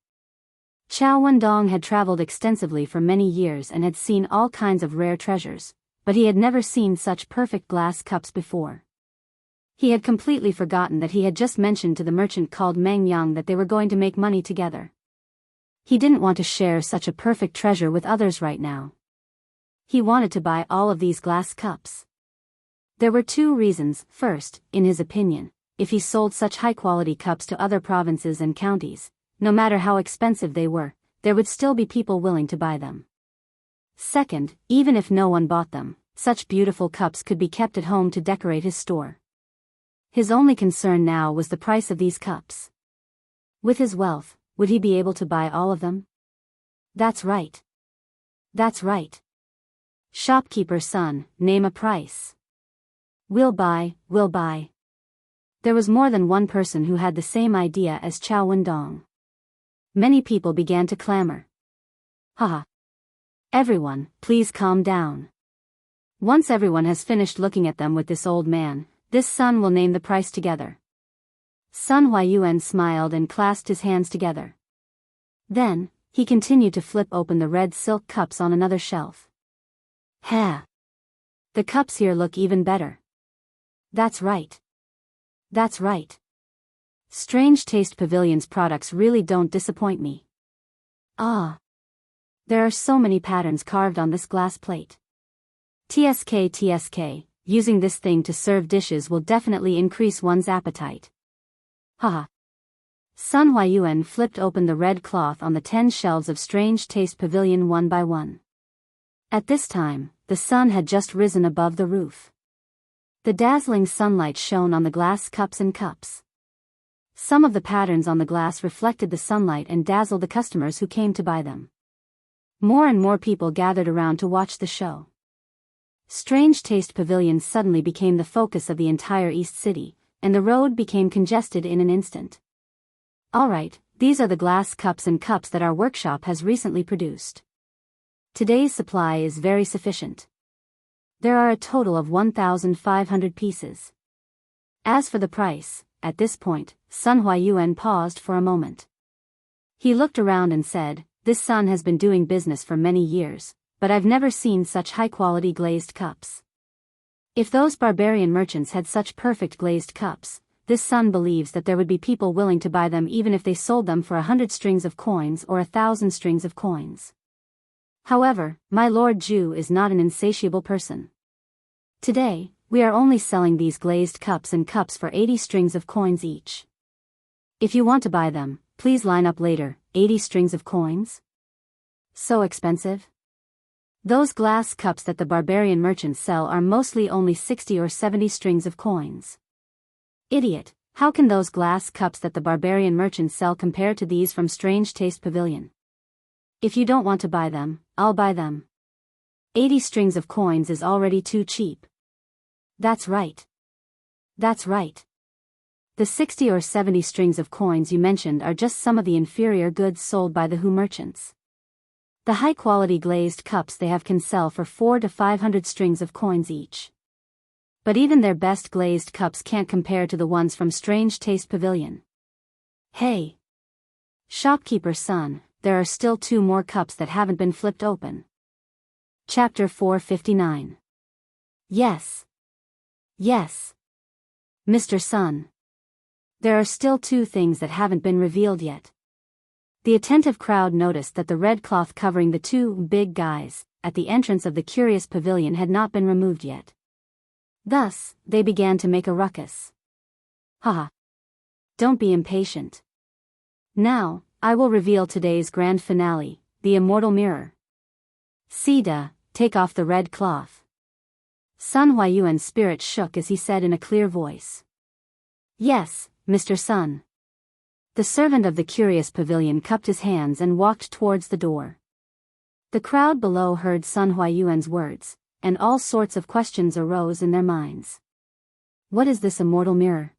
Chao Wendong had traveled extensively for many years and had seen all kinds of rare treasures, but he had never seen such perfect glass cups before. He had completely forgotten that he had just mentioned to the merchant called Meng Yang that they were going to make money together. He didn't want to share such a perfect treasure with others right now. He wanted to buy all of these glass cups. There were two reasons. First, in his opinion, if he sold such high-quality cups to other provinces and counties, no matter how expensive they were, there would still be people willing to buy them. Second, even if no one bought them, such beautiful cups could be kept at home to decorate his store. His only concern now was the price of these cups. With his wealth, would he be able to buy all of them? That's right. That's right. Shopkeeper son, name a price. We'll buy. There was more than one person who had the same idea as Chao Wendong. Many people began to clamor. Haha. Everyone, please calm down. Once everyone has finished looking at them with this old man, this Sun will name the price together. Sun Huayuan smiled and clasped his hands together. Then, he continued to flip open the red silk cups on another shelf. Ha! The cups here look even better. That's right. That's right. Strange Taste Pavilion's products really don't disappoint me. Ah! There are so many patterns carved on this glass plate. TSK, using this thing to serve dishes will definitely increase one's appetite. Haha. Sun Huayuan flipped open the red cloth on the 10 shelves of Strange Taste Pavilion one by one. At this time, the sun had just risen above the roof. The dazzling sunlight shone on the glass cups and cups. Some of the patterns on the glass reflected the sunlight and dazzled the customers who came to buy them. More and more people gathered around to watch the show. Strange Taste Pavilion suddenly became the focus of the entire East City, and the road became congested in an instant. Alright, these are the glass cups and cups that our workshop has recently produced. Today's supply is very sufficient. There are a total of 1,500 pieces. As for the price, at this point, Sun Huayuan paused for a moment. He looked around and said, "This Sun has been doing business for many years, but I've never seen such high-quality glazed cups. If those barbarian merchants had such perfect glazed cups, this Sun believes that there would be people willing to buy them even if they sold them for 100 strings of coins or 1,000 strings of coins. However, my Lord Ju is not an insatiable person. Today, we are only selling these glazed cups and cups for 80 strings of coins each. If you want to buy them, please line up later. 80 strings of coins? So expensive? Those glass cups that the barbarian merchants sell are mostly only 60 or 70 strings of coins. Idiot, how can those glass cups that the barbarian merchants sell compare to these from Strange Taste Pavilion? If you don't want to buy them, I'll buy them. 80 strings of coins is already too cheap. That's right. That's right. The 60 or 70 strings of coins you mentioned are just some of the inferior goods sold by the Hu merchants. The high-quality glazed cups they have can sell for 400 to 500 strings of coins each. But even their best glazed cups can't compare to the ones from Strange Taste Pavilion. Hey! Shopkeeper's son, there are still 2 more cups that haven't been flipped open. Chapter 459. Yes. Yes. Mr. Sun. There are still 2 things that haven't been revealed yet. The attentive crowd noticed that the red cloth covering the 2 big guys at the entrance of the curious pavilion had not been removed yet. Thus, they began to make a ruckus. Haha. Don't be impatient. Now, I will reveal today's grand finale, the immortal mirror. Sida, take off the red cloth. Sun Huayuan's spirit shook as he said in a clear voice. Yes, Mr. Sun. The servant of the curious pavilion cupped his hands and walked towards the door. The crowd below heard Sun Huayuan's words, and all sorts of questions arose in their minds. What is this immortal mirror?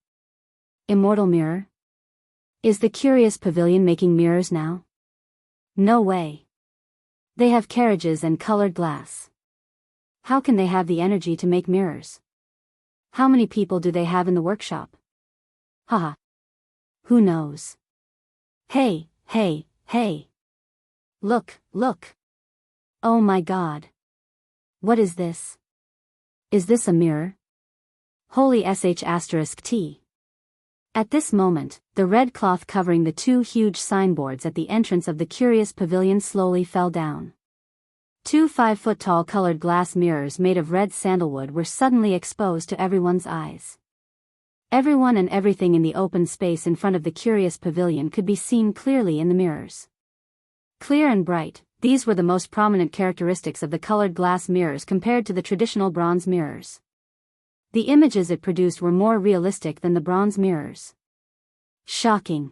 Immortal mirror? Is the curious pavilion making mirrors now? No way. They have carriages and colored glass. How can they have the energy to make mirrors? How many people do they have in the workshop? Haha. Who knows? Hey, hey, hey. Look, look. Oh my God. What is this? Is this a mirror? Holy sh*t. At this moment, the red cloth covering the 2 huge signboards at the entrance of the curious pavilion slowly fell down. 2 5-foot-tall colored glass mirrors made of red sandalwood were suddenly exposed to everyone's eyes. Everyone and everything in the open space in front of the curious pavilion could be seen clearly in the mirrors. Clear and bright, these were the most prominent characteristics of the colored glass mirrors compared to the traditional bronze mirrors. The images it produced were more realistic than the bronze mirrors. Shocking.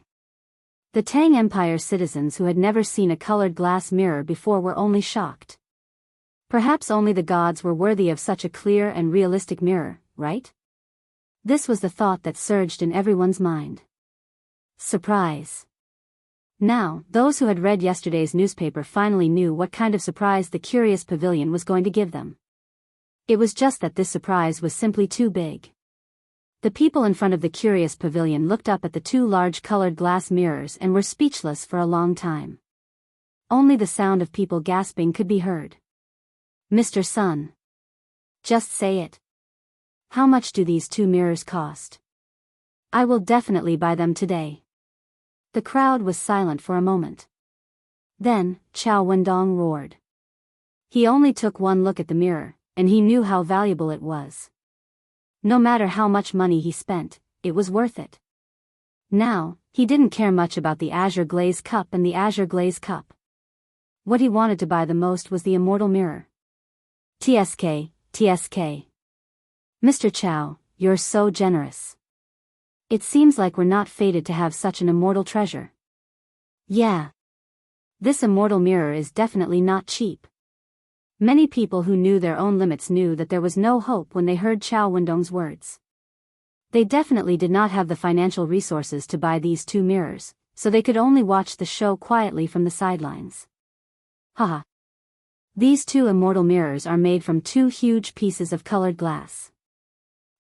The Tang Empire citizens who had never seen a colored glass mirror before were only shocked. Perhaps only the gods were worthy of such a clear and realistic mirror, right? This was the thought that surged in everyone's mind. Surprise. Now, those who had read yesterday's newspaper finally knew what kind of surprise the curious pavilion was going to give them. It was just that this surprise was simply too big. The people in front of the curious pavilion looked up at the two large colored glass mirrors and were speechless for a long time. Only the sound of people gasping could be heard. Mr. Sun. Just say it. How much do these two mirrors cost? I will definitely buy them today. The crowd was silent for a moment. Then, Chow Wendong roared. He only took one look at the mirror, and he knew how valuable it was. No matter how much money he spent, it was worth it. Now, he didn't care much about the azure glaze cup and the azure glaze cup. What he wanted to buy the most was the immortal mirror. TSK, TSK. Mr. Chow, you're so generous. It seems like we're not fated to have such an immortal treasure. Yeah. This immortal mirror is definitely not cheap. Many people who knew their own limits knew that there was no hope when they heard Chow Wendong's words. They definitely did not have the financial resources to buy these two mirrors, so they could only watch the show quietly from the sidelines. Haha. These two immortal mirrors are made from two huge pieces of colored glass.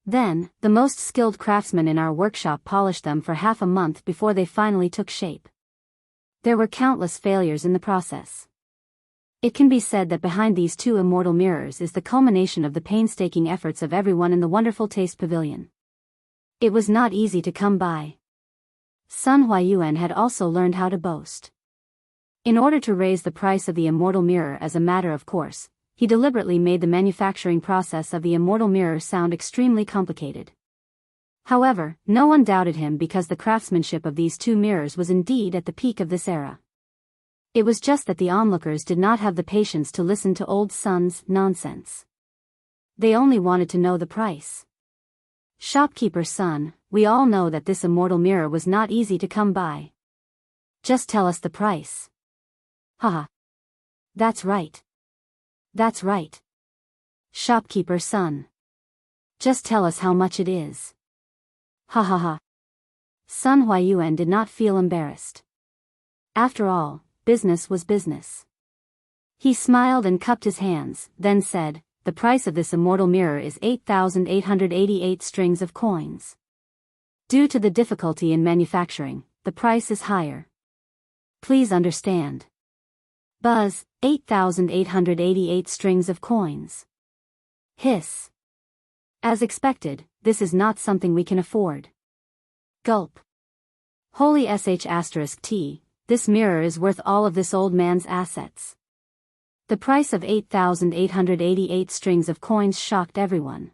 Then, the most skilled craftsmen in our workshop polished them for half a month before they finally took shape. There were countless failures in the process. It can be said that behind these two immortal mirrors is the culmination of the painstaking efforts of everyone in the Wonderful Taste Pavilion. It was not easy to come by. Sun Huayuan had also learned how to boast. In order to raise the price of the immortal mirror as a matter of course, he deliberately made the manufacturing process of the immortal mirror sound extremely complicated. However, no one doubted him because the craftsmanship of these two mirrors was indeed at the peak of this era. It was just that the onlookers did not have the patience to listen to old Sun's nonsense. They only wanted to know the price. Shopkeeper Sun, we all know that this immortal mirror was not easy to come by. Just tell us the price. Haha. That's right. That's right. Shopkeeper Sun. Just tell us how much it is. Ha ha ha. Sun Huayuan did not feel embarrassed. After all, business was business. He smiled and cupped his hands, then said, the price of this immortal mirror is 8,888 strings of coins. Due to the difficulty in manufacturing, the price is higher. Please understand. Buzz, 8,888 strings of coins. Hiss. As expected, this is not something we can afford. Gulp. Holy sh*t, this mirror is worth all of this old man's assets. The price of 8,888 strings of coins shocked everyone.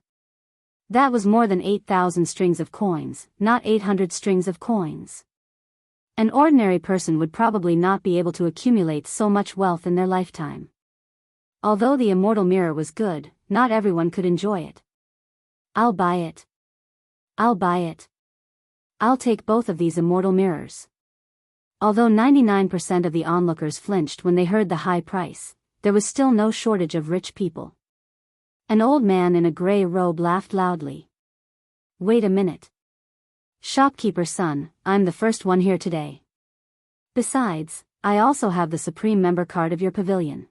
That was more than 8,000 strings of coins, not 800 strings of coins. An ordinary person would probably not be able to accumulate so much wealth in their lifetime. Although the immortal mirror was good, not everyone could enjoy it. I'll buy it. I'll buy it. I'll take both of these immortal mirrors. Although 99% of the onlookers flinched when they heard the high price, there was still no shortage of rich people. An old man in a gray robe laughed loudly. Wait a minute. Shopkeeper Sun, I'm the first one here today. Besides, I also have the supreme member card of your pavilion.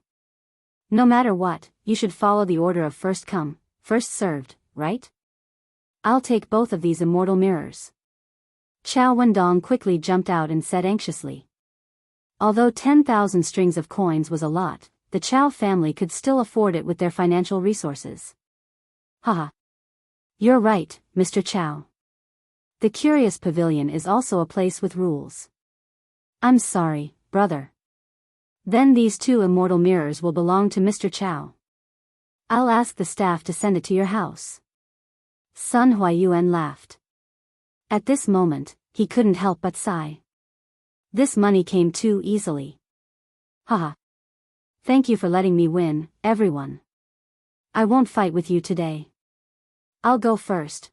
No matter what, you should follow the order of first come, first served, right? I'll take both of these immortal mirrors. Chow Wendong quickly jumped out and said anxiously. Although 10,000 strings of coins was a lot, the Chow family could still afford it with their financial resources. Haha. You're right, Mr. Chow. The Curious Pavilion is also a place with rules. I'm sorry, brother. Then these two immortal mirrors will belong to Mr. Chow. I'll ask the staff to send it to your house. Sun Huayuan laughed. At this moment, he couldn't help but sigh. This money came too easily. Haha. Thank you for letting me win, everyone. I won't fight with you today. I'll go first.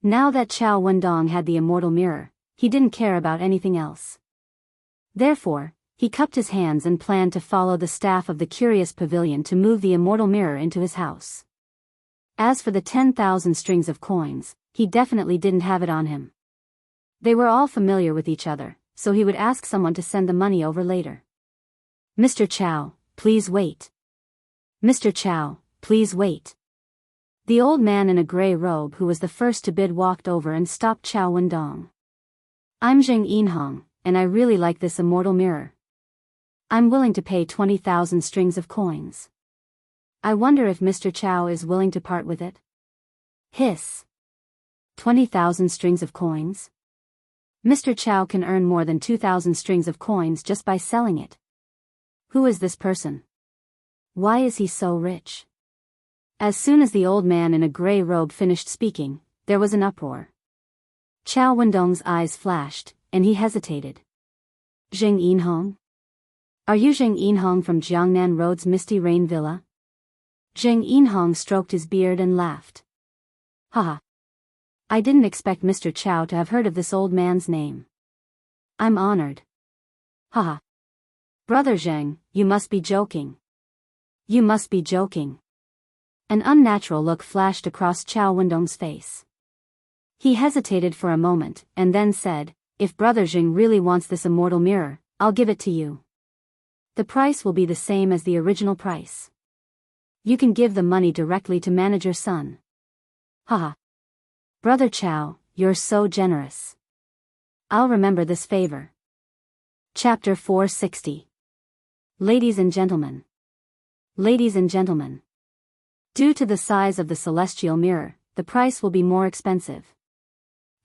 Now that Chow Wendong had the immortal mirror, he didn't care about anything else. Therefore, he cupped his hands and planned to follow the staff of the Curious Pavilion to move the immortal mirror into his house. As for the 10,000 strings of coins, he definitely didn't have it on him. They were all familiar with each other, so he would ask someone to send the money over later. "Mr. Chow, please wait. Mr. Chow, please wait." The old man in a gray robe who was the first to bid walked over and stopped Chow Wendong. "I'm Zheng Yinhong, and I really like this immortal mirror. I'm willing to pay 20,000 strings of coins. I wonder if Mr. Chow is willing to part with it?" Hiss. 20,000 strings of coins? Mr. Chow can earn more than 2,000 strings of coins just by selling it. Who is this person? Why is he so rich? As soon as the old man in a gray robe finished speaking, there was an uproar. Chow Wendong's eyes flashed, and he hesitated. "Zheng Yinhong? Are you Zheng Yinhong from Jiangnan Road's Misty Rain Villa?" Zheng Yinhong stroked his beard and laughed. "Haha. I didn't expect Mr. Chow to have heard of this old man's name. I'm honored. Haha. Brother Zheng, you must be joking. You must be joking." An unnatural look flashed across Chow Wendong's face. He hesitated for a moment, and then said, "If Brother Zheng really wants this immortal mirror, I'll give it to you. The price will be the same as the original price. You can give the money directly to Manager Sun." "Haha. Brother Chow, you're so generous. I'll remember this favor." Chapter 460. Ladies and gentlemen. Ladies and gentlemen. Due to the size of the celestial mirror, the price will be more expensive.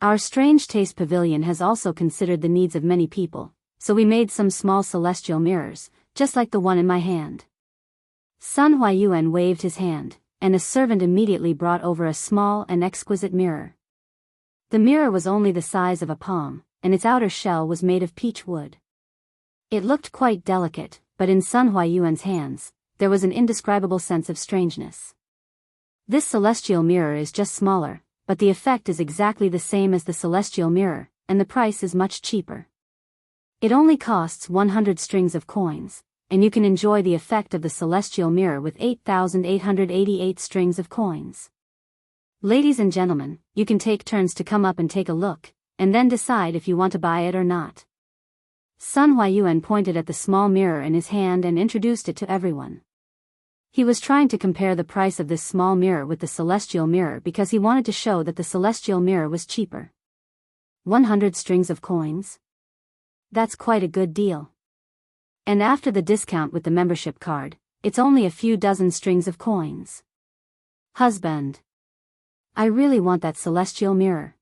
Our Strange Taste Pavilion has also considered the needs of many people, so we made some small celestial mirrors, just like the one in my hand. Sun Huayuan waved his hand, and a servant immediately brought over a small and exquisite mirror. The mirror was only the size of a palm, and its outer shell was made of peach wood. It looked quite delicate, but in Sun Huayuan's hands, there was an indescribable sense of strangeness. This celestial mirror is just smaller, but the effect is exactly the same as the celestial mirror, and the price is much cheaper. It only costs 100 strings of coins, and you can enjoy the effect of the celestial mirror with 8,888 strings of coins. Ladies and gentlemen, you can take turns to come up and take a look, and then decide if you want to buy it or not. Sun Huayuan pointed at the small mirror in his hand and introduced it to everyone. He was trying to compare the price of this small mirror with the celestial mirror because he wanted to show that the celestial mirror was cheaper. 100 strings of coins? That's quite a good deal. And after the discount with the membership card, it's only a few dozen strings of coins. Husband. I really want that celestial mirror.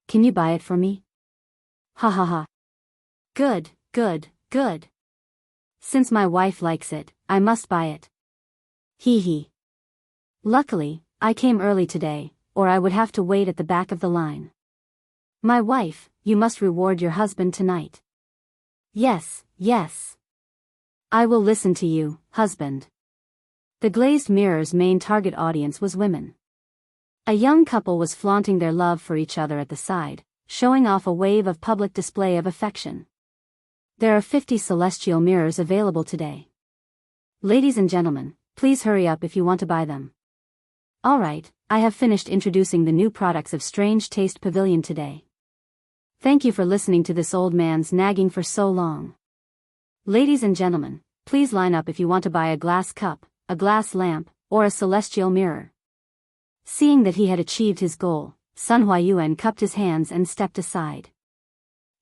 Can you buy it for me? Ha ha ha. Good, good, good. Since my wife likes it, I must buy it. Hee hee. Luckily, I came early today, or I would have to wait at the back of the line. My wife, you must reward your husband tonight. Yes, yes. I will listen to you, husband. The glazed mirror's main target audience was women. A young couple was flaunting their love for each other at the side, showing off a wave of public display of affection. There are 50 celestial mirrors available today. Ladies and gentlemen, please hurry up if you want to buy them. Alright, I have finished introducing the new products of Strange Taste Pavilion today. Thank you for listening to this old man's nagging for so long. Ladies and gentlemen, please line up if you want to buy a glass cup, a glass lamp, or a celestial mirror. Seeing that he had achieved his goal, Sun Huayuan cupped his hands and stepped aside.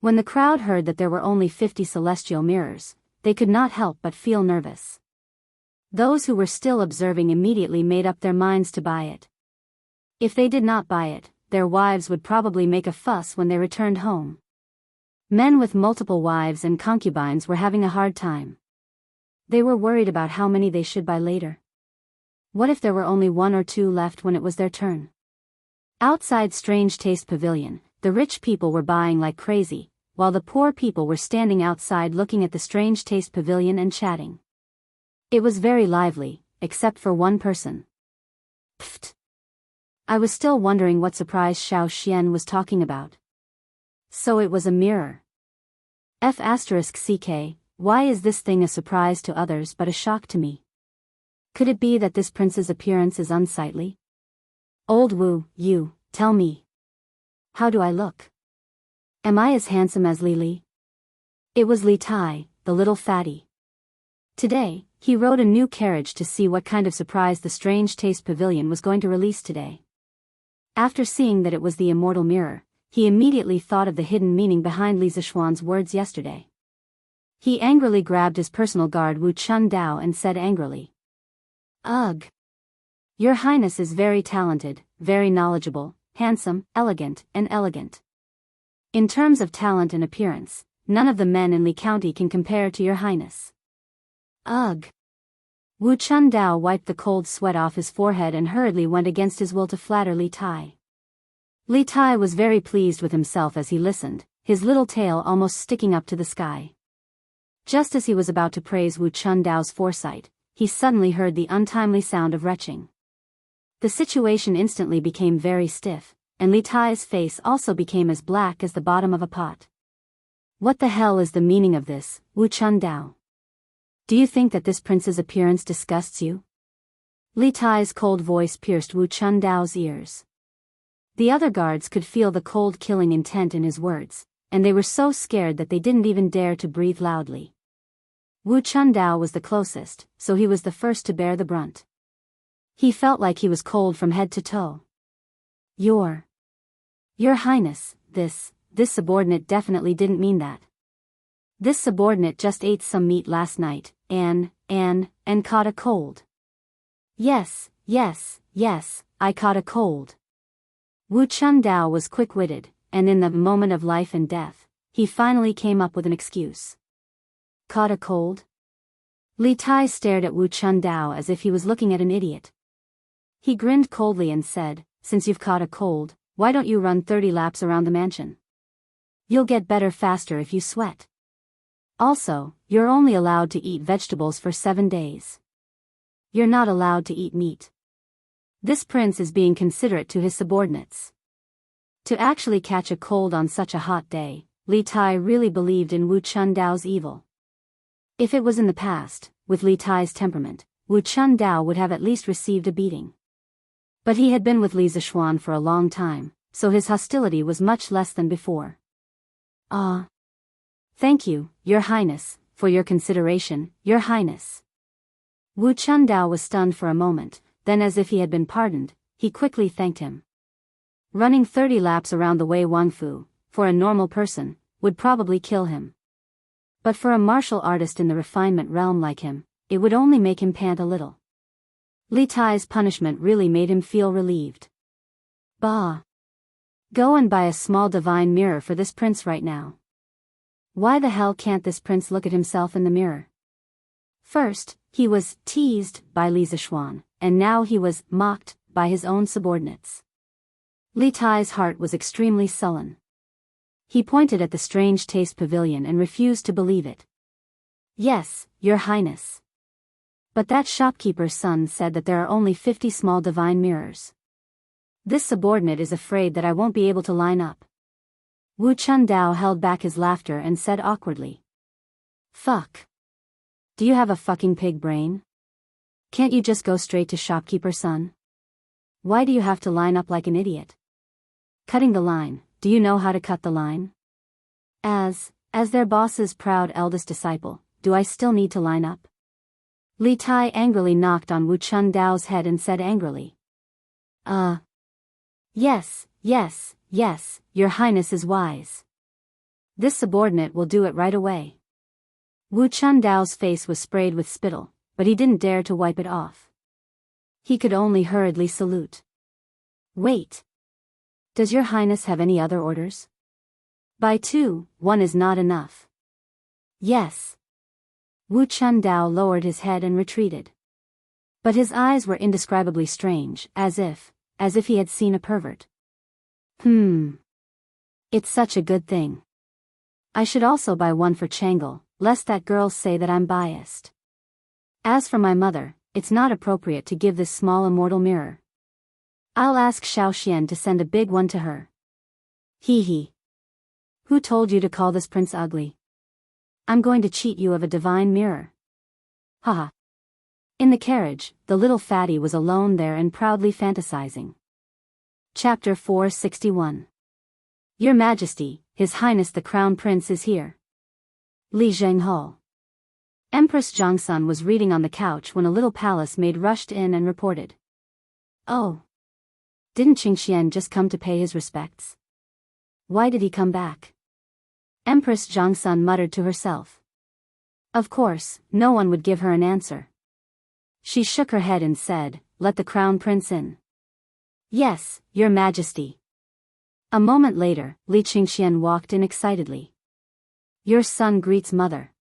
When the crowd heard that there were only 50 celestial mirrors, they could not help but feel nervous. Those who were still observing immediately made up their minds to buy it. If they did not buy it, their wives would probably make a fuss when they returned home. Men with multiple wives and concubines were having a hard time. They were worried about how many they should buy later. What if there were only 1 or 2 left when it was their turn? Outside Strange Taste Pavilion, the rich people were buying like crazy, while the poor people were standing outside looking at the Strange Taste Pavilion and chatting. It was very lively, except for one person. Pfft. I was still wondering what surprise Xiao Xian was talking about. So it was a mirror. F***ck, why is this thing a surprise to others but a shock to me? Could it be that this prince's appearance is unsightly? Old Wu, you, tell me. How do I look? Am I as handsome as Li Li? It was Li Tai, the little fatty. Today, he rode a new carriage to see what kind of surprise the Strange Taste Pavilion was going to release today. After seeing that it was the immortal mirror, he immediately thought of the hidden meaning behind Li Zishuan's words yesterday. He angrily grabbed his personal guard Wu Chun Dao and said angrily, "Ugh! Your Highness is very talented, very knowledgeable, handsome, elegant, and elegant. In terms of talent and appearance, none of the men in Li County can compare to your Highness." Ugh! Wu Chun Dao wiped the cold sweat off his forehead and hurriedly went against his will to flatter Li Tai. Li Tai was very pleased with himself as he listened, his little tail almost sticking up to the sky. Just as he was about to praise Wu Chun Dao's foresight, he suddenly heard the untimely sound of retching. The situation instantly became very stiff, and Li Tai's face also became as black as the bottom of a pot. What the hell is the meaning of this, Wu Chun Dao? Do you think that this prince's appearance disgusts you? Li Tai's cold voice pierced Wu Chun Dao's ears. The other guards could feel the cold killing intent in his words, and they were so scared that they didn't even dare to breathe loudly. Wu Chun Dao was the closest, so he was the first to bear the brunt. He felt like he was cold from head to toe. Your Highness, this subordinate definitely didn't mean that. This subordinate just ate some meat last night, and caught a cold. Yes, I caught a cold. Wu Chun Dao was quick-witted, and in the moment of life and death, he finally came up with an excuse. Caught a cold? Li Tai stared at Wu Chun Dao as if he was looking at an idiot. He grinned coldly and said, "Since you've caught a cold, why don't you run 30 laps around the mansion? You'll get better faster if you sweat. Also, you're only allowed to eat vegetables for 7 days. You're not allowed to eat meat." This prince is being considerate to his subordinates. To actually catch a cold on such a hot day, Li Tai really believed in Wu Chun Dao's evil. If it was in the past, with Li Tai's temperament, Wu Chun Dao would have at least received a beating. But he had been with Li Zishuan for a long time, so his hostility was much less than before. Thank you, Your Highness, for your consideration, Your Highness." Wu Chun Dao was stunned for a moment, then as if he had been pardoned, he quickly thanked him. Running 30 laps around the Wei Wangfu, for a normal person, would probably kill him. But for a martial artist in the refinement realm like him, it would only make him pant a little. Li Tai's punishment really made him feel relieved. Bah! Go and buy a small divine mirror for this prince right now. Why the hell can't this prince look at himself in the mirror? First, he was teased by Li Zishuan, and now he was mocked by his own subordinates. Li Tai's heart was extremely sullen. He pointed at the Strange Taste Pavilion and refused to believe it. "Yes, Your Highness. But that shopkeeper's son said that there are only 50 small divine mirrors. This subordinate is afraid that I won't be able to line up." Wu Chun Dao held back his laughter and said awkwardly, "Fuck. Do you have a fucking pig brain? Can't you just go straight to shopkeeper son? Why do you have to line up like an idiot? Cutting the line, do you know how to cut the line? As their boss's proud eldest disciple, do I still need to line up?" Li Tai angrily knocked on Wu Chun Dao's head and said angrily, Yes, Your Highness is wise. This subordinate will do it right away." Wu Chun Dao's face was sprayed with spittle, but he didn't dare to wipe it off. He could only hurriedly salute. "Wait. Does Your Highness have any other orders? Buy 2, 1 is not enough." "Yes." Wu Chun Dao lowered his head and retreated. But his eyes were indescribably strange, as if he had seen a pervert. It's such a good thing. I should also buy 1 for Changle, lest that girl say that I'm biased. As for my mother, it's not appropriate to give this small immortal mirror. I'll ask Xiao Xian to send a big one to her. Hee. Who told you to call this prince ugly? I'm going to cheat you of a divine mirror. Haha. In the carriage, the little fatty was alone there and proudly fantasizing. Chapter 461. Your Majesty, His Highness the Crown Prince is here. Li Zheng Hall. Empress Zhongsun was reading on the couch when a little palace maid rushed in and reported. Oh. Didn't Qingxian just come to pay his respects? Why did he come back? Empress Zhongsun muttered to herself. Of course, no one would give her an answer. She shook her head and said, "Let the crown prince in." Yes, your majesty. A moment later, Li Qingxian walked in excitedly. Your son greets mother.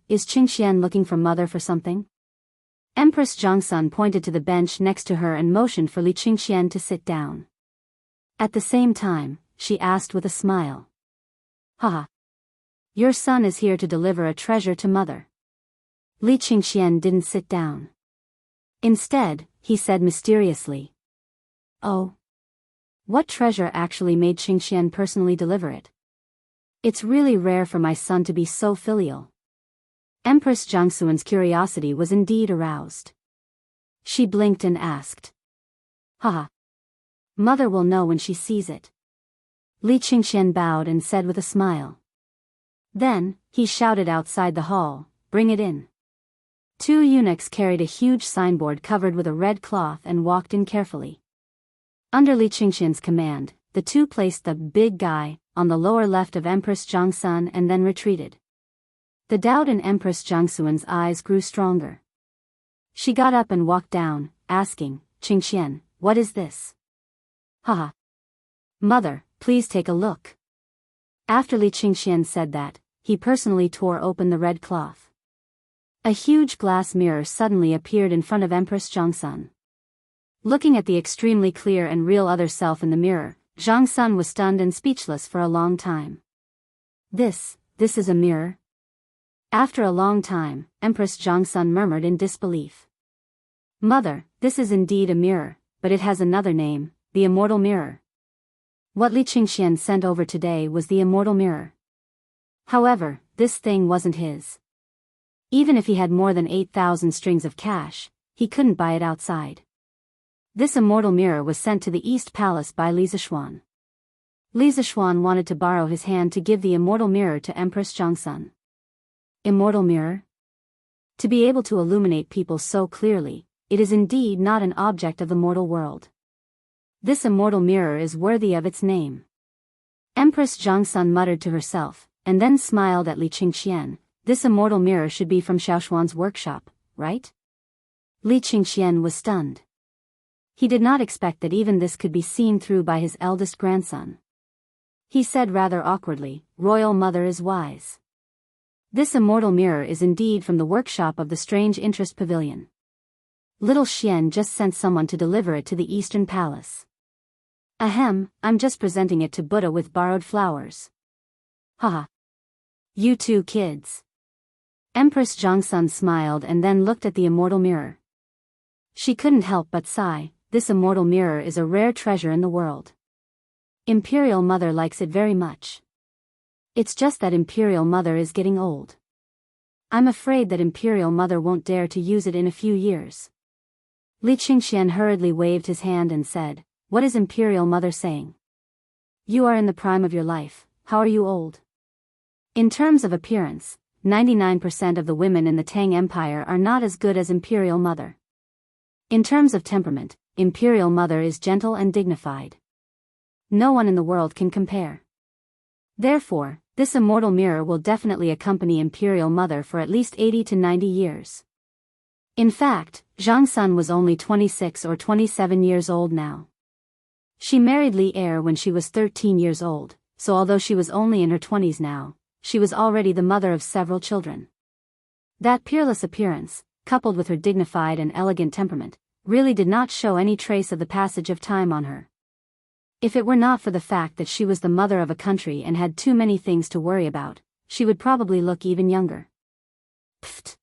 Is Qingxian looking for mother for something? Empress Zhongsun pointed to the bench next to her and motioned for Li Qingxian to sit down. At the same time, she asked with a smile. Haha. Your son is here to deliver a treasure to mother. Li Qingxian didn't sit down. Instead, he said mysteriously. Oh. What treasure actually made Qingxian personally deliver it? It's really rare for my son to be so filial. Empress Zhongsun's curiosity was indeed aroused. She blinked and asked. Haha. Mother will know when she sees it. Li Qingxian bowed and said with a smile. Then, he shouted outside the hall, "Bring it in." Two eunuchs carried a huge signboard covered with a red cloth and walked in carefully. Under Li Qingxian's command, the two placed the big guy on the lower left of Empress Zhongsun and then retreated. The doubt in Empress Zhongsun's eyes grew stronger. She got up and walked down, asking, Qingxian, what is this? Haha. Mother, please take a look. After Li Qingxian said that, he personally tore open the red cloth. A huge glass mirror suddenly appeared in front of Empress Zhongsun. Looking at the extremely clear and real other self in the mirror, Zhongsun was stunned and speechless for a long time. This is a mirror? After a long time, Empress Zhongsun murmured in disbelief. Mother, this is indeed a mirror, but it has another name, the immortal mirror. What Li Qingxian sent over today was the immortal mirror. However, this thing wasn't his. Even if he had more than 8,000 strings of cash, he couldn't buy it outside. This immortal mirror was sent to the East Palace by Li Zishuan. Li Zishuan wanted to borrow his hand to give the immortal mirror to Empress Zhongsun. Immortal mirror? To be able to illuminate people so clearly, it is indeed not an object of the mortal world. This immortal mirror is worthy of its name. Empress Zhongsun muttered to herself, and then smiled at Li Qingxian. This immortal mirror should be from Xiaoshuan's workshop, right? Li Qingxian was stunned. He did not expect that even this could be seen through by his eldest grandson. He said rather awkwardly, Royal Mother is wise. This immortal mirror is indeed from the workshop of the Strange Interest Pavilion. Little Xian just sent someone to deliver it to the Eastern Palace. Ahem, I'm just presenting it to Buddha with borrowed flowers. Haha. You two kids. Empress Zhongsun smiled and then looked at the immortal mirror. She couldn't help but sigh. This immortal mirror is a rare treasure in the world. Imperial Mother likes it very much. It's just that Imperial Mother is getting old. I'm afraid that Imperial Mother won't dare to use it in a few years. Li Qingxian hurriedly waved his hand and said, What is Imperial Mother saying? You are in the prime of your life, how are you old? In terms of appearance, 99% of the women in the Tang Empire are not as good as Imperial Mother. In terms of temperament, Imperial Mother is gentle and dignified. No one in the world can compare. Therefore, this immortal mirror will definitely accompany Imperial Mother for at least 80 to 90 years. In fact, Zhongsun was only 26 or 27 years old now. She married Li Er when she was 13 years old, so although she was only in her 20s now, she was already the mother of several children. That peerless appearance, coupled with her dignified and elegant temperament, really did not show any trace of the passage of time on her. If it were not for the fact that she was the mother of a country and had too many things to worry about, she would probably look even younger. Pfft.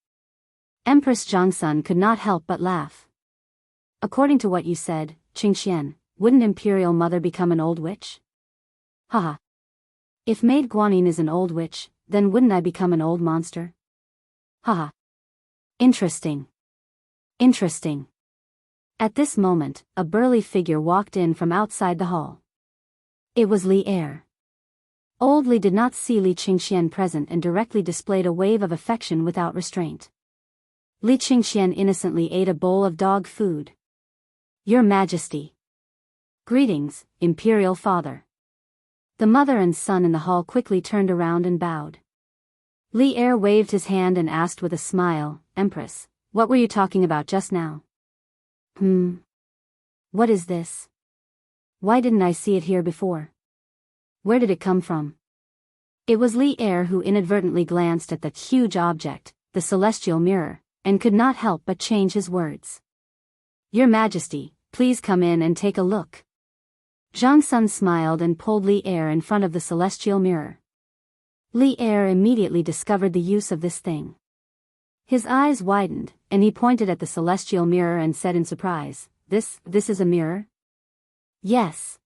Empress Zhongsun could not help but laugh. According to what you said, Qingxian, wouldn't Imperial Mother become an old witch? Haha. If Maid Guanyin is an old witch, then wouldn't I become an old monster? Haha. Interesting. Interesting. At this moment, a burly figure walked in from outside the hall. It was Li Er. Old Li did not see Li Qingxian present and directly displayed a wave of affection without restraint. Li Qingxian innocently ate a bowl of dog food. Your Majesty. Greetings, Imperial Father. The mother and son in the hall quickly turned around and bowed. Li Er waved his hand and asked with a smile, Empress, what were you talking about just now? What is this? Why didn't I see it here before? Where did it come from? It was Li Er who inadvertently glanced at the huge object, the celestial mirror, and could not help but change his words. Your Majesty, please come in and take a look. Zhang Sun smiled and pulled Li Er in front of the celestial mirror. Li Er immediately discovered the use of this thing. His eyes widened, and he pointed at the celestial mirror and said in surprise, This is a mirror? Yes.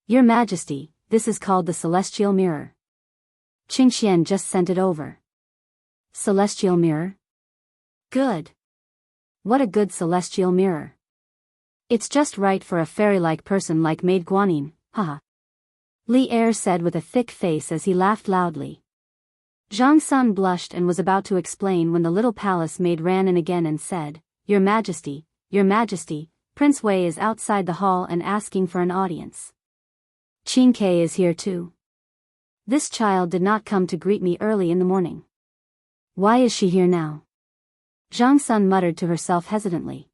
Your Majesty, this is called the celestial mirror. Qingxian just sent it over. Celestial mirror? Good. What a good celestial mirror. It's just right for a fairy-like person like Maid Guanyin, haha. Li Er said with a thick face as he laughed loudly. Zhang Sun blushed and was about to explain when the little palace maid ran in again and said, Your Majesty, Prince Wei is outside the hall and asking for an audience. Qin Ke is here too. This child did not come to greet me early in the morning. Why is she here now? Zhang Sun muttered to herself hesitantly.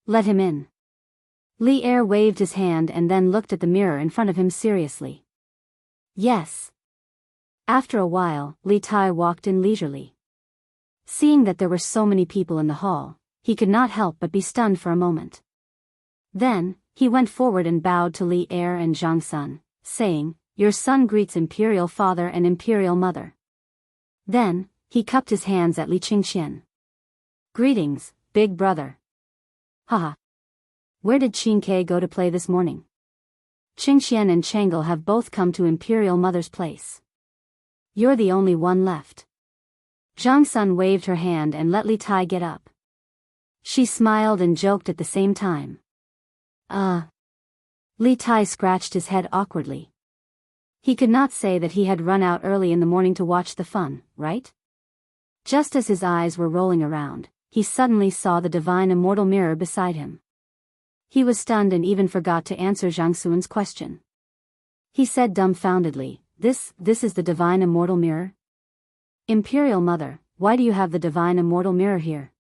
Let him in. Li Er waved his hand and then looked at the mirror in front of him seriously. Yes. After a while, Li Tai walked in leisurely. Seeing that there were so many people in the hall, he could not help but be stunned for a moment. Then, he went forward and bowed to Li Er and Zhang Sun, saying, Your son greets Imperial Father and Imperial Mother. Then, he cupped his hands at Li Qingxian. Greetings, big brother. Haha. Where did Qin Ke go to play this morning? Qingxian and Chang'e have both come to Imperial Mother's place. You're the only one left. Zhang Sun waved her hand and let Li Tai get up. She smiled and joked at the same time. Li Tai scratched his head awkwardly. He could not say that he had run out early in the morning to watch the fun, right? Just as his eyes were rolling around, he suddenly saw the divine immortal mirror beside him. He was stunned and even forgot to answer Zhang Sun's question. He said dumbfoundedly, This is the divine immortal mirror? Imperial Mother, why do you have the divine immortal mirror here?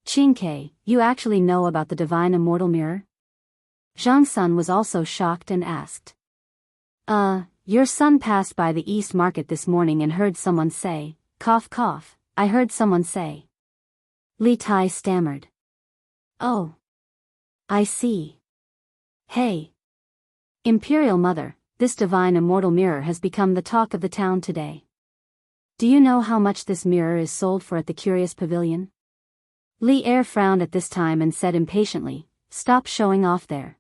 Qin Ke, you actually know about the divine immortal mirror? Zhang Sun was also shocked and asked. Your son passed by the East Market this morning and heard someone say, cough cough, I heard someone say. Li Tai stammered. Oh. I see. Hey. Imperial Mother, this divine immortal mirror has become the talk of the town today. Do you know how much this mirror is sold for at the Curious Pavilion? Li Er frowned at this time and said impatiently, Stop showing off there.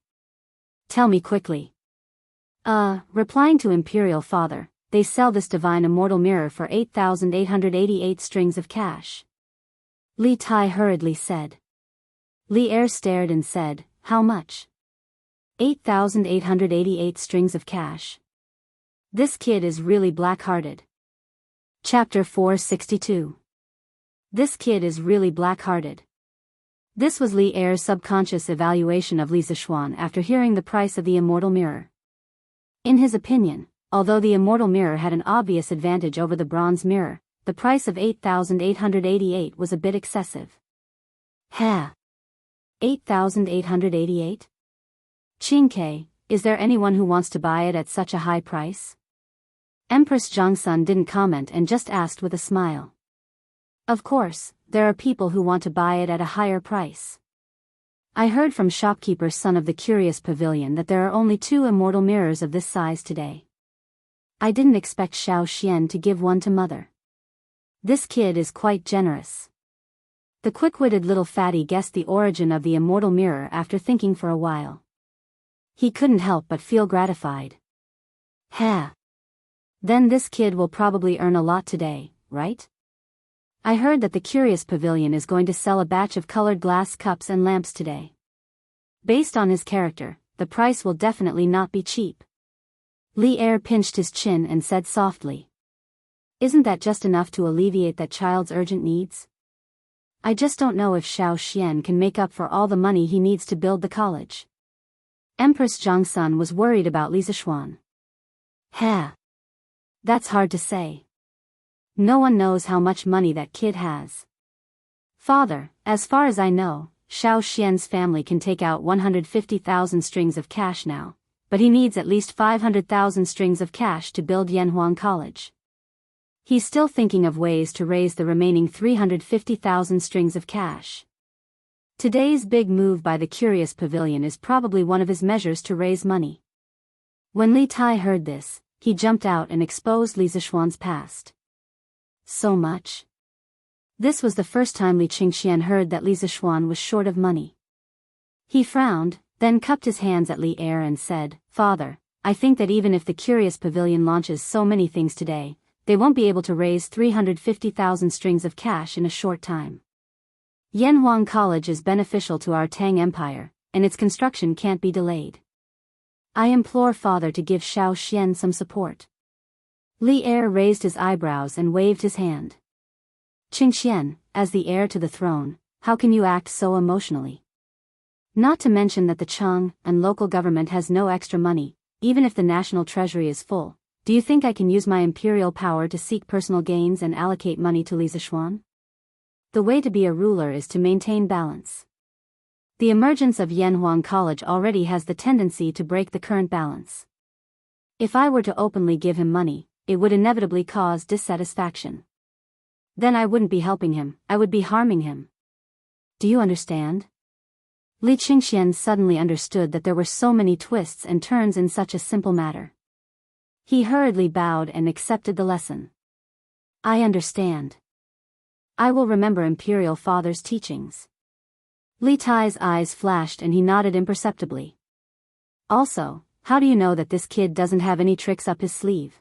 Tell me quickly. Replying to Imperial Father, they sell this divine immortal mirror for 8,888 strings of cash. Li Tai hurriedly said. Li Er stared and said, How much? 8,888 strings of cash. This kid is really black-hearted. Chapter 462. This kid is really black-hearted. This was Li Er's subconscious evaluation of Li Zishuan after hearing the price of the immortal mirror. In his opinion, although the immortal mirror had an obvious advantage over the bronze mirror, the price of 8,888 was a bit excessive. 8,888? Qin Ke, is there anyone who wants to buy it at such a high price? Empress Zhang Sun didn't comment and just asked with a smile. Of course, there are people who want to buy it at a higher price. I heard from shopkeeper's son of the Curious Pavilion that there are only 2 immortal mirrors of this size today. I didn't expect Xiao Xian to give one to mother. This kid is quite generous. The quick-witted little fatty guessed the origin of the immortal mirror after thinking for a while. He couldn't help but feel gratified. Then this kid will probably earn a lot today, right? I heard that the Curious Pavilion is going to sell a batch of colored glass cups and lamps today. Based on his character, the price will definitely not be cheap. Li Er pinched his chin and said softly. Isn't that just enough to alleviate that child's urgent needs? I just don't know if Xiao Xian can make up for all the money he needs to build the college. Empress Zhongsun was worried about Li Zishuan. That's hard to say. No one knows how much money that kid has. Father, as far as I know, Xiao Xian's family can take out 150,000 strings of cash now, but he needs at least 500,000 strings of cash to build Yanhuang College. He's still thinking of ways to raise the remaining 350,000 strings of cash. Today's big move by the Curious Pavilion is probably one of his measures to raise money. When Li Tai heard this, he jumped out and exposed Li Zishuan's past. So much? This was the first time Li Qingxian heard that Li Zishuan was short of money. He frowned, then cupped his hands at Li Er and said, Father, I think that even if the Curious Pavilion launches so many things today, they won't be able to raise 350,000 strings of cash in a short time. Yanhuang College is beneficial to our Tang Empire, and its construction can't be delayed. I implore Father to give Xiao Xian some support. Li Er raised his eyebrows and waved his hand. Qingxian, as the heir to the throne, how can you act so emotionally? Not to mention that the Cheng and local government has no extra money, even if the national treasury is full. Do you think I can use my imperial power to seek personal gains and allocate money to Li Zishuan? The way to be a ruler is to maintain balance. The emergence of Yanhuang College already has the tendency to break the current balance. If I were to openly give him money, it would inevitably cause dissatisfaction. Then I wouldn't be helping him, I would be harming him. Do you understand? Li Qingxian suddenly understood that there were so many twists and turns in such a simple matter. He hurriedly bowed and accepted the lesson. I understand. I will remember Imperial Father's teachings. Li Tai's eyes flashed and he nodded imperceptibly. Also, how do you know that this kid doesn't have any tricks up his sleeve?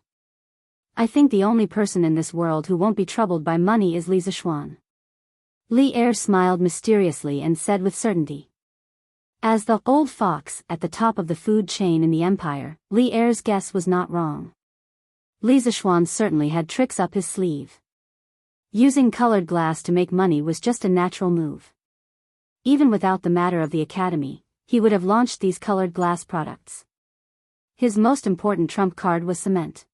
I think the only person in this world who won't be troubled by money is Li Zishuan. Li Er smiled mysteriously and said with certainty. As the old fox at the top of the food chain in the empire, Li Er's guess was not wrong. Li Zishuan certainly had tricks up his sleeve. Using colored glass to make money was just a natural move. Even without the matter of the academy, he would have launched these colored glass products. His most important trump card was cement.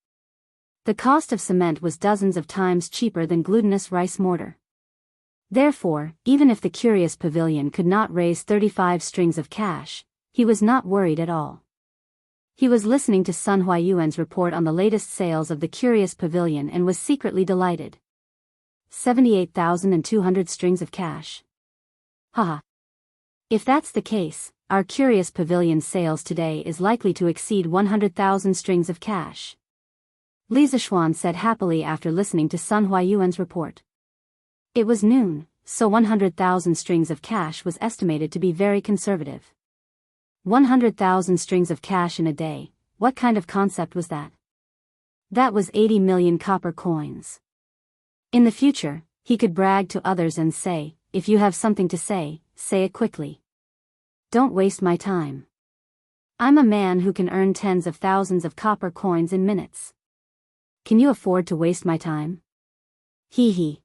The cost of cement was dozens of times cheaper than glutinous rice mortar. Therefore, even if the Curious Pavilion could not raise 35 strings of cash, he was not worried at all. He was listening to Sun Huayuan's report on the latest sales of the Curious Pavilion and was secretly delighted. 78,200 strings of cash. Haha. If that's the case, our Curious Pavilion sales today is likely to exceed 100,000 strings of cash. Li Zishuan said happily after listening to Sun Huayuan's report. It was noon, so 100,000 strings of cash was estimated to be very conservative. 100,000 strings of cash in a day, what kind of concept was that? That was 80 million copper coins. In the future, he could brag to others and say, if you have something to say, say it quickly. Don't waste my time. I'm a man who can earn tens of thousands of copper coins in minutes. Can you afford to waste my time? Hee hee.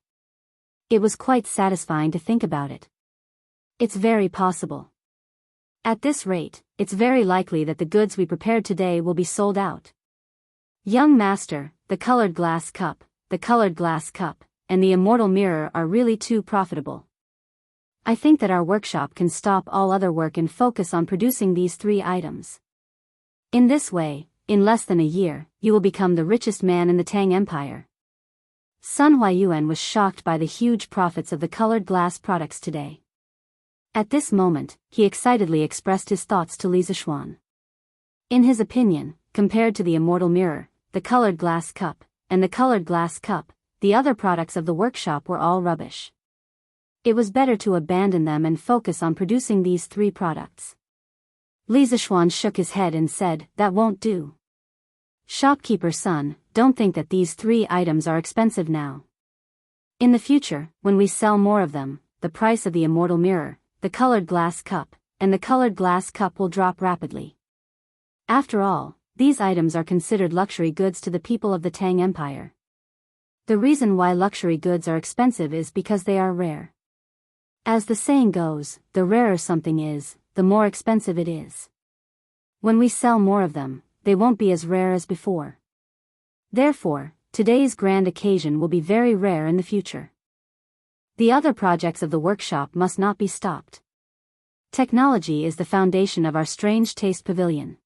It was quite satisfying to think about it. It's very possible. At this rate, it's very likely that the goods we prepared today will be sold out. Young master, the colored glass cup, and the immortal mirror are really too profitable. I think that our workshop can stop all other work and focus on producing these 3 items. In this way, in less than a year, you will become the richest man in the Tang Empire. Sun Huayuan was shocked by the huge profits of the colored glass products today. At this moment, he excitedly expressed his thoughts to Li Zishuan. In his opinion, compared to the immortal mirror, the colored glass cup, and the colored glass cup, the other products of the workshop were all rubbish. It was better to abandon them and focus on producing these 3 products. Li Zishuan shook his head and said, that won't do. Shopkeeper son, don't think that these 3 items are expensive now. In the future, when we sell more of them, the price of the immortal mirror, the colored glass cup, and the colored glass cup will drop rapidly. After all, These items are considered luxury goods to the people of the Tang Empire. The reason why luxury goods are expensive is because they are rare. As the saying goes, the rarer something is, the more expensive it is. When we sell more of them, they won't be as rare as before. Therefore, today's grand occasion will be very rare in the future. The other projects of the workshop must not be stopped. Technology is the foundation of our strange taste pavilion.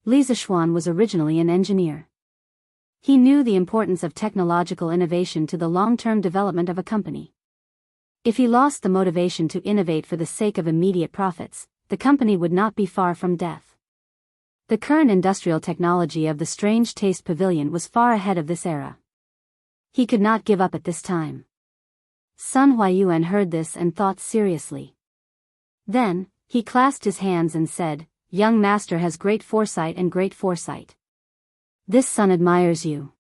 Li Zishuan was originally an engineer. He knew the importance of technological innovation to the long-term development of a company. If he lost the motivation to innovate for the sake of immediate profits, the company would not be far from death. The current industrial technology of the Strange Taste Pavilion was far ahead of this era. He could not give up at this time. Sun Huayuan heard this and thought seriously. Then, he clasped his hands and said, "Young master has great foresight and great foresight. This son admires you."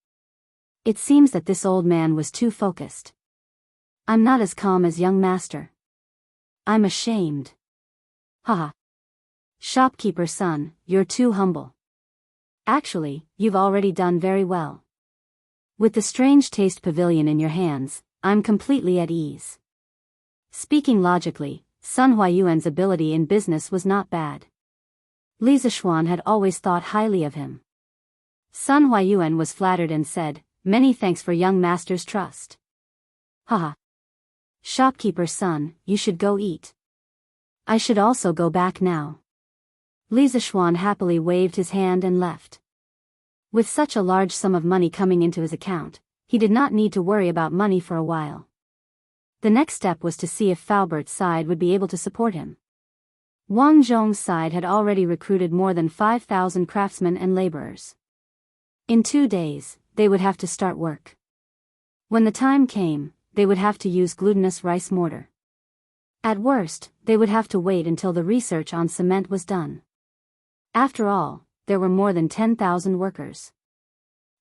It seems that this old man was too focused. "I'm not as calm as young master. I'm ashamed." Haha. Shopkeeper's son, you're too humble. Actually, you've already done very well. With the Strange Taste Pavilion in your hands, I'm completely at ease. Speaking logically, Sun Huayuan's ability in business was not bad. Li Zishuan had always thought highly of him. Sun Huayuan was flattered and said, "Many thanks for young master's trust." Haha. Shopkeeper's son, you should go eat. I should also go back now. Li Zishuan happily waved his hand and left. With such a large sum of money coming into his account, he did not need to worry about money for a while. The next step was to see if Faubert's side would be able to support him. Wang Zhong's side had already recruited more than 5,000 craftsmen and laborers. In 2 days, they would have to start work. When the time came, they would have to use glutinous rice mortar. At worst, they would have to wait until the research on cement was done. After all, there were more than 10,000 workers.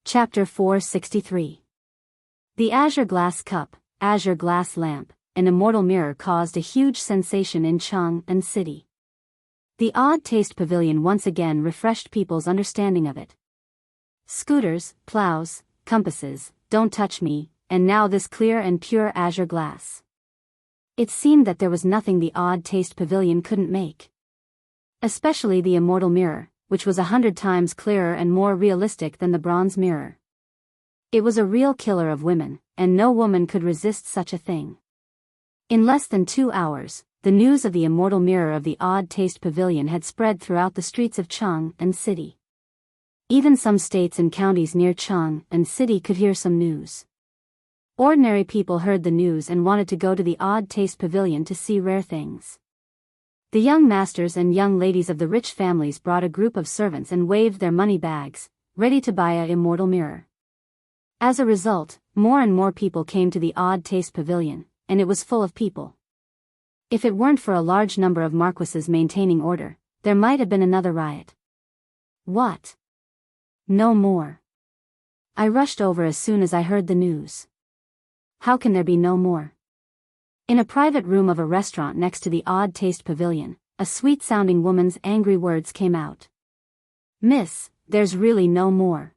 Chapter 463. The azure glass cup, azure glass lamp, and immortal mirror caused a huge sensation in Chang'an City. The Odd Taste Pavilion once again refreshed people's understanding of it. Scooters, plows, compasses, don't touch me, and now this clear and pure azure glass. It seemed that there was nothing the Odd Taste Pavilion couldn't make. Especially the immortal mirror, which was 100 times clearer and more realistic than the bronze mirror. It was a real killer of women, and no woman could resist such a thing. In less than 2 hours, the news of the immortal mirror of the Odd Taste Pavilion had spread throughout the streets of Chang'an City. Even some states and counties near Chang'an City could hear some news. Ordinary people heard the news and wanted to go to the Odd Taste Pavilion to see rare things. The young masters and young ladies of the rich families brought a group of servants and waved their money bags, ready to buy a immortal mirror. As a result, more and more people came to the Odd Taste Pavilion, and it was full of people. If it weren't for a large number of marquises maintaining order, there might have been another riot. What? No more. I rushed over as soon as I heard the news. How can there be no more? In a private room of a restaurant next to the Odd Taste Pavilion, a sweet-sounding woman's angry words came out. "Miss, there's really no more.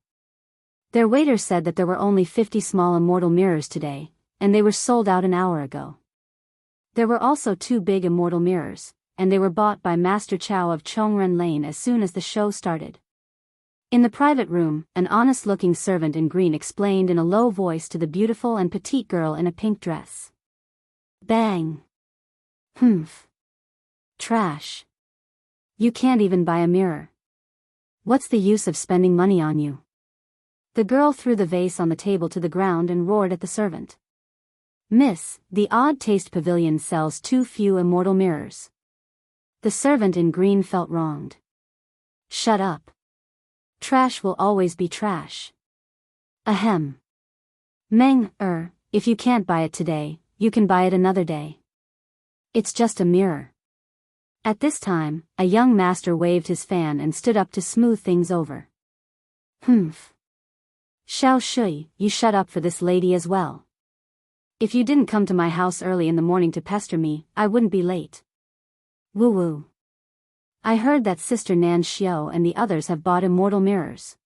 Their waiter said that there were only 50 small immortal mirrors today, and they were sold out an hour ago. There were also 2 big immortal mirrors, and they were bought by Master Chow of Chongren Lane as soon as the show started." In the private room, an honest-looking servant in green explained in a low voice to the beautiful and petite girl in a pink dress. Bang! Humph! Trash! You can't even buy a mirror. What's the use of spending money on you? The girl threw the vase on the table to the ground and roared at the servant. "Miss, the Odd Taste Pavilion sells too few immortal mirrors." The servant in green felt wronged. "Shut up. Trash will always be trash." Ahem. Meng, if you can't buy it today, you can buy it another day. It's just a mirror. At this time, a young master waved his fan and stood up to smooth things over. Humph. Xiao Shui, you shut up for this lady as well. If you didn't come to my house early in the morning to pester me, I wouldn't be late. Woo woo. I heard that Sister Nan Xiao and the others have bought immortal mirrors.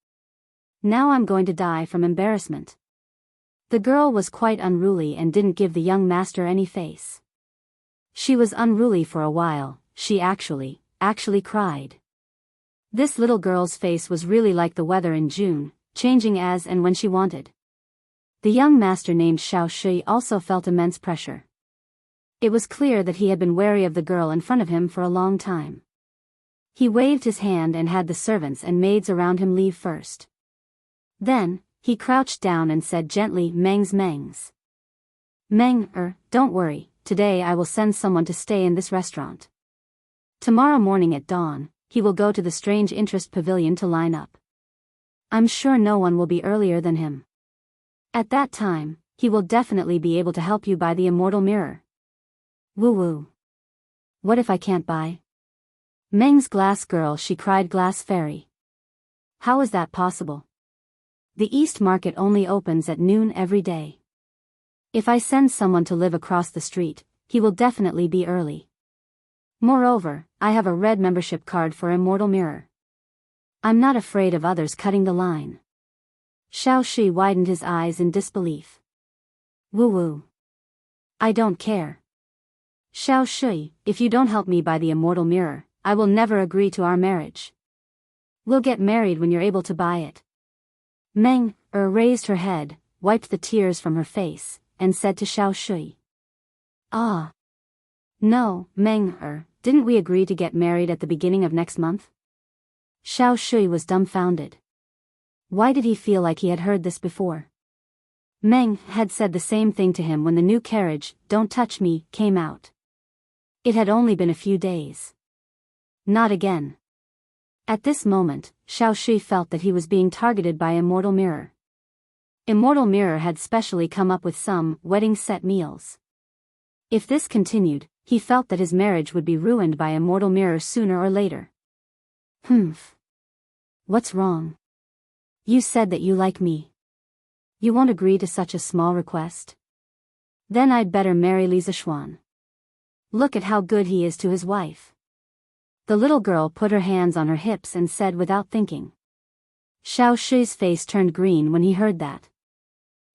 Now I'm going to die from embarrassment. The girl was quite unruly and didn't give the young master any face. She was unruly for a while. She actually cried. This little girl's face was really like the weather in June, changing as and when she wanted. The young master named Xiao Shui also felt immense pressure. It was clear that he had been wary of the girl in front of him for a long time. He waved his hand and had the servants and maids around him leave first. Then, he crouched down and said gently, Mengs. Meng, don't worry, today I will send someone to stay in this restaurant. Tomorrow morning at dawn, he will go to the strange interest pavilion to line up. I'm sure no one will be earlier than him. At that time, he will definitely be able to help you buy the immortal mirror. Woo-woo. What if I can't buy? Meng's glass girl, she cried. Glass fairy. How is that possible? The East Market only opens at noon every day. If I send someone to live across the street, he will definitely be early. Moreover, I have a red membership card for Immortal Mirror. I'm not afraid of others cutting the line. Xiao Shi widened his eyes in disbelief. Woo-woo. I don't care. Xiao Shi, if you don't help me buy the Immortal Mirror, I will never agree to our marriage. We'll get married when you're able to buy it. Meng raised her head, wiped the tears from her face, and said to Xiao Shui. Ah. No, Meng didn't we agree to get married at the beginning of next month? Xiao Shui was dumbfounded. Why did he feel like he had heard this before? Meng had said the same thing to him when the new carriage, Don't Touch Me, came out. It had only been a few days. Not again. At this moment, Xiao Shui felt that he was being targeted by Immortal Mirror. Immortal Mirror had specially come up with some wedding set meals. If this continued, he felt that his marriage would be ruined by Immortal Mirror sooner or later. What's wrong? You said that you like me. You won't agree to such a small request? Then I'd better marry Li Zishuan. Look at how good he is to his wife. The little girl put her hands on her hips and said without thinking. Xiao Shui's face turned green when he heard that.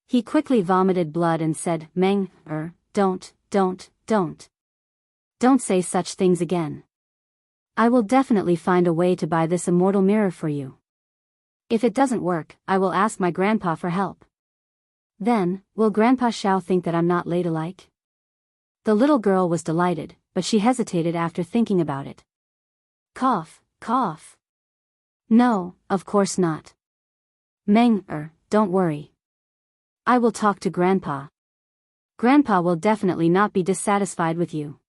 He quickly vomited blood and said, Meng, don't say such things again. I will definitely find a way to buy this immortal mirror for you. If it doesn't work, I will ask my grandpa for help. Then, will Grandpa Xiao think that I'm not ladylike? The little girl was delighted, but she hesitated after thinking about it. Cough. No, of course not. Meng, don't worry. I will talk to Grandpa. Grandpa will definitely not be dissatisfied with you.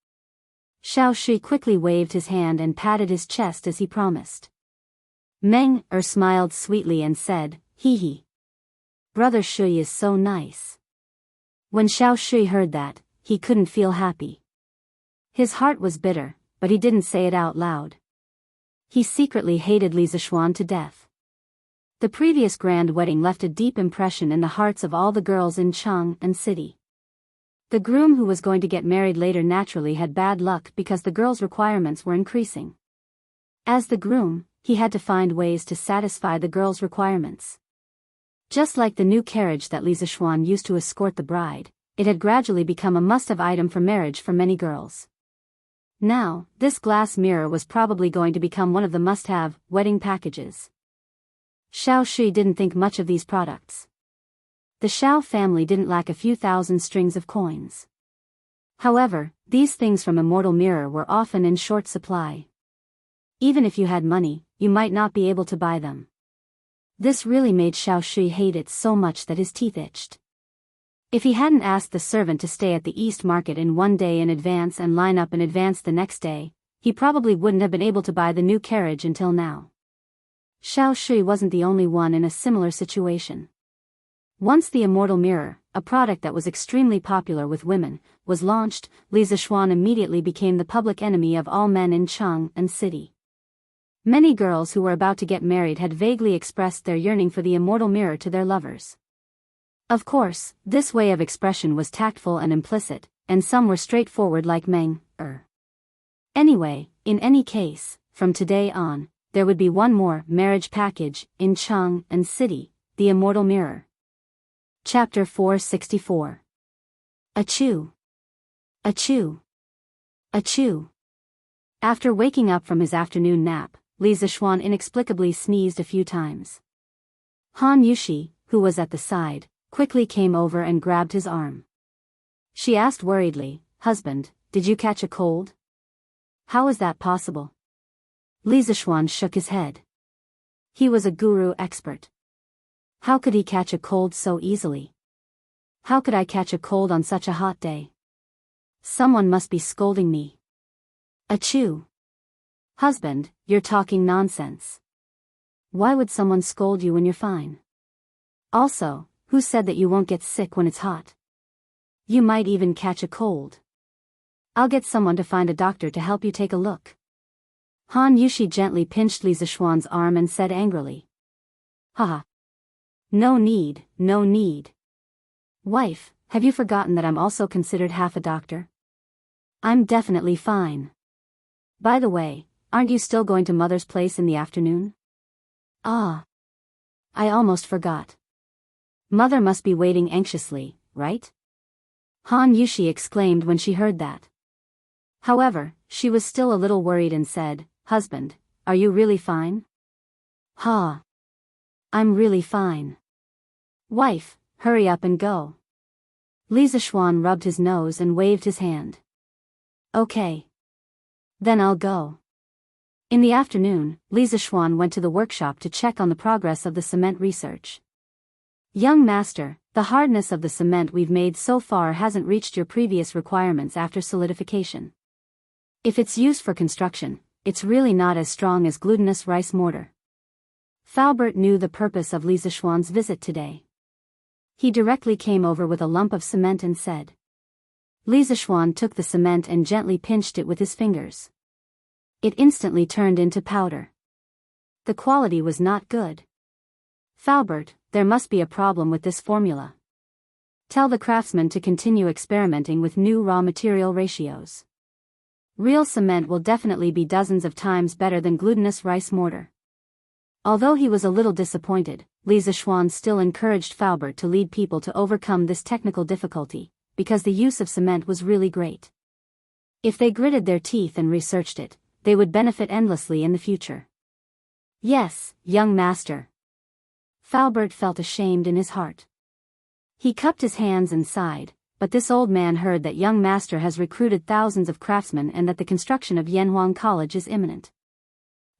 Xiao Shi quickly waved his hand and patted his chest as he promised. Meng smiled sweetly and said, Hee. Brother Shui is so nice. When Xiao Shui heard that, he couldn't feel happy. His heart was bitter, but he didn't say it out loud. He secretly hated Li Zishuan to death. The previous grand wedding left a deep impression in the hearts of all the girls in Chang and city. The groom who was going to get married later naturally had bad luck because the girls' requirements were increasing. As the groom, he had to find ways to satisfy the girls' requirements. Just like the new carriage that Li Zishuan used to escort the bride, it had gradually become a must-have item for marriage for many girls. Now, this glass mirror was probably going to become one of the must-have wedding packages. Xiao Shi didn't think much of these products. The Xiao family didn't lack a few thousand strings of coins. However, these things from Immortal Mirror were often in short supply. Even if you had money, you might not be able to buy them. This really made Xiao Shi hate it so much that his teeth itched. If he hadn't asked the servant to stay at the East Market in one day in advance and line up in advance the next day, he probably wouldn't have been able to buy the new carriage until now. Xiao Shi wasn't the only one in a similar situation. Once the Immortal Mirror, a product that was extremely popular with women, was launched, Li Zishuan immediately became the public enemy of all men in Chang and city. Many girls who were about to get married had vaguely expressed their yearning for the Immortal Mirror to their lovers. Of course, this way of expression was tactful and implicit, and some were straightforward like Meng. Anyway, in any case, from today on, there would be one more marriage package in Chung and City, the immortal mirror. Chapter 464. Achoo. Achoo. Achoo. After waking up from his afternoon nap, Li Zixuan inexplicably sneezed a few times. Han Yushi, who was at the side, quickly came over and grabbed his arm. She asked worriedly, "Husband, did you catch a cold?" "How is that possible?" Li Zixuan shook his head. He was a guru expert. How could he catch a cold so easily? How could I catch a cold on such a hot day? Someone must be scolding me. Achoo. Husband, you're talking nonsense. Why would someone scold you when you're fine? Also, who said that you won't get sick when it's hot? You might even catch a cold. I'll get someone to find a doctor to help you take a look. Han Yushi gently pinched Li Zixuan's arm and said angrily. Haha. No need, no need. Wife, have you forgotten that I'm also considered half a doctor? I'm definitely fine. By the way, aren't you still going to Mother's place in the afternoon? Ah. I almost forgot. Mother must be waiting anxiously, right? Han Yushi exclaimed when she heard that. However, she was still a little worried and said, Husband, are you really fine? Ha. I'm really fine. Wife, hurry up and go. Li Zixuan rubbed his nose and waved his hand. Okay. Then I'll go. In the afternoon, Li Zixuan went to the workshop to check on the progress of the cement research. Young master, the hardness of the cement we've made so far hasn't reached your previous requirements after solidification. If it's used for construction, it's really not as strong as glutinous rice mortar. Faubert knew the purpose of Li Zixuan's visit today. He directly came over with a lump of cement and said. Li Zixuan took the cement and gently pinched it with his fingers. It instantly turned into powder. The quality was not good. Faubert, there must be a problem with this formula. Tell the craftsman to continue experimenting with new raw material ratios. Real cement will definitely be dozens of times better than glutinous rice mortar. Although he was a little disappointed, Li Zixuan still encouraged Faubert to lead people to overcome this technical difficulty, because the use of cement was really great. If they gritted their teeth and researched it, they would benefit endlessly in the future. Yes, young master. Faubert felt ashamed in his heart. He cupped his hands and sighed, but this old man heard that young master has recruited thousands of craftsmen and that the construction of Yanhuang College is imminent.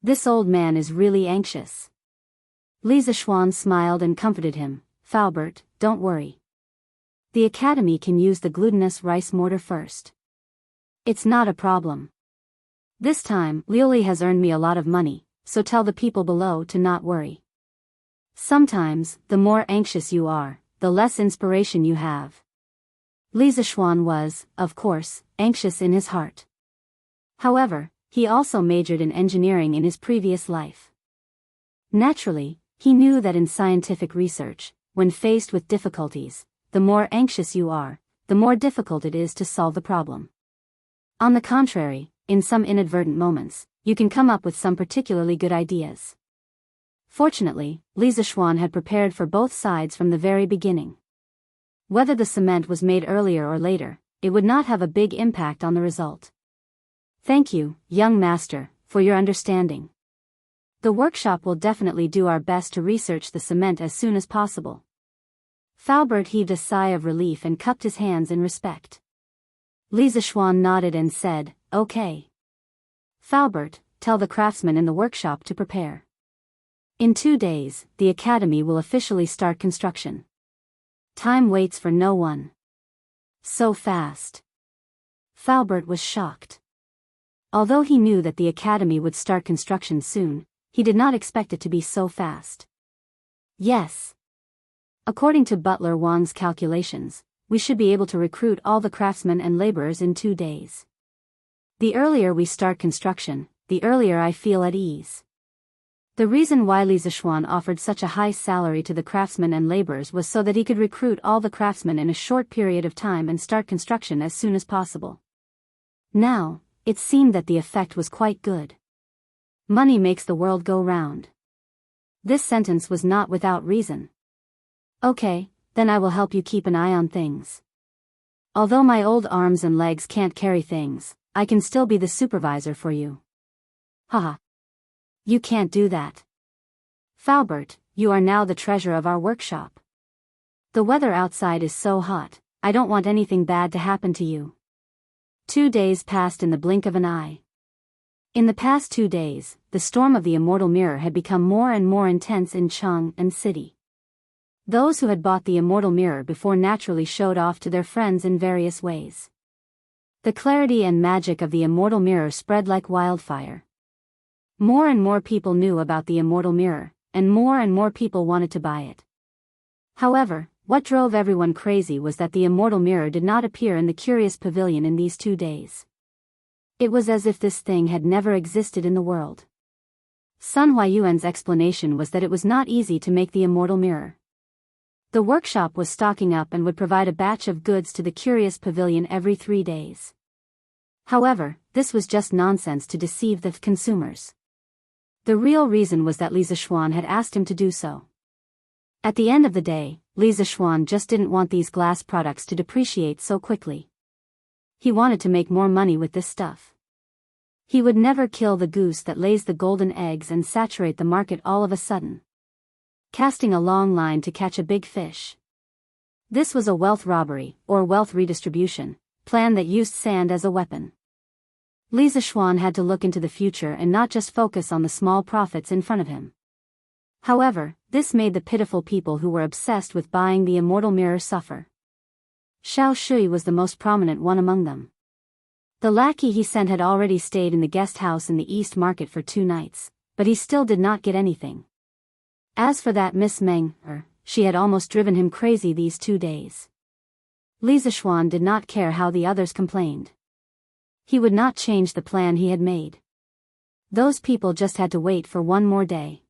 This old man is really anxious. Li Zixuan smiled and comforted him. Faubert, don't worry. The academy can use the glutinous rice mortar first. It's not a problem. This time, Liuli has earned me a lot of money, so tell the people below to not worry. Sometimes, the more anxious you are, the less inspiration you have. Li Zixuan was, of course, anxious in his heart. However, he also majored in engineering in his previous life. Naturally, he knew that in scientific research, when faced with difficulties, the more anxious you are, the more difficult it is to solve the problem. On the contrary, in some inadvertent moments, you can come up with some particularly good ideas. Fortunately, Li Zixuan had prepared for both sides from the very beginning. Whether the cement was made earlier or later, it would not have a big impact on the result. Thank you, young master, for your understanding. The workshop will definitely do our best to research the cement as soon as possible. Faubert heaved a sigh of relief and cupped his hands in respect. Li Zixuan nodded and said, Okay. Faubert, tell the craftsmen in the workshop to prepare. In 2 days, the academy will officially start construction. Time waits for no one. So fast. Faubert was shocked. Although he knew that the academy would start construction soon, he did not expect it to be so fast. Yes. According to Butler Wang's calculations, we should be able to recruit all the craftsmen and laborers in 2 days. The earlier we start construction, the earlier I feel at ease. The reason why Li Zixuan offered such a high salary to the craftsmen and laborers was so that he could recruit all the craftsmen in a short period of time and start construction as soon as possible. Now, it seemed that the effect was quite good. Money makes the world go round. This sentence was not without reason. Okay, then I will help you keep an eye on things. Although my old arms and legs can't carry things, I can still be the supervisor for you. Haha. You can't do that. Faubert, you are now the treasure of our workshop. The weather outside is so hot, I don't want anything bad to happen to you. 2 days passed in the blink of an eye. In the past 2 days, the storm of the immortal mirror had become more and more intense in Chang and City. Those who had bought the immortal mirror before naturally showed off to their friends in various ways. The clarity and magic of the immortal mirror spread like wildfire. More and more people knew about the immortal mirror, and more people wanted to buy it. However, what drove everyone crazy was that the immortal mirror did not appear in the curious pavilion in these 2 days. It was as if this thing had never existed in the world. Sun Huayuan's explanation was that it was not easy to make the immortal mirror. The workshop was stocking up and would provide a batch of goods to the curious pavilion every 3 days. However, this was just nonsense to deceive the consumers. The real reason was that Li Zishuan had asked him to do so. At the end of the day, Li Zishuan just didn't want these glass products to depreciate so quickly. He wanted to make more money with this stuff. He would never kill the goose that lays the golden eggs and saturate the market all of a sudden, casting a long line to catch a big fish. This was a wealth robbery, or wealth redistribution, plan that used sand as a weapon. Li Zishuan had to look into the future and not just focus on the small profits in front of him. However, this made the pitiful people who were obsessed with buying the immortal mirror suffer. Xiao Shui was the most prominent one among them. The lackey he sent had already stayed in the guest house in the East Market for 2 nights, but he still did not get anything. As for that Miss Meng, she had almost driven him crazy these 2 days. Li Zishuan did not care how the others complained. He would not change the plan he had made. Those people just had to wait for 1 more day.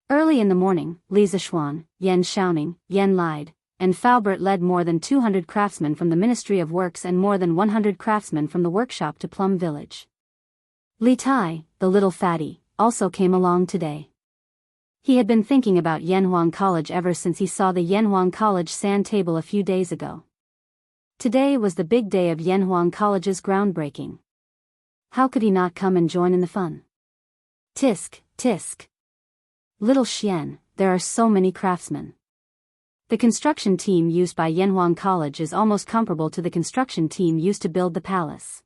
Early in the morning, Li Zishuan, Yan Shaoning, Yan Lied, and Faubert led more than 200 craftsmen from the Ministry of Works and more than 100 craftsmen from the workshop to Plum Village. Li Tai, the little fatty, also came along today. He had been thinking about Yanhuang College ever since he saw the Yanhuang College sand table a few days ago. Today was the big day of Yanhuang College's groundbreaking. How could he not come and join in the fun? Tisk, tisk. Little Xian, there are so many craftsmen. The construction team used by Yanhuang College is almost comparable to the construction team used to build the palace.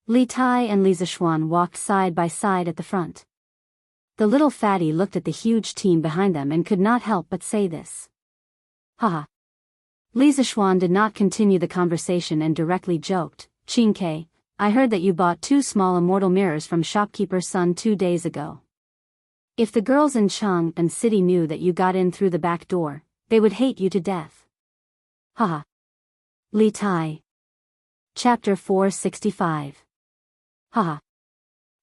Li Tai and Li Zishuan walked side by side at the front. The little fatty looked at the huge team behind them and could not help but say this. Haha. Li Zishuan did not continue the conversation and directly joked, Qing Ke, I heard that you bought 2 small immortal mirrors from shopkeeper's son 2 days ago. If the girls in Chang and City knew that you got in through the back door, they would hate you to death. Haha. Li Tai. Chapter 465. Haha.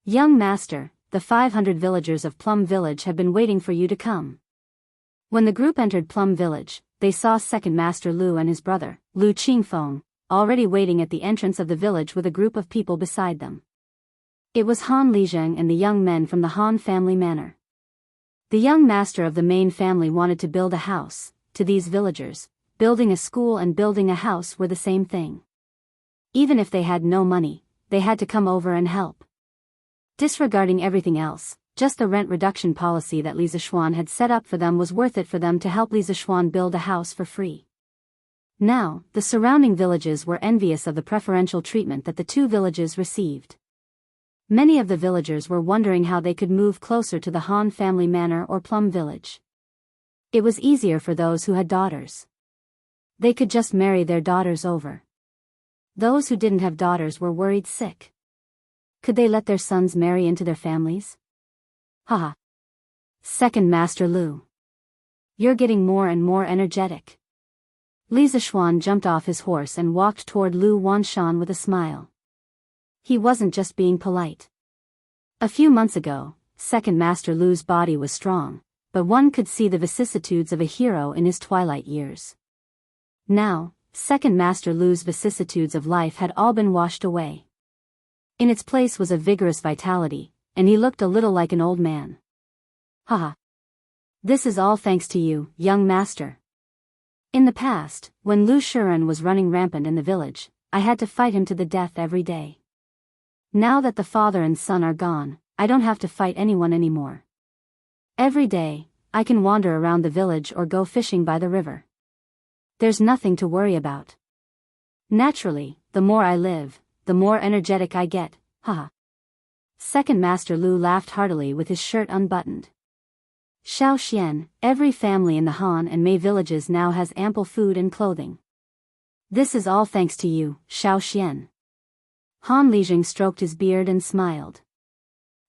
Young master, the 500 villagers of Plum Village have been waiting for you to come. When the group entered Plum Village, they saw Second Master Lu and his brother, Lu Qingfeng, already waiting at the entrance of the village with a group of people beside them. It was Han Lizheng and the young men from the Han family manor. The young master of the main family wanted to build a house. To these villagers, building a school and building a house were the same thing. Even if they had no money, they had to come over and help. Disregarding everything else, just the rent reduction policy that Li Zishuan had set up for them was worth it for them to help Li Zishuan build a house for free. Now, the surrounding villages were envious of the preferential treatment that the 2 villages received. Many of the villagers were wondering how they could move closer to the Han family manor or Plum Village. It was easier for those who had daughters. They could just marry their daughters over. Those who didn't have daughters were worried sick. Could they let their sons marry into their families? Haha. Second Master Lu. You're getting more and more energetic. Li Zishuan jumped off his horse and walked toward Lu Wanshan with a smile. He wasn't just being polite. A few months ago, Second Master Lu's body was strong, but one could see the vicissitudes of a hero in his twilight years. Now, Second Master Lu's vicissitudes of life had all been washed away. In its place was a vigorous vitality, and he looked a little like an old man. Haha. This is all thanks to you, young master. In the past, when Lu Shiren was running rampant in the village, I had to fight him to the death every day. Now that the father and son are gone, I don't have to fight anyone anymore. Every day, I can wander around the village or go fishing by the river. There's nothing to worry about. Naturally, the more I live, the more energetic I get, haha. Second Master Lu laughed heartily with his shirt unbuttoned. Xiao Xian, every family in the Han and Mei villages now has ample food and clothing. This is all thanks to you, Xiao Xian. Han Lijing stroked his beard and smiled.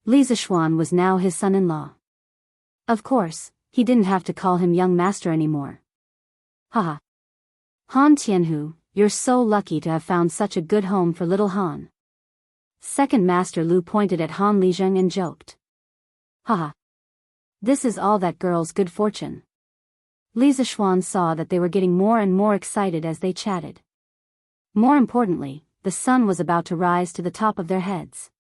Li Zishuan was now his son-in-law. Of course, he didn't have to call him young master anymore. Haha. Han Tianhu, you're so lucky to have found such a good home for little Han. Second Master Lu pointed at Han Lijing and joked. Haha. This is all that girl's good fortune. Li Zishuan saw that they were getting more and more excited as they chatted. More importantly, the sun was about to rise to the top of their heads.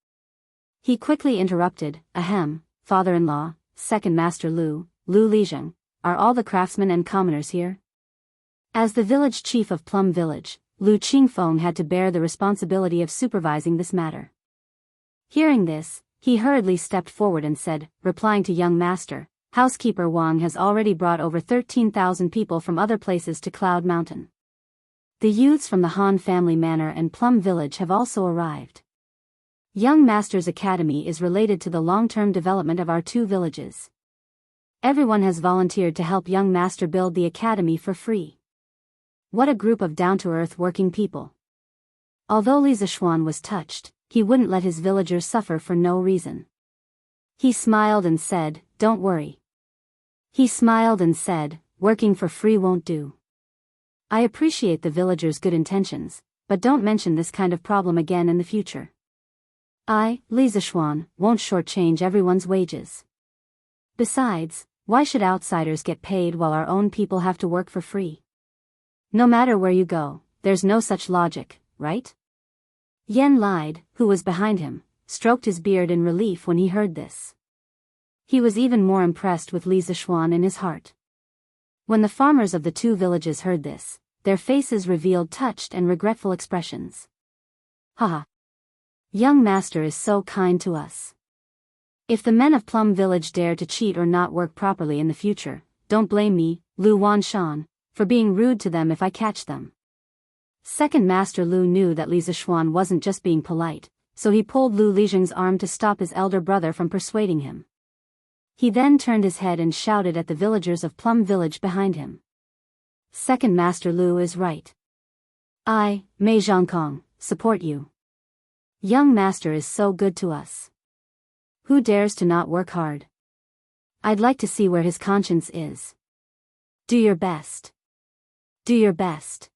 He quickly interrupted, ahem, father-in-law, Second Master Lu Lijing, are all the craftsmen and commoners here? As the village chief of Plum Village, Lu Qingfeng had to bear the responsibility of supervising this matter. Hearing this, he hurriedly stepped forward and said, replying to young master, housekeeper Wang has already brought over 13,000 people from other places to Cloud Mountain. The youths from the Han family manor and Plum Village have also arrived. Young Master's Academy is related to the long-term development of our two villages. Everyone has volunteered to help young Master build the academy for free. What a group of down-to-earth working people. Although Li Zishuan was touched, he wouldn't let his villagers suffer for no reason. He smiled and said, don't worry. He smiled and said, working for free won't do. I appreciate the villagers' good intentions, but don't mention this kind of problem again in the future. I, Li Zishuan, won't shortchange everyone's wages. Besides, why should outsiders get paid while our own people have to work for free? No matter where you go, there's no such logic, right? Yen lied, who was behind him, stroked his beard in relief when he heard this. He was even more impressed with Li Zishuan in his heart. When the farmers of the two villages heard this, their faces revealed touched and regretful expressions. Haha. Young master is so kind to us. If the men of Plum Village dare to cheat or not work properly in the future, don't blame me, Lu Wanshan, for being rude to them if I catch them. Second Master Lu knew that Li Zishuan wasn't just being polite, so he pulled Lu Lijing's arm to stop his elder brother from persuading him. He then turned his head and shouted at the villagers of Plum Village behind him. Second Master Lu is right. I, Mei Zhongkong, support you. Young master is so good to us. Who dares to not work hard? I'd like to see where his conscience is. Do your best. Do your best.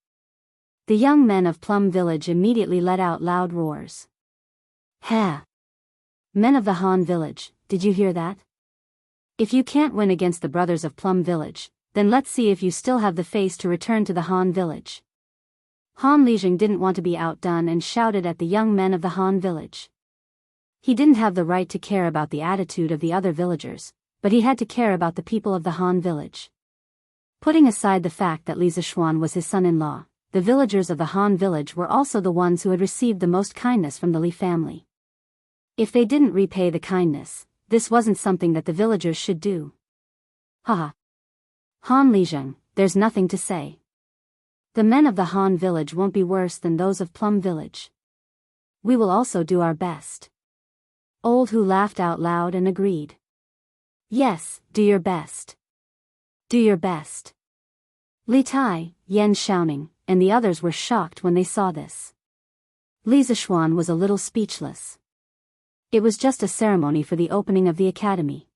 The young men of Plum Village immediately let out loud roars. Ha! Men of the Han Village, did you hear that? If you can't win against the brothers of Plum Village, then let's see if you still have the face to return to the Han Village. Han Lijing didn't want to be outdone and shouted at the young men of the Han Village. He didn't have the right to care about the attitude of the other villagers, but he had to care about the people of the Han Village. Putting aside the fact that Li Zishuan was his son-in-law, the villagers of the Han Village were also the ones who had received the most kindness from the Li family. If they didn't repay the kindness, this wasn't something that the villagers should do. Haha. Han Lijing, there's nothing to say. The men of the Han Village won't be worse than those of Plum Village. We will also do our best. Old Hu laughed out loud and agreed. Yes, do your best. Do your best. Li Tai, Yen shouting, and the others were shocked when they saw this. Li Zishuan was a little speechless. It was just a ceremony for the opening of the academy.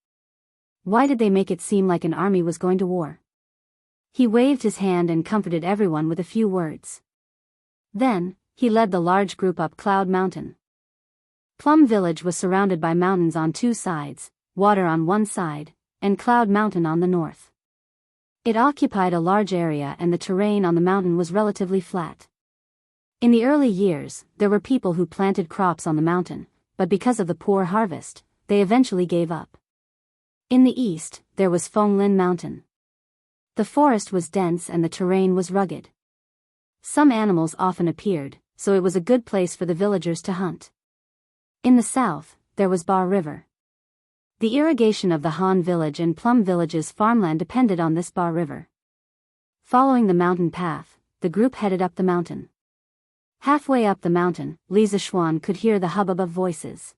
Why did they make it seem like an army was going to war? He waved his hand and comforted everyone with a few words. Then, he led the large group up Cloud Mountain. Plum Village was surrounded by mountains on two sides, water on one side, and Cloud Mountain on the north. It occupied a large area and the terrain on the mountain was relatively flat. In the early years, there were people who planted crops on the mountain, but because of the poor harvest, they eventually gave up. In the east, there was Fenglin Mountain. The forest was dense and the terrain was rugged. Some animals often appeared, so it was a good place for the villagers to hunt. In the south, there was Bar River. The irrigation of the Han village and Plum village's farmland depended on this Bar River. Following the mountain path, the group headed up the mountain. Halfway up the mountain, Li Zishuan could hear the hubbub of voices.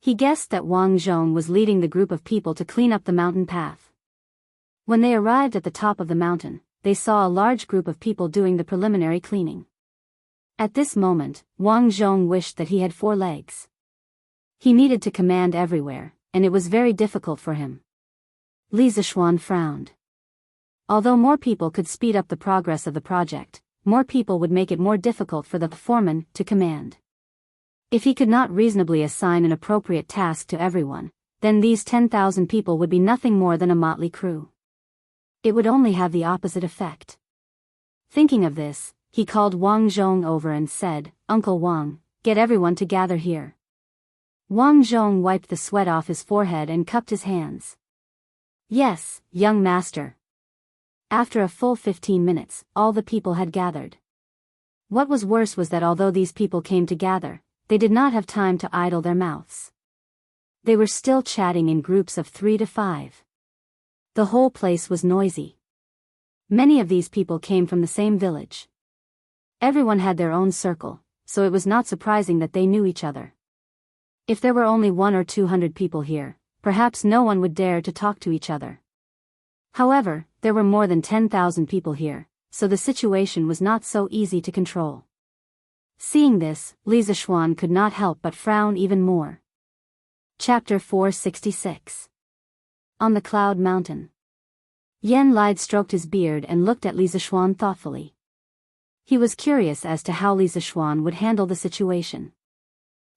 He guessed that Wang Zhong was leading the group of people to clean up the mountain path. When they arrived at the top of the mountain, they saw a large group of people doing the preliminary cleaning. At this moment, Wang Zhong wished that he had 4 legs. He needed to command everywhere, and it was very difficult for him. Li Zishuan frowned. Although more people could speed up the progress of the project, more people would make it more difficult for the foreman to command. If he could not reasonably assign an appropriate task to everyone, then these 10,000 people would be nothing more than a motley crew. It would only have the opposite effect. Thinking of this, he called Wang Zhong over and said, "Uncle Wang, get everyone to gather here." Wang Zhong wiped the sweat off his forehead and cupped his hands. "Yes, young master." After a full 15 minutes, all the people had gathered. What was worse was that although these people came to gather, they did not have time to idle their mouths. They were still chatting in groups of 3 to 5. The whole place was noisy. Many of these people came from the same village. Everyone had their own circle, so it was not surprising that they knew each other. If there were only 100 or 200 people here, perhaps no one would dare to talk to each other. However, there were more than 10,000 people here, so the situation was not so easy to control. Seeing this, Li Zishuan could not help but frown even more. Chapter 466. On the Cloud Mountain. Yan Lide stroked his beard and looked at Li Zishuan thoughtfully. He was curious as to how Li Zishuan would handle the situation.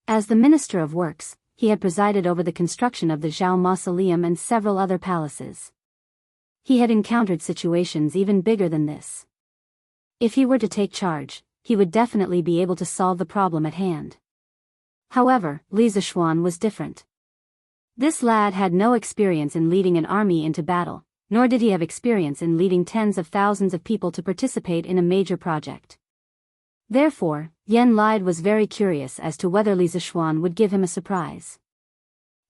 As the Minister of Works, he had presided over the construction of the Zhao Mausoleum and several other palaces. He had encountered situations even bigger than this. If he were to take charge, he would definitely be able to solve the problem at hand. However, Li Zishuan was different. This lad had no experience in leading an army into battle, nor did he have experience in leading tens of thousands of people to participate in a major project. Therefore, Yan Lide was very curious as to whether Li Zishuan would give him a surprise.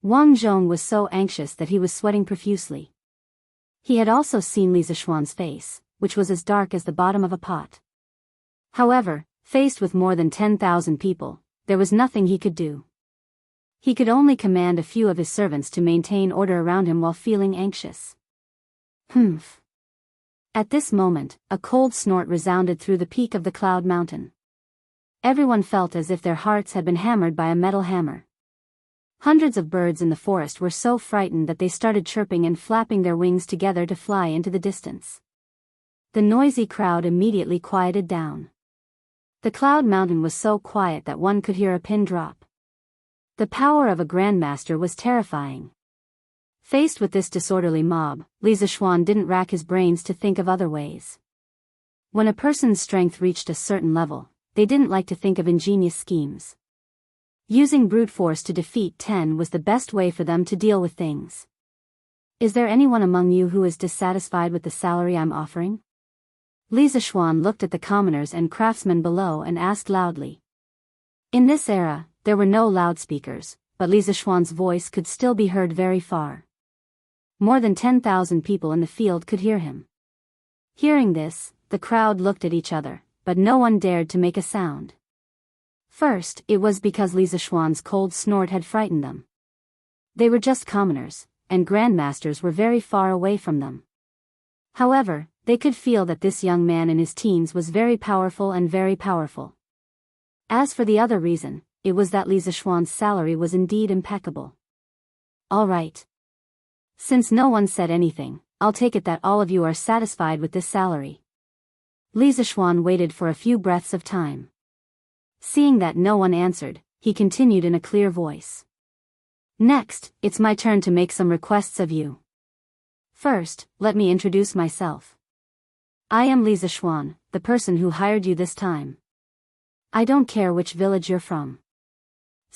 Wang Zhong was so anxious that he was sweating profusely. He had also seen Li Zishuan's face, which was as dark as the bottom of a pot. However, faced with more than 10,000 people, there was nothing he could do. He could only command a few of his servants to maintain order around him while feeling anxious. Humph. At this moment, a cold snort resounded through the peak of the Cloud Mountain. Everyone felt as if their hearts had been hammered by a metal hammer. Hundreds of birds in the forest were so frightened that they started chirping and flapping their wings together to fly into the distance. The noisy crowd immediately quieted down. The Cloud Mountain was so quiet that one could hear a pin drop. The power of a grandmaster was terrifying. Faced with this disorderly mob, Li Zishuan didn't rack his brains to think of other ways. When a person's strength reached a certain level, they didn't like to think of ingenious schemes. Using brute force to defeat 10 was the best way for them to deal with things. "Is there anyone among you who is dissatisfied with the salary I'm offering?" Li Zishuan looked at the commoners and craftsmen below and asked loudly. In this era, there were no loudspeakers, but Li Zishuan's voice could still be heard very far. More than 10,000 people in the field could hear him. Hearing this, the crowd looked at each other, but no one dared to make a sound. First, it was because Li Zishuan's cold snort had frightened them. They were just commoners, and grandmasters were very far away from them. However, they could feel that this young man in his teens was very powerful and very powerful. As for the other reason, it was that Li Zishuan's salary was indeed impeccable. "All right. Since no one said anything, I'll take it that all of you are satisfied with this salary." Li Zishuan waited for a few breaths of time. Seeing that no one answered, he continued in a clear voice. "Next, it's my turn to make some requests of you. First, let me introduce myself. I am Li Zishuan, the person who hired you this time. I don't care which village you're from.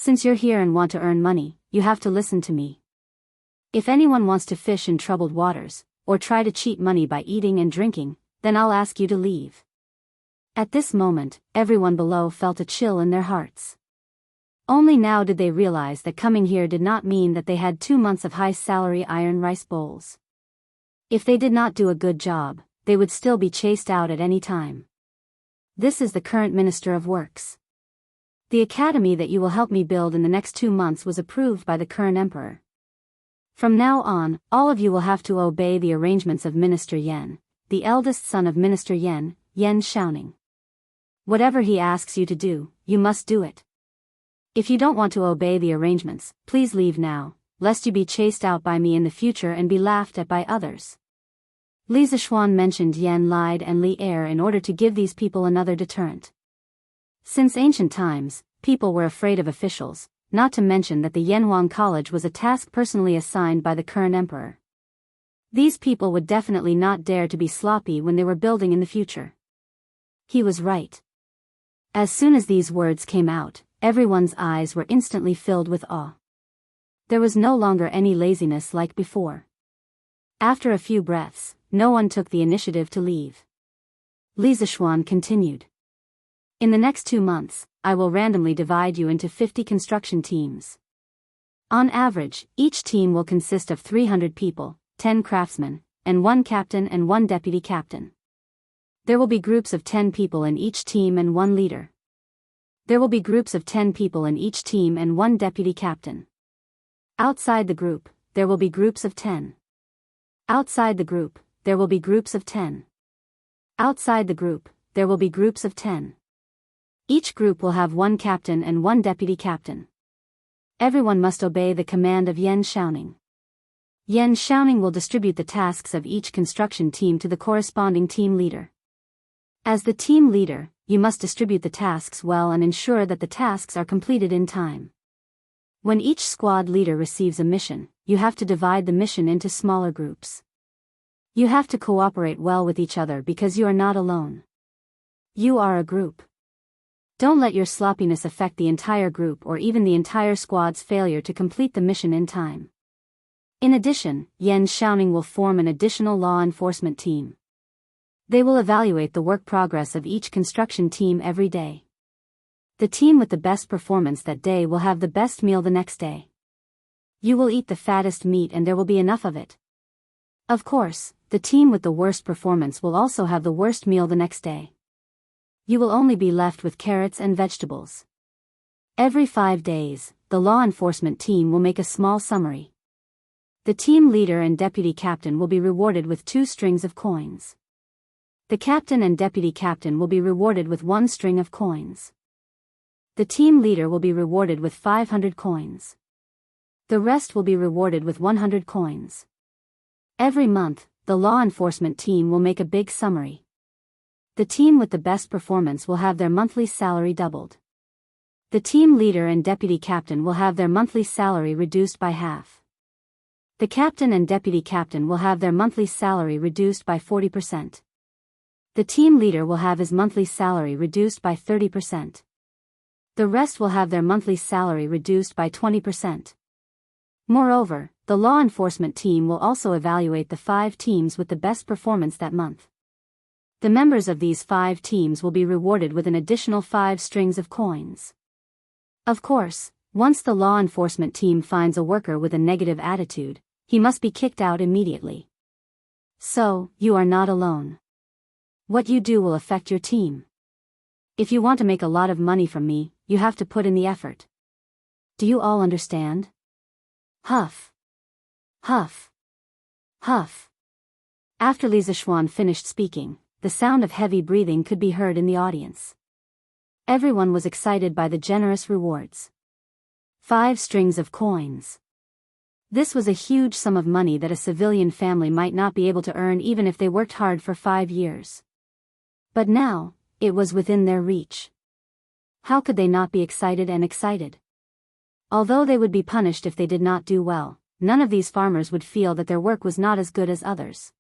Since you're here and want to earn money, you have to listen to me. If anyone wants to fish in troubled waters, or try to cheat money by eating and drinking, then I'll ask you to leave." At this moment, everyone below felt a chill in their hearts. Only now did they realize that coming here did not mean that they had 2 months of high-salary iron rice bowls. If they did not do a good job, they would still be chased out at any time. This is the current Minister of Works. The academy that you will help me build in the next 2 months was approved by the current emperor. From now on, all of you will have to obey the arrangements of Minister Yan, the eldest son of Minister Yan, Yan Xiaoning. Whatever he asks you to do, you must do it. If you don't want to obey the arrangements, please leave now, lest you be chased out by me in the future and be laughed at by others. Li Zishuan mentioned Yan lied and Li Er in order to give these people another deterrent. Since ancient times, people were afraid of officials, not to mention that the Yanhuang College was a task personally assigned by the current emperor. These people would definitely not dare to be sloppy when they were building in the future. He was right. As soon as these words came out, everyone's eyes were instantly filled with awe. There was no longer any laziness like before. After a few breaths, no one took the initiative to leave. Li Zishuan continued. In the next 2 months, I will randomly divide you into 50 construction teams. On average, each team will consist of 300 people, 10 craftsmen, and 1 captain and 1 deputy captain. There will be groups of 10 people in each team and 1 leader. There will be groups of 10 people in each team and 1 deputy captain. Outside the group, there will be groups of 10. Outside the group, there will be groups of 10. Outside the group, there will be groups of 10. Each group will have 1 captain and 1 deputy captain. Everyone must obey the command of Yan Xiaoning. Yan Xiaoning will distribute the tasks of each construction team to the corresponding team leader. As the team leader, you must distribute the tasks well and ensure that the tasks are completed in time. When each squad leader receives a mission, you have to divide the mission into smaller groups. You have to cooperate well with each other because you are not alone. You are a group. Don't let your sloppiness affect the entire group or even the entire squad's failure to complete the mission in time. In addition, Yan Xiaoning will form an additional law enforcement team. They will evaluate the work progress of each construction team every day. The team with the best performance that day will have the best meal the next day. You will eat the fattest meat and there will be enough of it. Of course, the team with the worst performance will also have the worst meal the next day. You will only be left with carrots and vegetables. Every 5 days, the law enforcement team will make a small summary. The team leader and deputy captain will be rewarded with 2 strings of coins. The captain and deputy captain will be rewarded with 1 string of coins. The team leader will be rewarded with 500 coins. The rest will be rewarded with 100 coins. Every month, the law enforcement team will make a big summary. The team with the best performance will have their monthly salary doubled. The team leader and deputy captain will have their monthly salary reduced by half. The captain and deputy captain will have their monthly salary reduced by 40%. The team leader will have his monthly salary reduced by 30%. The rest will have their monthly salary reduced by 20%. Moreover, the law enforcement team will also evaluate the 5 teams with the best performance that month. The members of these 5 teams will be rewarded with an additional 5 strings of coins. Of course, once the law enforcement team finds a worker with a negative attitude, he must be kicked out immediately. So, you are not alone. What you do will affect your team. If you want to make a lot of money from me, you have to put in the effort. Do you all understand? Huff. Huff. Huff. After Li Zishuan finished speaking, the sound of heavy breathing could be heard in the audience. Everyone was excited by the generous rewards. 5 strings of coins. This was a huge sum of money that a civilian family might not be able to earn even if they worked hard for 5 years. But now, it was within their reach. How could they not be excited and excited? Although they would be punished if they did not do well, none of these farmers would feel that their work was not as good as others.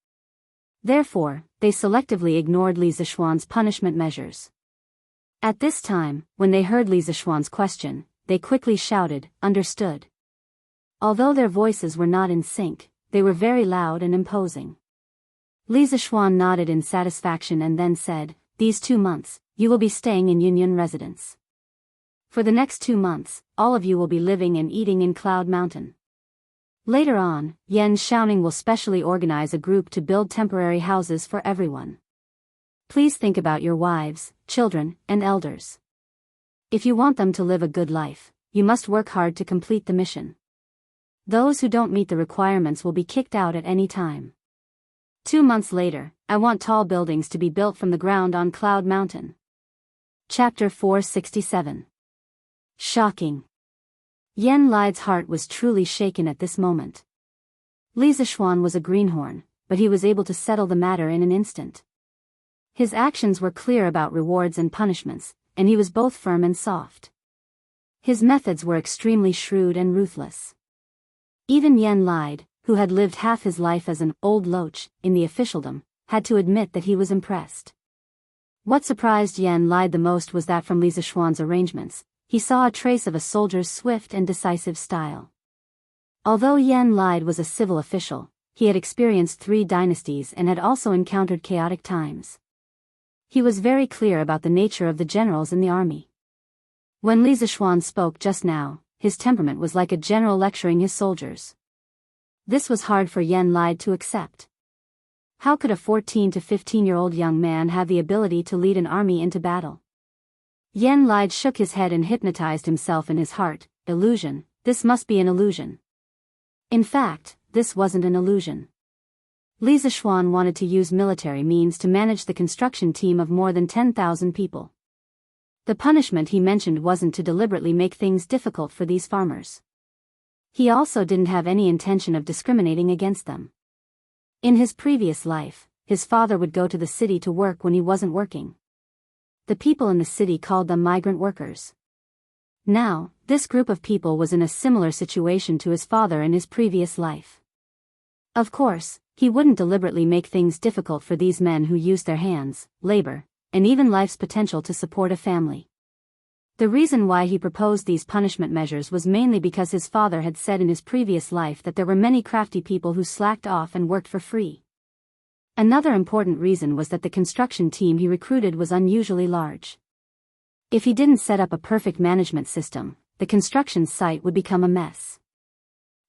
Therefore, they selectively ignored Li Zishuan's punishment measures. At this time, when they heard Li Zishuan's question, they quickly shouted, "Understood." Although their voices were not in sync, they were very loud and imposing. Li Zishuan nodded in satisfaction and then said, "These 2 months, you will be staying in Yunyan residence. For the next 2 months, all of you will be living and eating in Cloud Mountain. Later on, Yan Xiaoning will specially organize a group to build temporary houses for everyone. Please think about your wives, children, and elders. If you want them to live a good life, you must work hard to complete the mission. Those who don't meet the requirements will be kicked out at any time. 2 months later, I want tall buildings to be built from the ground on Cloud Mountain." Chapter 467. Shocking. Yan Lide's heart was truly shaken at this moment. Li Zishuan was a greenhorn, but he was able to settle the matter in an instant. His actions were clear about rewards and punishments, and he was both firm and soft. His methods were extremely shrewd and ruthless. Even Yan Lide, who had lived half his life as an old loach in the officialdom, had to admit that he was impressed. What surprised Yan Lide the most was that from Li Zishuan's arrangements, he saw a trace of a soldier's swift and decisive style. Although Yan Lide was a civil official, he had experienced 3 dynasties and had also encountered chaotic times. He was very clear about the nature of the generals in the army. When Li Zishuan spoke just now, his temperament was like a general lecturing his soldiers. This was hard for Yan Lide to accept. How could a 14 to 15-year-old young man have the ability to lead an army into battle? Yan Lide shook his head and hypnotized himself in his heart. Illusion, this must be an illusion. In fact, this wasn't an illusion. Li Zishuan wanted to use military means to manage the construction team of more than 10,000 people. The punishment he mentioned wasn't to deliberately make things difficult for these farmers. He also didn't have any intention of discriminating against them. In his previous life, his father would go to the city to work when he wasn't working. The people in the city called them migrant workers. Now, this group of people was in a similar situation to his father in his previous life. Of course, he wouldn't deliberately make things difficult for these men who used their hands, labor, and even life's potential to support a family. The reason why he proposed these punishment measures was mainly because his father had said in his previous life that there were many crafty people who slacked off and worked for free. Another important reason was that the construction team he recruited was unusually large. If he didn't set up a perfect management system, the construction site would become a mess.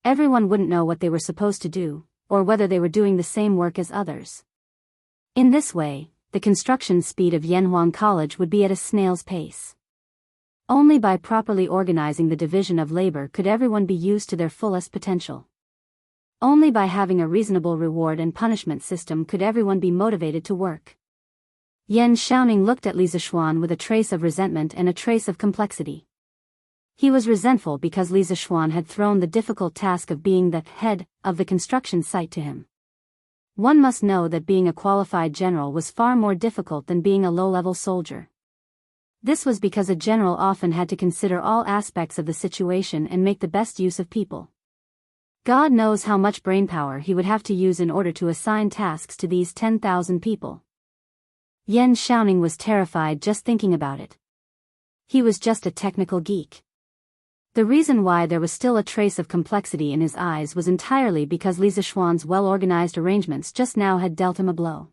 Everyone wouldn't know what they were supposed to do, or whether they were doing the same work as others. In this way, the construction speed of Yanhuang College would be at a snail's pace. Only by properly organizing the division of labor could everyone be used to their fullest potential. Only by having a reasonable reward and punishment system could everyone be motivated to work. Yan Xiaoning looked at Li Zishuan with a trace of resentment and a trace of complexity. He was resentful because Li Zishuan had thrown the difficult task of being the head of the construction site to him. One must know that being a qualified general was far more difficult than being a low-level soldier. This was because a general often had to consider all aspects of the situation and make the best use of people. God knows how much brainpower he would have to use in order to assign tasks to these 10,000 people. Yan Xiaoning was terrified just thinking about it. He was just a technical geek. The reason why there was still a trace of complexity in his eyes was entirely because Li Zishuan's well-organized arrangements just now had dealt him a blow.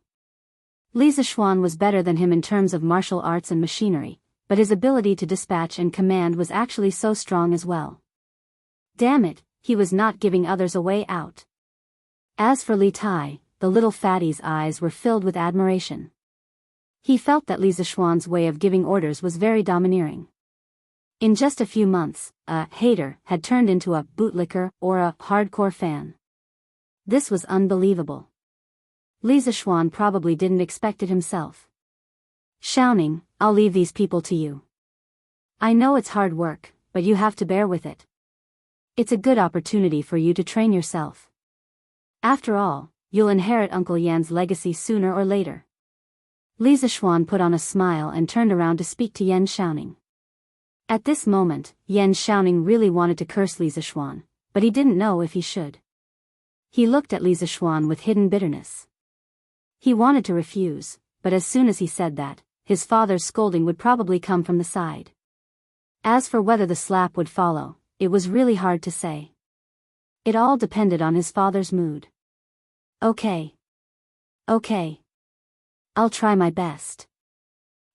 Li Zishuan was better than him in terms of martial arts and machinery, but his ability to dispatch and command was actually so strong as well. Damn it, he was not giving others a way out. As for Li Tai, the little fatty's eyes were filled with admiration. He felt that Li Zishuan's way of giving orders was very domineering. In just a few months, a hater had turned into a bootlicker or a hardcore fan. This was unbelievable. Li Zishuan probably didn't expect it himself. Xiaoning, I'll leave these people to you. I know it's hard work, but you have to bear with it. It's a good opportunity for you to train yourself. After all, you'll inherit Uncle Yan's legacy sooner or later. Li Zishuan put on a smile and turned around to speak to Yan Xiaoning. At this moment, Yan Xiaoning really wanted to curse Li Zishuan, but he didn't know if he should. He looked at Li Zishuan with hidden bitterness. He wanted to refuse, but as soon as he said that, his father's scolding would probably come from the side. As for whether the slap would follow, it was really hard to say. It all depended on his father's mood. Okay. Okay. I'll try my best.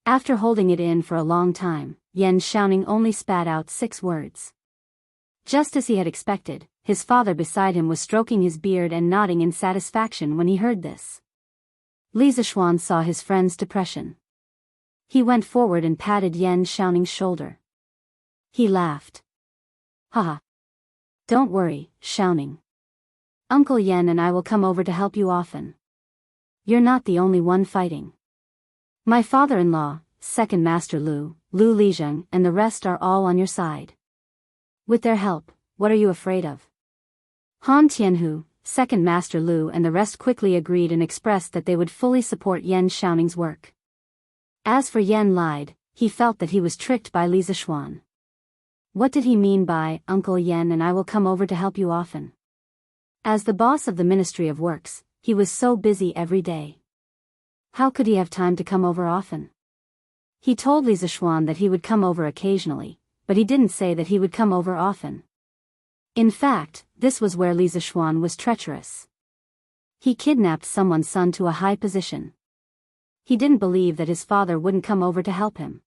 After holding it in for a long time, Yan Xiaoning only spat out 6 words. Just as he had expected, his father beside him was stroking his beard and nodding in satisfaction when he heard this. Li Zishuan saw his friend's depression. He went forward and patted Yan Xiaoning's shoulder. He laughed. Haha. Don't worry, Xiaoning. Uncle Yan and I will come over to help you often. You're not the only one fighting. My father-in-law, Second Master Lu Lizheng, and the rest are all on your side. With their help, what are you afraid of? Han Tianhu, Second Master Lu and the rest quickly agreed and expressed that they would fully support Yan Xiaoning's work. As for Yan lied, he felt that he was tricked by Li Zishuan. What did he mean by, Uncle Yan and I will come over to help you often? As the boss of the Ministry of Works, he was so busy every day. How could he have time to come over often? He told Li Zishuan that he would come over occasionally, but he didn't say that he would come over often. In fact, this was where Li Zishuan was treacherous. He kidnapped someone's son to a high position. He didn't believe that his father wouldn't come over to help him.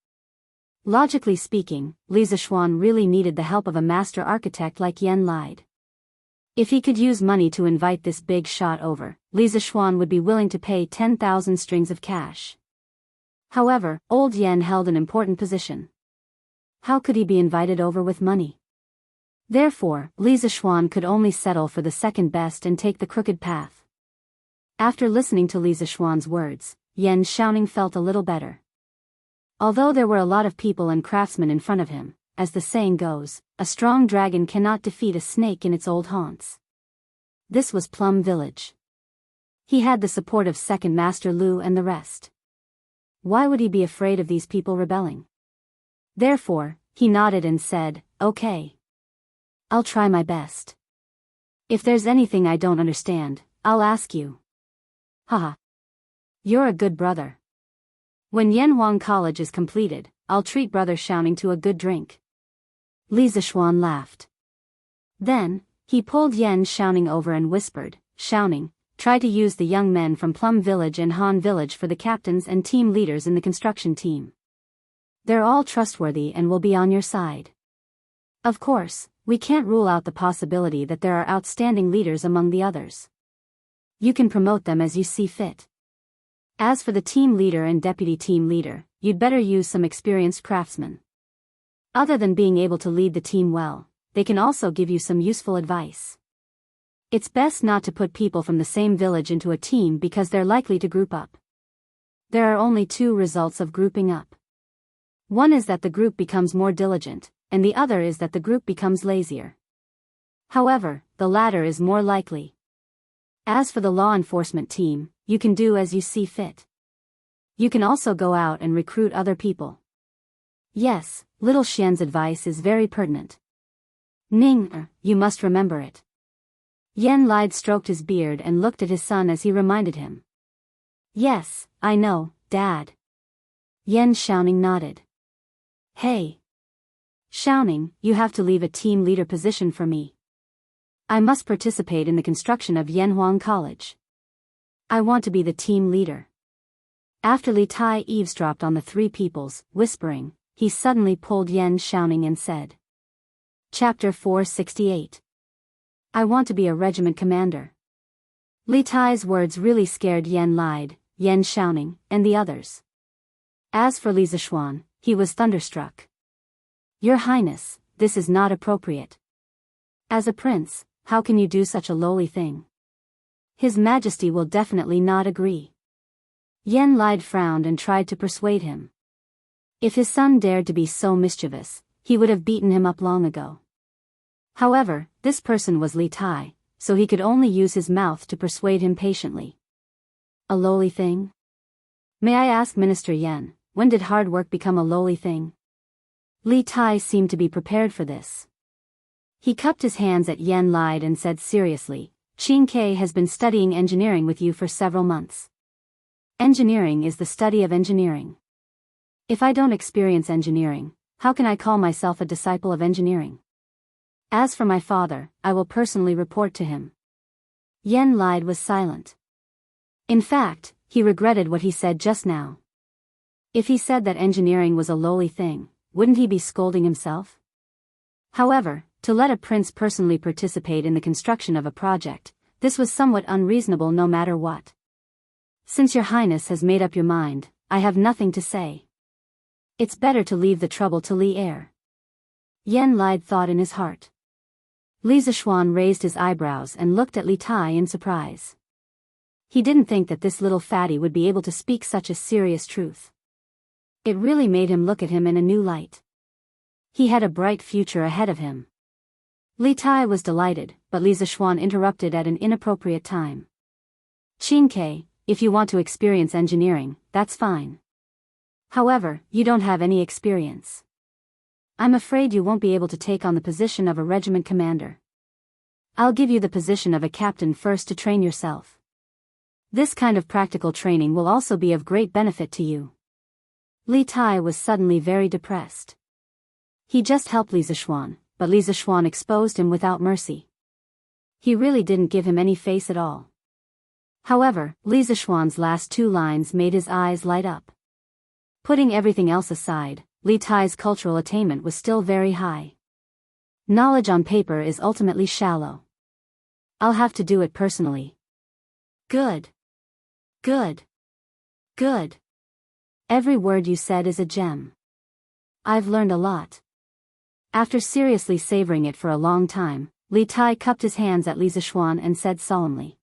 Logically speaking, Li Zishuan really needed the help of a master architect like Yan lied. If he could use money to invite this big shot over, Li Zishuan would be willing to pay 10,000 strings of cash. However, old Yan held an important position. How could he be invited over with money? Therefore, Li Zishuan could only settle for the second best and take the crooked path. After listening to Li Zishuan's words, Yan Xiaoning felt a little better. Although there were a lot of people and craftsmen in front of him, as the saying goes, a strong dragon cannot defeat a snake in its old haunts. This was Plum Village. He had the support of Second Master Lu and the rest. Why would he be afraid of these people rebelling? Therefore, he nodded and said, okay. I'll try my best. If there's anything I don't understand, I'll ask you. Haha. You're a good brother. When Yanhuang College is completed, I'll treat Brother Xiaoning to a good drink. Li Zishuan laughed. Then, he pulled Yan Xiaoning over and whispered, Xiaoning, try to use the young men from Plum Village and Han Village for the captains and team leaders in the construction team. They're all trustworthy and will be on your side. Of course, we can't rule out the possibility that there are outstanding leaders among the others. You can promote them as you see fit. As for the team leader and deputy team leader, you'd better use some experienced craftsmen. Other than being able to lead the team well, they can also give you some useful advice. It's best not to put people from the same village into a team because they're likely to group up. There are only 2 results of grouping up. One is that the group becomes more diligent, and the other is that the group becomes lazier. However, the latter is more likely. As for the law enforcement team, you can do as you see fit. You can also go out and recruit other people. Yes, little Xian's advice is very pertinent. Ning, you must remember it. Yan Lied stroked his beard and looked at his son as he reminded him. Yes, I know, Dad. Yan Xiaoning nodded. Hey. Xiaoning, you have to leave a team leader position for me. I must participate in the construction of Yanhuang College. I want to be the team leader. After Li Tai eavesdropped on the 3 peoples, whispering, he suddenly pulled Yan Xiaoning and said. Chapter 468. I want to be a regiment commander. Li Tai's words really scared Yan Lied, Yan Xiaoning, and the others. As for Li Zishuan, he was thunderstruck. Your Highness, this is not appropriate. As a prince, how can you do such a lowly thing? His Majesty will definitely not agree. Yan Lied frowned and tried to persuade him. If his son dared to be so mischievous, he would have beaten him up long ago. However, this person was Li Tai, so he could only use his mouth to persuade him patiently. A lowly thing? May I ask Minister Yan, when did hard work become a lowly thing? Li Tai seemed to be prepared for this. He cupped his hands at Yan Lied and said seriously, Qin Ke has been studying engineering with you for several months. Engineering is the study of engineering. If I don't experience engineering, how can I call myself a disciple of engineering? As for my father, I will personally report to him. Yen Lide was silent. In fact, he regretted what he said just now. If he said that engineering was a lowly thing, wouldn't he be scolding himself? However, to let a prince personally participate in the construction of a project, this was somewhat unreasonable no matter what. Since your highness has made up your mind, I have nothing to say. It's better to leave the trouble to Li heir. Yen Lide thought in his heart. Li Zishuan raised his eyebrows and looked at Li Tai in surprise. He didn't think that this little fatty would be able to speak such a serious truth. It really made him look at him in a new light. He had a bright future ahead of him. Li Tai was delighted, but Li Zishuan interrupted at an inappropriate time. Qin Ke, if you want to experience engineering, that's fine. However, you don't have any experience. I'm afraid you won't be able to take on the position of a regiment commander. I'll give you the position of a captain first to train yourself. This kind of practical training will also be of great benefit to you. Li Tai was suddenly very depressed. He just helped Li Zishuan, but Li Zishuan exposed him without mercy. He really didn't give him any face at all. However, Li Zishuan's last two lines made his eyes light up. Putting everything else aside, Li Tai's cultural attainment was still very high. Knowledge on paper is ultimately shallow. I'll have to do it personally. Good. Good. Good. Every word you said is a gem. I've learned a lot. After seriously savoring it for a long time, Li Tai cupped his hands at Li Zishuan and said solemnly.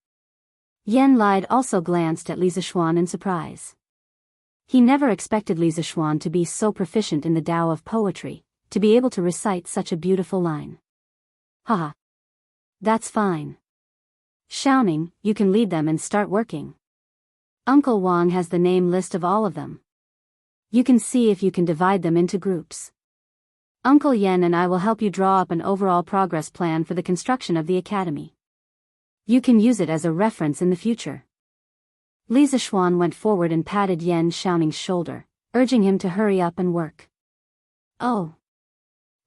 Yen Lide also glanced at Li Zishuan in surprise. He never expected Li Zishuan to be so proficient in the Tao of poetry, to be able to recite such a beautiful line. Haha. That's fine. Xiaoning, you can lead them and start working. Uncle Wang has the name list of all of them. You can see if you can divide them into groups. Uncle Yen and I will help you draw up an overall progress plan for the construction of the academy. You can use it as a reference in the future. Li Zishuan went forward and patted Yen Xiaoning's shoulder, urging him to hurry up and work. Oh.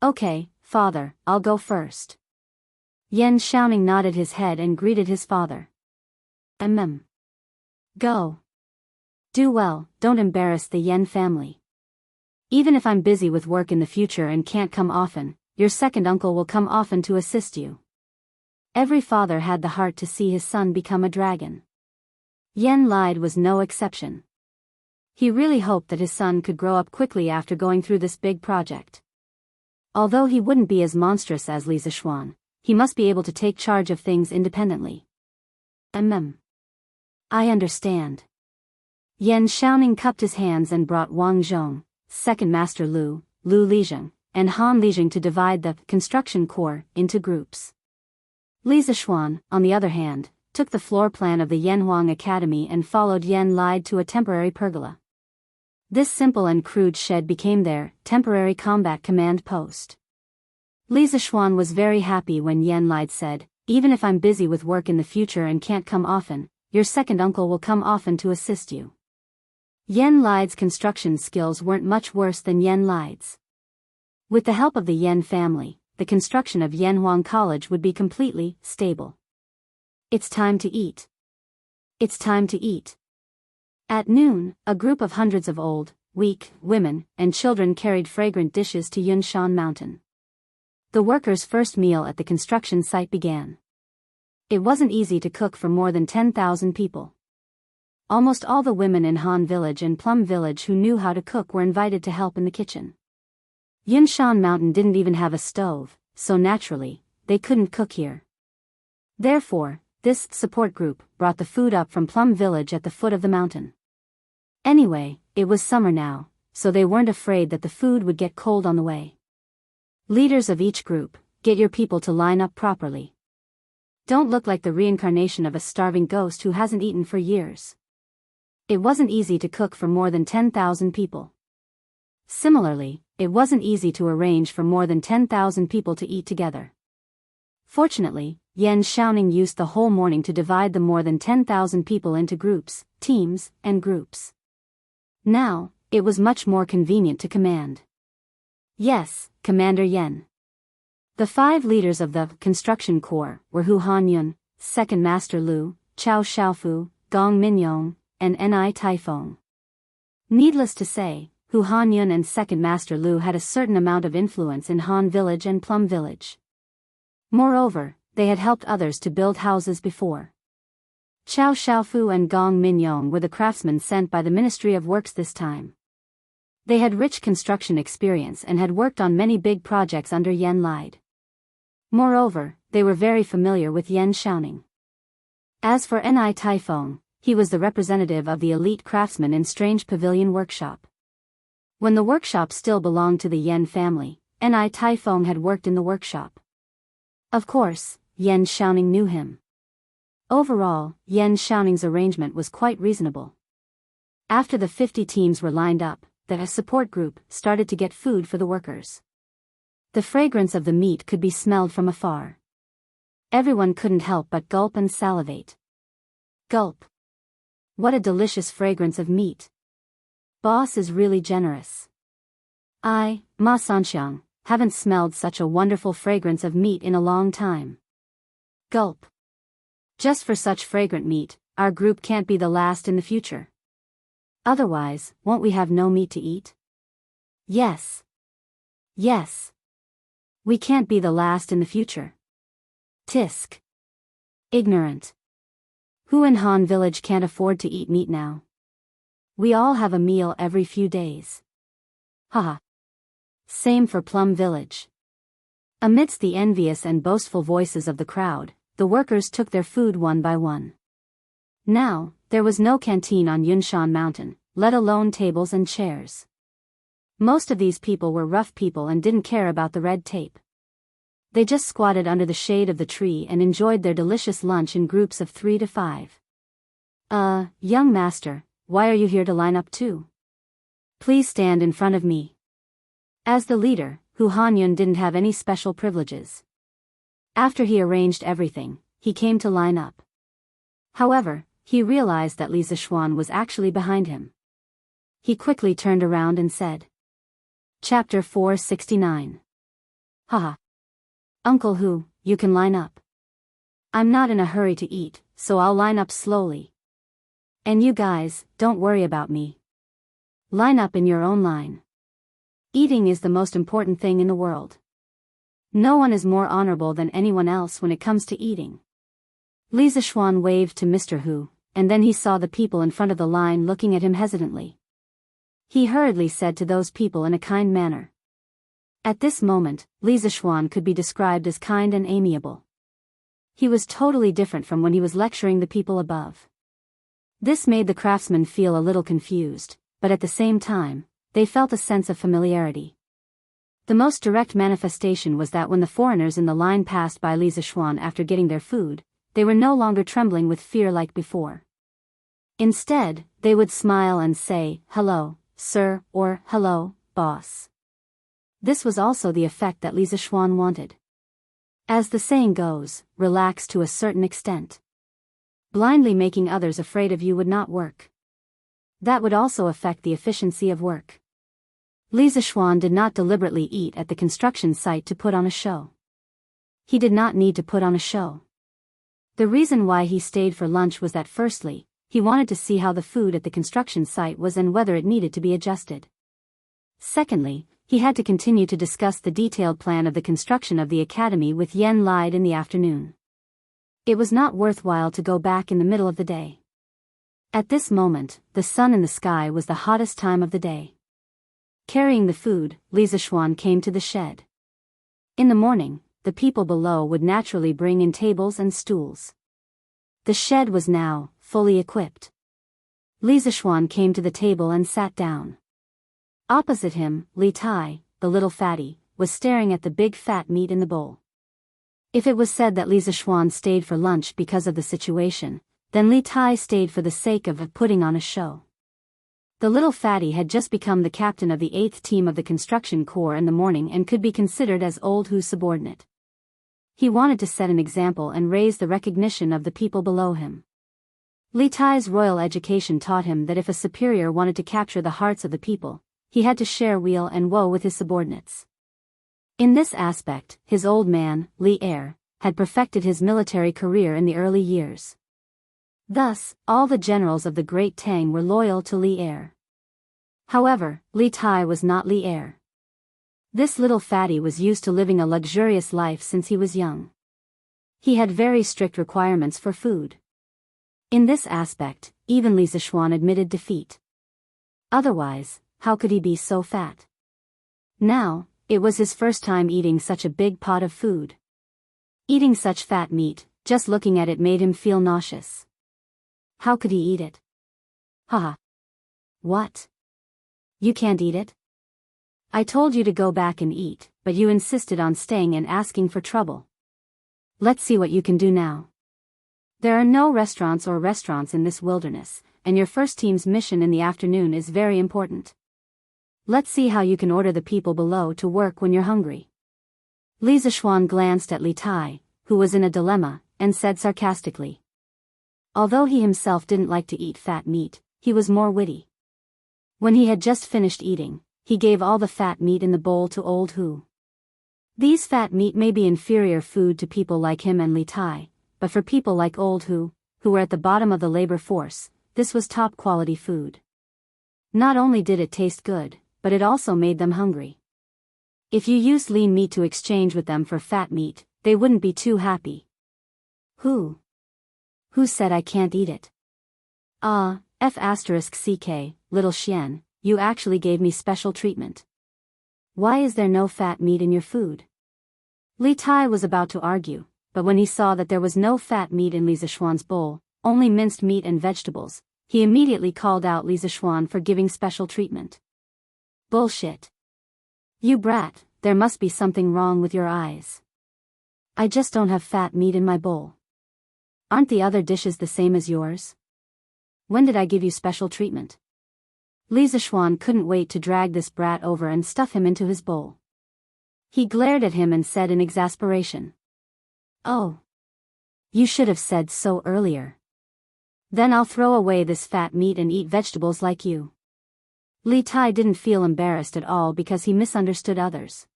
Okay, father, I'll go first. Yen Xiaoning nodded his head and greeted his father. Go. Do well, don't embarrass the Yen family. Even if I'm busy with work in the future and can't come often, your second uncle will come often to assist you. Every father had the heart to see his son become a dragon. Yen Lide was no exception. He really hoped that his son could grow up quickly after going through this big project. Although he wouldn't be as monstrous as Li Zishuan, he must be able to take charge of things independently. I understand. Yen Xiaoning cupped his hands and brought Wang Zhong, second master Lu Lizheng, and Han Lizheng to divide the construction corps into groups. Li Zishuan, on the other hand, took the floor plan of the Yanhuang Academy and followed Yen Lide to a temporary pergola. This simple and crude shed became their temporary combat command post. Li Zishuan was very happy when Yen Lide said, even if I'm busy with work in the future and can't come often, your second uncle will come often to assist you. Yen Lide's construction skills weren't much worse than Yen Lide's. With the help of the Yen family, the construction of Yanhuang College would be completely stable. It's time to eat. It's time to eat. At noon, a group of hundreds of old, weak women and children carried fragrant dishes to Yunshan Mountain. The workers' first meal at the construction site began. It wasn't easy to cook for more than 10,000 people. Almost all the women in Han Village and Plum Village who knew how to cook were invited to help in the kitchen. Yunshan Mountain didn't even have a stove, so naturally, they couldn't cook here. Therefore, this support group brought the food up from Plum Village at the foot of the mountain. Anyway, it was summer now, so they weren't afraid that the food would get cold on the way. Leaders of each group, get your people to line up properly. Don't look like the reincarnation of a starving ghost who hasn't eaten for years. It wasn't easy to cook for more than 10,000 people. Similarly, it wasn't easy to arrange for more than 10,000 people to eat together. Fortunately, Yen Xiaoning used the whole morning to divide the more than 10,000 people into groups, teams, and groups. Now, it was much more convenient to command. Yes, Commander Yen. The 5 leaders of the construction corps were Hu Hanyun, Second Master Lu, Chao Xiaofu, Gong Minyong, and Ni Taifeng. Needless to say, Hu Hanyun and Second Master Lu had a certain amount of influence in Han Village and Plum Village. Moreover, they had helped others to build houses before. Chao Xiaofu and Gong Minyong were the craftsmen sent by the Ministry of Works this time. They had rich construction experience and had worked on many big projects under Yen Lide. Moreover, they were very familiar with Yen Xiaoning. As for Ni Taifeng, he was the representative of the elite craftsmen in Strange Pavilion Workshop. When the workshop still belonged to the Yen family, Ni Taifeng had worked in the workshop. Of course, Yen Xiaoning knew him. Overall, Yen Xiaoning's arrangement was quite reasonable. After the 50 teams were lined up, the support group started to get food for the workers. The fragrance of the meat could be smelled from afar. Everyone couldn't help but gulp and salivate. Gulp. What a delicious fragrance of meat. Boss is really generous. I, Ma Sanxiang, haven't smelled such a wonderful fragrance of meat in a long time. Gulp. Just for such fragrant meat, our group can't be the last in the future. Otherwise, won't we have no meat to eat? Yes. Yes. We can't be the last in the future. Tisk. Ignorant. Who in Han Village can't afford to eat meat now? We all have a meal every few days. Haha. Same for Plum Village. Amidst the envious and boastful voices of the crowd, the workers took their food one by one. Now, there was no canteen on Yunshan Mountain, let alone tables and chairs. Most of these people were rough people and didn't care about the red tape. They just squatted under the shade of the tree and enjoyed their delicious lunch in groups of 3 to 5. Young master, why are you here to line up too? Please stand in front of me. As the leader, Hu Hanyun didn't have any special privileges. After he arranged everything, he came to line up. However, he realized that Li Zishuan was actually behind him. He quickly turned around and said. Chapter 469. Haha. Uncle Hu, you can line up. I'm not in a hurry to eat, so I'll line up slowly. And you guys, don't worry about me. Line up in your own line. Eating is the most important thing in the world. No one is more honorable than anyone else when it comes to eating. Li Zishuan waved to Mr. Hu, and then he saw the people in front of the line looking at him hesitantly. He hurriedly said to those people in a kind manner. At this moment, Li Zishuan could be described as kind and amiable. He was totally different from when he was lecturing the people above. This made the craftsmen feel a little confused, but at the same time, they felt a sense of familiarity. The most direct manifestation was that when the foreigners in the line passed by Li Zishuan after getting their food, they were no longer trembling with fear like before. Instead, they would smile and say, "Hello, sir," or "Hello, boss." This was also the effect that Li Zishuan wanted. As the saying goes, relax to a certain extent. Blindly making others afraid of you would not work. That would also affect the efficiency of work. Li Zishuan did not deliberately eat at the construction site to put on a show. He did not need to put on a show. The reason why he stayed for lunch was that firstly, he wanted to see how the food at the construction site was and whether it needed to be adjusted. Secondly, he had to continue to discuss the detailed plan of the construction of the academy with Yen Lide in the afternoon. It was not worthwhile to go back in the middle of the day. At this moment, the sun in the sky was the hottest time of the day. Carrying the food, Li Zishuan came to the shed. In the morning, the people below would naturally bring in tables and stools. The shed was now fully equipped. Li Zishuan came to the table and sat down. Opposite him, Li Tai, the little fatty, was staring at the big fat meat in the bowl. If it was said that Li Zishuan stayed for lunch because of the situation, then Li Tai stayed for the sake of putting on a show. The little fatty had just become the captain of the 8th team of the construction corps in the morning and could be considered as old Hu's subordinate. He wanted to set an example and raise the recognition of the people below him. Li Tai's royal education taught him that if a superior wanted to capture the hearts of the people, he had to share weal and woe with his subordinates. In this aspect, his old man, Li Er, had perfected his military career in the early years. Thus, all the generals of the Great Tang were loyal to Li Er. However, Li Tai was not Li Er. This little fatty was used to living a luxurious life since he was young. He had very strict requirements for food. In this aspect, even Li Zishuan admitted defeat. Otherwise, how could he be so fat? Now, it was his first time eating such a big pot of food. Eating such fat meat, just looking at it made him feel nauseous. How could he eat it? Haha. What? You can't eat it? I told you to go back and eat, but you insisted on staying and asking for trouble. Let's see what you can do now. There are no restaurants in this wilderness, and your first team's mission in the afternoon is very important. Let's see how you can order the people below to work when you're hungry. Li Zishuan glanced at Li Tai, who was in a dilemma, and said sarcastically. Although he himself didn't like to eat fat meat, he was more witty. When he had just finished eating, he gave all the fat meat in the bowl to old Hu. These fat meat may be inferior food to people like him and Li Tai, but for people like old Hu, who were at the bottom of the labor force, this was top quality food. Not only did it taste good, but it also made them hungry. If you used lean meat to exchange with them for fat meat, they wouldn't be too happy. Who said I can't eat it? F***ck, little Xian, you actually gave me special treatment. Why is there no fat meat in your food? Li Tai was about to argue, but when he saw that there was no fat meat in Li Zishuan's bowl, only minced meat and vegetables, he immediately called out Li Zishuan for giving special treatment. Bullshit. You brat, there must be something wrong with your eyes. I just don't have fat meat in my bowl. Aren't the other dishes the same as yours? When did I give you special treatment? Li Zishuan couldn't wait to drag this brat over and stuff him into his bowl. He glared at him and said in exasperation. Oh. You should have said so earlier. Then I'll throw away this fat meat and eat vegetables like you. Li Tai didn't feel embarrassed at all because he misunderstood others.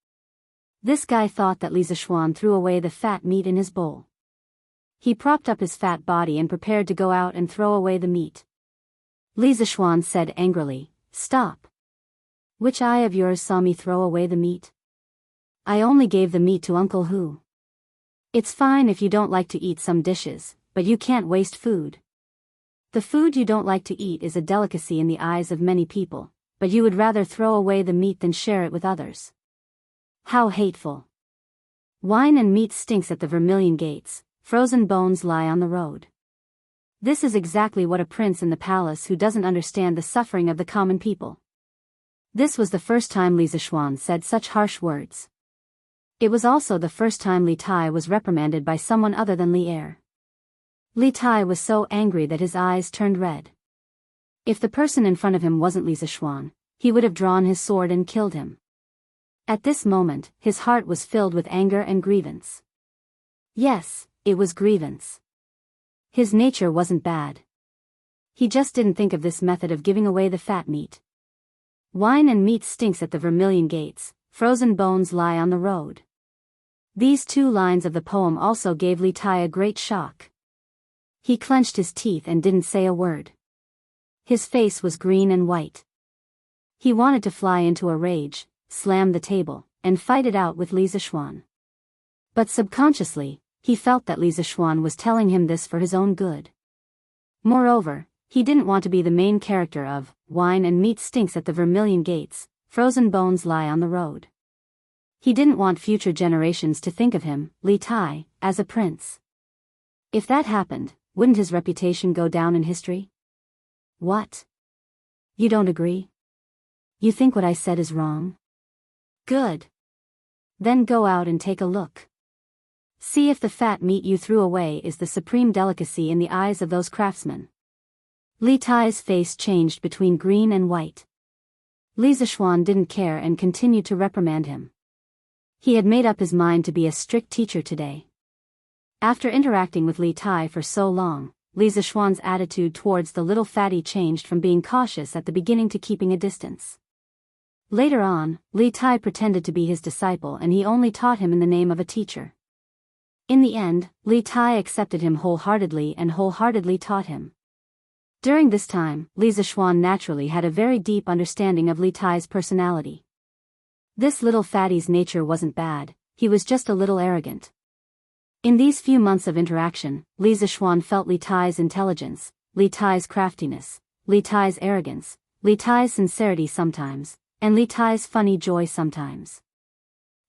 This guy thought that Li Zishuan threw away the fat meat in his bowl. He propped up his fat body and prepared to go out and throw away the meat. Li Zishuan said angrily, Stop. Which eye of yours saw me throw away the meat? I only gave the meat to Uncle Hu. It's fine if you don't like to eat some dishes, but you can't waste food. The food you don't like to eat is a delicacy in the eyes of many people, but you would rather throw away the meat than share it with others. How hateful. Wine and meat stinks at the Vermilion Gates, frozen bones lie on the road. This is exactly what a prince in the palace who doesn't understand the suffering of the common people. This was the first time Li Zishuan said such harsh words. It was also the first time Li Tai was reprimanded by someone other than Li Er. Li Tai was so angry that his eyes turned red. If the person in front of him wasn't Li Zishuan, he would have drawn his sword and killed him. At this moment, his heart was filled with anger and grievance. Yes, it was grievance. His nature wasn't bad. He just didn't think of this method of giving away the fat meat. Wine and meat stinks at the Vermilion Gates, frozen bones lie on the road. These two lines of the poem also gave Li Tai a great shock. He clenched his teeth and didn't say a word. His face was green and white. He wanted to fly into a rage, slam the table, and fight it out with Li Zishuan. But subconsciously, he felt that Li Zishuan was telling him this for his own good. Moreover, he didn't want to be the main character of Wine and Meat Stinks at the Vermilion Gates, Frozen Bones Lie on the Road. He didn't want future generations to think of him, Li Tai, as a prince. If that happened, wouldn't his reputation go down in history? What? You don't agree? You think what I said is wrong? Good. Then go out and take a look. See if the fat meat you threw away is the supreme delicacy in the eyes of those craftsmen. Li Tai's face changed between green and white. Li Zishuan didn't care and continued to reprimand him. He had made up his mind to be a strict teacher today. After interacting with Li Tai for so long, Li Zishuan's attitude towards the little fatty changed from being cautious at the beginning to keeping a distance. Later on, Li Tai pretended to be his disciple and he only taught him in the name of a teacher. In the end, Li Tai accepted him wholeheartedly and wholeheartedly taught him. During this time, Li Zishuan naturally had a very deep understanding of Li Tai's personality. This little fatty's nature wasn't bad, he was just a little arrogant. In these few months of interaction, Li Zishuan felt Li Tai's intelligence, Li Tai's craftiness, Li Tai's arrogance, Li Tai's sincerity sometimes, and Li Tai's funny joy sometimes.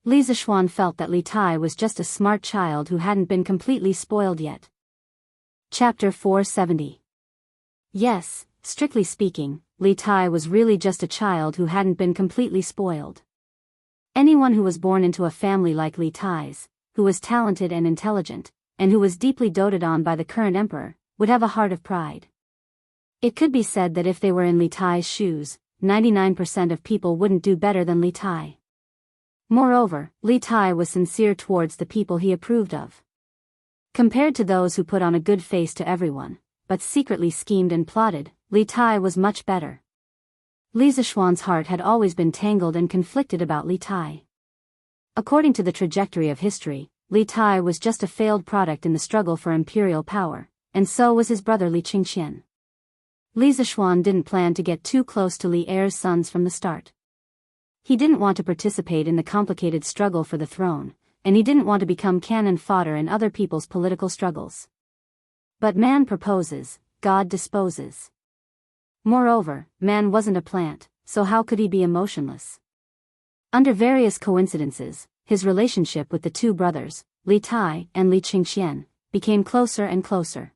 Li Zishuan felt that Li Tai was just a smart child who hadn't been completely spoiled yet. Chapter 470. Yes, strictly speaking, Li Tai was really just a child who hadn't been completely spoiled. Anyone who was born into a family like Li Tai's, who was talented and intelligent, and who was deeply doted on by the current emperor, would have a heart of pride. It could be said that if they were in Li Tai's shoes, 99% of people wouldn't do better than Li Tai. Moreover, Li Tai was sincere towards the people he approved of. Compared to those who put on a good face to everyone, but secretly schemed and plotted, Li Tai was much better. Li Zishuan's heart had always been tangled and conflicted about Li Tai. According to the trajectory of history, Li Tai was just a failed product in the struggle for imperial power, and so was his brother Li Qingqian. Li Zishuan didn't plan to get too close to Li Er's sons from the start. He didn't want to participate in the complicated struggle for the throne, and he didn't want to become cannon fodder in other people's political struggles. But man proposes, God disposes. Moreover, man wasn't a plant, so how could he be emotionless? Under various coincidences, his relationship with the two brothers, Li Tai and Li Qingqian, became closer and closer.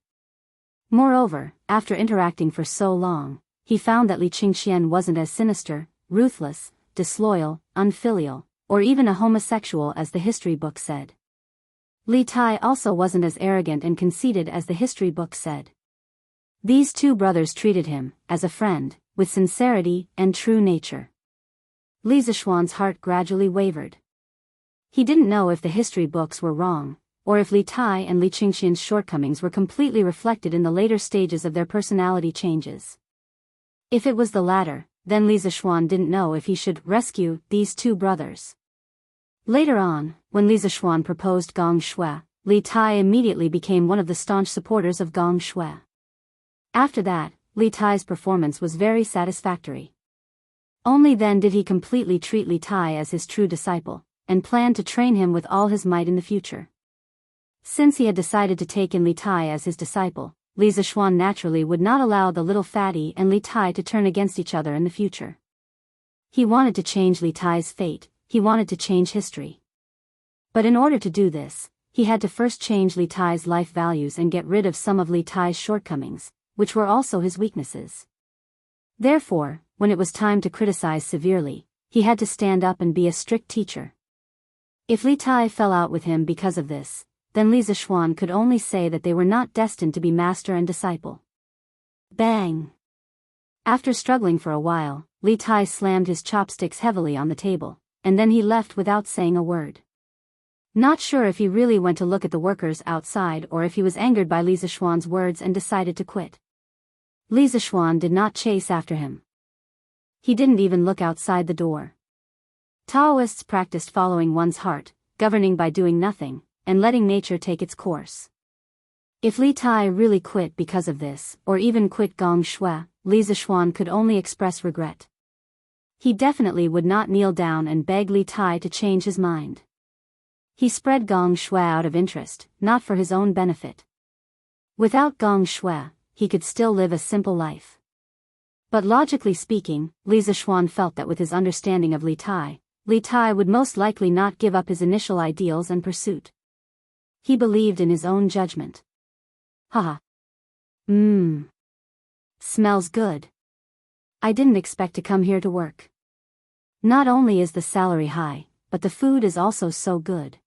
Moreover, after interacting for so long, he found that Li Qingqian wasn't as sinister, ruthless, disloyal, unfilial, or even a homosexual as the history book said. Li Tai also wasn't as arrogant and conceited as the history book said. These two brothers treated him, as a friend, with sincerity and true nature. Li Zishuan's heart gradually wavered. He didn't know if the history books were wrong, or if Li Tai and Li Qingqian's shortcomings were completely reflected in the later stages of their personality changes. If it was the latter, then Li Zishuan didn't know if he should rescue these two brothers. Later on, when Li Zishuan proposed Gong Shui, Li Tai immediately became one of the staunch supporters of Gong Shui. After that, Li Tai's performance was very satisfactory. Only then did he completely treat Li Tai as his true disciple, and planned to train him with all his might in the future. Since he had decided to take in Li Tai as his disciple, Li Zishuan naturally would not allow the little fatty and Li Tai to turn against each other in the future. He wanted to change Li Tai's fate, he wanted to change history. But in order to do this, he had to first change Li Tai's life values and get rid of some of Li Tai's shortcomings, which were also his weaknesses. Therefore, when it was time to criticize severely, he had to stand up and be a strict teacher. If Li Tai fell out with him because of this, then Li Zishuan could only say that they were not destined to be master and disciple. Bang! After struggling for a while, Li Tai slammed his chopsticks heavily on the table, and then he left without saying a word. Not sure if he really went to look at the workers outside or if he was angered by Li Zishuan's words and decided to quit. Li Zishuan did not chase after him. He didn't even look outside the door. Taoists practiced following one's heart, governing by doing nothing, and letting nature take its course. If Li Tai really quit because of this, or even quit Gong Shui, Li Zishuan could only express regret. He definitely would not kneel down and beg Li Tai to change his mind. He spread Gong Shui out of interest, not for his own benefit. Without Gong Shui, he could still live a simple life. But logically speaking, Li Zishuan felt that with his understanding of Li Tai would most likely not give up his initial ideals and pursuit. He believed in his own judgment. Haha. Smells good. I didn't expect to come here to work. Not only is the salary high, but the food is also so good.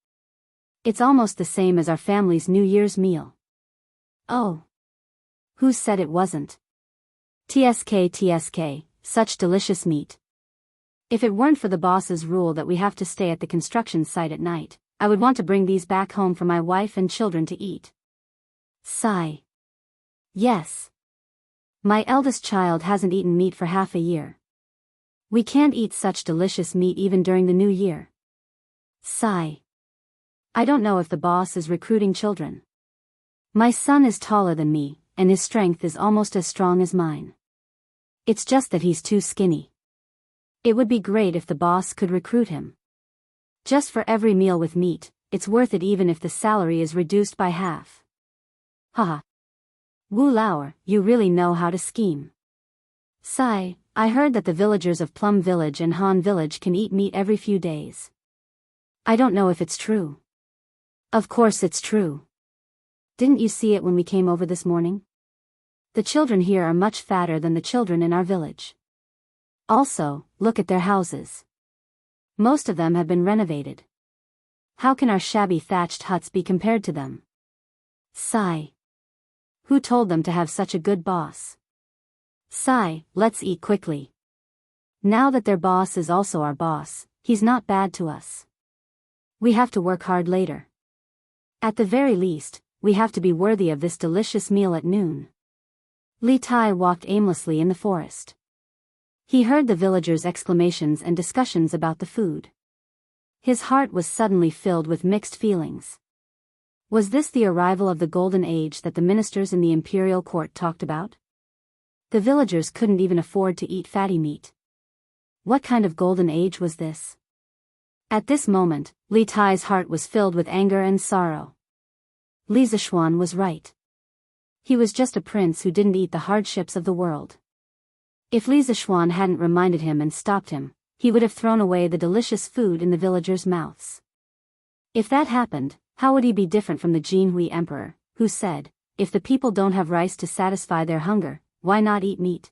It's almost the same as our family's New Year's meal. Oh. Who said it wasn't? TSK, such delicious meat. If it weren't for the boss's rule that we have to stay at the construction site at night, I would want to bring these back home for my wife and children to eat. Sigh. Yes. My eldest child hasn't eaten meat for half a year. We can't eat such delicious meat even during the new year. Sigh. I don't know if the boss is recruiting children. My son is taller than me, and his strength is almost as strong as mine. It's just that he's too skinny. It would be great if the boss could recruit him. Just for every meal with meat, it's worth it even if the salary is reduced by half. Haha. Wu Lauer, you really know how to scheme. Sigh, I heard that the villagers of Plum Village and Han Village can eat meat every few days. I don't know if it's true. Of course it's true. Didn't you see it when we came over this morning? The children here are much fatter than the children in our village. Also, look at their houses. Most of them have been renovated. How can our shabby thatched huts be compared to them? Sigh. Who told them to have such a good boss? Sigh, let's eat quickly. Now that their boss is also our boss, he's not bad to us. We have to work hard later. At the very least, we have to be worthy of this delicious meal at noon. Li Tai walked aimlessly in the forest. He heard the villagers' exclamations and discussions about the food. His heart was suddenly filled with mixed feelings. Was this the arrival of the golden age that the ministers in the imperial court talked about? The villagers couldn't even afford to eat fatty meat. What kind of golden age was this? At this moment, Li Tai's heart was filled with anger and sorrow. Li Zishuan was right. He was just a prince who didn't eat the hardships of the world. If Li Zishuan hadn't reminded him and stopped him, he would have thrown away the delicious food in the villagers' mouths. If that happened, how would he be different from the Jinhui emperor, who said, if the people don't have rice to satisfy their hunger, why not eat meat?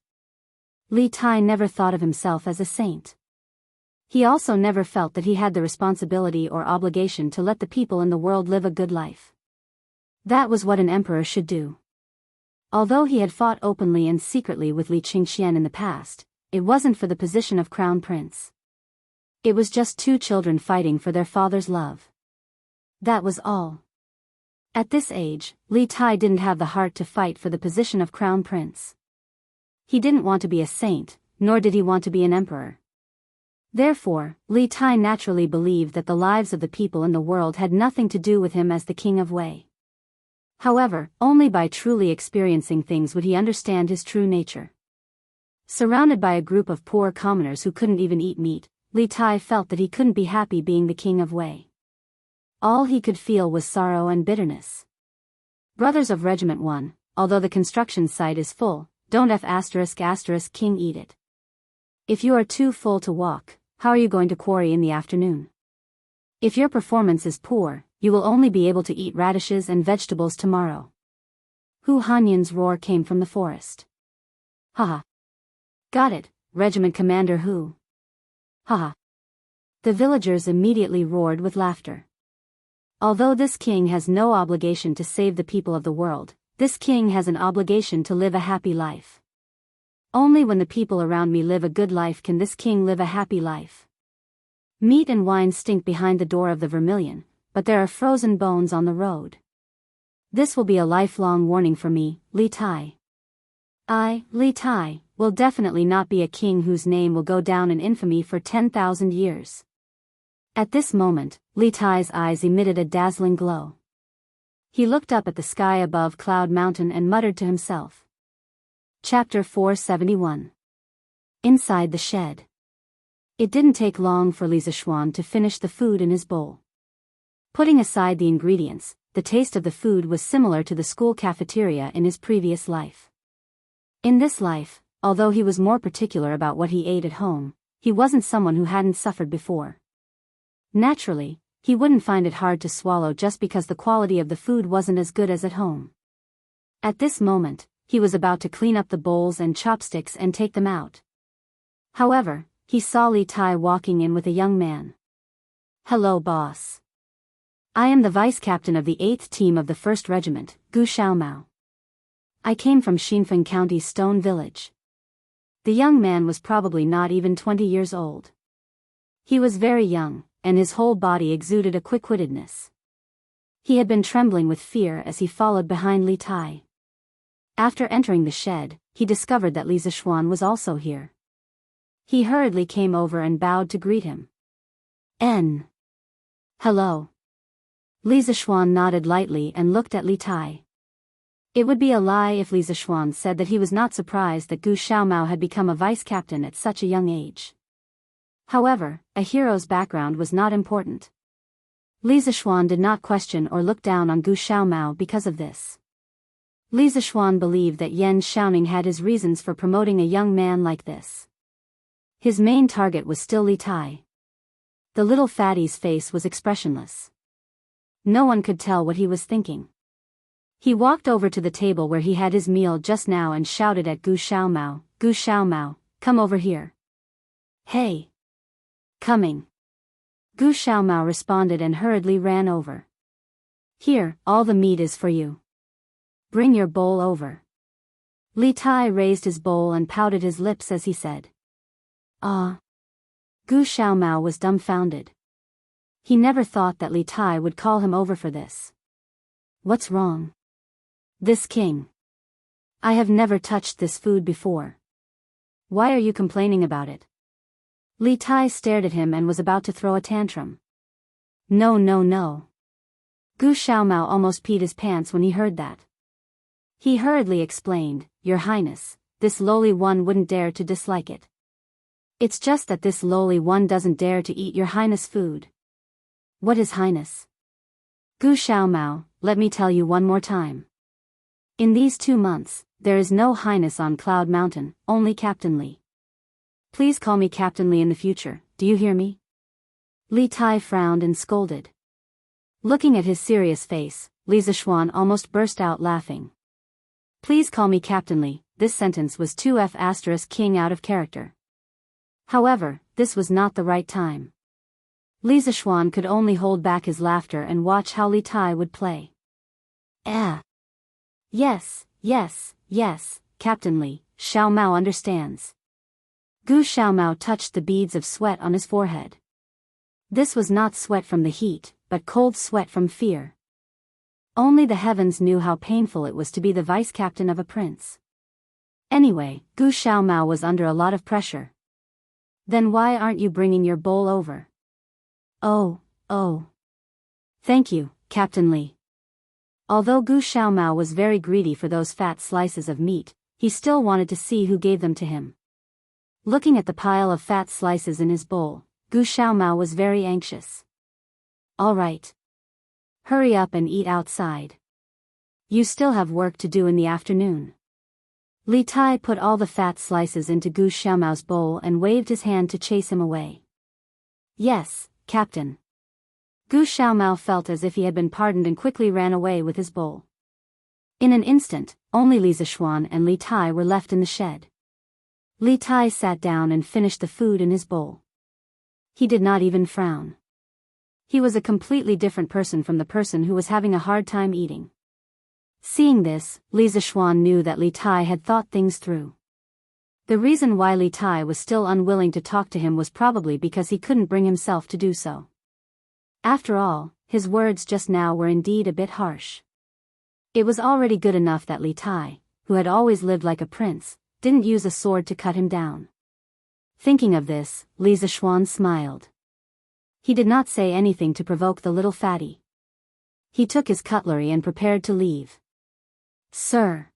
Li Tai never thought of himself as a saint. He also never felt that he had the responsibility or obligation to let the people in the world live a good life. That was what an emperor should do. Although he had fought openly and secretly with Li Qingxian in the past, it wasn't for the position of crown prince. It was just two children fighting for their father's love. That was all. At this age, Li Tai didn't have the heart to fight for the position of crown prince. He didn't want to be a saint, nor did he want to be an emperor. Therefore, Li Tai naturally believed that the lives of the people in the world had nothing to do with him as the king of Wei. However, only by truly experiencing things would he understand his true nature. Surrounded by a group of poor commoners who couldn't even eat meat, Li Tai felt that he couldn't be happy being the king of Wei. All he could feel was sorrow and bitterness. Brothers of Regiment 1, although the construction site is full, don't ***king eat it. If you are too full to walk, how are you going to quarry in the afternoon? If your performance is poor, you will only be able to eat radishes and vegetables tomorrow. Hu Hanyan's roar came from the forest. Haha. Got it, Regiment Commander Hu. Haha. The villagers immediately roared with laughter. Although this king has no obligation to save the people of the world, this king has an obligation to live a happy life. Only when the people around me live a good life can this king live a happy life. Meat and wine stink behind the door of the Vermilion, but there are frozen bones on the road. This will be a lifelong warning for me, Li Tai. I, Li Tai, will definitely not be a king whose name will go down in infamy for 10,000 years. At this moment, Li Tai's eyes emitted a dazzling glow. He looked up at the sky above Cloud Mountain and muttered to himself. Chapter 471. Inside the shed. It didn't take long for Li Zishuan to finish the food in his bowl. Putting aside the ingredients, the taste of the food was similar to the school cafeteria in his previous life. In this life, although he was more particular about what he ate at home, he wasn't someone who hadn't suffered before. Naturally, he wouldn't find it hard to swallow just because the quality of the food wasn't as good as at home. At this moment, he was about to clean up the bowls and chopsticks and take them out. However, he saw Li Tai walking in with a young man. Hello, boss. I am the vice captain of the 8th team of the 1st Regiment, Gu Xiaomao. I came from Xinfeng County's Stone Village. The young man was probably not even 20 years old. He was very young, and his whole body exuded a quick-wittedness. He had been trembling with fear as he followed behind Li Tai. After entering the shed, he discovered that Li Zishuan was also here. He hurriedly came over and bowed to greet him. Hello. Li Zishuan nodded lightly and looked at Li Tai. It would be a lie if Li Zishuan said that he was not surprised that Gu Xiaomao had become a vice-captain at such a young age. However, a hero's background was not important. Li Zishuan did not question or look down on Gu Xiaomao because of this. Li Zishuan believed that Yan Xiaoning had his reasons for promoting a young man like this. His main target was still Li Tai. The little fatty's face was expressionless. No one could tell what he was thinking. He walked over to the table where he had his meal just now and shouted at Gu Xiaomao, come over here. Hey. Coming. Gu Xiaomao responded and hurriedly ran over. Here, all the meat is for you. Bring your bowl over. Li Tai raised his bowl and pouted his lips as he said. Ah. Gu Xiaomao was dumbfounded. He never thought that Li Tai would call him over for this. What's wrong? This king. I have never touched this food before. Why are you complaining about it? Li Tai stared at him and was about to throw a tantrum. No. Gu Xiaomao almost peed his pants when he heard that. He hurriedly explained, Your Highness, this lowly one wouldn't dare to dislike it. It's just that this lowly one doesn't dare to eat Your Highness' food. What is Highness? Gu Xiaomao, let me tell you one more time. In these 2 months, there is no Highness on Cloud Mountain, only Captain Li. Please call me Captain Li in the future, do you hear me? Li Tai frowned and scolded. Looking at his serious face, Li Zishuan almost burst out laughing. Please call me Captain Li, this sentence was 2F** king out of character. However, this was not the right time. Li Zishuan could only hold back his laughter and watch how Li Tai would play. Yes, Captain Li, Xiaomao understands. Gu Xiaomao touched the beads of sweat on his forehead. This was not sweat from the heat, but cold sweat from fear. Only the heavens knew how painful it was to be the vice-captain of a prince. Anyway, Gu Xiaomao was under a lot of pressure. Then why aren't you bringing your bowl over? Oh. Thank you, Captain Li. Although Gu Xiaomao was very greedy for those fat slices of meat, he still wanted to see who gave them to him. Looking at the pile of fat slices in his bowl, Gu Xiaomao was very anxious. All right. Hurry up and eat outside. You still have work to do in the afternoon. Li Tai put all the fat slices into Gu Xiaomao's bowl and waved his hand to chase him away. Yes, Captain. Gu Xiaomao felt as if he had been pardoned and quickly ran away with his bowl. In an instant, only Li Zishuan and Li Tai were left in the shed. Li Tai sat down and finished the food in his bowl. He did not even frown. He was a completely different person from the person who was having a hard time eating. Seeing this, Li Zishuan knew that Li Tai had thought things through. The reason why Li Tai was still unwilling to talk to him was probably because he couldn't bring himself to do so. After all, his words just now were indeed a bit harsh. It was already good enough that Li Tai, who had always lived like a prince, didn't use a sword to cut him down. Thinking of this, Li Zishuan smiled. He did not say anything to provoke the little fatty. He took his cutlery and prepared to leave. Sir.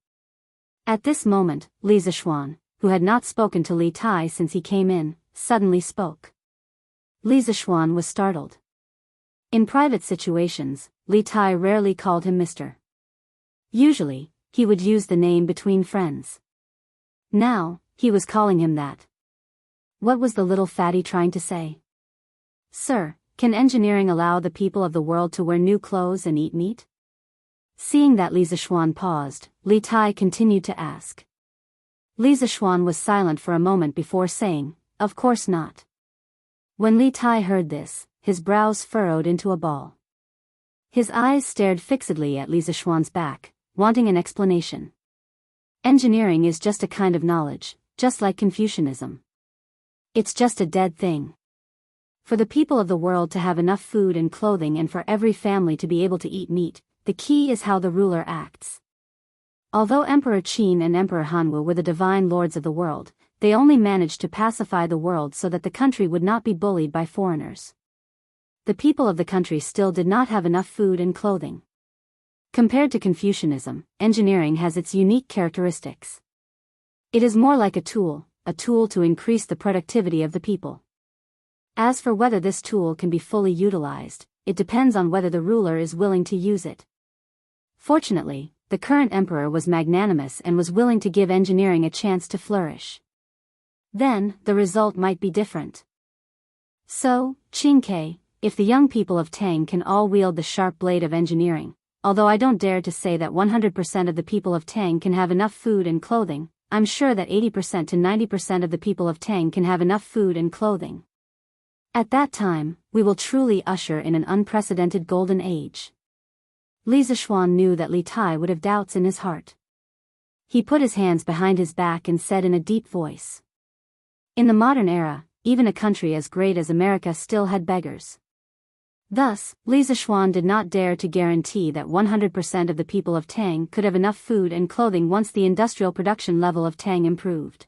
At this moment, Li Zishuan, who had not spoken to Li Tai since he came in, suddenly spoke. Li Zishuan was startled. In private situations, Li Tai rarely called him Mr. Usually, he would use the name between friends. Now, he was calling him that. What was the little fatty trying to say? Sir, can engineering allow the people of the world to wear new clothes and eat meat? Seeing that Li Zishuan paused, Li Tai continued to ask. Li Zishuan was silent for a moment before saying, Of course not. When Li Tai heard this, his brows furrowed into a ball. His eyes stared fixedly at Li Zishuan's back, wanting an explanation. Engineering is just a kind of knowledge, just like Confucianism. It's just a dead thing. For the people of the world to have enough food and clothing and for every family to be able to eat meat, the key is how the ruler acts. Although Emperor Qin and Emperor Hanwu were the divine lords of the world, they only managed to pacify the world so that the country would not be bullied by foreigners. The people of the country still did not have enough food and clothing. Compared to Confucianism, engineering has its unique characteristics. It is more like a tool to increase the productivity of the people. As for whether this tool can be fully utilized, it depends on whether the ruler is willing to use it. Fortunately, the current emperor was magnanimous and was willing to give engineering a chance to flourish. Then, the result might be different. So, Qingke, if the young people of Tang can all wield the sharp blade of engineering, although I don't dare to say that 100% of the people of Tang can have enough food and clothing, I'm sure that 80% to 90% of the people of Tang can have enough food and clothing. At that time, we will truly usher in an unprecedented golden age. Li Zishuan knew that Li Tai would have doubts in his heart. He put his hands behind his back and said in a deep voice. In the modern era, even a country as great as America still had beggars. Thus, Li Zishuan did not dare to guarantee that 100% of the people of Tang could have enough food and clothing once the industrial production level of Tang improved.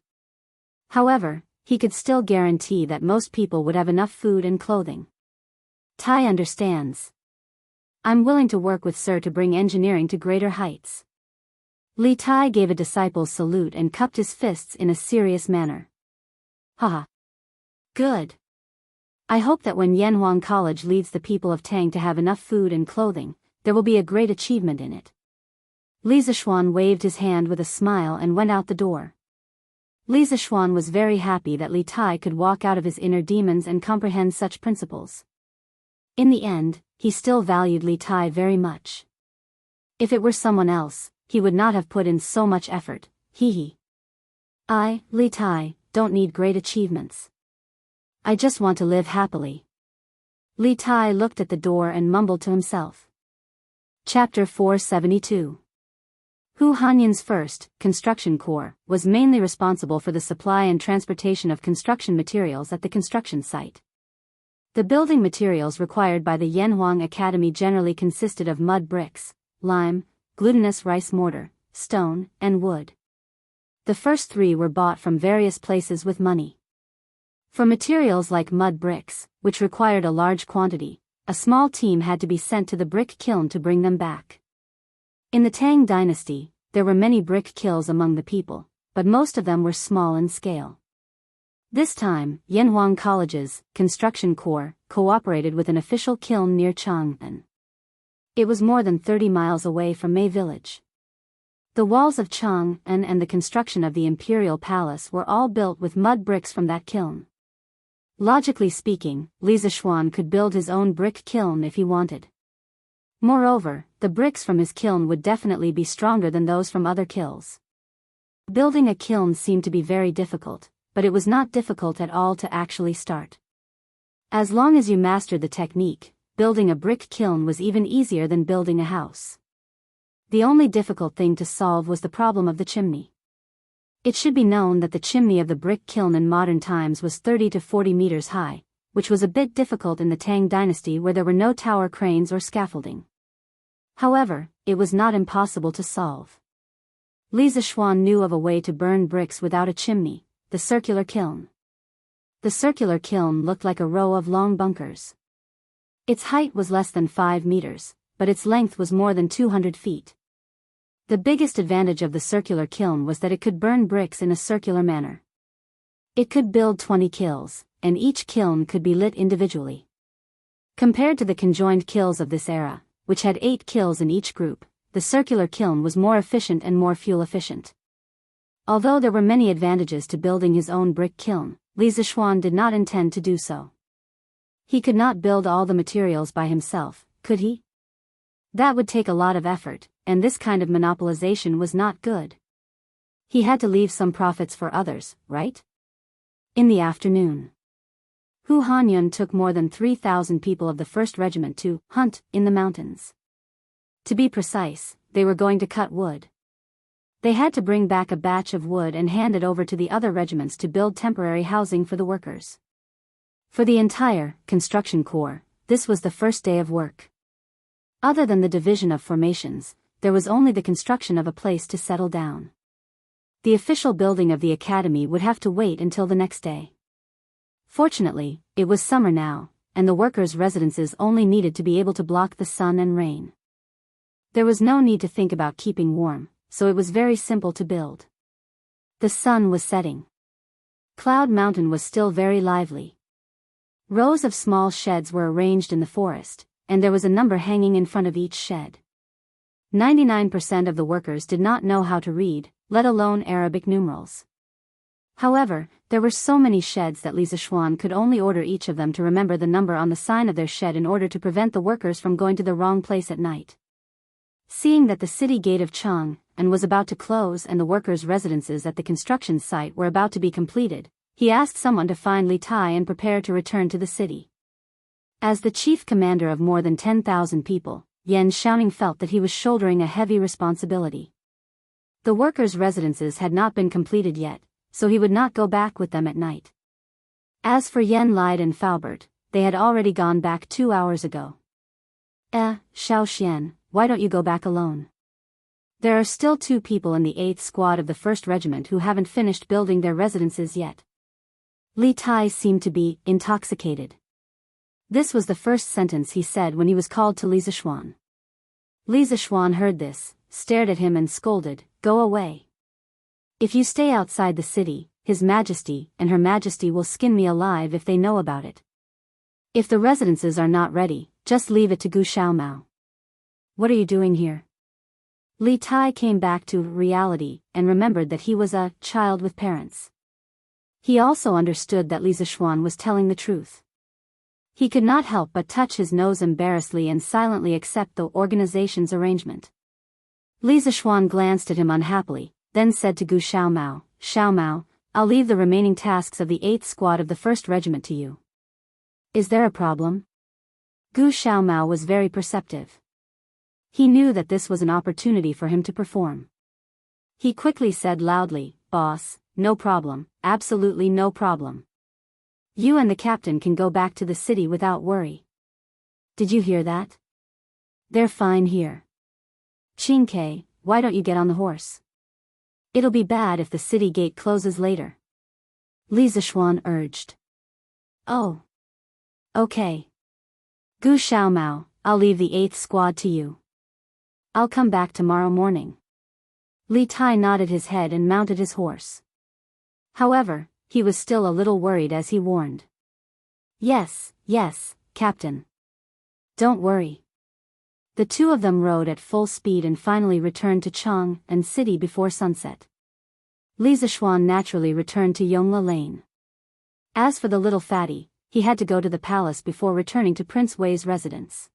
However, he could still guarantee that most people would have enough food and clothing. Tai understands. I'm willing to work with Sir to bring engineering to greater heights. Li Tai gave a disciple's salute and cupped his fists in a serious manner. Haha. Good. I hope that when Yanhuang College leads the people of Tang to have enough food and clothing, there will be a great achievement in it. Li Zishuan waved his hand with a smile and went out the door. Li Zishuan was very happy that Li Tai could walk out of his inner demons and comprehend such principles. In the end, he still valued Li Tai very much. If it were someone else, he would not have put in so much effort. I, Li Tai, don't need great achievements. I just want to live happily. Li Tai looked at the door and mumbled to himself. Chapter 472. Hu Hanyan's first, construction corps, was mainly responsible for the supply and transportation of construction materials at the construction site. The building materials required by the Yanhuang Academy generally consisted of mud bricks, lime, glutinous rice mortar, stone, and wood. The first three were bought from various places with money. For materials like mud bricks, which required a large quantity, a small team had to be sent to the brick kiln to bring them back. In the Tang dynasty, there were many brick kilns among the people, but most of them were small in scale. This time, Yanhuang College's construction corps cooperated with an official kiln near Chang'an. It was more than 30 miles away from Mei village. The walls of Chang'an and the construction of the imperial palace were all built with mud bricks from that kiln. Logically speaking, Li Zishuan could build his own brick kiln if he wanted. Moreover, the bricks from his kiln would definitely be stronger than those from other kilns. Building a kiln seemed to be very difficult, but it was not difficult at all to actually start. As long as you mastered the technique, building a brick kiln was even easier than building a house. The only difficult thing to solve was the problem of the chimney. It should be known that the chimney of the brick kiln in modern times was 30 to 40 meters high, which was a bit difficult in the Tang dynasty where there were no tower cranes or scaffolding. However, it was not impossible to solve. Li Zishuan knew of a way to burn bricks without a chimney, the circular kiln. The circular kiln looked like a row of long bunkers. Its height was less than 5 meters, but its length was more than 200 feet. The biggest advantage of the circular kiln was that it could burn bricks in a circular manner. It could build 20 kilns, and each kiln could be lit individually. Compared to the conjoined kilns of this era, which had 8 kilns in each group, the circular kiln was more efficient and more fuel efficient. Although there were many advantages to building his own brick kiln, Li Zishuan did not intend to do so. He could not build all the materials by himself, could he? That would take a lot of effort, and this kind of monopolization was not good. He had to leave some profits for others, right? In the afternoon, Hu Hanyun took more than 3,000 people of the 1st Regiment to hunt in the mountains. To be precise, they were going to cut wood. They had to bring back a batch of wood and hand it over to the other regiments to build temporary housing for the workers. For the entire construction corps, this was the first day of work. Other than the division of formations, there was only the construction of a place to settle down. The official building of the academy would have to wait until the next day. Fortunately, it was summer now, and the workers' residences only needed to be able to block the sun and rain. There was no need to think about keeping warm, so it was very simple to build. The sun was setting. Cloud Mountain was still very lively. Rows of small sheds were arranged in the forest, and there was a number hanging in front of each shed. 99% of the workers did not know how to read, let alone Arabic numerals. However, there were so many sheds that Li Zishuan could only order each of them to remember the number on the sign of their shed in order to prevent the workers from going to the wrong place at night. Seeing that the city gate of Chang and was about to close and the workers' residences at the construction site were about to be completed, he asked someone to find Li Tai and prepare to return to the city. As the chief commander of more than 10,000 people, Yan Xiaoning felt that he was shouldering a heavy responsibility. The workers' residences had not been completed yet, so he would not go back with them at night. As for Yan Lide and Faubert, they had already gone back 2 hours ago. Xiao Xian, why don't you go back alone? There are still 2 people in the 8th squad of the 1st regiment who haven't finished building their residences yet. Li Tai seemed to be intoxicated. This was the first sentence he said when he was called to Li Zishuan. Li Zishuan heard this, stared at him and scolded, "Go away. If you stay outside the city, His Majesty and Her Majesty will skin me alive if they know about it. If the residences are not ready, just leave it to Gu Xiaomao." "What are you doing here?" Li Tai came back to reality and remembered that he was a child with parents. He also understood that Li Zishuan was telling the truth. He could not help but touch his nose embarrassedly and silently accept the organization's arrangement. Li Zishuan glanced at him unhappily, then said to Gu Xiaomao, "Xiaomao, I'll leave the remaining tasks of the 8th squad of the 1st regiment to you." "Is there a problem?" Gu Xiaomao was very perceptive. He knew that this was an opportunity for him to perform. He quickly said loudly, "Boss, no problem, absolutely no problem. You and the captain can go back to the city without worry." "Did you hear that? They're fine here. Qingke, why don't you get on the horse? It'll be bad if the city gate closes later," Li Zishuan urged. "Oh. Okay. Gu Xiaomao, I'll leave the 8th squad to you. I'll come back tomorrow morning." Li Tai nodded his head and mounted his horse. However, he was still a little worried as he warned. Yes, Captain. Don't worry." The 2 of them rode at full speed and finally returned to Chang and city before sunset. Li Zishuan naturally returned to Yongla Lane. As for the little fatty, he had to go to the palace before returning to Prince Wei's residence.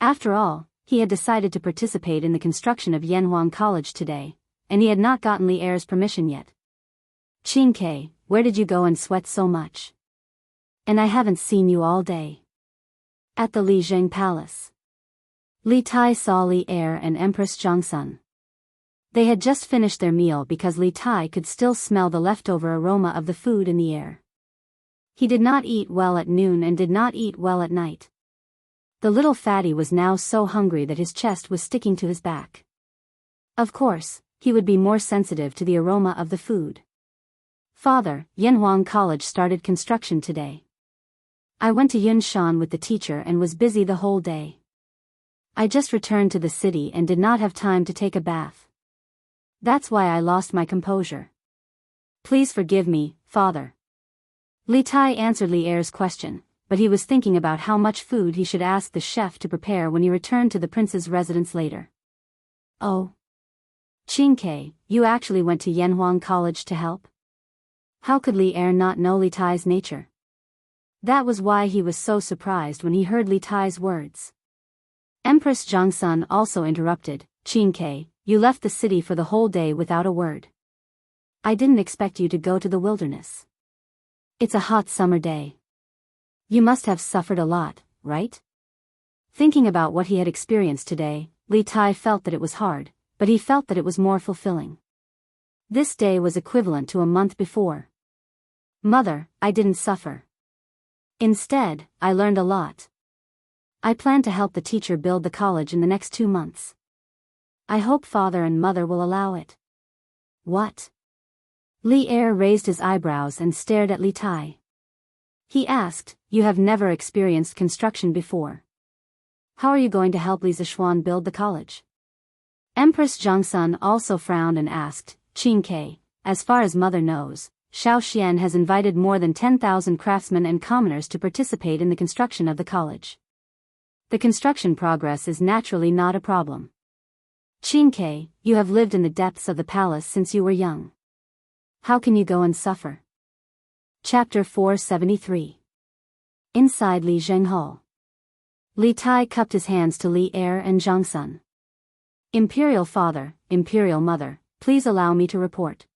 After all, he had decided to participate in the construction of Yanhuang College today, and he had not gotten Li Heir's permission yet. "Qingke, where did you go and sweat so much? And I haven't seen you all day." "At the Li Zheng Palace." Li Tai saw Li Heir and Empress Zhangsun. They had just finished their meal because Li Tai could still smell the leftover aroma of the food in the air. He did not eat well at noon and did not eat well at night. The little fatty was now so hungry that his chest was sticking to his back. Of course, he would be more sensitive to the aroma of the food. "Father, Yanhuang College started construction today. I went to Yunshan with the teacher and was busy the whole day. I just returned to the city and did not have time to take a bath. That's why I lost my composure. Please forgive me, Father." Li Tai answered Li Heir's question, but he was thinking about how much food he should ask the chef to prepare when he returned to the prince's residence later. "Oh. Qingke, you actually went to Yanhuang College to help?" How could Li Heir not know Li Tai's nature? That was why he was so surprised when he heard Li Tai's words. Empress Zhangsun also interrupted, "Qingke, you left the city for the whole day without a word. I didn't expect you to go to the wilderness. It's a hot summer day. You must have suffered a lot, right?" Thinking about what he had experienced today, Li Tai felt that it was hard, but he felt that it was more fulfilling. This day was equivalent to a month before. "Mother, I didn't suffer. Instead, I learned a lot. I plan to help the teacher build the college in the next 2 months. I hope Father and Mother will allow it." What? Li Er raised his eyebrows and stared at Li Tai. He asked, you have never experienced construction before. How are you going to help Li Zishuan build the college? Empress Zhongsun also frowned and asked, Qin Ke, as far as mother knows, Xiao Xian has invited more than 10,000 craftsmen and commoners to participate in the construction of the college. The construction progress is naturally not a problem. Qin Ke, you have lived in the depths of the palace since you were young. How can you go and suffer? Chapter 473. Inside Li Zheng Hall. Li Tai cupped his hands to Li Er and Zhongsun. Imperial Father, Imperial Mother, please allow me to report.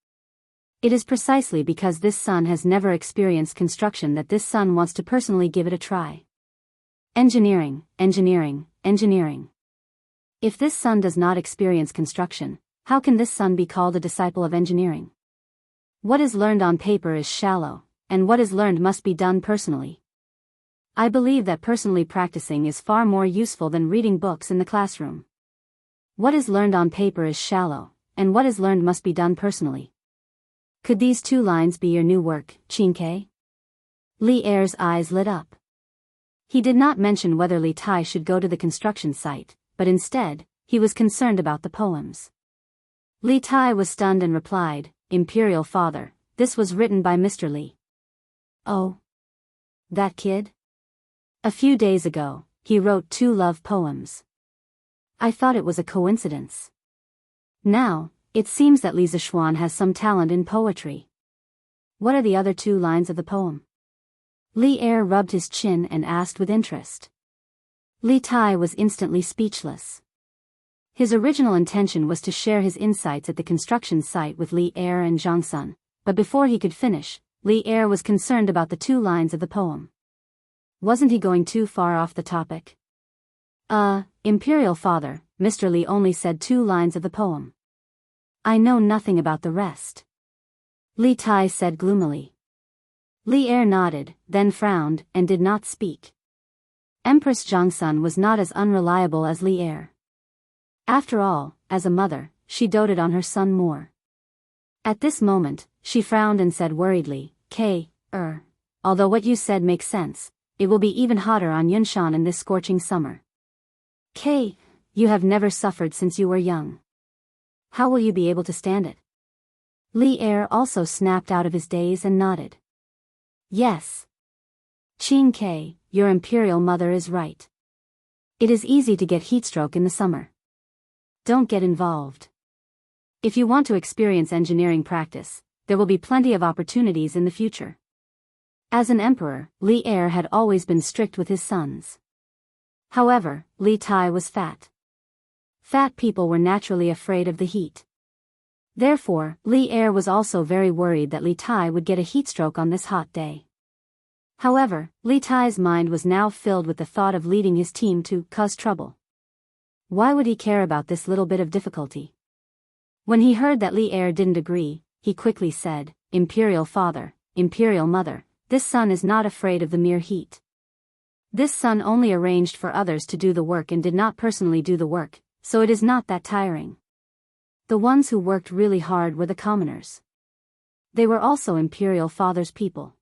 It is precisely because this son has never experienced construction that this son wants to personally give it a try. Engineering, engineering, engineering. If this son does not experience construction, how can this son be called a disciple of engineering? What is learned on paper is shallow, and what is learned must be done personally. I believe that personally practicing is far more useful than reading books in the classroom. What is learned on paper is shallow, and what is learned must be done personally. Could these 2 lines be your new work, Qin Ke? Li Er's eyes lit up. He did not mention whether Li Tai should go to the construction site, but instead, he was concerned about the poems. Li Tai was stunned and replied, Imperial Father, this was written by Mr. Li. Oh? That kid? A few days ago, he wrote 2 love poems. I thought it was a coincidence. Now, it seems that Li Zishuan has some talent in poetry. What are the other 2 lines of the poem? Li Er rubbed his chin and asked with interest. Li Tai was instantly speechless. His original intention was to share his insights at the construction site with Li Er and Zhongsun, but before he could finish, Li Er was concerned about the 2 lines of the poem. Wasn't he going too far off the topic? Imperial Father, Mr. Li only said 2 lines of the poem. I know nothing about the rest. Li Tai said gloomily. Li Er nodded, then frowned, and did not speak. Empress Zhongsun was not as unreliable as Li Er. After all, as a mother, she doted on her son more. At this moment, she frowned and said worriedly, although what you said makes sense, it will be even hotter on Yunshan in this scorching summer. You have never suffered since you were young. How will you be able to stand it? Li Er also snapped out of his daze and nodded. Yes. Qin Ke, your imperial mother is right. It is easy to get heatstroke in the summer. Don't get involved. If you want to experience engineering practice, there will be plenty of opportunities in the future. As an emperor, Li Er had always been strict with his sons. However, Li Tai was fat. Fat people were naturally afraid of the heat. Therefore, Li Er was also very worried that Li Tai would get a heatstroke on this hot day. However, Li Tai's mind was now filled with the thought of leading his team to cause trouble. Why would he care about this little bit of difficulty? When he heard that Li Er didn't agree, he quickly said, Imperial Father, Imperial Mother, this son is not afraid of the mere heat. This son only arranged for others to do the work and did not personally do the work, so it is not that tiring. The ones who worked really hard were the commoners. They were also Imperial Father's people.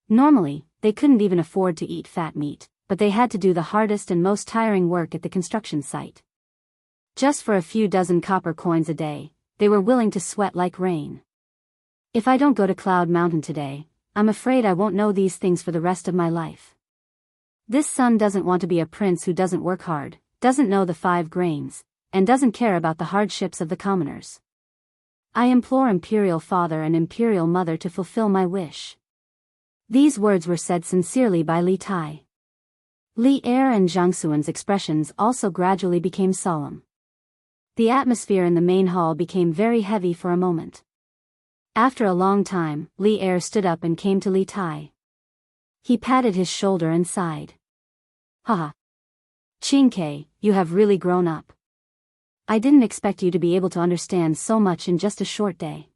Normally, they couldn't even afford to eat fat meat, but they had to do the hardest and most tiring work at the construction site. Just for a few dozen copper coins a day, they were willing to sweat like rain. If I don't go to Cloud Mountain today, I'm afraid I won't know these things for the rest of my life. This son doesn't want to be a prince who doesn't work hard, doesn't know the 5 grains, and doesn't care about the hardships of the commoners. I implore Imperial Father and Imperial Mother to fulfill my wish. These words were said sincerely by Li Tai. Li Er and Zhang Xuan's expressions also gradually became solemn. The atmosphere in the main hall became very heavy for a moment. After a long time, Li Er stood up and came to Li Tai. He patted his shoulder and sighed. Haha. Qin Ke, you have really grown up. I didn't expect you to be able to understand so much in just a short day.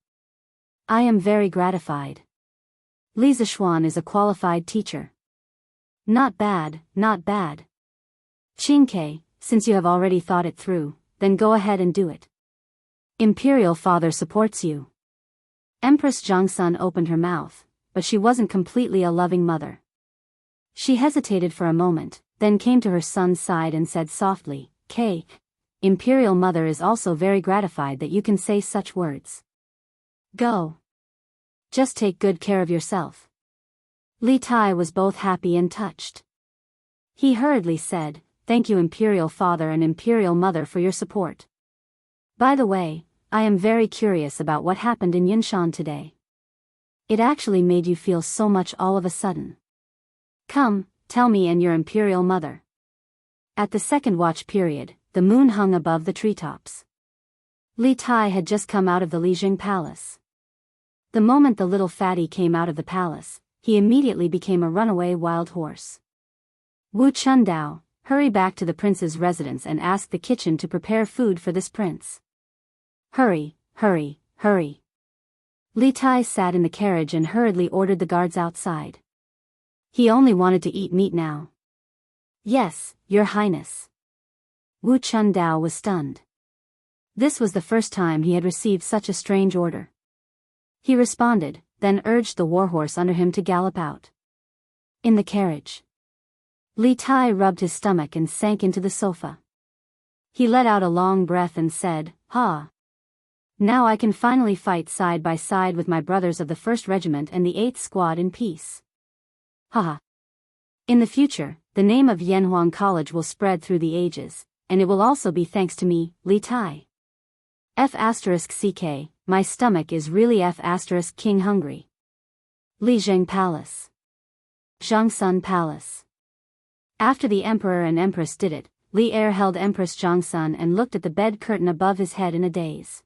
I am very gratified. Li Zishuan is a qualified teacher. Not bad, not bad. Qin Ke, since you have already thought it through, then go ahead and do it. Imperial father supports you. Empress Jongsun opened her mouth, but she wasn't completely a loving mother. She hesitated for a moment, then came to her son's side and said softly, "Kay, Imperial mother is also very gratified that you can say such words. Go. Just take good care of yourself." Li Tai was both happy and touched. He hurriedly said, "Thank you Imperial father and Imperial mother for your support. By the way, I am very curious about what happened in Yinshan today. It actually made you feel so much all of a sudden. Come, tell me and your Imperial mother." At the second watch period, the moon hung above the treetops. Li Tai had just come out of the Lijing Palace. The moment the little fatty came out of the palace, he immediately became a runaway wild horse. Wu Chundao, hurry back to the prince's residence and ask the kitchen to prepare food for this prince. Hurry, hurry, hurry. Li Tai sat in the carriage and hurriedly ordered the guards outside. He only wanted to eat meat now. Yes, Your Highness. Wu Chundao was stunned. This was the first time he had received such a strange order. He responded, then urged the warhorse under him to gallop out. In the carriage, Li Tai rubbed his stomach and sank into the sofa. He let out a long breath and said, "Ha! Now I can finally fight side by side with my brothers of the 1st Regiment and the 8th Squad in peace. Ha! In the future, the name of Yanhuang College will spread through the ages, and it will also be thanks to me, Li Tai. F***ck, my stomach is really F***king hungry." Lijing Palace. Zhongsun Palace. After the Emperor and Empress did it, Li Er held Empress Zhongsun and looked at the bed curtain above his head in a daze.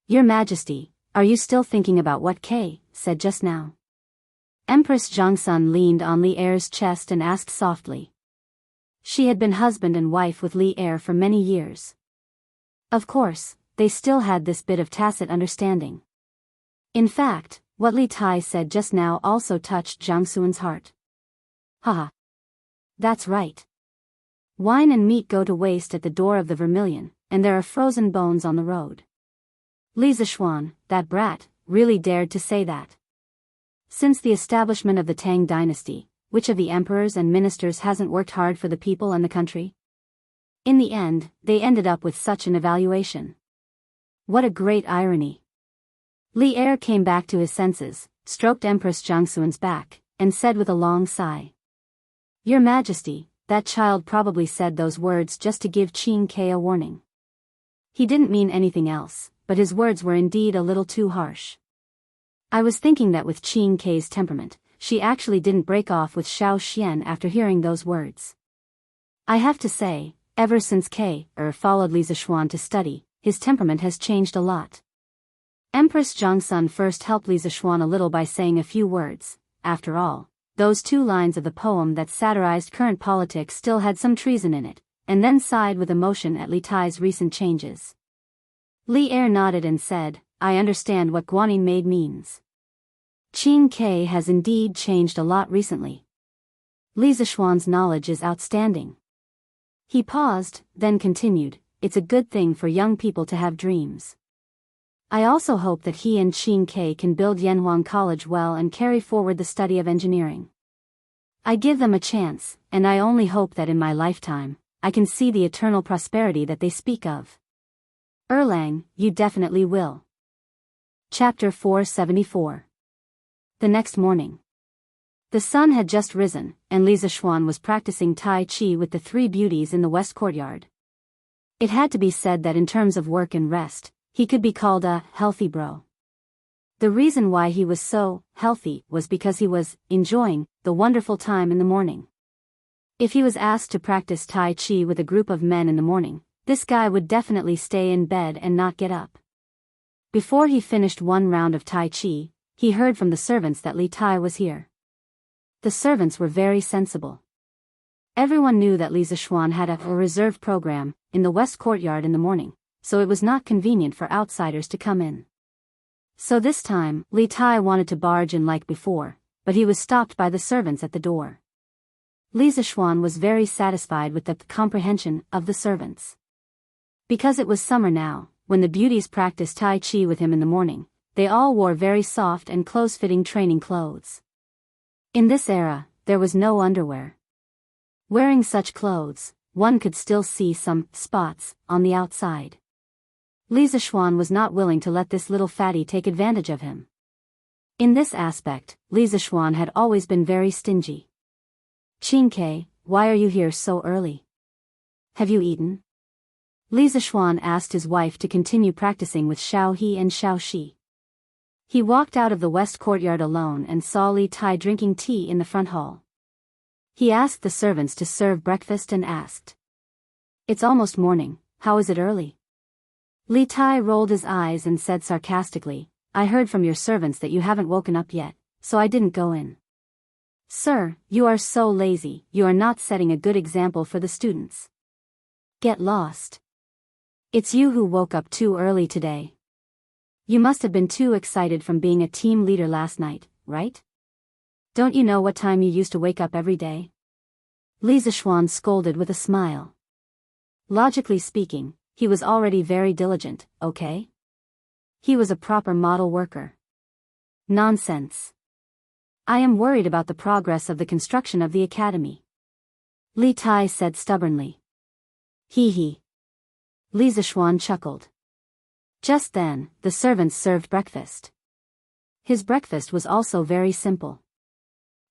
"Your Majesty, are you still thinking about what Kay said just now?" Empress Zhongsun leaned on Li Er's chest and asked softly. She had been husband and wife with Li Er for many years. Of course, they still had this bit of tacit understanding. In fact, what Li Tai said just now also touched Zhang Xuan's heart. Haha. That's right. Wine and meat go to waste at the door of the Vermilion, and there are frozen bones on the road. Li Zishuan, that brat, really dared to say that. Since the establishment of the Tang dynasty, which of the emperors and ministers hasn't worked hard for the people and the country? In the end, they ended up with such an evaluation. What a great irony. Li Er came back to his senses, stroked Empress Zhangxuan's back, and said with a long sigh. "Your Majesty, that child probably said those words just to give Qin Ke a warning. He didn't mean anything else, but his words were indeed a little too harsh. I was thinking that with Qin Ke's temperament, she actually didn't break off with Xiao Xian after hearing those words. I have to say, ever since Ke followed Li Zishuan to study, his temperament has changed a lot." Empress Zhongsun first helped Li Zishuan a little by saying a few words. After all, those 2 lines of the poem that satirized current politics still had some treason in it, and then sighed with emotion at Li Tai's recent changes. Li Er nodded and said, "I understand what Guanyin Maid means. Qin Ke has indeed changed a lot recently. Li Zishuan's knowledge is outstanding." He paused, then continued, "It's a good thing for young people to have dreams. I also hope that he and Qin Ke can build Yanhuang College well and carry forward the study of engineering. I give them a chance, and I only hope that in my lifetime, I can see the eternal prosperity that they speak of." Erlang, you definitely will. Chapter 474. The next morning. The sun had just risen, and Li Zishuan was practicing Tai Chi with the 3 beauties in the west courtyard. It had to be said that in terms of work and rest, he could be called a healthy bro. The reason why he was so healthy was because he was enjoying the wonderful time in the morning. If he was asked to practice Tai Chi with a group of men in the morning, this guy would definitely stay in bed and not get up. Before he finished one round of Tai Chi, he heard from the servants that Li Tai was here. The servants were very sensible. Everyone knew that Li Zishuan had a reserved program in the west courtyard in the morning, so it was not convenient for outsiders to come in. So this time, Li Tai wanted to barge in like before, but he was stopped by the servants at the door. Li Zishuan was very satisfied with the comprehension of the servants. Because it was summer now, when the beauties practiced Tai Chi with him in the morning, they all wore very soft and close-fitting training clothes. In this era, there was no underwear. Wearing such clothes, one could still see some spots on the outside. Li Zixuan was not willing to let this little fatty take advantage of him. In this aspect, Li Zixuan had always been very stingy. "Qingke, why are you here so early? Have you eaten?" Li Zixuan asked his wife to continue practicing with Xiao He and Xiao Shi. He walked out of the west courtyard alone and saw Li Tai drinking tea in the front hall. He asked the servants to serve breakfast and asked, "It's almost morning, how is it early?" Li Tai rolled his eyes and said sarcastically, "I heard from your servants that you haven't woken up yet, so I didn't go in." "Sir, you are so lazy, you are not setting a good example for the students. Get lost. It's you who woke up too early today. You must have been too excited from being a team leader last night, right? Don't you know what time you used to wake up every day?" Li Zixuan scolded with a smile. Logically speaking, he was already very diligent, okay? He was a proper model worker. Nonsense. I am worried about the progress of the construction of the academy. Li Tai said stubbornly. Hee hee. Li Zixuan chuckled. Just then, the servants served breakfast. His breakfast was also very simple.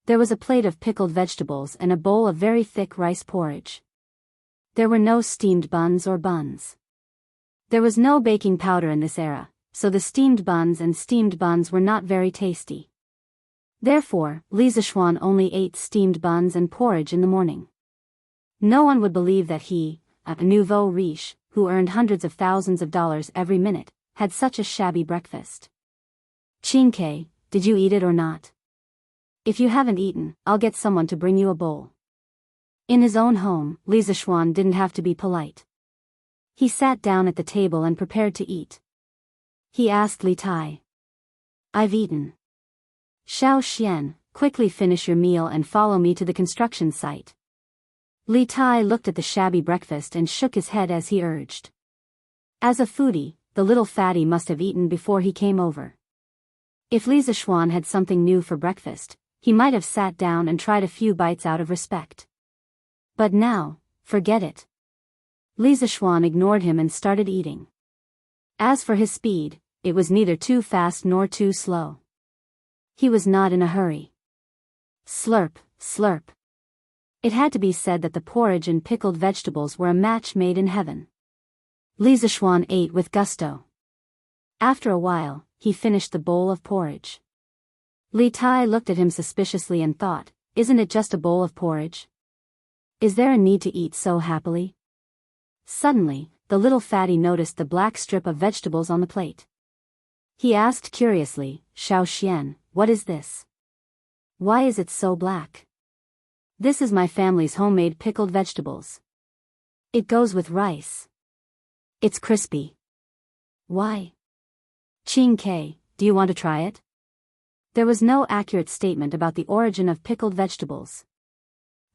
There was a plate of pickled vegetables and a bowl of very thick rice porridge. There were no steamed buns or buns. There was no baking powder in this era, so the steamed buns were not very tasty. Therefore, Li Zixuan only ate steamed buns and porridge in the morning. No one would believe that he, a nouveau riche, who earned hundreds of thousands of dollars every minute, had such a shabby breakfast. "Qingke, did you eat it or not? If you haven't eaten, I'll get someone to bring you a bowl." In his own home, Li Zixuan didn't have to be polite. He sat down at the table and prepared to eat. He asked Li Tai. "I've eaten. Xiao Xian, quickly finish your meal and follow me to the construction site." Li Tai looked at the shabby breakfast and shook his head as he urged. As a foodie, the little fatty must have eaten before he came over. If Li Zixuan had something new for breakfast, he might have sat down and tried a few bites out of respect. But now, forget it. Li Zixuan ignored him and started eating. As for his speed, it was neither too fast nor too slow. He was not in a hurry. Slurp, slurp. It had to be said that the porridge and pickled vegetables were a match made in heaven. Li Zixuan ate with gusto. After a while, he finished the bowl of porridge. Li Tai looked at him suspiciously and thought, "Isn't it just a bowl of porridge? Is there a need to eat so happily?" Suddenly, the little fatty noticed the black strip of vegetables on the plate. He asked curiously, "Xiao Xian, what is this? Why is it so black?" "This is my family's homemade pickled vegetables. It goes with rice. It's crispy." "Why?" "Qingke, do you want to try it?" There was no accurate statement about the origin of pickled vegetables.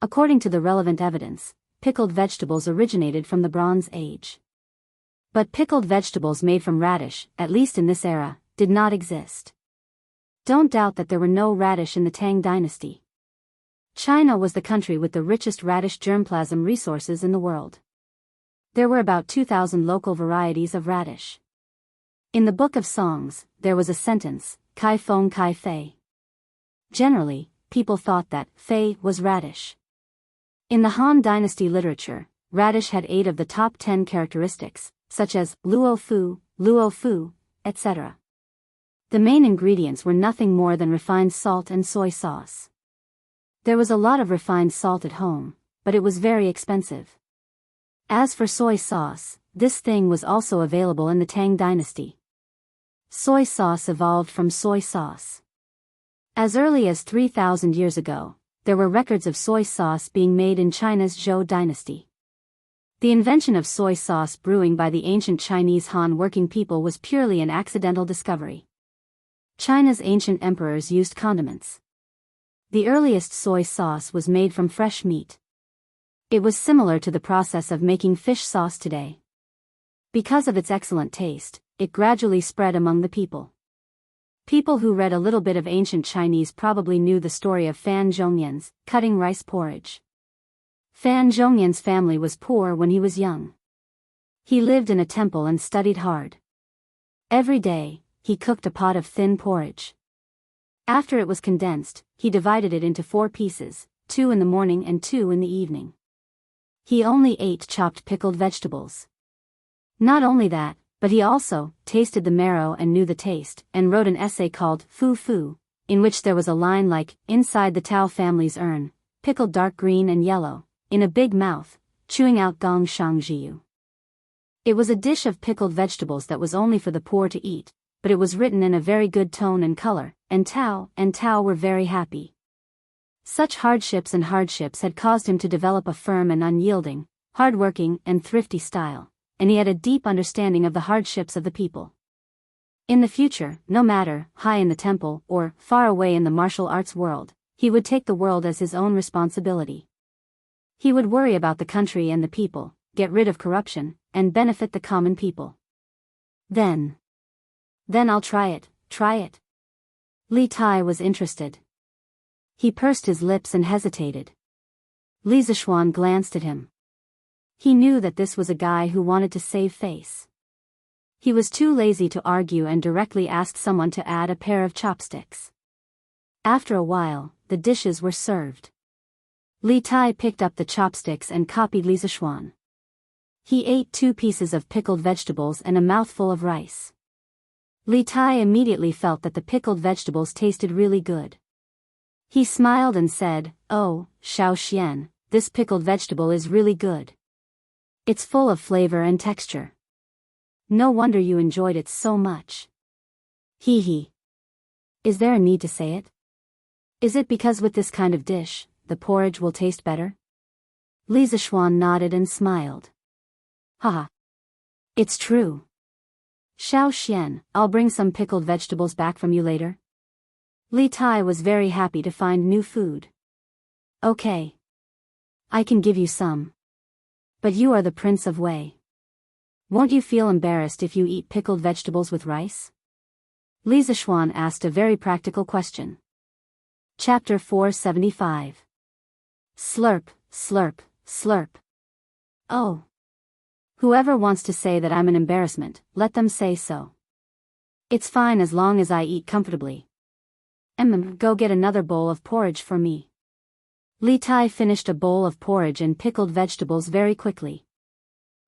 According to the relevant evidence, pickled vegetables originated from the Bronze Age. But pickled vegetables made from radish, at least in this era, did not exist. Don't doubt that there were no radish in the Tang dynasty. China was the country with the richest radish germplasm resources in the world. There were about 2,000 local varieties of radish. In the Book of Songs, there was a sentence, Kai Feng Kai Fei. Generally, people thought that Fei was radish. In the Han Dynasty literature, radish had 8 of the top 10 characteristics, such as luo fu, etc. The main ingredients were nothing more than refined salt and soy sauce. There was a lot of refined salt at home, but it was very expensive. As for soy sauce, this thing was also available in the Tang Dynasty. Soy sauce evolved from soy sauce. As early as 3,000 years ago, there were records of soy sauce being made in China's Zhou dynasty. The invention of soy sauce brewing by the ancient Chinese Han working people was purely an accidental discovery. China's ancient emperors used condiments. The earliest soy sauce was made from fresh meat. It was similar to the process of making fish sauce today. Because of its excellent taste, it gradually spread among the people. People who read a little bit of ancient Chinese probably knew the story of Fan Zhongyan's cutting rice porridge. Fan Zhongyan's family was poor when he was young. He lived in a temple and studied hard. Every day, he cooked a pot of thin porridge. After it was condensed, he divided it into 4 pieces, 2 in the morning and 2 in the evening. He only ate chopped pickled vegetables. Not only that, but he also tasted the marrow and knew the taste, and wrote an essay called Fu Fu, in which there was a line like, inside the Tao family's urn, pickled dark green and yellow, in a big mouth, chewing out gong shang jiu. It was a dish of pickled vegetables that was only for the poor to eat, but it was written in a very good tone and color, and Tao were very happy. Such hardships had caused him to develop a firm and unyielding, hardworking and thrifty style, and he had a deep understanding of the hardships of the people. In the future, no matter, high in the temple or far away in the martial arts world, he would take the world as his own responsibility. He would worry about the country and the people, get rid of corruption, and benefit the common people. Then I'll try it. Li Tai was interested. He pursed his lips and hesitated. Li Zishuan glanced at him. He knew that this was a guy who wanted to save face. He was too lazy to argue and directly asked someone to add a pair of chopsticks. After a while, the dishes were served. Li Tai picked up the chopsticks and copied Li Zishuan. He ate 2 pieces of pickled vegetables and a mouthful of rice. Li Tai immediately felt that the pickled vegetables tasted really good. He smiled and said, "Oh, Xiao Xian, this pickled vegetable is really good. It's full of flavor and texture. No wonder you enjoyed it so much." Hee hee. Is there a need to say it? Is it because with this kind of dish, the porridge will taste better? Li Zishuan nodded and smiled. Haha. It's true. Xiao Xian, I'll bring some pickled vegetables back from you later. Li Tai was very happy to find new food. Okay. I can give you some. But you are the Prince of Wei. Won't you feel embarrassed if you eat pickled vegetables with rice? Li Zishuan asked a very practical question. Chapter 475. Slurp, slurp, slurp. Oh. Whoever wants to say that I'm an embarrassment, let them say so. It's fine as long as I eat comfortably. Go get another bowl of porridge for me. Li Tai finished a bowl of porridge and pickled vegetables very quickly.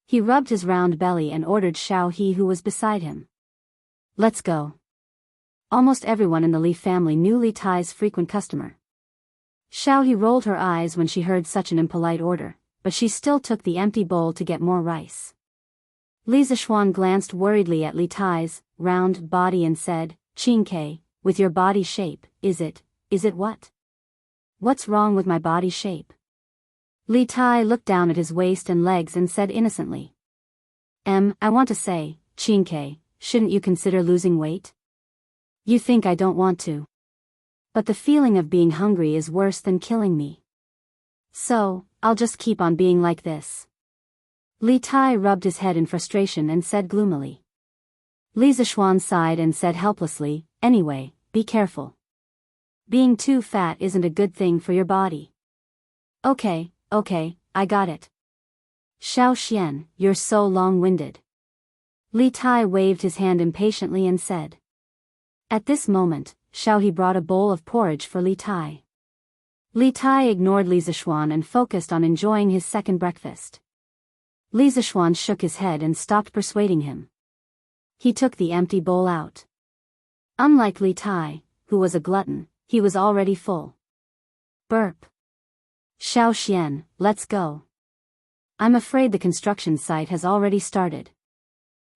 He rubbed his round belly and ordered Xiao He, who was beside him. Let's go. Almost everyone in the Li family knew Li Tai's frequent customer. Xiao He rolled her eyes when she heard such an impolite order, but she still took the empty bowl to get more rice. Li Zishuan glanced worriedly at Li Tai's round body and said, "Qingke, with your body shape, is it what? What's wrong with my body shape?" Li Tai looked down at his waist and legs and said innocently, I want to say, Qingke, shouldn't you consider losing weight? You think I don't want to. But the feeling of being hungry is worse than killing me. So, I'll just keep on being like this." Li Tai rubbed his head in frustration and said gloomily. Li Zishuan sighed and said helplessly, "Anyway, be careful. Being too fat isn't a good thing for your body." Okay, I got it. Xiao Xian, you're so long-winded." Li Tai waved his hand impatiently and said. At this moment, Xiao He brought a bowl of porridge for Li Tai. Li Tai ignored Li Zishuan and focused on enjoying his second breakfast. Li Zishuan shook his head and stopped persuading him. He took the empty bowl out. Unlike Li Tai, who was a glutton, he was already full. Burp. Xiao Xian, let's go. I'm afraid the construction site has already started.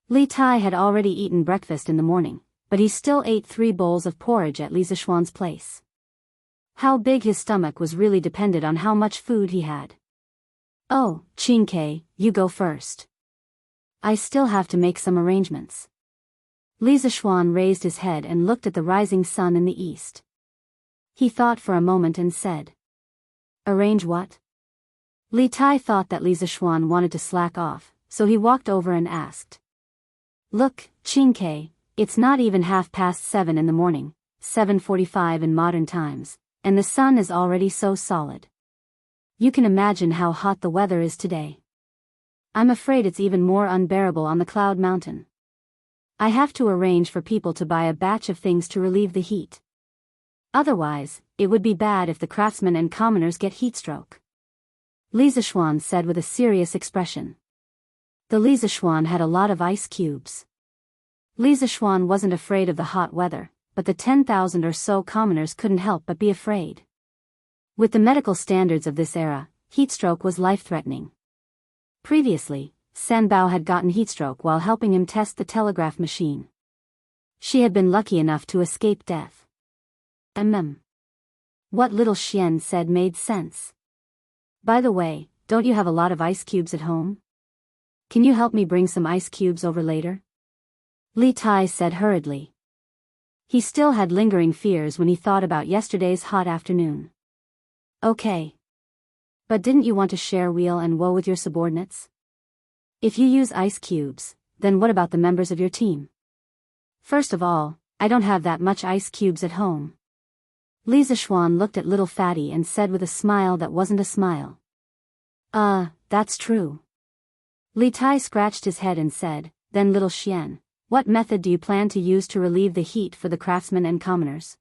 Li Tai had already eaten breakfast in the morning, but he still ate 3 bowls of porridge at Li Zishuan's place. How big his stomach was really depended on how much food he had. Oh, Qingke, you go first. I still have to make some arrangements. Li Zishuan raised his head and looked at the rising sun in the east. He thought for a moment and said. Arrange what? Li Tai thought that Li Zishuan wanted to slack off, so he walked over and asked. Look, Qingke, it's not even 7:30 in the morning, 7:45 in modern times, and the sun is already so solid. You can imagine how hot the weather is today. I'm afraid it's even more unbearable on the Cloud Mountain. I have to arrange for people to buy a batch of things to relieve the heat. Otherwise, it would be bad if the craftsmen and commoners get heatstroke. Li Zishuan said with a serious expression. The Li Zishuan had a lot of ice cubes. Li Zishuan wasn't afraid of the hot weather, but the 10,000 or so commoners couldn't help but be afraid. With the medical standards of this era, heatstroke was life-threatening. Previously, Sanbao had gotten heatstroke while helping him test the telegraph machine. She had been lucky enough to escape death. What little Xian said made sense. By the way, don't you have a lot of ice cubes at home? Can you help me bring some ice cubes over later? Li Tai said hurriedly. He still had lingering fears when he thought about yesterday's hot afternoon. Okay. But didn't you want to share Wheel and Woe with your subordinates? If you use ice cubes, then what about the members of your team? First of all, I don't have that much ice cubes at home. Li Zishuan looked at little Fatty and said with a smile that wasn't a smile. That's true. Li Tai scratched his head and said, then little Xian, what method do you plan to use to relieve the heat for the craftsmen and commoners?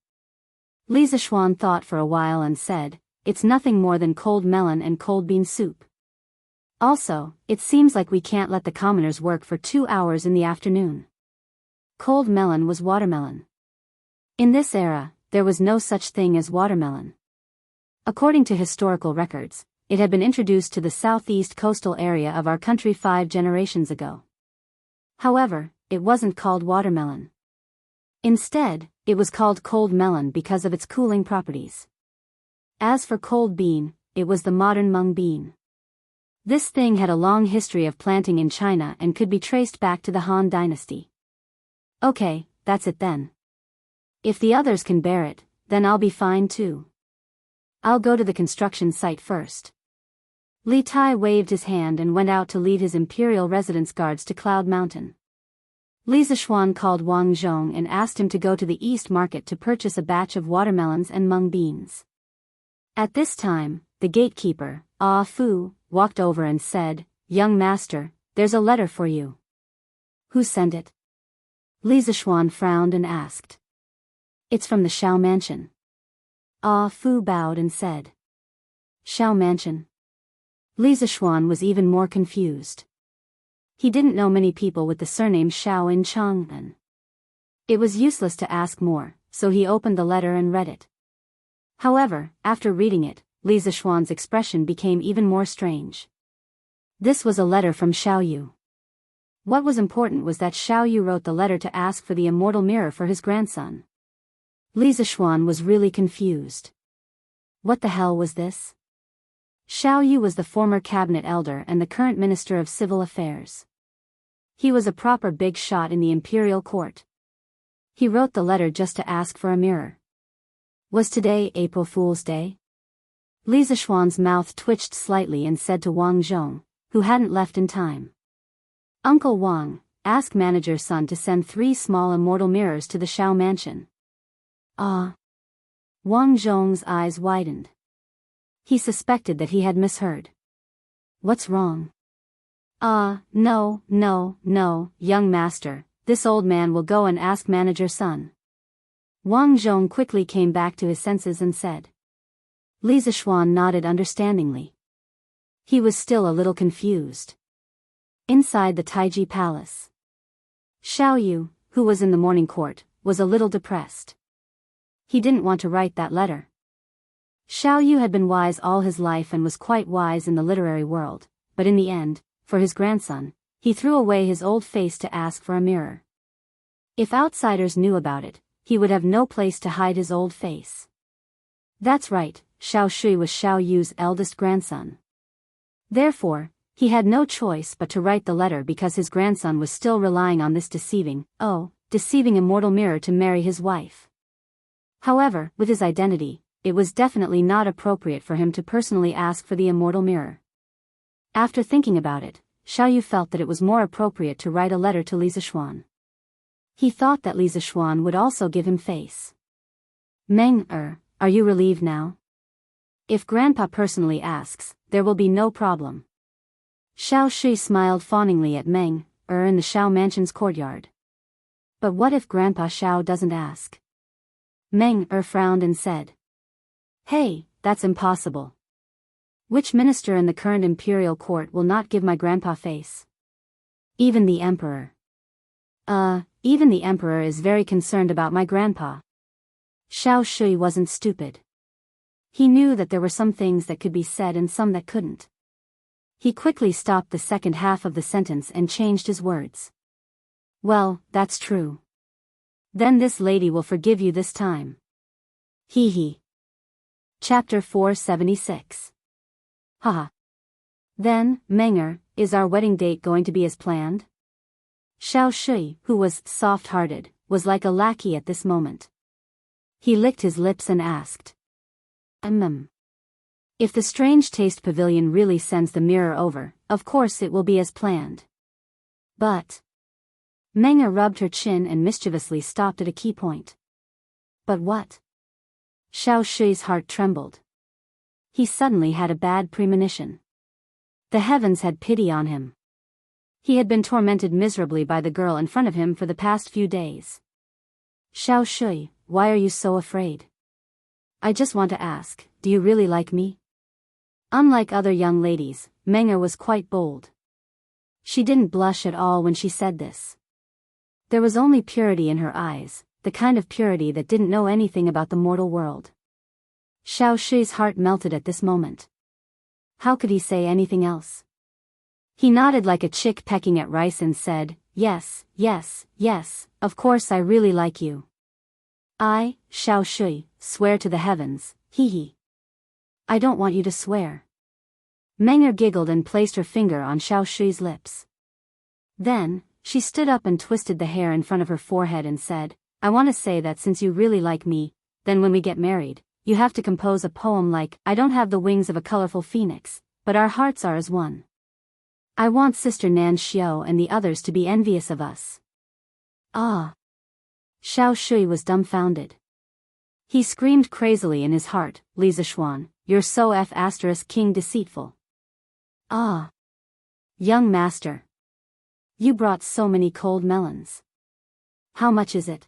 Li Zishuan thought for a while and said, it's nothing more than cold melon and cold bean soup. Also, it seems like we can't let the commoners work for 2 hours in the afternoon. Cold melon was watermelon. In this era, there was no such thing as watermelon. According to historical records, it had been introduced to the southeast coastal area of our country 5 generations ago. However, it wasn't called watermelon. Instead, it was called cold melon because of its cooling properties. As for cold bean, it was the modern mung bean. This thing had a long history of planting in China and could be traced back to the Han Dynasty. Okay, that's it then. If the others can bear it, then I'll be fine too. I'll go to the construction site first. Li Tai waved his hand and went out to lead his imperial residence guards to Cloud Mountain. Li Zishuan called Wang Zhong and asked him to go to the East Market to purchase a batch of watermelons and mung beans. At this time, the gatekeeper, Ah Fu, walked over and said, Young master, there's a letter for you. Who sent it? Li Zishuan frowned and asked. It's from the Shao Mansion. Ah Fu bowed and said. Shao Mansion. Li Zishuan was even more confused. He didn't know many people with the surname Shao in Chang'an. It was useless to ask more, so he opened the letter and read it. However, after reading it, Li Zishuan's expression became even more strange. This was a letter from Xiao Yu. What was important was that Xiao Yu wrote the letter to ask for the immortal mirror for his grandson. Li Zishuan was really confused. What the hell was this? Xiao Yu was the former cabinet elder and the current minister of civil affairs. He was a proper big shot in the imperial court. He wrote the letter just to ask for a mirror. Was today April Fool's Day? Li Zishuan's mouth twitched slightly and said to Wang Zhong, who hadn't left in time. Uncle Wang, ask manager's son to send 3 small immortal mirrors to the Shao Mansion. Ah. Wang Zhong's eyes widened. He suspected that he had misheard. What's wrong? No, young master, this old man will go and ask manager's son. Wang Zhong quickly came back to his senses and said. Li Zishuan nodded understandingly. He was still a little confused. Inside the Taiji Palace, Xiao Yu, who was in the morning court, was a little depressed. He didn't want to write that letter. Xiao Yu had been wise all his life and was quite wise in the literary world, but in the end, for his grandson, he threw away his old face to ask for a mirror. If outsiders knew about it, he would have no place to hide his old face. That's right, Xiao Shui was Xiao Yu's eldest grandson. Therefore, he had no choice but to write the letter because his grandson was still relying on this deceiving immortal mirror to marry his wife. However, with his identity, it was definitely not appropriate for him to personally ask for the immortal mirror. After thinking about it, Xiaoyu felt that it was more appropriate to write a letter to Li Zishuan. He thought that Li Zishuan would also give him face. Meng, are you relieved now? If Grandpa personally asks, there will be no problem. Xiao Shui smiled fawningly at Meng, in the Xiao mansion's courtyard. But what if Grandpa Xiao doesn't ask? Meng frowned and said. Hey, that's impossible. Which minister in the current imperial court will not give my grandpa face? Even the emperor. Even the emperor is very concerned about my grandpa. Xiao Shui wasn't stupid. He knew that there were some things that could be said and some that couldn't. He quickly stopped the second half of the sentence and changed his words. Well, that's true. Then this lady will forgive you this time. Hee hee. Chapter 476. Haha. Then, Menger, is our wedding date going to be as planned? Xiao Shui, who was soft-hearted, was like a lackey at this moment. He licked his lips and asked. If the Strange Taste Pavilion really sends the mirror over, of course it will be as planned. But... Menger rubbed her chin and mischievously stopped at a key point. But what? Xiao Shui's heart trembled. He suddenly had a bad premonition. The heavens had pity on him. He had been tormented miserably by the girl in front of him for the past few days. Xiao Shui, why are you so afraid? I just want to ask, do you really like me? Unlike other young ladies, Menger was quite bold. She didn't blush at all when she said this. There was only purity in her eyes, the kind of purity that didn't know anything about the mortal world. Xiao Shui's heart melted at this moment. How could he say anything else? He nodded like a chick pecking at rice and said, yes, yes, yes, of course I really like you. I, Xiao Shui, swear to the heavens, hee hee. I don't want you to swear. Menger giggled and placed her finger on Xiao Shui's lips. Then, she stood up and twisted the hair in front of her forehead and said, I want to say that since you really like me, then when we get married, you have to compose a poem like, I don't have the wings of a colorful phoenix, but our hearts are as one. I want Sister Nan Xiao and the others to be envious of us. Ah! Xiao Shui was dumbfounded. He screamed crazily in his heart, Li Zishuan, you're so King deceitful. Ah! Young master. You brought so many cold melons. How much is it?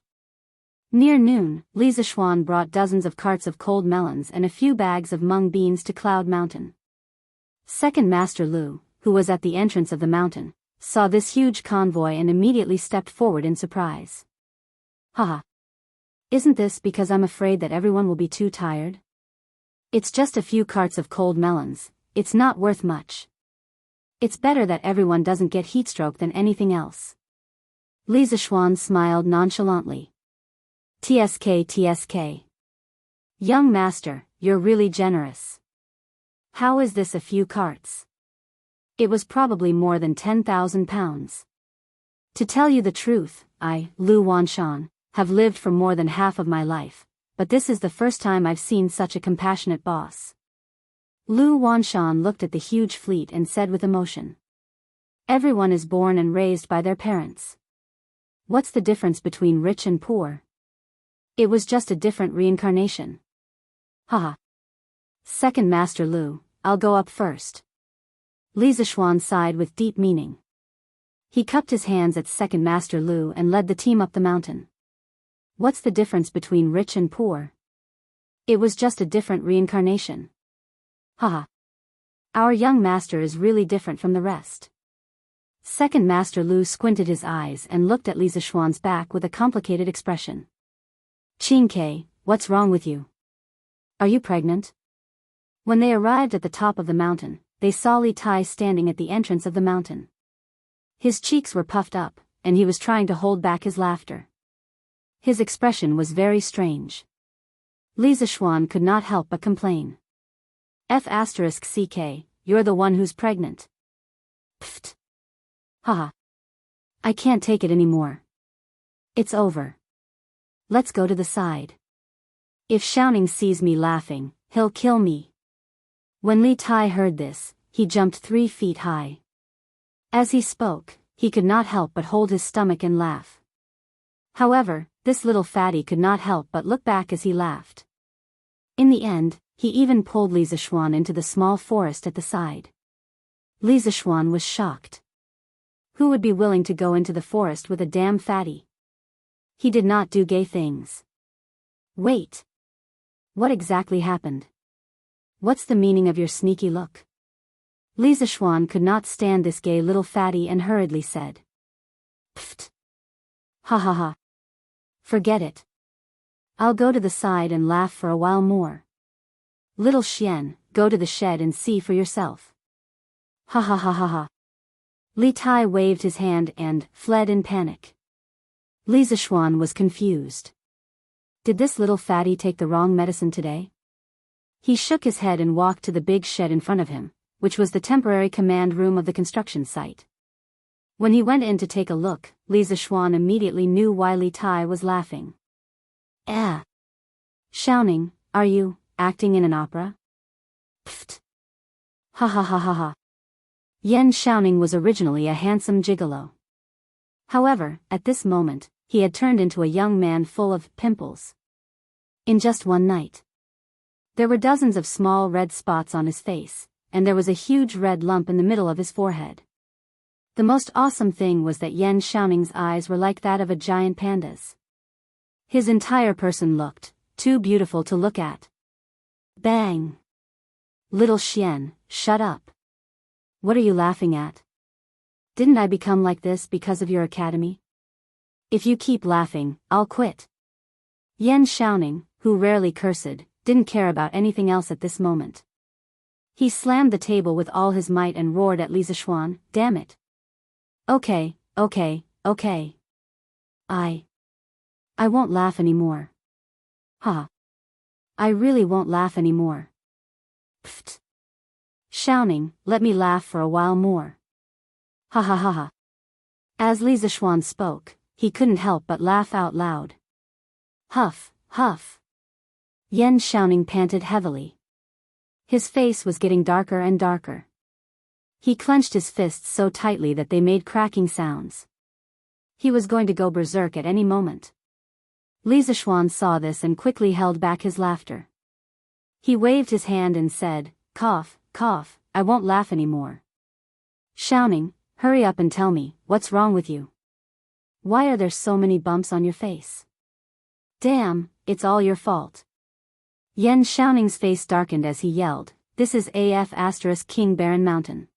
Near noon, Li Zishuan brought dozens of carts of cold melons and a few bags of mung beans to Cloud Mountain. Second Master Lu, who was at the entrance of the mountain, saw this huge convoy and immediately stepped forward in surprise. Haha. Isn't this because I'm afraid that everyone will be too tired? It's just a few carts of cold melons, it's not worth much. It's better that everyone doesn't get heatstroke than anything else. Li Zishuan smiled nonchalantly. TSK. Young master, you're really generous. How is this a few carts? It was probably more than 10,000 pounds. To tell you the truth, I, Lu Wanshan, have lived for more than half of my life, but this is the first time I've seen such a compassionate boss. Lu Wanshan looked at the huge fleet and said with emotion. Everyone is born and raised by their parents. What's the difference between rich and poor? It was just a different reincarnation. Haha. Second Master Lu, I'll go up first. Li Zishuan sighed with deep meaning. He cupped his hands at Second Master Lu and led the team up the mountain. What's the difference between rich and poor? It was just a different reincarnation. Haha. Our young master is really different from the rest. Second Master Lu squinted his eyes and looked at Li Zishuan's back with a complicated expression. Qingke, what's wrong with you? Are you pregnant? When they arrived at the top of the mountain, they saw Li Tai standing at the entrance of the mountain. His cheeks were puffed up, and he was trying to hold back his laughter. His expression was very strange. Li Zishuan could not help but complain. F***ck, you're the one who's pregnant. Pfft. Haha. I can't take it anymore. It's over. Let's go to the side. If Xiaoning sees me laughing, he'll kill me. When Li Tai heard this, he jumped 3 feet high. As he spoke, he could not help but hold his stomach and laugh. However, this little fatty could not help but look back as he laughed. In the end, he even pulled Li Zishuan into the small forest at the side. Li Zishuan was shocked. Who would be willing to go into the forest with a damn fatty? He did not do gay things. Wait. What exactly happened? What's the meaning of your sneaky look? Li Zishuan could not stand this gay little fatty and hurriedly said. Pfft. Ha ha ha. Forget it. I'll go to the side and laugh for a while more. Little Xian, go to the shed and see for yourself. Ha ha ha ha ha. Li Tai waved his hand and fled in panic. Li Zishuan was confused. Did this little fatty take the wrong medicine today? He shook his head and walked to the big shed in front of him, which was the temporary command room of the construction site. When he went in to take a look, Li Zishuan immediately knew why Li Tai was laughing. Shouting, are you acting in an opera? Pfft. Ha ha ha ha ha. Yan Xiaoning was originally a handsome gigolo. However, at this moment, he had turned into a young man full of pimples. In just one night, there were dozens of small red spots on his face, and there was a huge red lump in the middle of his forehead. The most awesome thing was that Yan Xiaoning's eyes were like that of a giant panda's. His entire person looked too beautiful to look at. Bang! Little Xian, shut up. What are you laughing at? Didn't I become like this because of your academy? If you keep laughing, I'll quit. Yan Xiaoning, who rarely cursed, didn't care about anything else at this moment. He slammed the table with all his might and roared at Li Zishuan, damn it. Okay. I won't laugh anymore. Ha. I really won't laugh anymore. Pfft. Xiaoning, let me laugh for a while more. Ha ha ha ha. As Li Zishuan spoke, he couldn't help but laugh out loud. Huff, huff. Yan Xiaoning panted heavily. His face was getting darker and darker. He clenched his fists so tightly that they made cracking sounds. He was going to go berserk at any moment. Li Zishuan saw this and quickly held back his laughter. He waved his hand and said, cough, cough, I won't laugh anymore. Xiaoning, hurry up and tell me, what's wrong with you? Why are there so many bumps on your face? Damn, it's all your fault. Yan Xiaoning's face darkened as he yelled, this is King Baron Mountain.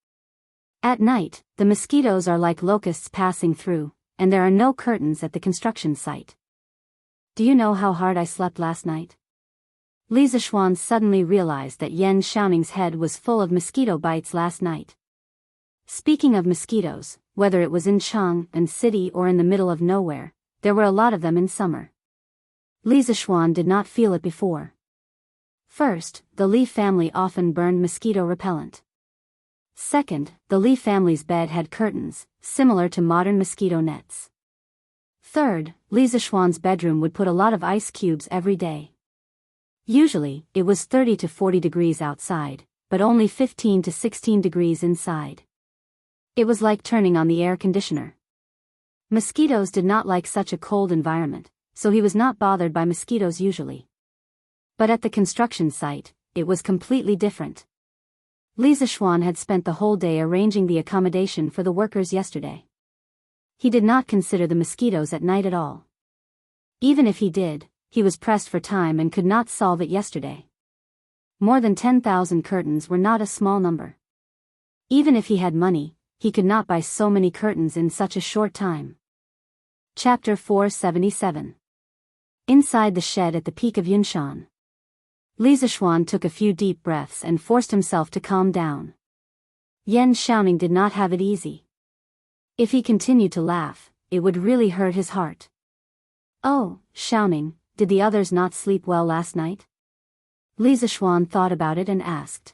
At night, the mosquitoes are like locusts passing through, and there are no curtains at the construction site. Do you know how hard I slept last night? Li Zishuan suddenly realized that Yan Xiaoning's head was full of mosquito bites last night. Speaking of mosquitoes, whether it was in Chang'an City or in the middle of nowhere, there were a lot of them in summer. Li Zishuan did not feel it before. First, the Li family often burned mosquito repellent. Second, the Li family's bed had curtains, similar to modern mosquito nets. Third, Li Zishuan's bedroom would put a lot of ice cubes every day. Usually, it was 30 to 40 degrees outside, but only 15 to 16 degrees inside. It was like turning on the air conditioner. Mosquitoes did not like such a cold environment, so he was not bothered by mosquitoes usually. But at the construction site, it was completely different. Li Zishuan had spent the whole day arranging the accommodation for the workers yesterday. He did not consider the mosquitoes at night at all. Even if he did, he was pressed for time and could not solve it yesterday. More than 10,000 curtains were not a small number. Even if he had money, he could not buy so many curtains in such a short time. Chapter 477. Inside the shed at the peak of Yunshan. Li Zishuan took a few deep breaths and forced himself to calm down. Yan Xiaoning did not have it easy. If he continued to laugh, it would really hurt his heart. Oh, Xiaoning, did the others not sleep well last night? Li Zishuan thought about it and asked.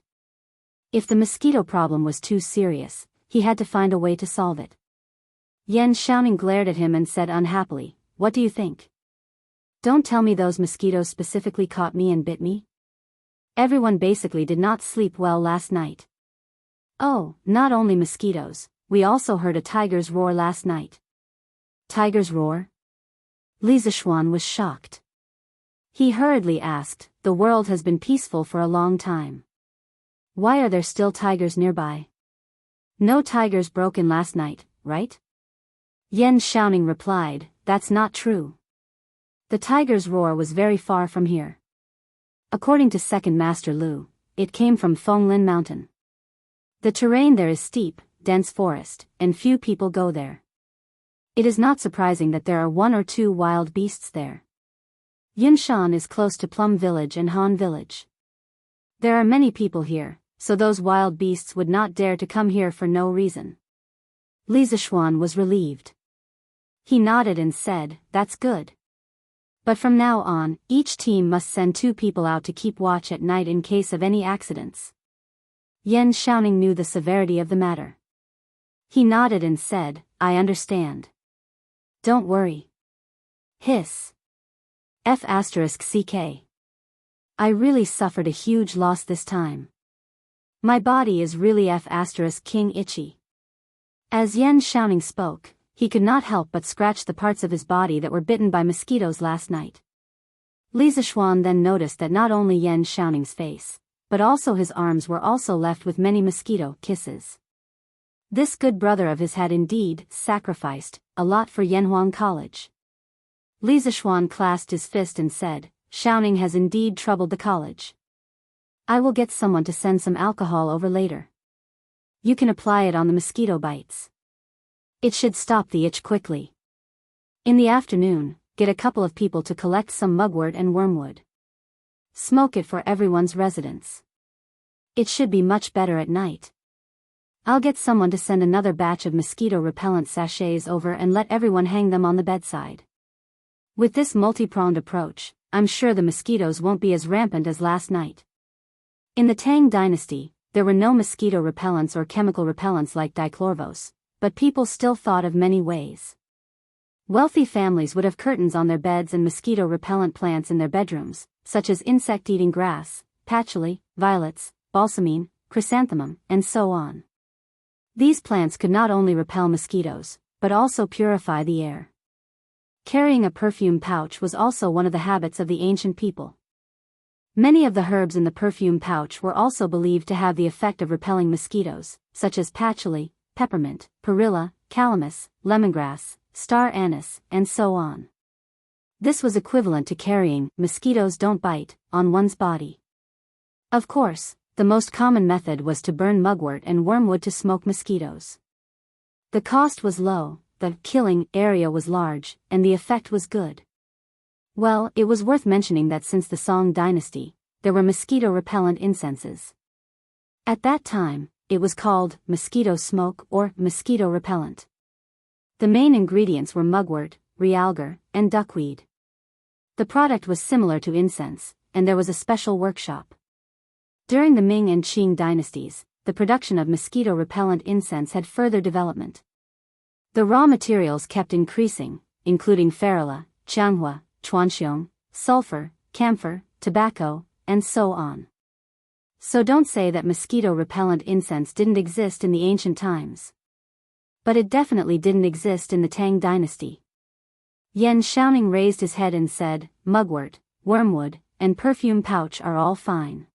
If the mosquito problem was too serious, he had to find a way to solve it. Yan Xiaoning glared at him and said unhappily, what do you think? Don't tell me those mosquitoes specifically caught me and bit me? Everyone basically did not sleep well last night. Oh, not only mosquitoes, we also heard a tiger's roar last night. Tiger's roar? Li Zishuan was shocked. He hurriedly asked, the world has been peaceful for a long time. Why are there still tigers nearby? No tigers broke in last night, right? Yan Xiaoning replied, that's not true. The tiger's roar was very far from here. According to Second Master Lu, it came from Thonglin Mountain. The terrain there is steep, dense forest, and few people go there. It is not surprising that there are 1 or 2 wild beasts there. Yinshan is close to Plum Village and Han Village. There are many people here, so those wild beasts would not dare to come here for no reason. Li Zishuan was relieved. He nodded and said, that's good. But from now on, each team must send 2 people out to keep watch at night in case of any accidents. Yan Xiaoning knew the severity of the matter. He nodded and said, I understand. Don't worry. Hiss. F***CK. I really suffered a huge loss this time. My body is really F***King itchy. As Yan Xiaoning spoke, he could not help but scratch the parts of his body that were bitten by mosquitoes last night. Li Zishuan then noticed that not only Yan Xiaoning's face, but also his arms were also left with many mosquito kisses. This good brother of his had indeed sacrificed a lot for Yanhuang College. Li Zishuan clasped his fist and said, Xiaoning has indeed troubled the college. I will get someone to send some alcohol over later. You can apply it on the mosquito bites. It should stop the itch quickly. In the afternoon, get a couple of people to collect some mugwort and wormwood. Smoke it for everyone's residence. It should be much better at night. I'll get someone to send another batch of mosquito repellent sachets over and let everyone hang them on the bedside. With this multi-pronged approach, I'm sure the mosquitoes won't be as rampant as last night. In the Tang dynasty, there were no mosquito repellents or chemical repellents like dichlorvos, but people still thought of many ways. Wealthy families would have curtains on their beds and mosquito repellent plants in their bedrooms, such as insect-eating grass, patchouli, violets, balsamine, chrysanthemum, and so on. These plants could not only repel mosquitoes, but also purify the air. Carrying a perfume pouch was also one of the habits of the ancient people. Many of the herbs in the perfume pouch were also believed to have the effect of repelling mosquitoes, such as patchouli, peppermint, perilla, calamus, lemongrass, star anise, and so on. This was equivalent to carrying "mosquitoes don't bite" on one's body. Of course, the most common method was to burn mugwort and wormwood to smoke mosquitoes. The cost was low, the killing area was large, and the effect was good. Well, it was worth mentioning that since the Song dynasty, there were mosquito-repellent incenses. At that time, it was called mosquito smoke or mosquito repellent. The main ingredients were mugwort, realgar, and duckweed. The product was similar to incense, and there was a special workshop. During the Ming and Qing dynasties, the production of mosquito-repellent incense had further development. The raw materials kept increasing, including ferula, qianghua, chuanxiong, sulfur, camphor, tobacco, and so on. So don't say that mosquito-repellent incense didn't exist in the ancient times. But it definitely didn't exist in the Tang dynasty. Yan Xiaoning raised his head and said, mugwort, wormwood, and perfume pouch are all fine.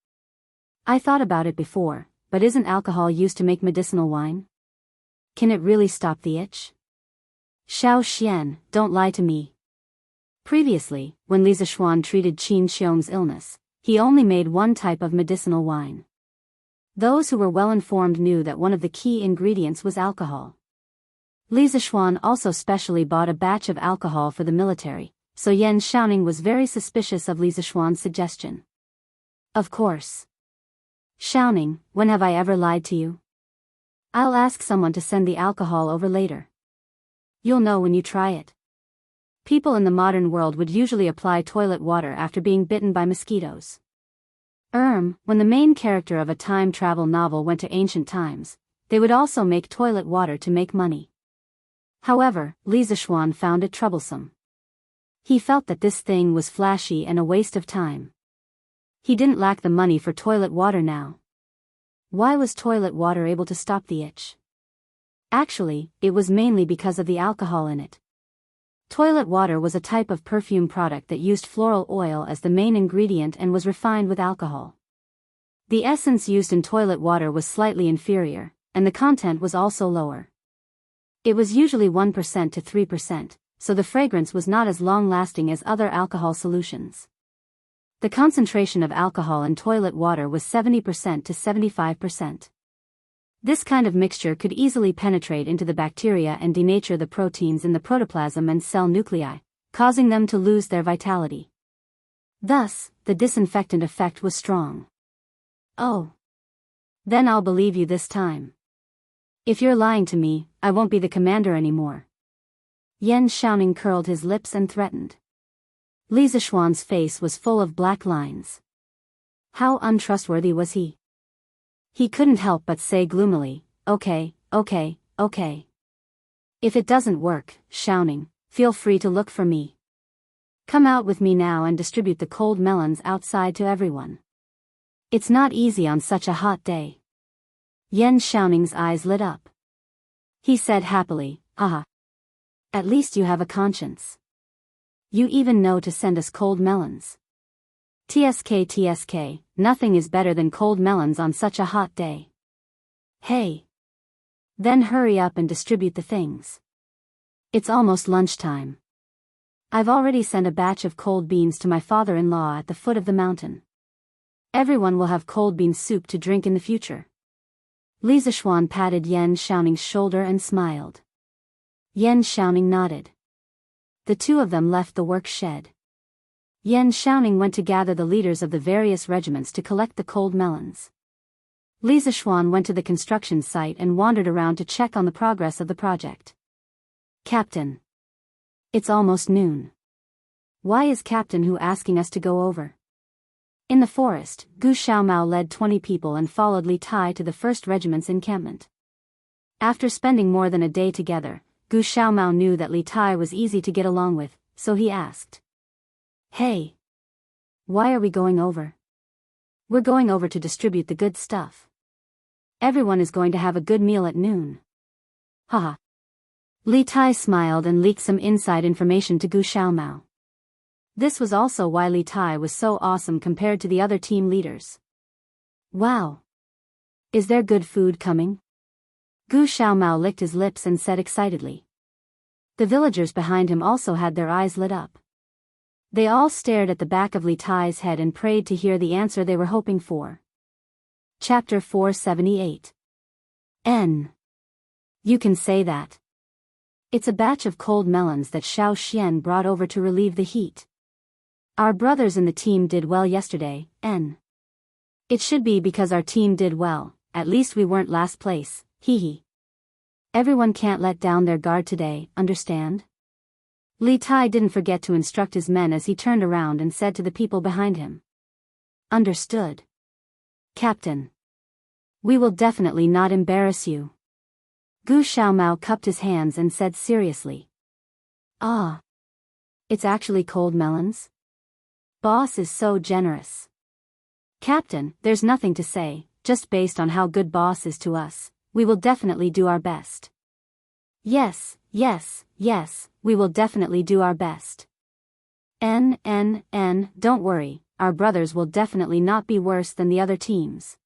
I thought about it before, but isn't alcohol used to make medicinal wine? Can it really stop the itch? Xiao Xian, don't lie to me. Previously, when Li Zishuan treated Qin Xiong's illness, he only made one type of medicinal wine. Those who were well informed knew that one of the key ingredients was alcohol. Li Zishuan also specially bought a batch of alcohol for the military, so Yan Xiaoning was very suspicious of Li Zishuan's suggestion. Of course. Xiaoning, when have I ever lied to you? I'll ask someone to send the alcohol over later. You'll know when you try it. People in the modern world would usually apply toilet water after being bitten by mosquitoes. When the main character of a time travel novel went to ancient times, they would also make toilet water to make money. However, Li Zishuan found it troublesome. He felt that this thing was flashy and a waste of time. He didn't lack the money for toilet water now. Why was toilet water able to stop the itch? Actually, it was mainly because of the alcohol in it. Toilet water was a type of perfume product that used floral oil as the main ingredient and was refined with alcohol. The essence used in toilet water was slightly inferior, and the content was also lower. It was usually 1% to 3%, so the fragrance was not as long-lasting as other alcohol solutions. The concentration of alcohol in toilet water was 70% to 75%. This kind of mixture could easily penetrate into the bacteria and denature the proteins in the protoplasm and cell nuclei, causing them to lose their vitality. Thus, the disinfectant effect was strong. Oh. Then I'll believe you this time. If you're lying to me, I won't be the commander anymore. Yan Xiaoning curled his lips and threatened. Li Zishuan's face was full of black lines. How untrustworthy was he? He couldn't help but say gloomily, okay. If it doesn't work, Xiaoning, feel free to look for me. Come out with me now and distribute the cold melons outside to everyone. It's not easy on such a hot day. Yan Xiaoning's eyes lit up. He said happily, haha. At least you have a conscience. You even know to send us cold melons. TSK, nothing is better than cold melons on such a hot day. Hey. Then hurry up and distribute the things. It's almost lunchtime. I've already sent a batch of cold beans to my father-in-law at the foot of the mountain. Everyone will have cold bean soup to drink in the future. Li Zishuan patted Yan Xiaoning's shoulder and smiled. Yan Xiaoning nodded. The two of them left the work shed. Yan Xiaoning went to gather the leaders of the various regiments to collect the cold melons. Li Zishuan went to the construction site and wandered around to check on the progress of the project. Captain. It's almost noon. Why is Captain Hu asking us to go over? In the forest, Gu Xiaomao led 20 people and followed Li Tai to the 1st Regiment's encampment. After spending more than a day together, Gu Xiaomao knew that Li Tai was easy to get along with, so he asked. Hey. Why are we going over? We're going over to distribute the good stuff. Everyone is going to have a good meal at noon. Haha. Li Tai smiled and leaked some inside information to Gu Xiaomao. This was also why Li Tai was so awesome compared to the other team leaders. Wow. Is there good food coming? Gu Xiaomao licked his lips and said excitedly. The villagers behind him also had their eyes lit up. They all stared at the back of Li Tai's head and prayed to hear the answer they were hoping for. Chapter 478. N. You can say that. It's a batch of cold melons that Xiao Xian brought over to relieve the heat. Our brothers in the team did well yesterday, N. It should be because our team did well, at least we weren't last place, hee. Everyone can't let down their guard today, understand? Li Tai didn't forget to instruct his men as he turned around and said to the people behind him. Understood. Captain. We will definitely not embarrass you. Gu Xiaomao cupped his hands and said seriously. Ah. It's actually cold melons? Boss is so generous. Captain, there's nothing to say, just based on how good boss is to us, we will definitely do our best. Yes, we will definitely do our best. Don't worry, our brothers will definitely not be worse than the other teams.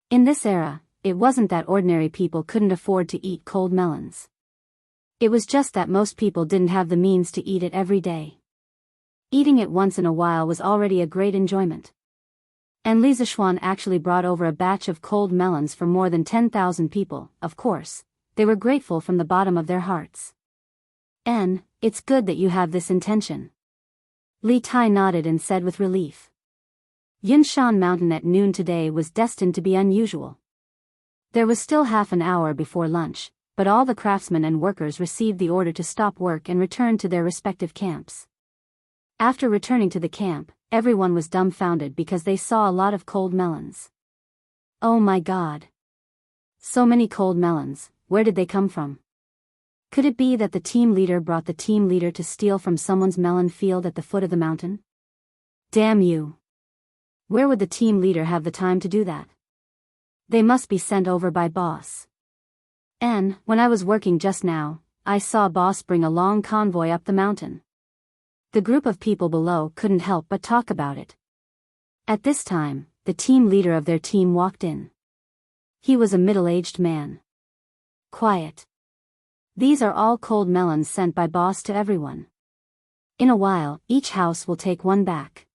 In this era, it wasn't that ordinary people couldn't afford to eat cold melons. It was just that most people didn't have the means to eat it every day. Eating it once in a while was already a great enjoyment. And Li Zishuan actually brought over a batch of cold melons for more than 10,000 people, of course. They were grateful from the bottom of their hearts. It's good that you have this intention. Li Tai nodded and said with relief. Yunshan Mountain at noon today was destined to be unusual. There was still half an hour before lunch, but all the craftsmen and workers received the order to stop work and return to their respective camps. After returning to the camp, everyone was dumbfounded because they saw a lot of cold melons. Oh my God. So many cold melons, where did they come from? Could it be that the team leader brought the team leader to steal from someone's melon field at the foot of the mountain? Damn you. Where would the team leader have the time to do that? They must be sent over by boss. And, when I was working just now, I saw boss bring a long convoy up the mountain. The group of people below couldn't help but talk about it. At this time, the team leader of their team walked in. He was a middle-aged man. Quiet. These are all cold melons sent by boss to everyone. In a while, each house will take one back.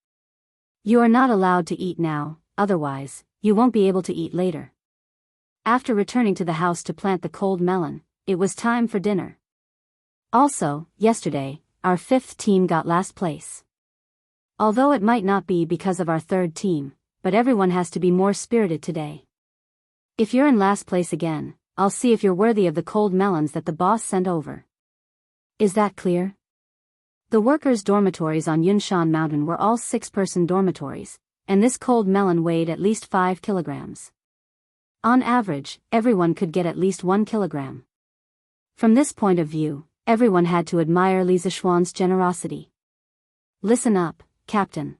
You are not allowed to eat now, otherwise, you won't be able to eat later. After returning to the house to plant the cold melon, it was time for dinner. Also, yesterday, our 5th team got last place. Although it might not be because of our 3rd team, but everyone has to be more spirited today. If you're in last place again, I'll see if you're worthy of the cold melons that the boss sent over. Is that clear? The workers' dormitories on Yunshan Mountain were all 6-person dormitories, and this cold melon weighed at least 5 kilograms. On average, everyone could get at least 1 kilogram. From this point of view, everyone had to admire Li Zishuan's generosity. Listen up, Captain.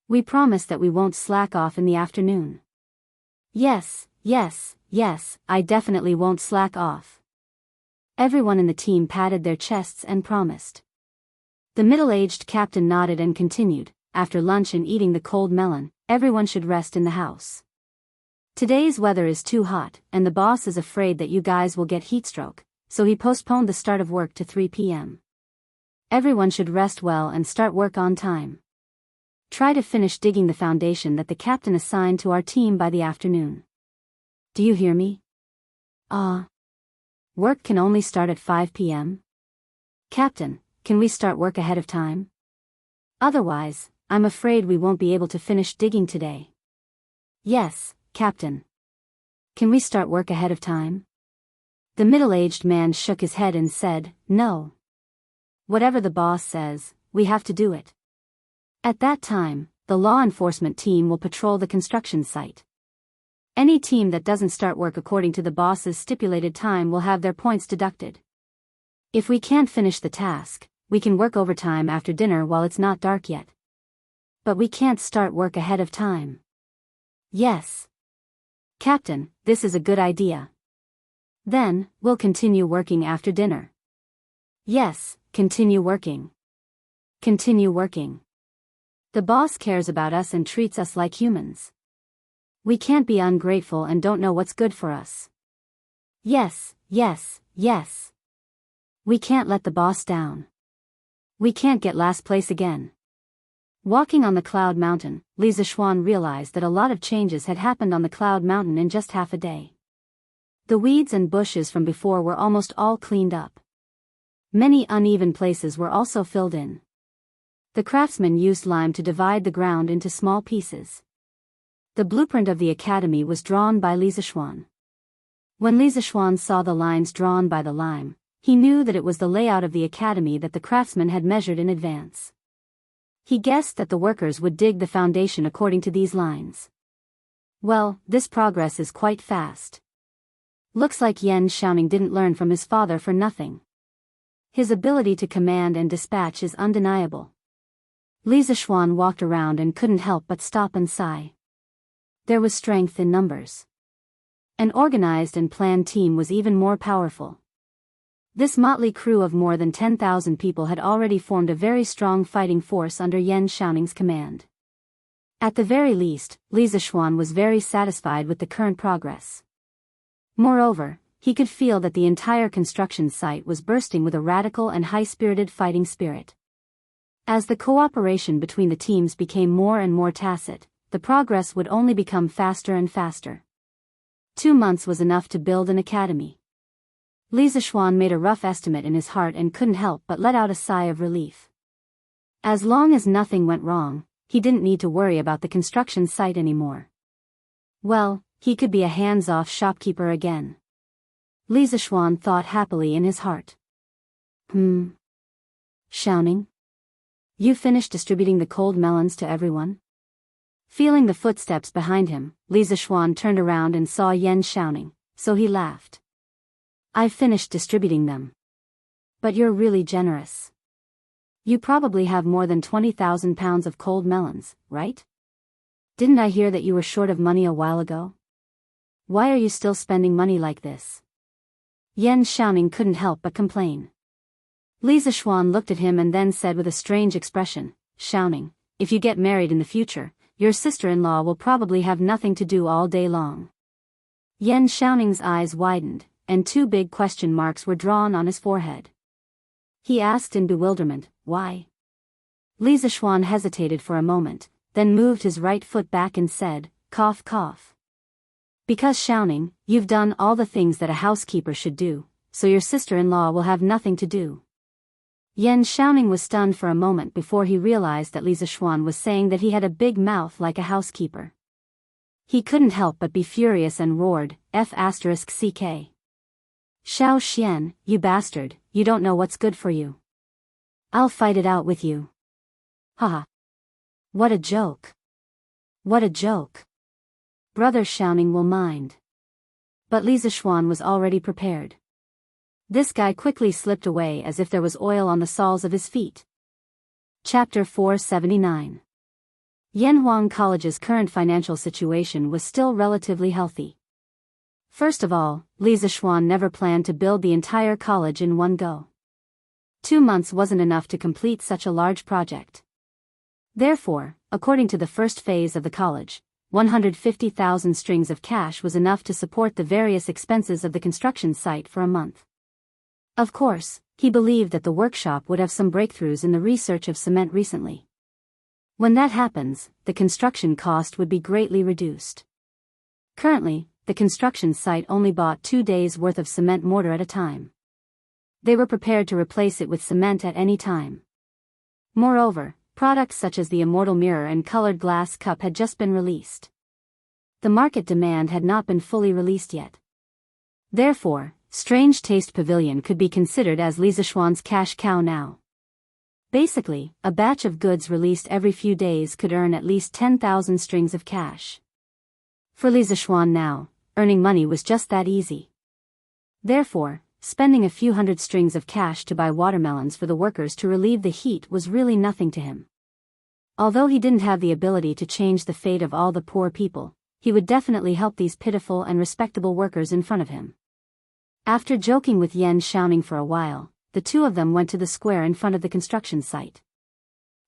We promise that we won't slack off in the afternoon. Yes, I definitely won't slack off. Everyone in the team patted their chests and promised. The middle-aged captain nodded and continued, after lunch and eating the cold melon, everyone should rest in the house. Today's weather is too hot, and the boss is afraid that you guys will get heatstroke, so he postponed the start of work to 3 p.m. Everyone should rest well and start work on time. Try to finish digging the foundation that the captain assigned to our team by the afternoon. Do you hear me? Work can only start at 5 p.m. Captain, can we start work ahead of time? Otherwise, I'm afraid we won't be able to finish digging today. Yes, Captain. Can we start work ahead of time? The middle-aged man shook his head and said, no. Whatever the boss says, we have to do it. At that time, the law enforcement team will patrol the construction site. Any team that doesn't start work according to the boss's stipulated time will have their points deducted. If we can't finish the task, we can work overtime after dinner while it's not dark yet. But we can't start work ahead of time. Yes. Captain, this is a good idea. Then, we'll continue working after dinner. Yes, continue working. Continue working. The boss cares about us and treats us like humans. We can't be ungrateful and don't know what's good for us. Yes. We can't let the boss down. We can't get last place again. Walking on the Cloud Mountain, Li Zishuan realized that a lot of changes had happened on the Cloud Mountain in just half a day. The weeds and bushes from before were almost all cleaned up. Many uneven places were also filled in. The craftsmen used lime to divide the ground into small pieces. The blueprint of the academy was drawn by Li Zishuan. When Li Zishuan saw the lines drawn by the lime, he knew that it was the layout of the academy that the craftsmen had measured in advance. He guessed that the workers would dig the foundation according to these lines. Well, this progress is quite fast. Looks like Yan Xiaoning didn't learn from his father for nothing. His ability to command and dispatch is undeniable. Li Zishuan walked around and couldn't help but stop and sigh. There was strength in numbers. An organized and planned team was even more powerful. This motley crew of more than 10,000 people had already formed a very strong fighting force under Yan Xiaoning's command. At the very least, Li Zishuan was very satisfied with the current progress. Moreover, he could feel that the entire construction site was bursting with a radical and high-spirited fighting spirit. As the cooperation between the teams became more and more tacit, the progress would only become faster and faster. 2 months was enough to build an academy. Li Zishuan made a rough estimate in his heart and couldn't help but let out a sigh of relief. As long as nothing went wrong, he didn't need to worry about the construction site anymore. Well, he could be a hands-off shopkeeper again. Li Zishuan thought happily in his heart. Xiaoning? You finished distributing the cold melons to everyone? Feeling the footsteps behind him, Li Zishuan turned around and saw Yan Xiaoning, so he laughed. I've finished distributing them. But you're really generous. You probably have more than 20,000 pounds of cold melons, right? Didn't I hear that you were short of money a while ago? Why are you still spending money like this? Yan Xiaoning couldn't help but complain. Li Zishuan looked at him and then said with a strange expression, "Xiaoning, if you get married in the future, your sister-in-law will probably have nothing to do all day long." Yan Xiaoning's eyes widened, and two big question marks were drawn on his forehead. He asked in bewilderment, "Why?" Li Zishuan hesitated for a moment, then moved his right foot back and said, "Cough cough. Because Xiaoning, you've done all the things that a housekeeper should do, so your sister-in-law will have nothing to do." Yan Xiaoning was stunned for a moment before he realized that Li Zishuan was saying that he had a big mouth like a housekeeper. He couldn't help but be furious and roared, F***ck. "Xiao Xian, you bastard, you don't know what's good for you. I'll fight it out with you." Haha. What a joke. What a joke. Brother Xiaoning will mind. But Li Zishuan was already prepared. This guy quickly slipped away as if there was oil on the soles of his feet. Chapter 479. Yanhuang College's current financial situation was still relatively healthy. First of all, Li Zishuan never planned to build the entire college in one go. 2 months wasn't enough to complete such a large project. Therefore, according to the first phase of the college, 150,000 strings of cash was enough to support the various expenses of the construction site for a month. Of course, he believed that the workshop would have some breakthroughs in the research of cement recently. When that happens, the construction cost would be greatly reduced. Currently, the construction site only bought 2 days' worth of cement mortar at a time. They were prepared to replace it with cement at any time. Moreover, products such as the immortal mirror and colored glass cup had just been released. The market demand had not been fully released yet. Therefore, Strange Taste Pavilion could be considered as Li Zishuan's cash cow now. Basically, a batch of goods released every few days could earn at least 10,000 strings of cash. For Li Zishuan now, earning money was just that easy. Therefore, spending a few hundred strings of cash to buy watermelons for the workers to relieve the heat was really nothing to him. Although he didn't have the ability to change the fate of all the poor people, he would definitely help these pitiful and respectable workers in front of him. After joking with Yan Xiaoning for a while, the two of them went to the square in front of the construction site.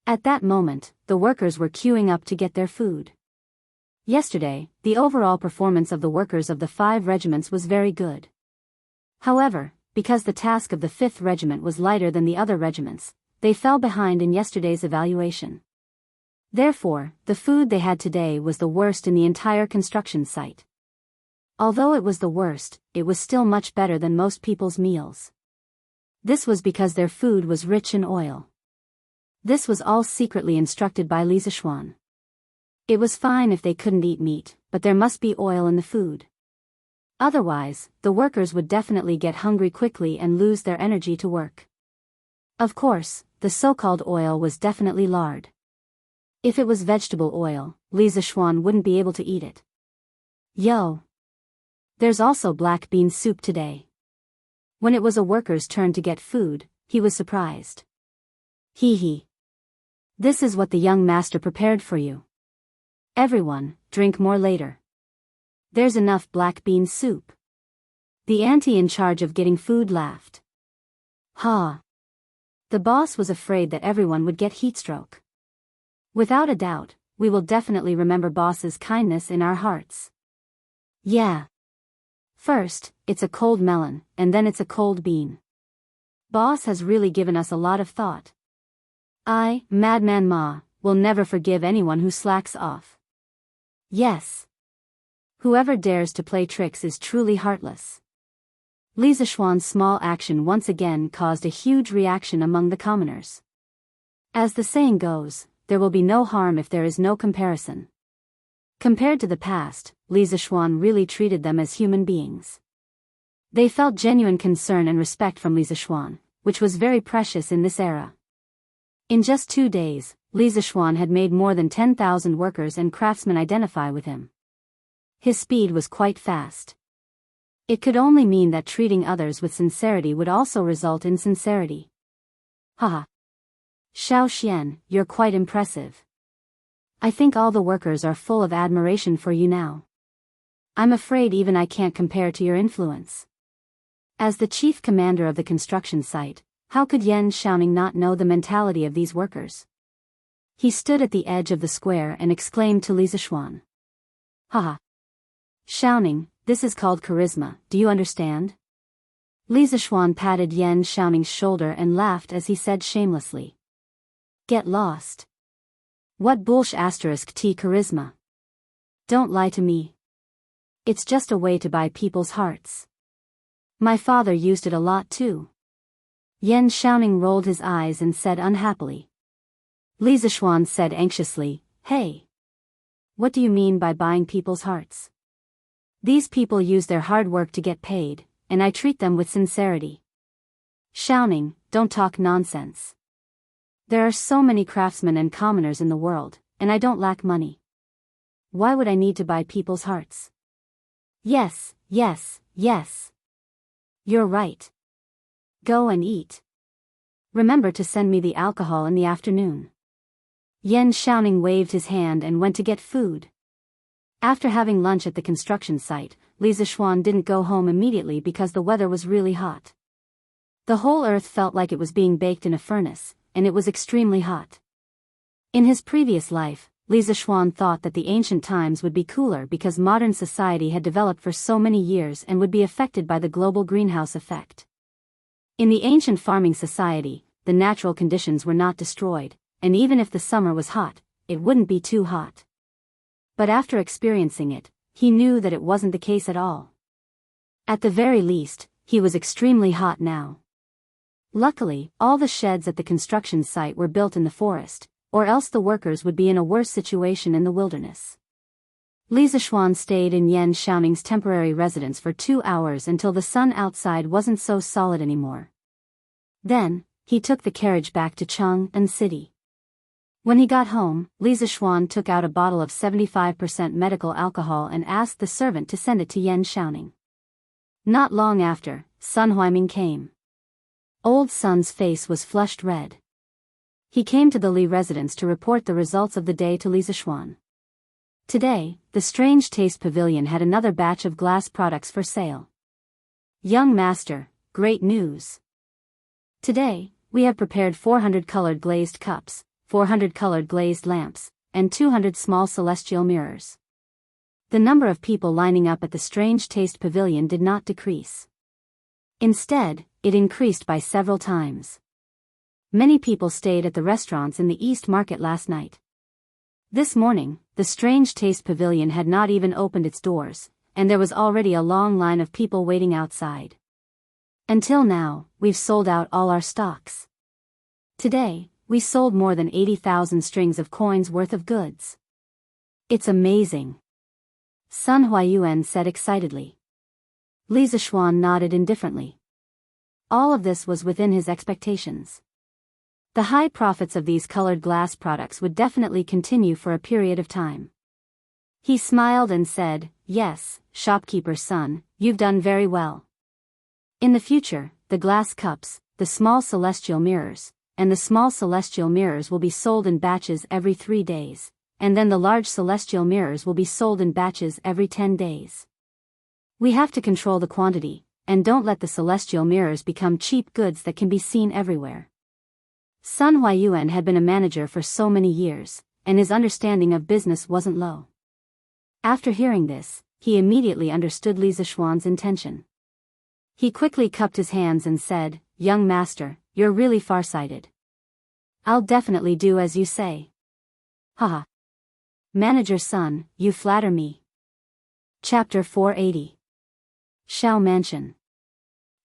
At that moment, the workers were queuing up to get their food. Yesterday, the overall performance of the workers of the 5 regiments was very good. However, because the task of the 5th regiment was lighter than the other regiments, they fell behind in yesterday's evaluation. Therefore, the food they had today was the worst in the entire construction site. Although it was the worst, it was still much better than most people's meals. This was because their food was rich in oil. This was all secretly instructed by Li Zishuan. It was fine if they couldn't eat meat, but there must be oil in the food. Otherwise, the workers would definitely get hungry quickly and lose their energy to work. Of course, the so-called oil was definitely lard. If it was vegetable oil, Li Zishuan wouldn't be able to eat it. Yo! There's also black bean soup today. When it was a worker's turn to get food, he was surprised. Hee hee. This is what the young master prepared for you. Everyone, drink more later. There's enough black bean soup. The auntie in charge of getting food laughed. Ha! The boss was afraid that everyone would get heatstroke. Without a doubt, we will definitely remember boss's kindness in our hearts. Yeah. First, it's a cold melon, and then it's a cold bean. Boss has really given us a lot of thought. I, Madman Ma, will never forgive anyone who slacks off. Yes. Whoever dares to play tricks is truly heartless. Li Zishuan's small action once again caused a huge reaction among the commoners. As the saying goes, there will be no harm if there is no comparison. Compared to the past, Li Zishuan really treated them as human beings. They felt genuine concern and respect from Li Zishuan, which was very precious in this era. In just 2 days, Li Zishuan had made more than 10,000 workers and craftsmen identify with him. His speed was quite fast. It could only mean that treating others with sincerity would also result in sincerity. Haha. Xiao Xian, you're quite impressive. I think all the workers are full of admiration for you now. I'm afraid even I can't compare to your influence. As the chief commander of the construction site, how could Yan Xiaoning not know the mentality of these workers? He stood at the edge of the square and exclaimed to Li Zishuan. Haha. Xiaoning, this is called charisma, do you understand? Li Zishuan patted Yan Xiaoning's shoulder and laughed as he said shamelessly. Get lost. What bullsh*t charisma? Don't lie to me. It's just a way to buy people's hearts. My father used it a lot too. Yan Xiaoning rolled his eyes and said unhappily. Li Zishuan said anxiously, Hey. What do you mean by buying people's hearts? These people use their hard work to get paid, and I treat them with sincerity. Xiaoning, don't talk nonsense. There are so many craftsmen and commoners in the world, and I don't lack money. Why would I need to buy people's hearts? Yes, yes, yes. You're right. Go and eat. Remember to send me the alcohol in the afternoon. Yan Xiaoning waved his hand and went to get food. After having lunch at the construction site, Li Zishuan didn't go home immediately because the weather was really hot. The whole earth felt like it was being baked in a furnace, and it was extremely hot. In his previous life, Li Zishuan thought that the ancient times would be cooler because modern society had developed for so many years and would be affected by the global greenhouse effect. In the ancient farming society, the natural conditions were not destroyed, and even if the summer was hot, it wouldn't be too hot. But after experiencing it, he knew that it wasn't the case at all. At the very least, he was extremely hot now. Luckily, all the sheds at the construction site were built in the forest, or else the workers would be in a worse situation in the wilderness. Li Zishuan stayed in Yan Xiaoning's temporary residence for 2 hours until the sun outside wasn't so solid anymore. Then, he took the carriage back to Chang'an City. When he got home, Li Zishuan took out a bottle of 75% medical alcohol and asked the servant to send it to Yan Xiaoning. Not long after, Sun Huiming came. Old Sun's face was flushed red. He came to the Li residence to report the results of the day to Li Zishuan. Today, the Strange Taste Pavilion had another batch of glass products for sale. Young master, great news. Today, we have prepared 400 colored glazed cups, 400 colored glazed lamps, and 200 small celestial mirrors. The number of people lining up at the Strange Taste Pavilion did not decrease. Instead, it increased by several times. Many people stayed at the restaurants in the East Market last night. This morning, the Strange Taste Pavilion had not even opened its doors, and there was already a long line of people waiting outside. Until now, we've sold out all our stocks. Today, we sold more than 80,000 strings of coins worth of goods. It's amazing. Sun Huiyuan said excitedly. Li Zishuan nodded indifferently. All of this was within his expectations. The high profits of these colored glass products would definitely continue for a period of time. He smiled and said, Yes, shopkeeper's son, you've done very well. In the future, the glass cups, the small celestial mirrors, and the small celestial mirrors will be sold in batches every 3 days, and then the large celestial mirrors will be sold in batches every 10 days. We have to control the quantity, and don't let the celestial mirrors become cheap goods that can be seen everywhere. Sun Huiyuan had been a manager for so many years, and his understanding of business wasn't low. After hearing this, he immediately understood Li Zishuan's intention. He quickly cupped his hands and said, Young master, you're really farsighted. I'll definitely do as you say. Haha. Manager's son, you flatter me. Chapter 480. Shao Mansion.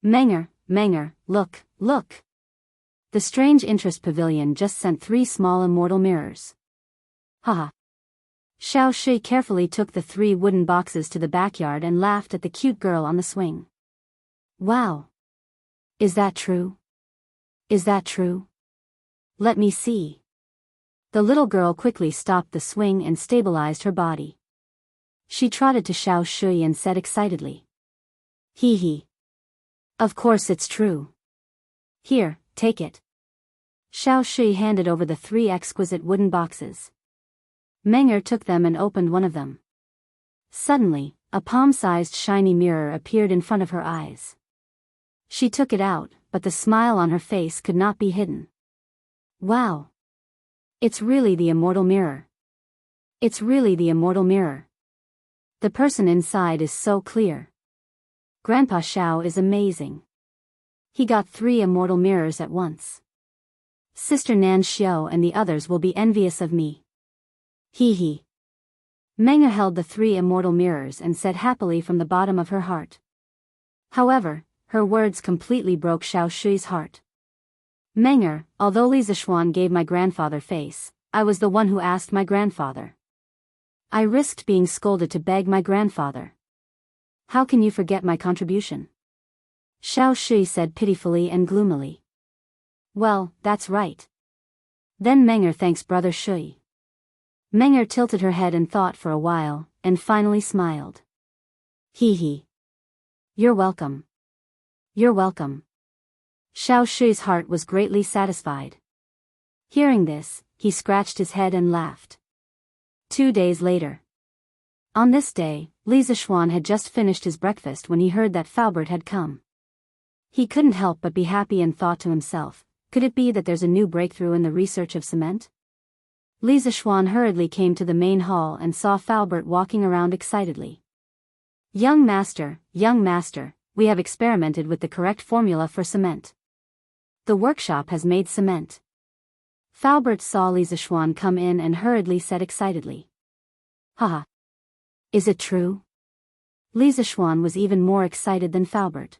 Menger, look, look. The Strange Interest Pavilion just sent 3 small immortal mirrors. Haha. Xiao Shi carefully took the 3 wooden boxes to the backyard and laughed at the cute girl on the swing. Wow. Is that true? Is that true? Let me see. The little girl quickly stopped the swing and stabilized her body. She trotted to Xiao Shui and said excitedly. Hee hee. Of course it's true. Here, take it. Xiao Shui handed over the 3 exquisite wooden boxes. Menger took them and opened one of them. Suddenly, a palm-sized shiny mirror appeared in front of her eyes. She took it out, but the smile on her face could not be hidden. Wow! It's really the immortal mirror. It's really the immortal mirror. The person inside is so clear. Grandpa Xiao is amazing. He got 3 immortal mirrors at once. Sister Nan Xiao and the others will be envious of me. Hee hee. Meng'er held the 3 immortal mirrors and said happily from the bottom of her heart. However, her words completely broke Xiao Shui's heart. Meng'er, although Li Zixuan gave my grandfather face, I was the one who asked my grandfather. I risked being scolded to beg my grandfather. How can you forget my contribution? Xiao Shui said pitifully and gloomily. Well, that's right. Then Meng'er thanks Brother Shui. Meng'er tilted her head and thought for a while, and finally smiled. Hee hee. You're welcome. You're welcome. Xiao Shui's heart was greatly satisfied. Hearing this, he scratched his head and laughed. 2 days later. On this day, Li Zixuan had just finished his breakfast when he heard that Faubert had come. He couldn't help but be happy and thought to himself, could it be that there's a new breakthrough in the research of cement? Li Zixuan hurriedly came to the main hall and saw Faubert walking around excitedly. Young master, we have experimented with the correct formula for cement. The workshop has made cement. Faubert saw Li Zixuan come in and hurriedly said excitedly. Haha. Is it true? Li Zixuan was even more excited than Faubert.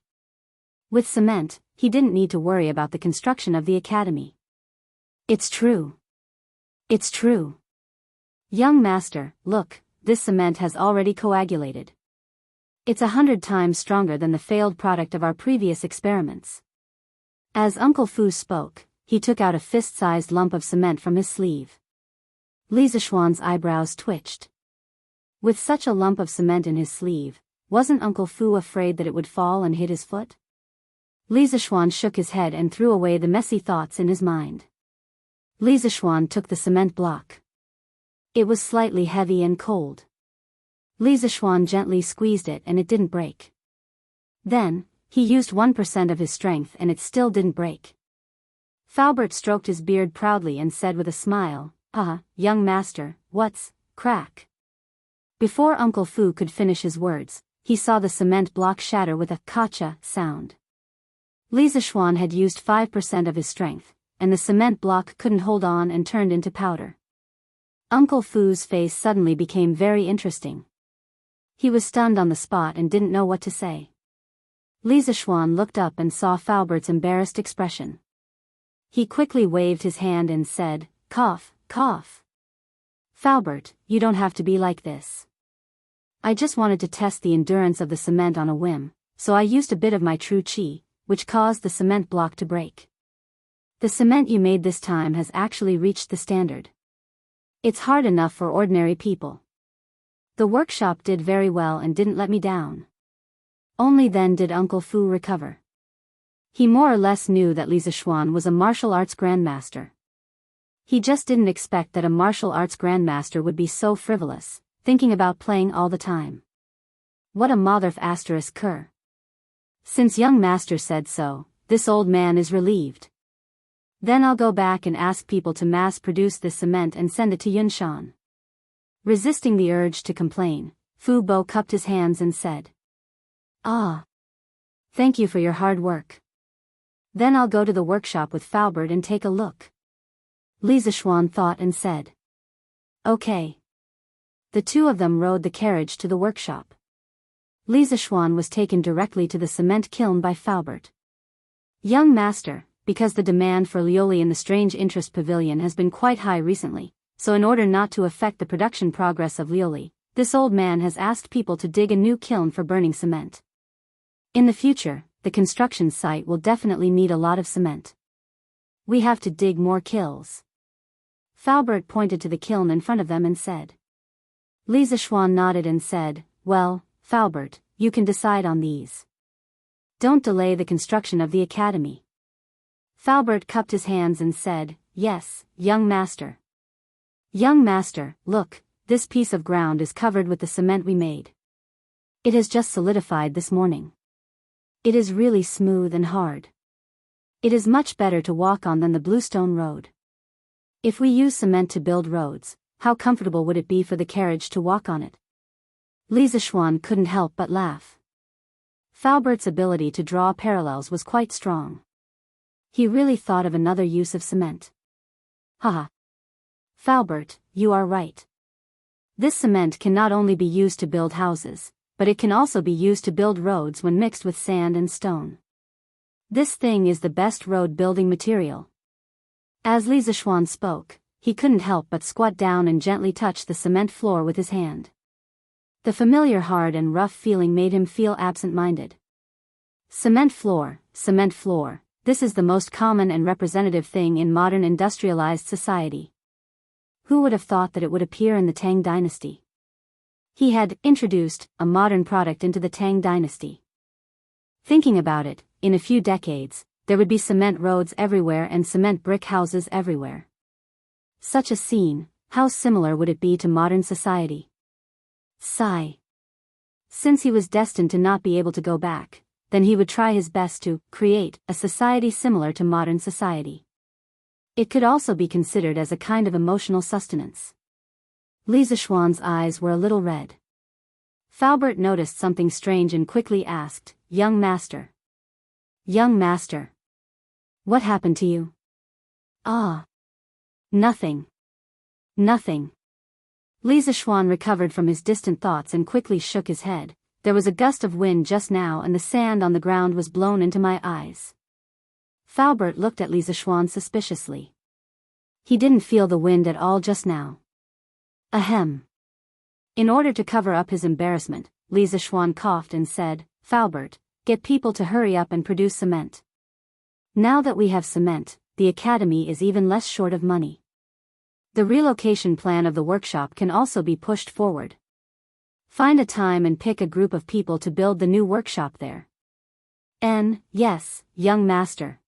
With cement, he didn't need to worry about the construction of the academy. It's true. It's true. Young master, look, this cement has already coagulated. It's 100 times stronger than the failed product of our previous experiments. As Uncle Fu spoke, he took out a fist-sized lump of cement from his sleeve. Li Zixuan's eyebrows twitched. With such a lump of cement in his sleeve, wasn't Uncle Fu afraid that it would fall and hit his foot? Li Zixuan shook his head and threw away the messy thoughts in his mind. Li Zixuan took the cement block. It was slightly heavy and cold. Li Zixuan gently squeezed it and it didn't break. Then, he used 1% of his strength and it still didn't break. Faubert stroked his beard proudly and said with a smile, young master, what's crack? Before Uncle Fu could finish his words, he saw the cement block shatter with a kacha sound. Li Zixuan had used 5% of his strength, and the cement block couldn't hold on and turned into powder. Uncle Fu's face suddenly became very interesting. He was stunned on the spot and didn't know what to say. Li Zixuan looked up and saw Faubert's embarrassed expression. He quickly waved his hand and said, cough, cough. Faubert, you don't have to be like this. I just wanted to test the endurance of the cement on a whim, so I used a bit of my true qi, which caused the cement block to break. The cement you made this time has actually reached the standard. It's hard enough for ordinary people. The workshop did very well and didn't let me down. Only then did Uncle Fu recover. He more or less knew that Li Zixuan was a martial arts grandmaster. He just didn't expect that a martial arts grandmaster would be so frivolous, thinking about playing all the time. What a motherf asterisk cur. Since young master said so, this old man is relieved. Then I'll go back and ask people to mass-produce this cement and send it to Yunshan. Resisting the urge to complain, Fu Bo cupped his hands and said, thank you for your hard work. Then I'll go to the workshop with Faubert and take a look. Li Zixuan thought and said, okay. The two of them rode the carriage to the workshop. Li Zixuan was taken directly to the cement kiln by Faubert. Young master, because the demand for lioli in the Strange Interest Pavilion has been quite high recently, so in order not to affect the production progress of lioli, this old man has asked people to dig a new kiln for burning cement. In the future, the construction site will definitely need a lot of cement. We have to dig more kilns. Faubert pointed to the kiln in front of them and said. Li Zixuan nodded and said, well, Faubert, you can decide on these. Don't delay the construction of the academy. Faubert cupped his hands and said, yes, young master. Young master, look, this piece of ground is covered with the cement we made. It has just solidified this morning. It is really smooth and hard. It is much better to walk on than the bluestone road. If we use cement to build roads, how comfortable would it be for the carriage to walk on it? Lisa Schwan couldn't help but laugh. Falbert's ability to draw parallels was quite strong. He really thought of another use of cement. Haha. Falbert, you are right. This cement can not only be used to build houses, but it can also be used to build roads when mixed with sand and stone. This thing is the best road building material. As Lisa Schwan spoke, he couldn't help but squat down and gently touch the cement floor with his hand. The familiar hard and rough feeling made him feel absent-minded. Cement floor, this is the most common and representative thing in modern industrialized society. Who would have thought that it would appear in the Tang dynasty? He had introduced a modern product into the Tang dynasty. Thinking about it, in a few decades, there would be cement roads everywhere and cement brick houses everywhere. Such a scene, how similar would it be to modern society? Sigh. Since he was destined to not be able to go back, then he would try his best to create a society similar to modern society. It could also be considered as a kind of emotional sustenance. Lisa Schwan's eyes were a little red. Falbert noticed something strange and quickly asked, "Young master. Young master. What happened to you?" "Ah. Nothing. Nothing." Lisa Schwan recovered from his distant thoughts and quickly shook his head. "There was a gust of wind just now and the sand on the ground was blown into my eyes." Falbert looked at Lisa Schwan suspiciously. "He didn't feel the wind at all just now." Ahem. In order to cover up his embarrassment, Lisa Schwan coughed and said, "Falbert, get people to hurry up and produce cement. Now that we have cement, the academy is even less short of money. The relocation plan of the workshop can also be pushed forward. Find a time and pick a group of people to build the new workshop there." Yes, young master."